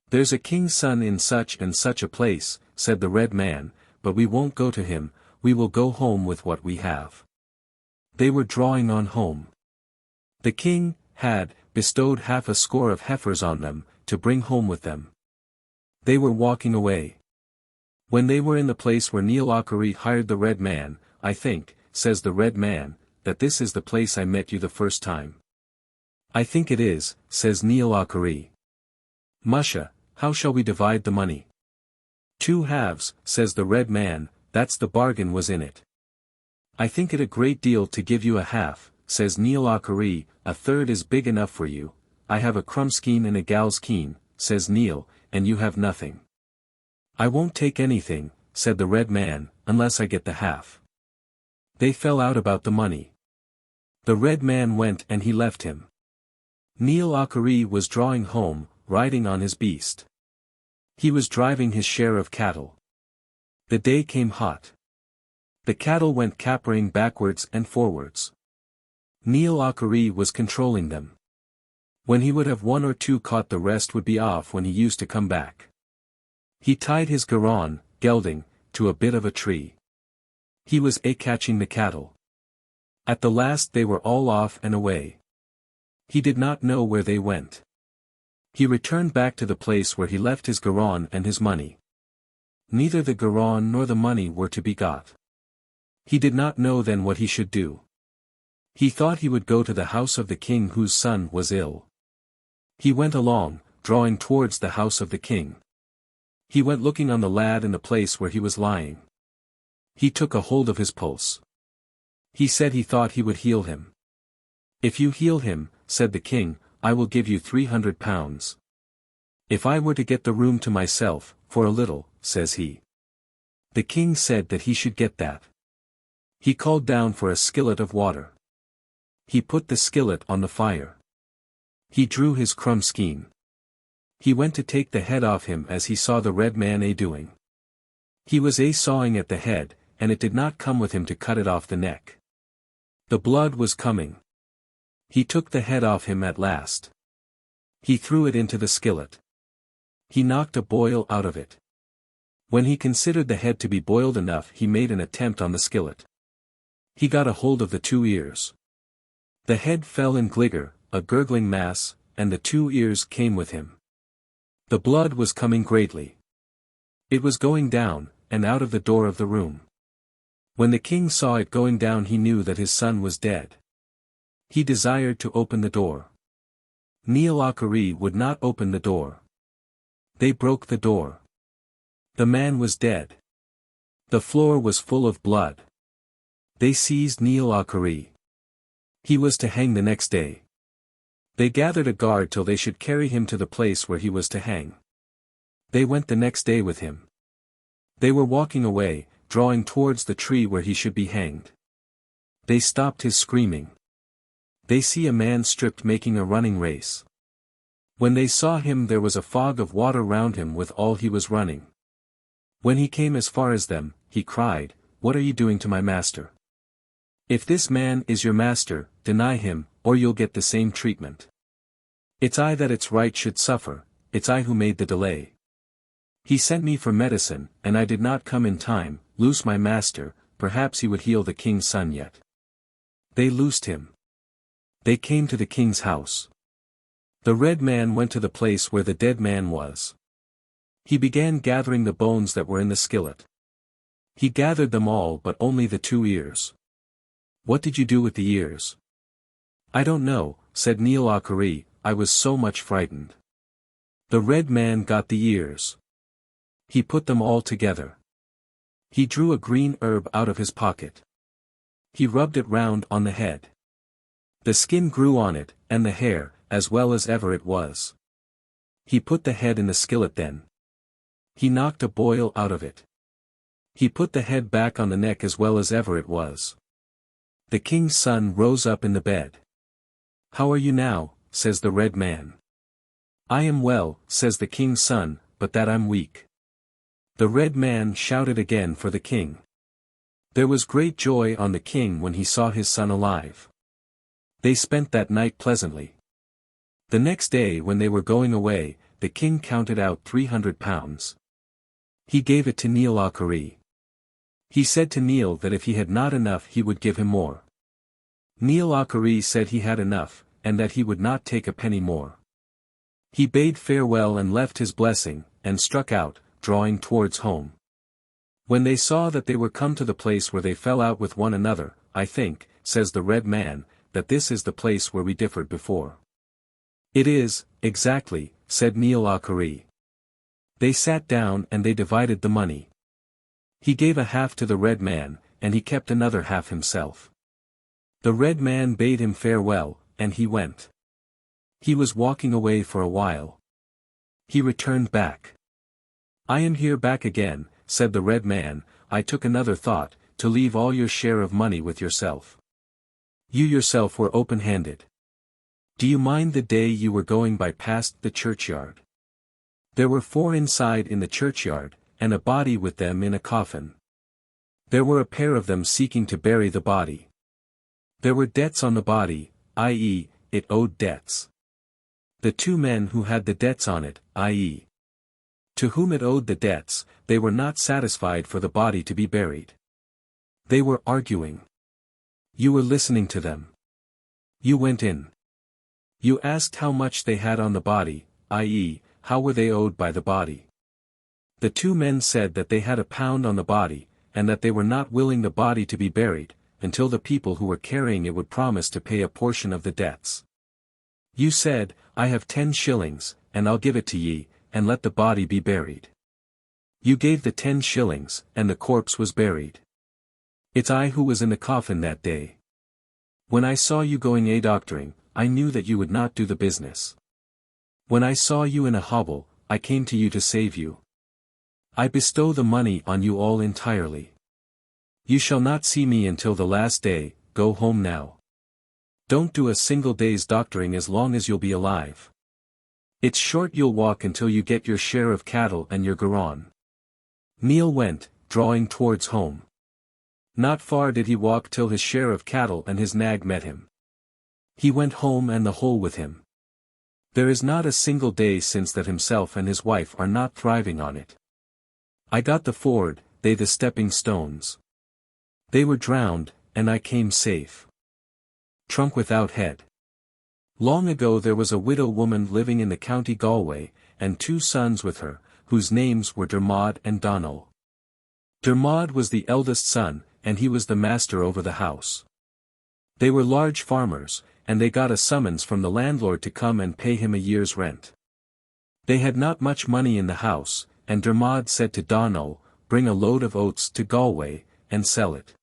There's a king's son in such and such a place, said the red man, but we won't go to him, we will go home with what we have. They were drawing on home. The king had bestowed 50 of heifers on them, to bring home with them. They were walking away. When they were in the place where Neil Auchary hired the red man, I think, says the red man, that this is the place I met you the first time. I think it is, says Neil Auchary. Musha, how shall we divide the money? 2 halves, says the red man, that's the bargain was in it. I think it a great deal to give you a half, says Neil Auchary, a third is big enough for you. I have a crumskeen and a galskeen, says Neil, and you have nothing. I won't take anything, said the red man, unless I get the half. They fell out about the money. The red man went and he left him. Neil Auchary was drawing home, riding on his beast. He was driving his share of cattle. The day came hot. The cattle went capering backwards and forwards. Neil Auchary was controlling them. When he would have 1 or 2 caught, the rest would be off when he used to come back. He tied his garron, gelding, to a bit of a tree. He was catching the cattle. At the last they were all off and away. He did not know where they went. He returned back to the place where he left his garron and his money. Neither the garron nor the money were to be got. He did not know then what he should do. He thought he would go to the house of the king whose son was ill. He went along, drawing towards the house of the king. He went looking on the lad in the place where he was lying. He took a hold of his pulse. He said he thought he would heal him. If you heal him, said the king, I will give you 300 pounds. If I were to get the room to myself, for a little, says he. The king said that he should get that. He called down for a skillet of water. He put the skillet on the fire. He drew his crumskeen. He went to take the head off him as he saw the red man doing. He was sawing at the head, and it did not come with him to cut it off the neck. The blood was coming. He took the head off him at last. He threw it into the skillet. He knocked a boil out of it. When he considered the head to be boiled enough, he made an attempt on the skillet. He got a hold of the 2 ears. The head fell in glitter, a gurgling mass, and the 2 ears came with him. The blood was coming greatly. It was going down, and out of the door of the room. When the king saw it going down, he knew that his son was dead. He desired to open the door. Nutt would not open the door. They broke the door. The man was dead. The floor was full of blood. They seized Nutt. He was to hang the next day. They gathered a guard till they should carry him to the place where he was to hang. They went the next day with him. They were walking away, drawing towards the tree where he should be hanged. They stopped his screaming. They see a man stripped making a running race. When they saw him, there was a fog of water round him with all he was running. When he came as far as them, he cried, "What are you doing to my master? If this man is your master, deny him, or you'll get the same treatment. It's I that it's right should suffer, it's I who made the delay. He sent me for medicine, and I did not come in time. Loose my master, perhaps he would heal the king's son yet." They loosed him. They came to the king's house. The red man went to the place where the dead man was. He began gathering the bones that were in the skillet. He gathered them all but only the 2 ears. "What did you do with the ears?" "I don't know," said Nutt. "I was so much frightened." The red man got the ears. He put them all together. He drew a green herb out of his pocket. He rubbed it round on the head. The skin grew on it, and the hair, as well as ever it was. He put the head in the skillet then. He knocked a boil out of it. He put the head back on the neck as well as ever it was. The king's son rose up in the bed. "How are you now?" says the red man. "I am well," says the king's son, "but that I'm weak." The red man shouted again for the king. There was great joy on the king when he saw his son alive. They spent that night pleasantly. The next day when they were going away, the king counted out 300 pounds. He gave it to Nutt. He said to Neil that if he had not enough he would give him more. Nutt said he had enough, and that he would not take a penny more. He bade farewell and left his blessing, and struck out, drawing towards home. When they saw that they were come to the place where they fell out with one another, "I think," says the red man, "that this is the place where we differed before." "It is, exactly," said Nutt. They sat down and they divided the money. He gave a half to the red man, and he kept another half himself. The red man bade him farewell, and he went. He was walking away for a while. He returned back. "I am here back again," said the red man. "I took another thought, to leave all your share of money with yourself. You yourself were open-handed. Do you mind the day you were going by past the churchyard? There were 4 inside in the churchyard, and a body with them in a coffin. There were a pair of them seeking to bury the body. There were debts on the body, i.e., it owed debts. The 2 men who had the debts on it, i.e., to whom it owed the debts, they were not satisfied for the body to be buried. They were arguing. You were listening to them. You went in. You asked how much they had on the body, i.e., how were they owed by the body. The 2 men said that they had £1 on the body, and that they were not willing the body to be buried, until the people who were carrying it would promise to pay a portion of the debts. You said, I have 10 shillings, and I'll give it to ye, and let the body be buried. You gave the 10 shillings, and the corpse was buried. It's I who was in the coffin that day. When I saw you going a-doctoring, I knew that you would not do the business. When I saw you in a hobble, I came to you to save you. I bestow the money on you all entirely. You shall not see me until the last day. Go home now. Don't do a single day's doctoring as long as you'll be alive. It's short, you'll walk until you get your share of cattle and your garon. Neil went, drawing towards home. Not far did he walk till his share of cattle and his nag met him. He went home and the whole with him. There is not a single day since that himself and his wife are not thriving on it. I got the ford, they the stepping stones. They were drowned, and I came safe. Trunk without head. Long ago there was a widow woman living in the county Galway, and 2 sons with her, whose names were Dermod and Donal. Dermod was the eldest son, and he was the master over the house. They were large farmers, and they got a summons from the landlord to come and pay him a year's rent. They had not much money in the house, and Dermod said to Donal, "Bring a load of oats to Galway, and sell it."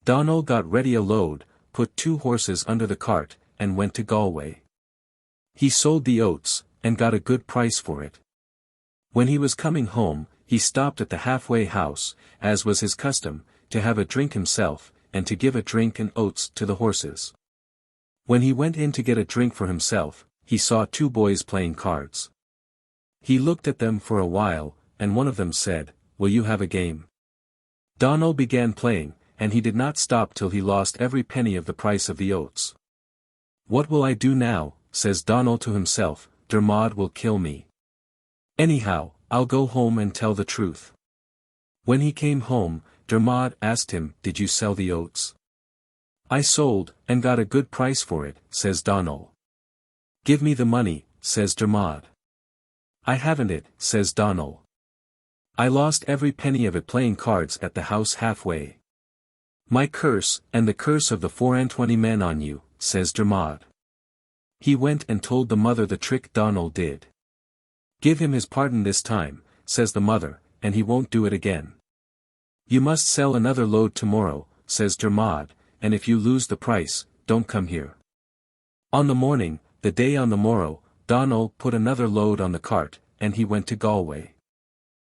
Donal got ready a load, put 2 horses under the cart, and went to Galway. He sold the oats, and got a good price for it. When he was coming home, he stopped at the halfway house, as was his custom, to have a drink himself, and to give a drink and oats to the horses. When he went in to get a drink for himself, he saw 2 boys playing cards. He looked at them for a while, and one of them said, "Will you have a game?" Donal began playing, and he did not stop till he lost every penny of the price of the oats. "What will I do now?" says Donal to himself, "Dermod will kill me. Anyhow, I'll go home and tell the truth." When he came home, Dermod asked him, "Did you sell the oats?" "I sold, and got a good price for it," says Donal. "Give me the money," says Dermod. "I haven't it," says Donal. "I lost every penny of it playing cards at the house halfway." "My curse, and the curse of the 24 men on you," says Dermod. He went and told the mother the trick Donal did. "Give him his pardon this time," says the mother, "and he won't do it again." "You must sell another load tomorrow," says Dermod, "and if you lose the price, don't come here." On the morning, the day on the morrow, Donal put another load on the cart, and he went to Galway.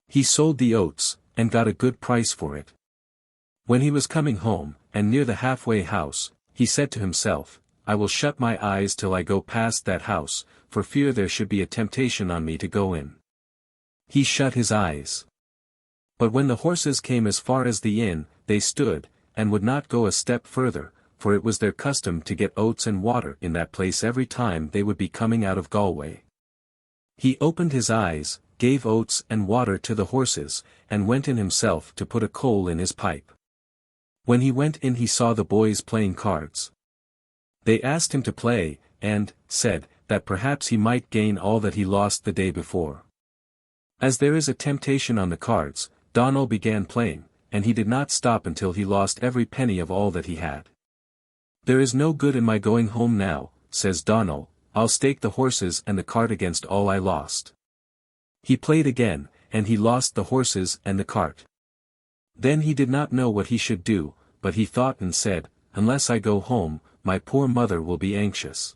He sold the oats, and got a good price for it. When he was coming home, and near the halfway house, he said to himself, "I will shut my eyes till I go past that house, for fear there should be a temptation on me to go in." He shut his eyes. But when the horses came as far as the inn, they stood, and would not go a step further, for it was their custom to get oats and water in that place every time they would be coming out of Galway. He opened his eyes, gave oats and water to the horses, and went in himself to put a coal in his pipe. When he went in he saw the boys playing cards. They asked him to play, and said that perhaps he might gain all that he lost the day before. As there is a temptation on the cards, Donal began playing, and he did not stop until he lost every penny of all that he had. "There is no good in my going home now," says Donal, "I'll stake the horses and the cart against all I lost." He played again, and he lost the horses and the cart. Then he did not know what he should do, but he thought and said, "Unless I go home, my poor mother will be anxious.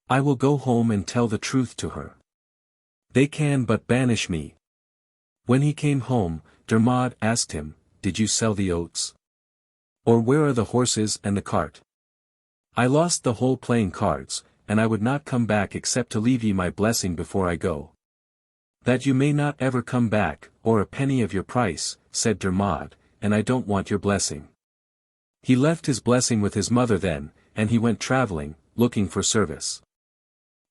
I will go home and tell the truth to her. They can but banish me." When he came home, Dermod asked him, "Did you sell the oats? Or where are the horses and the cart?" "I lost the whole playing cards, and I would not come back except to leave ye my blessing before I go." "That you may not ever come back, or a penny of your price," said Dermod, "and I don't want your blessing." He left his blessing with his mother then, and he went travelling, looking for service.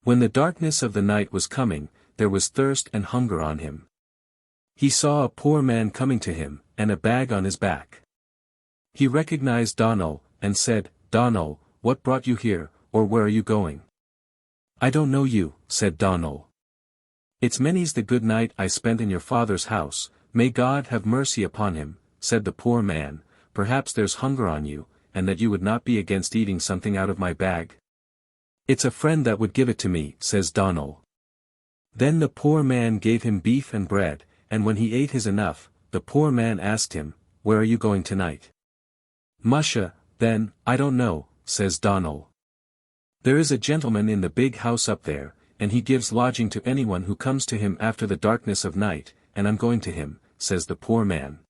When the darkness of the night was coming, there was thirst and hunger on him. He saw a poor man coming to him, and a bag on his back. He recognized Donal, and said, "Donal, what brought you here, or where are you going?" "I don't know you," said Donal. "It's many's the good night I spent in your father's house, may God have mercy upon him," said the poor man. "Perhaps there's hunger on you, and that you would not be against eating something out of my bag?" "It's a friend that would give it to me," says Donal. Then the poor man gave him beef and bread, and when he ate his enough, the poor man asked him, "Where are you going tonight?" "Musha, then, I don't know," says Donal. "There is a gentleman in the big house up there, and he gives lodging to anyone who comes to him after the darkness of night, and I'm going to him," says the poor man.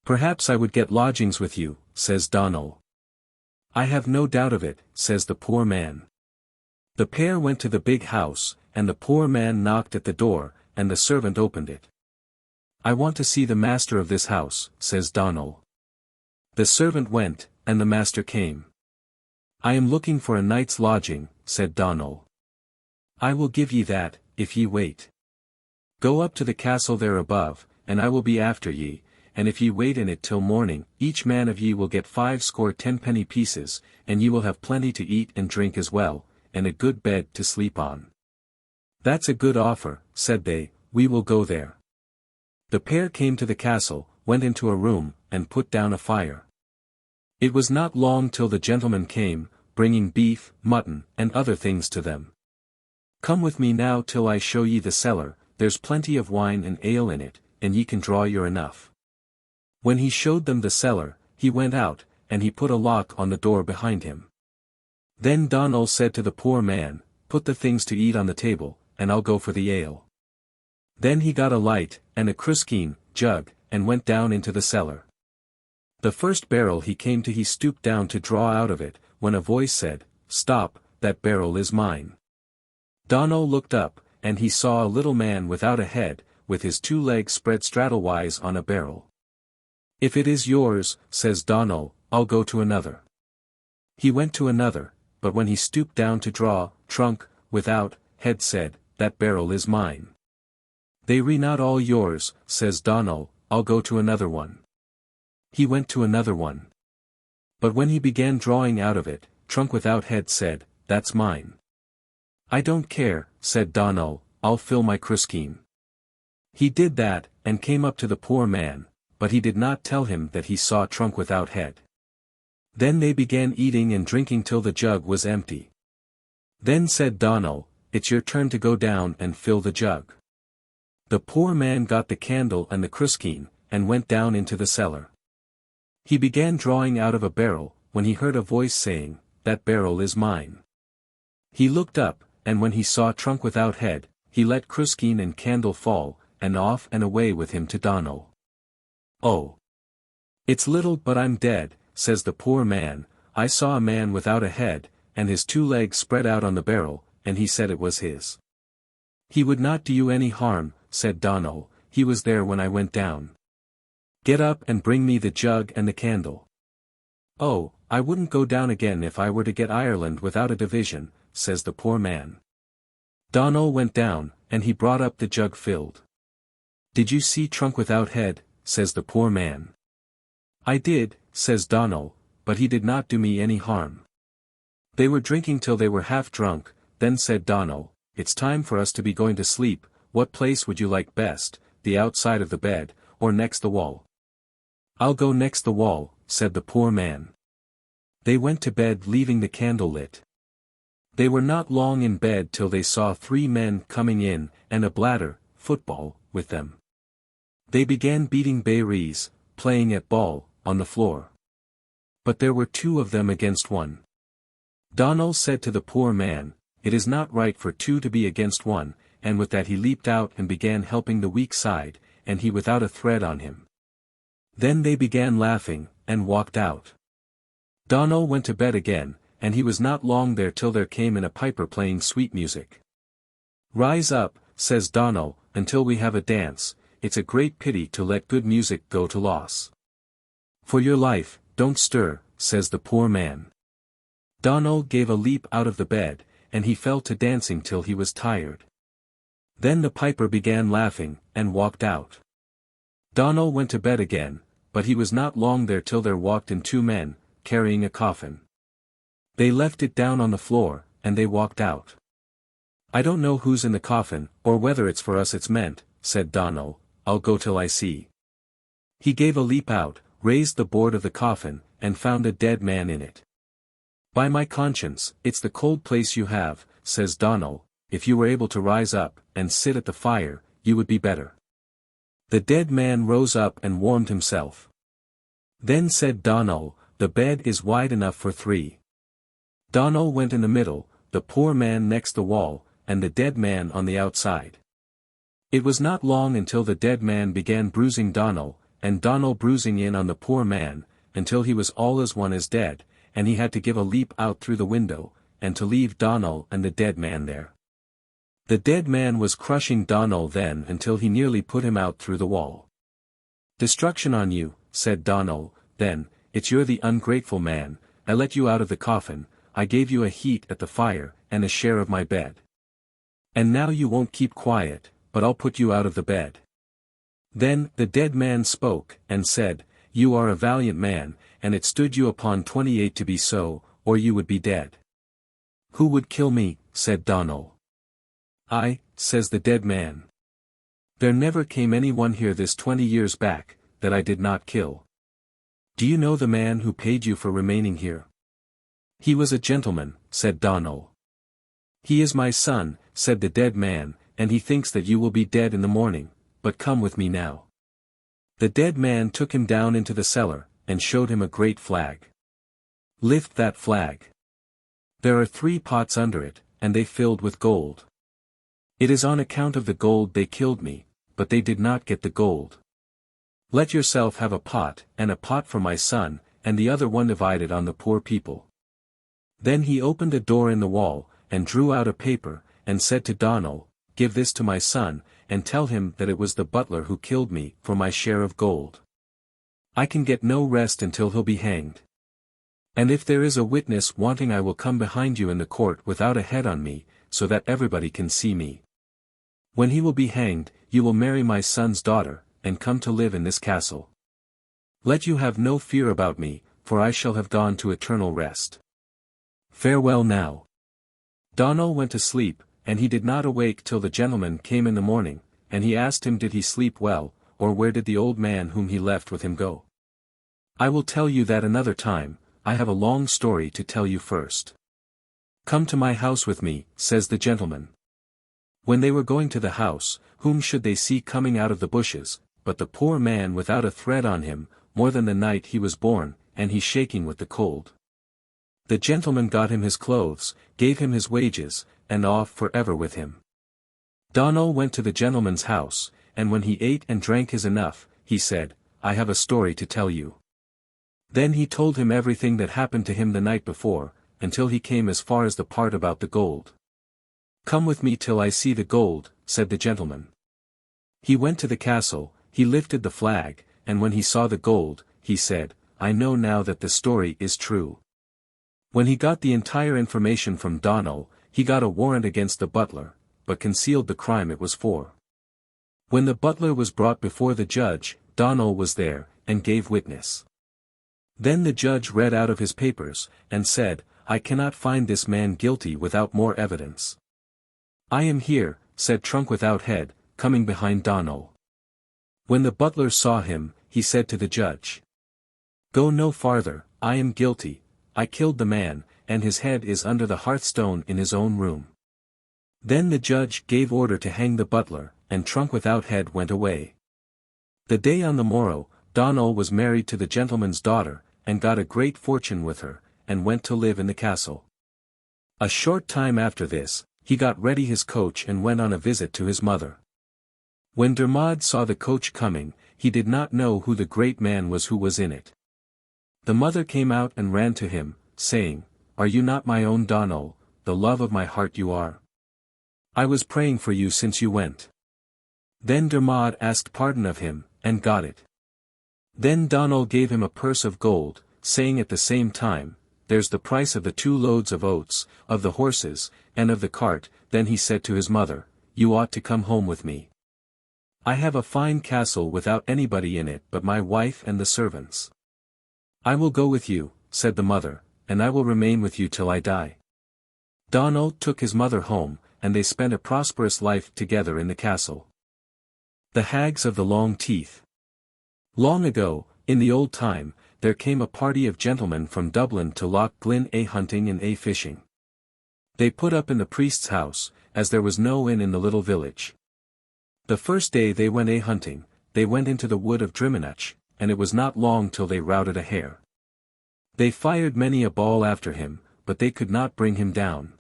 "Perhaps I would get lodgings with you," says Donal. "I have no doubt of it," says the poor man. The pair went to the big house, and the poor man knocked at the door, and the servant opened it. "I want to see the master of this house," says Donal. The servant went, and the master came. "I am looking for a night's lodging," said Donal. "I will give ye that, if ye wait. Go up to the castle there above, and I will be after ye, and if ye wait in it till morning, each man of ye will get 50 10-penny pieces, and ye will have plenty to eat and drink as well, and a good bed to sleep on." "That's a good offer," said they, "we will go there." The pair came to the castle, went into a room, and put down a fire. It was not long till the gentleman came, bringing beef, mutton, and other things to them. "Come with me now till I show ye the cellar, there's plenty of wine and ale in it, and ye can draw your enough." When he showed them the cellar, he went out, and he put a lock on the door behind him. Then Donal said to the poor man, "Put the things to eat on the table, and I'll go for the ale." Then he got a light, and a crusceen, jug, and went down into the cellar. The first barrel he came to he stooped down to draw out of it, when a voice said, "Stop, that barrel is mine." Donal looked up, and he saw a little man without a head, with his 2 legs spread straddlewise on a barrel. "If it is yours," says Donal, "I'll go to another." He went to another, but when he stooped down to draw, trunk, without, head said, "That barrel is mine." "They re not all yours," says Donal, "I'll go to another one." He went to another one. But when he began drawing out of it, trunk without head said, "That's mine." "I don't care," said Donal, "I'll fill my crusceen." He did that, and came up to the poor man, but he did not tell him that he saw trunk without head. Then they began eating and drinking till the jug was empty. Then said Donal, "It's your turn to go down and fill the jug." The poor man got the candle and the crusceen, and went down into the cellar. He began drawing out of a barrel, when he heard a voice saying, "That barrel is mine." He looked up, and when he saw trunk without head, he let crusceen and candle fall, and off and away with him to Donal. "Oh! It's little but I'm dead," says the poor man, "I saw a man without a head, and his 2 legs spread out on the barrel, and he said it was his." "He would not do you any harm," said Donal, "he was there when I went down. Get up and bring me the jug and the candle." "Oh, I wouldn't go down again if I were to get Ireland without a division," says the poor man. Donal went down, and he brought up the jug filled. "Did you see trunk without head?" says the poor man. "I did," says Donal, "but he did not do me any harm." They were drinking till they were half drunk, then said Donal, "It's time for us to be going to sleep, what place would you like best, the outside of the bed, or next the wall?" "I'll go next the wall," said the poor man. They went to bed leaving the candle lit. They were not long in bed till they saw 3 men coming in, and a bladder, football, with them. They began beating bairies, playing at ball, on the floor. But there were 2 of them against 1. Donal said to the poor man, "It is not right for 2 to be against 1, and with that he leaped out and began helping the weak side, and he without a thread on him. Then they began laughing, and walked out. Donal went to bed again, and he was not long there till there came in a piper playing sweet music. "Rise up," says Donal, "until we have a dance, it's a great pity to let good music go to loss." "For your life, don't stir," says the poor man. Donal gave a leap out of the bed, and he fell to dancing till he was tired. Then the piper began laughing, and walked out. Donal went to bed again, but he was not long there till there walked in 2 men, carrying a coffin. They left it down on the floor, and they walked out. "I don't know who's in the coffin, or whether it's for us it's meant," said Donal, "I'll go till I see." He gave a leap out, raised the board of the coffin, and found a dead man in it. "By my conscience, it's the cold place you have," says Donal, "if you were able to rise up, and sit at the fire, you would be better." The dead man rose up and warmed himself. Then said Donal, "The bed is wide enough for 3. Donal went in the middle, the poor man next the wall, and the dead man on the outside. It was not long until the dead man began bruising Donal, and Donal bruising in on the poor man, until he was all as one as dead, and he had to give a leap out through the window, and to leave Donal and the dead man there. The dead man was crushing Donal then until he nearly put him out through the wall. Destruction on you, said Donal, then, it's you're the ungrateful man, I let you out of the coffin, I gave you a heat at the fire, and a share of my bed. And now you won't keep quiet, but I'll put you out of the bed. Then the dead man spoke, and said, You are a valiant man, and it stood you upon 28 to be so, or you would be dead. Who would kill me, said Donal. I, says the dead man. There never came any one here this 20 years back, that I did not kill. Do you know the man who paid you for remaining here? He was a gentleman, said Donal. He is my son, said the dead man, and he thinks that you will be dead in the morning, but come with me now. The dead man took him down into the cellar, and showed him a great flag. Lift that flag. There are 3 pots under it, and they filled with gold. It is on account of the gold they killed me, but they did not get the gold. Let yourself have a pot, and a pot for my son, and the other one divided on the poor people. Then he opened a door in the wall, and drew out a paper, and said to Donal, Give this to my son, and tell him that it was the butler who killed me, for my share of gold. I can get no rest until he'll be hanged. And if there is a witness wanting I will come behind you in the court without a head on me, so that everybody can see me. When he will be hanged, you will marry my son's daughter, and come to live in this castle. Let you have no fear about me, for I shall have gone to eternal rest. Farewell now. Donal went to sleep, and he did not awake till the gentleman came in the morning, and he asked him did he sleep well, or where did the old man whom he left with him go. I will tell you that another time, I have a long story to tell you first. Come to my house with me, says the gentleman. When they were going to the house, whom should they see coming out of the bushes, but the poor man without a thread on him, more than the night he was born, and he shaking with the cold. The gentleman got him his clothes, gave him his wages, and off for ever with him. Donal went to the gentleman's house, and when he ate and drank his enough, he said, I have a story to tell you. Then he told him everything that happened to him the night before, until he came as far as the part about the gold. Come with me till I see the gold, said the gentleman. He went to the castle, he lifted the flag, and when he saw the gold, he said, I know now that the story is true. When he got the entire information from Donal, he got a warrant against the butler, but concealed the crime it was for. When the butler was brought before the judge, Donal was there, and gave witness. Then the judge read out of his papers, and said, I cannot find this man guilty without more evidence. I am here, said Trunk without head, coming behind Donal. When the butler saw him, he said to the judge, Go no farther, I am guilty, I killed the man, and his head is under the hearthstone in his own room. Then the judge gave order to hang the butler, and Trunk without head went away. The day on the morrow, Donal was married to the gentleman's daughter, and got a great fortune with her, and went to live in the castle. A short time after this, he got ready his coach and went on a visit to his mother. When Dermod saw the coach coming, he did not know who the great man was who was in it. The mother came out and ran to him, saying, Are you not my own Donal, the love of my heart you are? I was praying for you since you went. Then Dermod asked pardon of him, and got it. Then Donal gave him a purse of gold, saying at the same time, There's the price of the 2 loads of oats, of the horses, and of the cart. Then he said to his mother, You ought to come home with me. I have a fine castle without anybody in it but my wife and the servants. I will go with you, said the mother, and I will remain with you till I die. Donal took his mother home, and they spent a prosperous life together in the castle. The Hags of the Long Teeth. Long ago, in the old time, there came a party of gentlemen from Dublin to Loch Glynn hunting and fishing. They put up in the priest's house, as there was no inn in the little village. The first day they went hunting, they went into the wood of Driminach, and it was not long till they routed a hare. They fired many a ball after him, but they could not bring him down.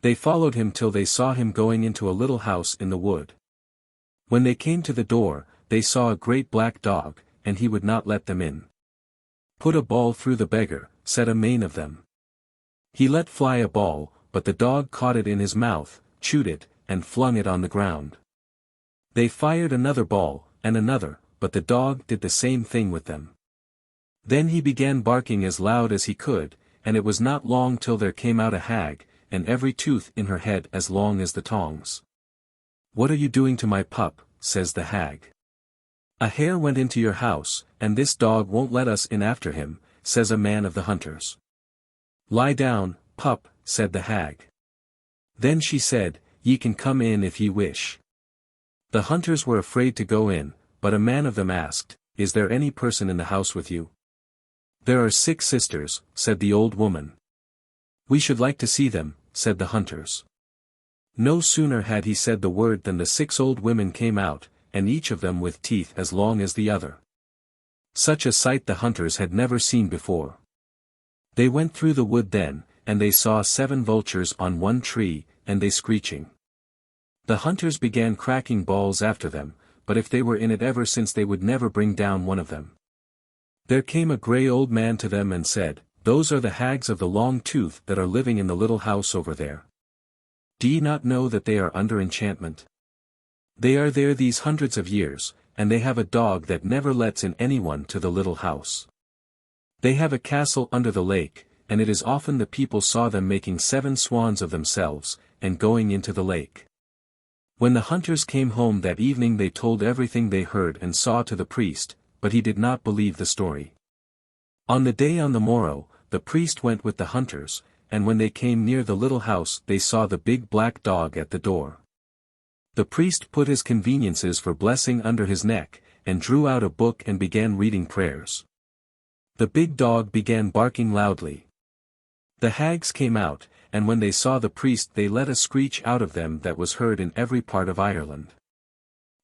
They followed him till they saw him going into a little house in the wood. When they came to the door, they saw a great black dog, and he would not let them in. Put a ball through the beggar, said a main of them. He let fly a ball, but the dog caught it in his mouth, chewed it, and flung it on the ground. They fired another ball, and another, but the dog did the same thing with them. Then he began barking as loud as he could, and it was not long till there came out a hag, and every tooth in her head as long as the tongs. "What are you doing to my pup?" says the hag. "A hare went into your house, and this dog won't let us in after him," says a man of the hunters. "Lie down, pup," said the hag. Then she said, "Ye can come in if ye wish." The hunters were afraid to go in, but a man of them asked, "Is there any person in the house with you?" "There are 6 sisters," said the old woman. "We should like to see them," said the hunters. No sooner had he said the word than the 6 old women came out, and each of them with teeth as long as the other. Such a sight the hunters had never seen before. They went through the wood then, and they saw 7 vultures on one tree, and they screeching. The hunters began cracking balls after them, but if they were in it ever since they would never bring down one of them. There came a grey old man to them and said, "Those are the hags of the long tooth that are living in the little house over there. Do ye not know that they are under enchantment? They are there these hundreds of years, and they have a dog that never lets in anyone to the little house. They have a castle under the lake, and it is often the people saw them making 7 swans of themselves, and going into the lake." When the hunters came home that evening they told everything they heard and saw to the priest, but he did not believe the story. On the day on the morrow, the priest went with the hunters, and when they came near the little house they saw the big black dog at the door. The priest put his conveniences for blessing under his neck, and drew out a book and began reading prayers. The big dog began barking loudly. The hags came out, and when they saw the priest they let a screech out of them that was heard in every part of Ireland.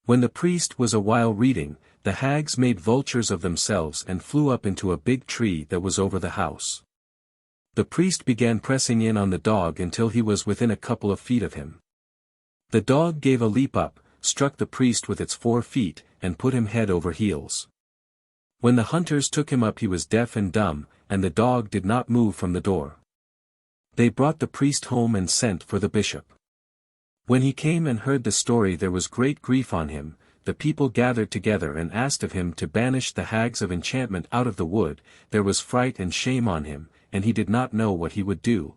When the priest was a while reading, the hags made vultures of themselves and flew up into a big tree that was over the house. The priest began pressing in on the dog until he was within a couple of feet of him. The dog gave a leap up, struck the priest with its 4 feet, and put him head over heels. When the hunters took him up he was deaf and dumb, and the dog did not move from the door. They brought the priest home and sent for the bishop. When he came and heard the story there was great grief on him. The people gathered together and asked of him to banish the hags of enchantment out of the wood. There was fright and shame on him, and he did not know what he would do.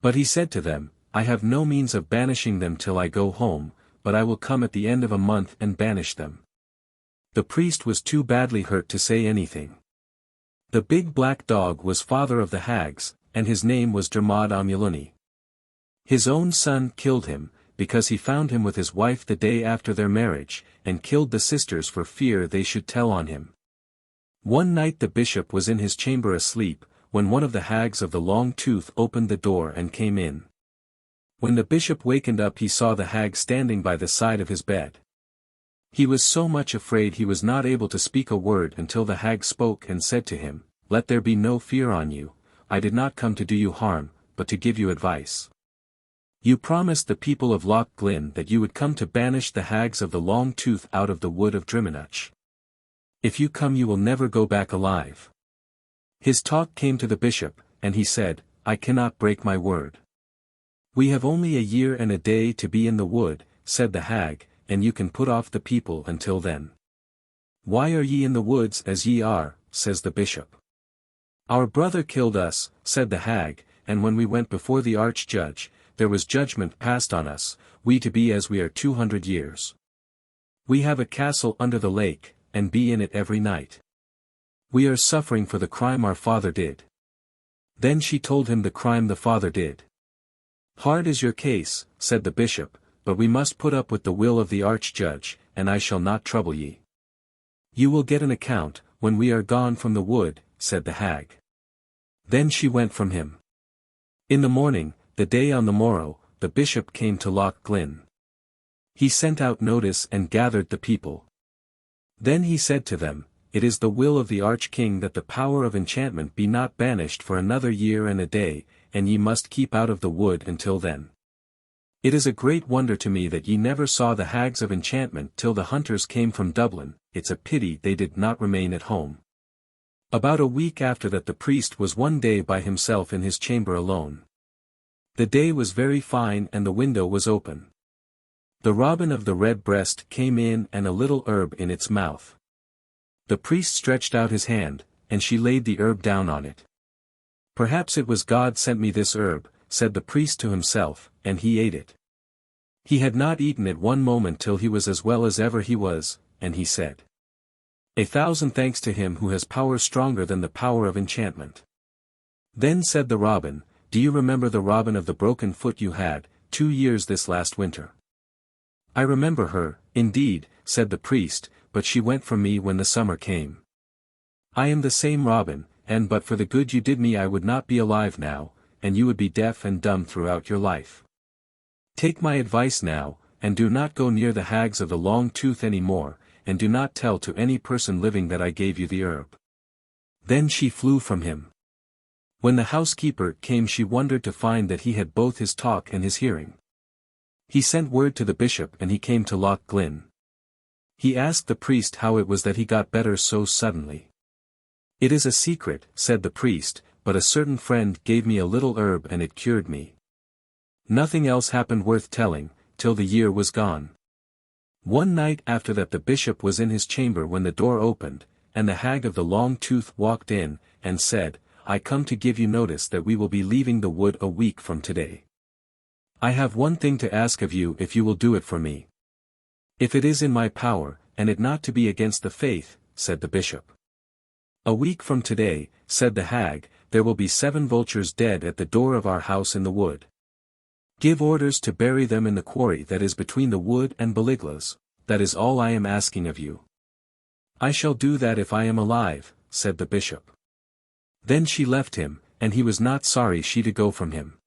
But he said to them, "I have no means of banishing them till I go home, but I will come at the end of a month and banish them." The priest was too badly hurt to say anything. The big black dog was father of the hags, and his name was Dermod Amuluni. His own son killed him, because he found him with his wife the day after their marriage, and killed the sisters for fear they should tell on him. One night the bishop was in his chamber asleep, when one of the hags of the long tooth opened the door and came in. When the bishop wakened up he saw the hag standing by the side of his bed. He was so much afraid he was not able to speak a word until the hag spoke and said to him, "Let there be no fear on you. I did not come to do you harm, but to give you advice. You promised the people of Loch Glynn that you would come to banish the hags of the long tooth out of the wood of Driminach. If you come you will never go back alive." His talk came to the bishop, and he said, "I cannot break my word." "We have only a year and a day to be in the wood," said the hag, "and you can put off the people until then." "Why are ye in the woods as ye are?" says the bishop. "Our brother killed us," said the hag, "and when we went before the archjudge, there was judgment passed on us, we to be as we are 200 years. We have a castle under the lake, and be in it every night. We are suffering for the crime our father did." Then she told him the crime the father did. "Hard is your case," said the bishop, "but we must put up with the will of the archjudge, and I shall not trouble ye." "You will get an account, when we are gone from the wood," said the hag. Then she went from him. In the morning, the day on the morrow, the bishop came to Loch Glynn. He sent out notice and gathered the people. Then he said to them, "It is the will of the Arch-King that the power of enchantment be not banished for another year and a day, and ye must keep out of the wood until then. It is a great wonder to me that ye never saw the hags of enchantment till the hunters came from Dublin. It's a pity they did not remain at home." About a week after that the priest was one day by himself in his chamber alone. The day was very fine and the window was open. The robin of the red breast came in and a little herb in its mouth. The priest stretched out his hand, and she laid the herb down on it. "Perhaps it was God sent me this herb," said the priest to himself, and he ate it. He had not eaten it one moment till he was as well as ever he was, and he said, "A thousand thanks to him who has power stronger than the power of enchantment." Then said the robin, "Do you remember the robin of the broken foot you had, 2 years this last winter?" "I remember her, indeed," said the priest, "but she went from me when the summer came. I am the same robin, and but for the good you did me I would not be alive now, and you would be deaf and dumb throughout your life. Take my advice now, and do not go near the hags of the long tooth any more, and do not tell to any person living that I gave you the herb." Then she flew from him. When the housekeeper came she wondered to find that he had both his talk and his hearing. He sent word to the bishop and he came to Loch Glynn. He asked the priest how it was that he got better so suddenly. "It is a secret," said the priest, "but a certain friend gave me a little herb and it cured me. Nothing else happened worth telling, till the year was gone." One night after that the bishop was in his chamber when the door opened, and the hag of the long tooth walked in, and said, "I come to give you notice that we will be leaving the wood a week from today. I have one thing to ask of you if you will do it for me." "If it is in my power, and it not to be against the faith," said the bishop. "A week from today," said the hag, "there will be 7 vultures dead at the door of our house in the wood. Give orders to bury them in the quarry that is between the wood and Beligla's, that is all I am asking of you." "I shall do that if I am alive," said the bishop. Then she left him, and he was not sorry she to go from him.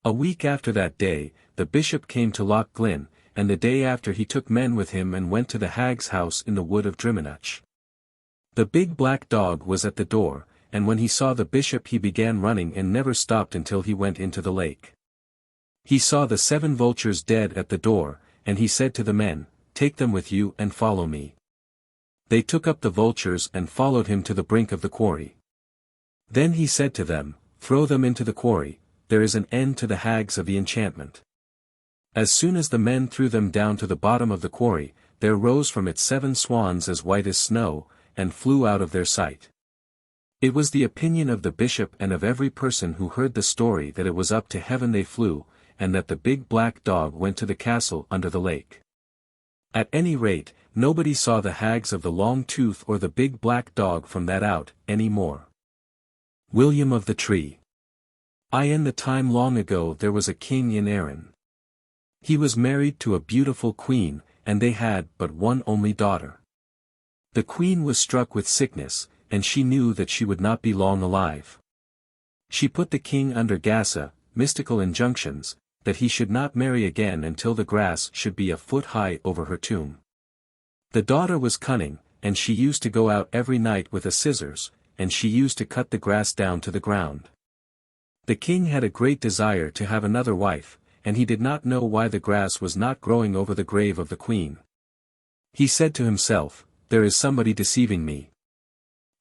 A week after that day, the bishop came to Loch Glynn, and the day after he took men with him and went to the hag's house in the wood of Driminach. The big black dog was at the door, and when he saw the bishop he began running and never stopped until he went into the lake. He saw the 7 vultures dead at the door, and he said to the men, "Take them with you and follow me." They took up the vultures and followed him to the brink of the quarry. Then he said to them, "Throw them into the quarry, there is an end to the hags of the enchantment." As soon as the men threw them down to the bottom of the quarry, there rose from it 7 swans as white as snow, and flew out of their sight. It was the opinion of the bishop and of every person who heard the story that it was up to heaven they flew, and that the big black dog went to the castle under the lake. At any rate, nobody saw the hags of the long tooth or the big black dog from that out, any more. William of the Tree. In the time long ago there was a king in Erin. He was married to a beautiful queen, and they had but one only daughter. The queen was struck with sickness, and she knew that she would not be long alive. She put the king under Gassa, mystical injunctions, that he should not marry again until the grass should be a foot high over her tomb. The daughter was cunning, and she used to go out every night with a scissors, and she used to cut the grass down to the ground. The king had a great desire to have another wife, and he did not know why the grass was not growing over the grave of the queen. He said to himself, "There is somebody deceiving me."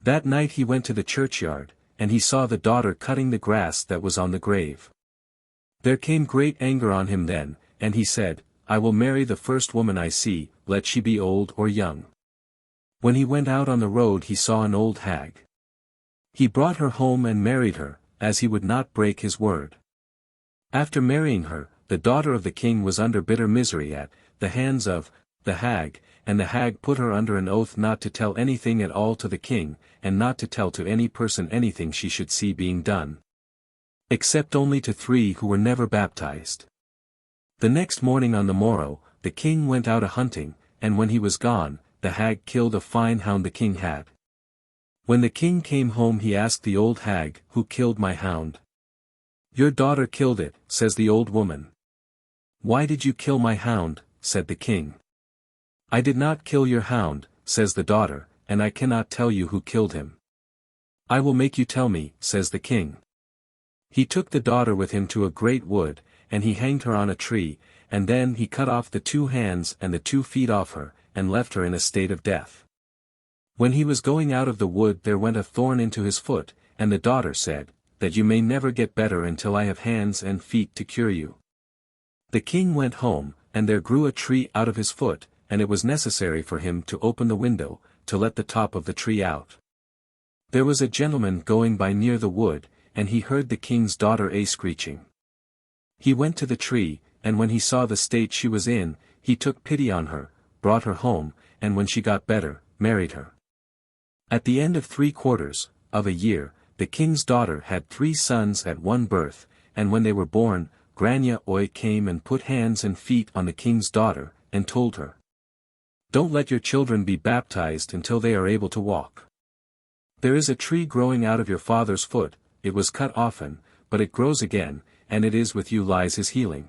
That night he went to the churchyard, and he saw the daughter cutting the grass that was on the grave. There came great anger on him then, and he said, "I will marry the first woman I see, let she be old or young." When he went out on the road he saw an old hag. He brought her home and married her, as he would not break his word. After marrying her, the daughter of the king was under bitter misery at the hands of the hag, and the hag put her under an oath not to tell anything at all to the king, and not to tell to any person anything she should see being done. Except only to 3 who were never baptized. The next morning on the morrow, the king went out a-hunting, and when he was gone, the hag killed a fine hound the king had. When the king came home he asked the old hag, "Who killed my hound?" "Your daughter killed it," says the old woman. "Why did you kill my hound?" said the king. "I did not kill your hound," says the daughter, "and I cannot tell you who killed him." "I will make you tell me," says the king. He took the daughter with him to a great wood, and he hanged her on a tree, and then he cut off the 2 hands and the 2 feet off her, and left her in a state of death. When he was going out of the wood there went a thorn into his foot, and the daughter said, "That you may never get better until I have hands and feet to cure you." The king went home, and there grew a tree out of his foot, and it was necessary for him to open the window, to let the top of the tree out. There was a gentleman going by near the wood, and he heard the king's daughter screeching. He went to the tree, and when he saw the state she was in, he took pity on her, brought her home, and when she got better, married her. At the end of 3/4 of a year, the king's daughter had 3 sons at one birth, and when they were born, Grania Oi came and put hands and feet on the king's daughter, and told her, "Don't let your children be baptized until they are able to walk. There is a tree growing out of your father's foot, it was cut often, but it grows again, and it is with you lies his healing.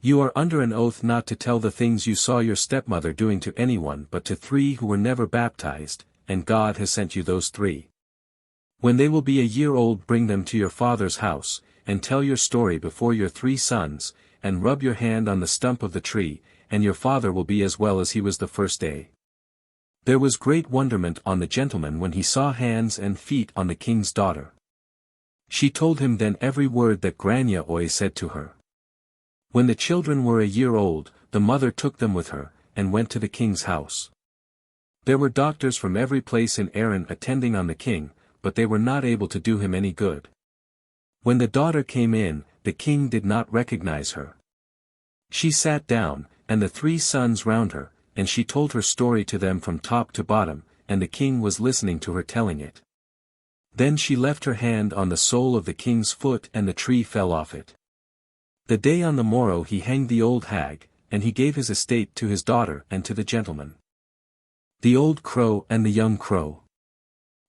You are under an oath not to tell the things you saw your stepmother doing to anyone but to 3 who were never baptized, and God has sent you those 3. When they will be a year old, bring them to your father's house, and tell your story before your 3 sons, and rub your hand on the stump of the tree, and your father will be as well as he was the first day." There was great wonderment on the gentleman when he saw hands and feet on the king's daughter. She told him then every word that Grania Oi said to her. When the children were a year old, the mother took them with her, and went to the king's house. There were doctors from every place in Erin attending on the king, but they were not able to do him any good. When the daughter came in, the king did not recognize her. She sat down, and the 3 sons round her, and she told her story to them from top to bottom, and the king was listening to her telling it. Then she left her hand on the sole of the king's foot and the tree fell off it. The day on the morrow he hanged the old hag, and he gave his estate to his daughter and to the gentleman. The Old Crow and the Young Crow.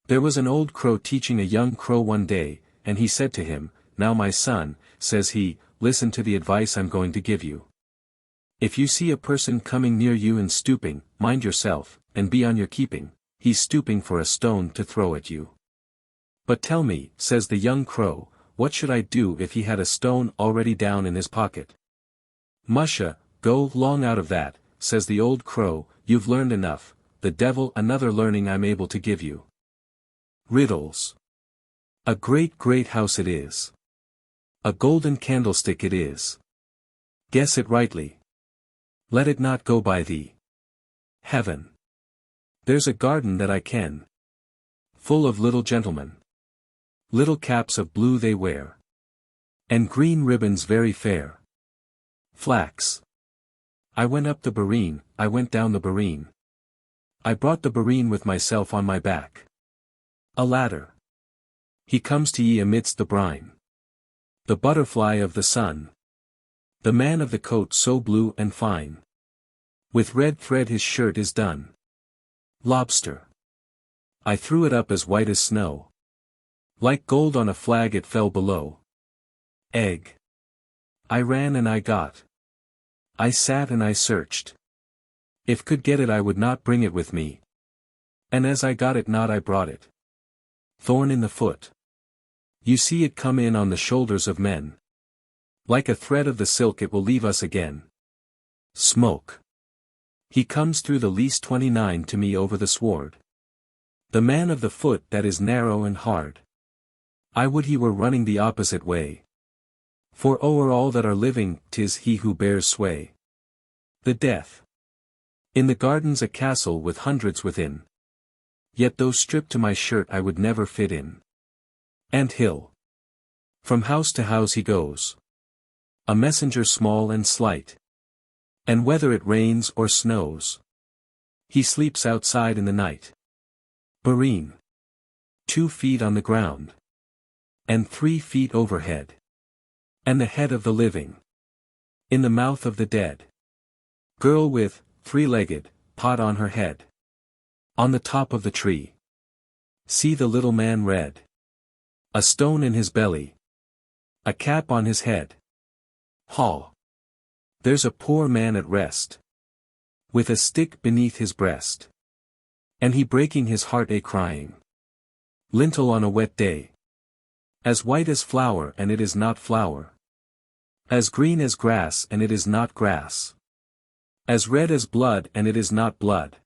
There was an old crow teaching a young crow one day, and he said to him, "Now my son," says he, "listen to the advice I'm going to give you. If you see a person coming near you and stooping, mind yourself, and be on your keeping, he's stooping for a stone to throw at you. But tell me," says the young crow, "what should I do if he had a stone already down in his pocket?" "Musha, go long out of that," says the old crow, "you've learned enough, the devil another learning I'm able to give you. Riddles. A great great house it is. A golden candlestick it is. Guess it rightly. Let it not go by thee. Heaven. There's a garden that I ken. Full of little gentlemen. Little caps of blue they wear. And green ribbons very fair. Flax. I went up the Bareen, I went down the Bareen. I brought the Bareen with myself on my back. A ladder. He comes to ye amidst the brine. The butterfly of the sun. The man of the coat so blue and fine. With red thread his shirt is done. Lobster. I threw it up as white as snow. Like gold on a flag it fell below. Egg. I ran and I got. I sat and I searched. If could get it I would not bring it with me. And as I got it not I brought it. Thorn in the foot. You see it come in on the shoulders of men. Like a thread of the silk it will leave us again. Smoke. He comes through the least 29 to me over the sward. The man of the foot that is narrow and hard. I would he were running the opposite way. For o'er all that are living, 'tis he who bears sway. The death. In the gardens a castle with hundreds within. Yet though stripped to my shirt I would never fit in. Ant hill. From house to house he goes. A messenger small and slight. And whether it rains or snows, he sleeps outside in the night. Bareen. 2 feet on the ground. And 3 feet overhead. And the head of the living. In the mouth of the dead. Girl with, 3-legged, pot on her head. On the top of the tree. See the little man red. A stone in his belly. A cap on his head. Haw. There's a poor man at rest. With a stick beneath his breast. And he breaking his heart crying. Lintel on a wet day. As white as flour and it is not flour. As green as grass and it is not grass. As red as blood and it is not blood.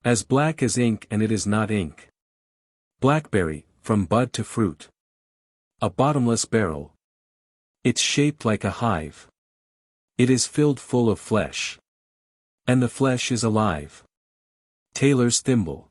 As black as ink and it is not ink. Blackberry, from bud to fruit. A bottomless barrel. It's shaped like a hive. It is filled full of flesh. And the flesh is alive. Tailor's thimble.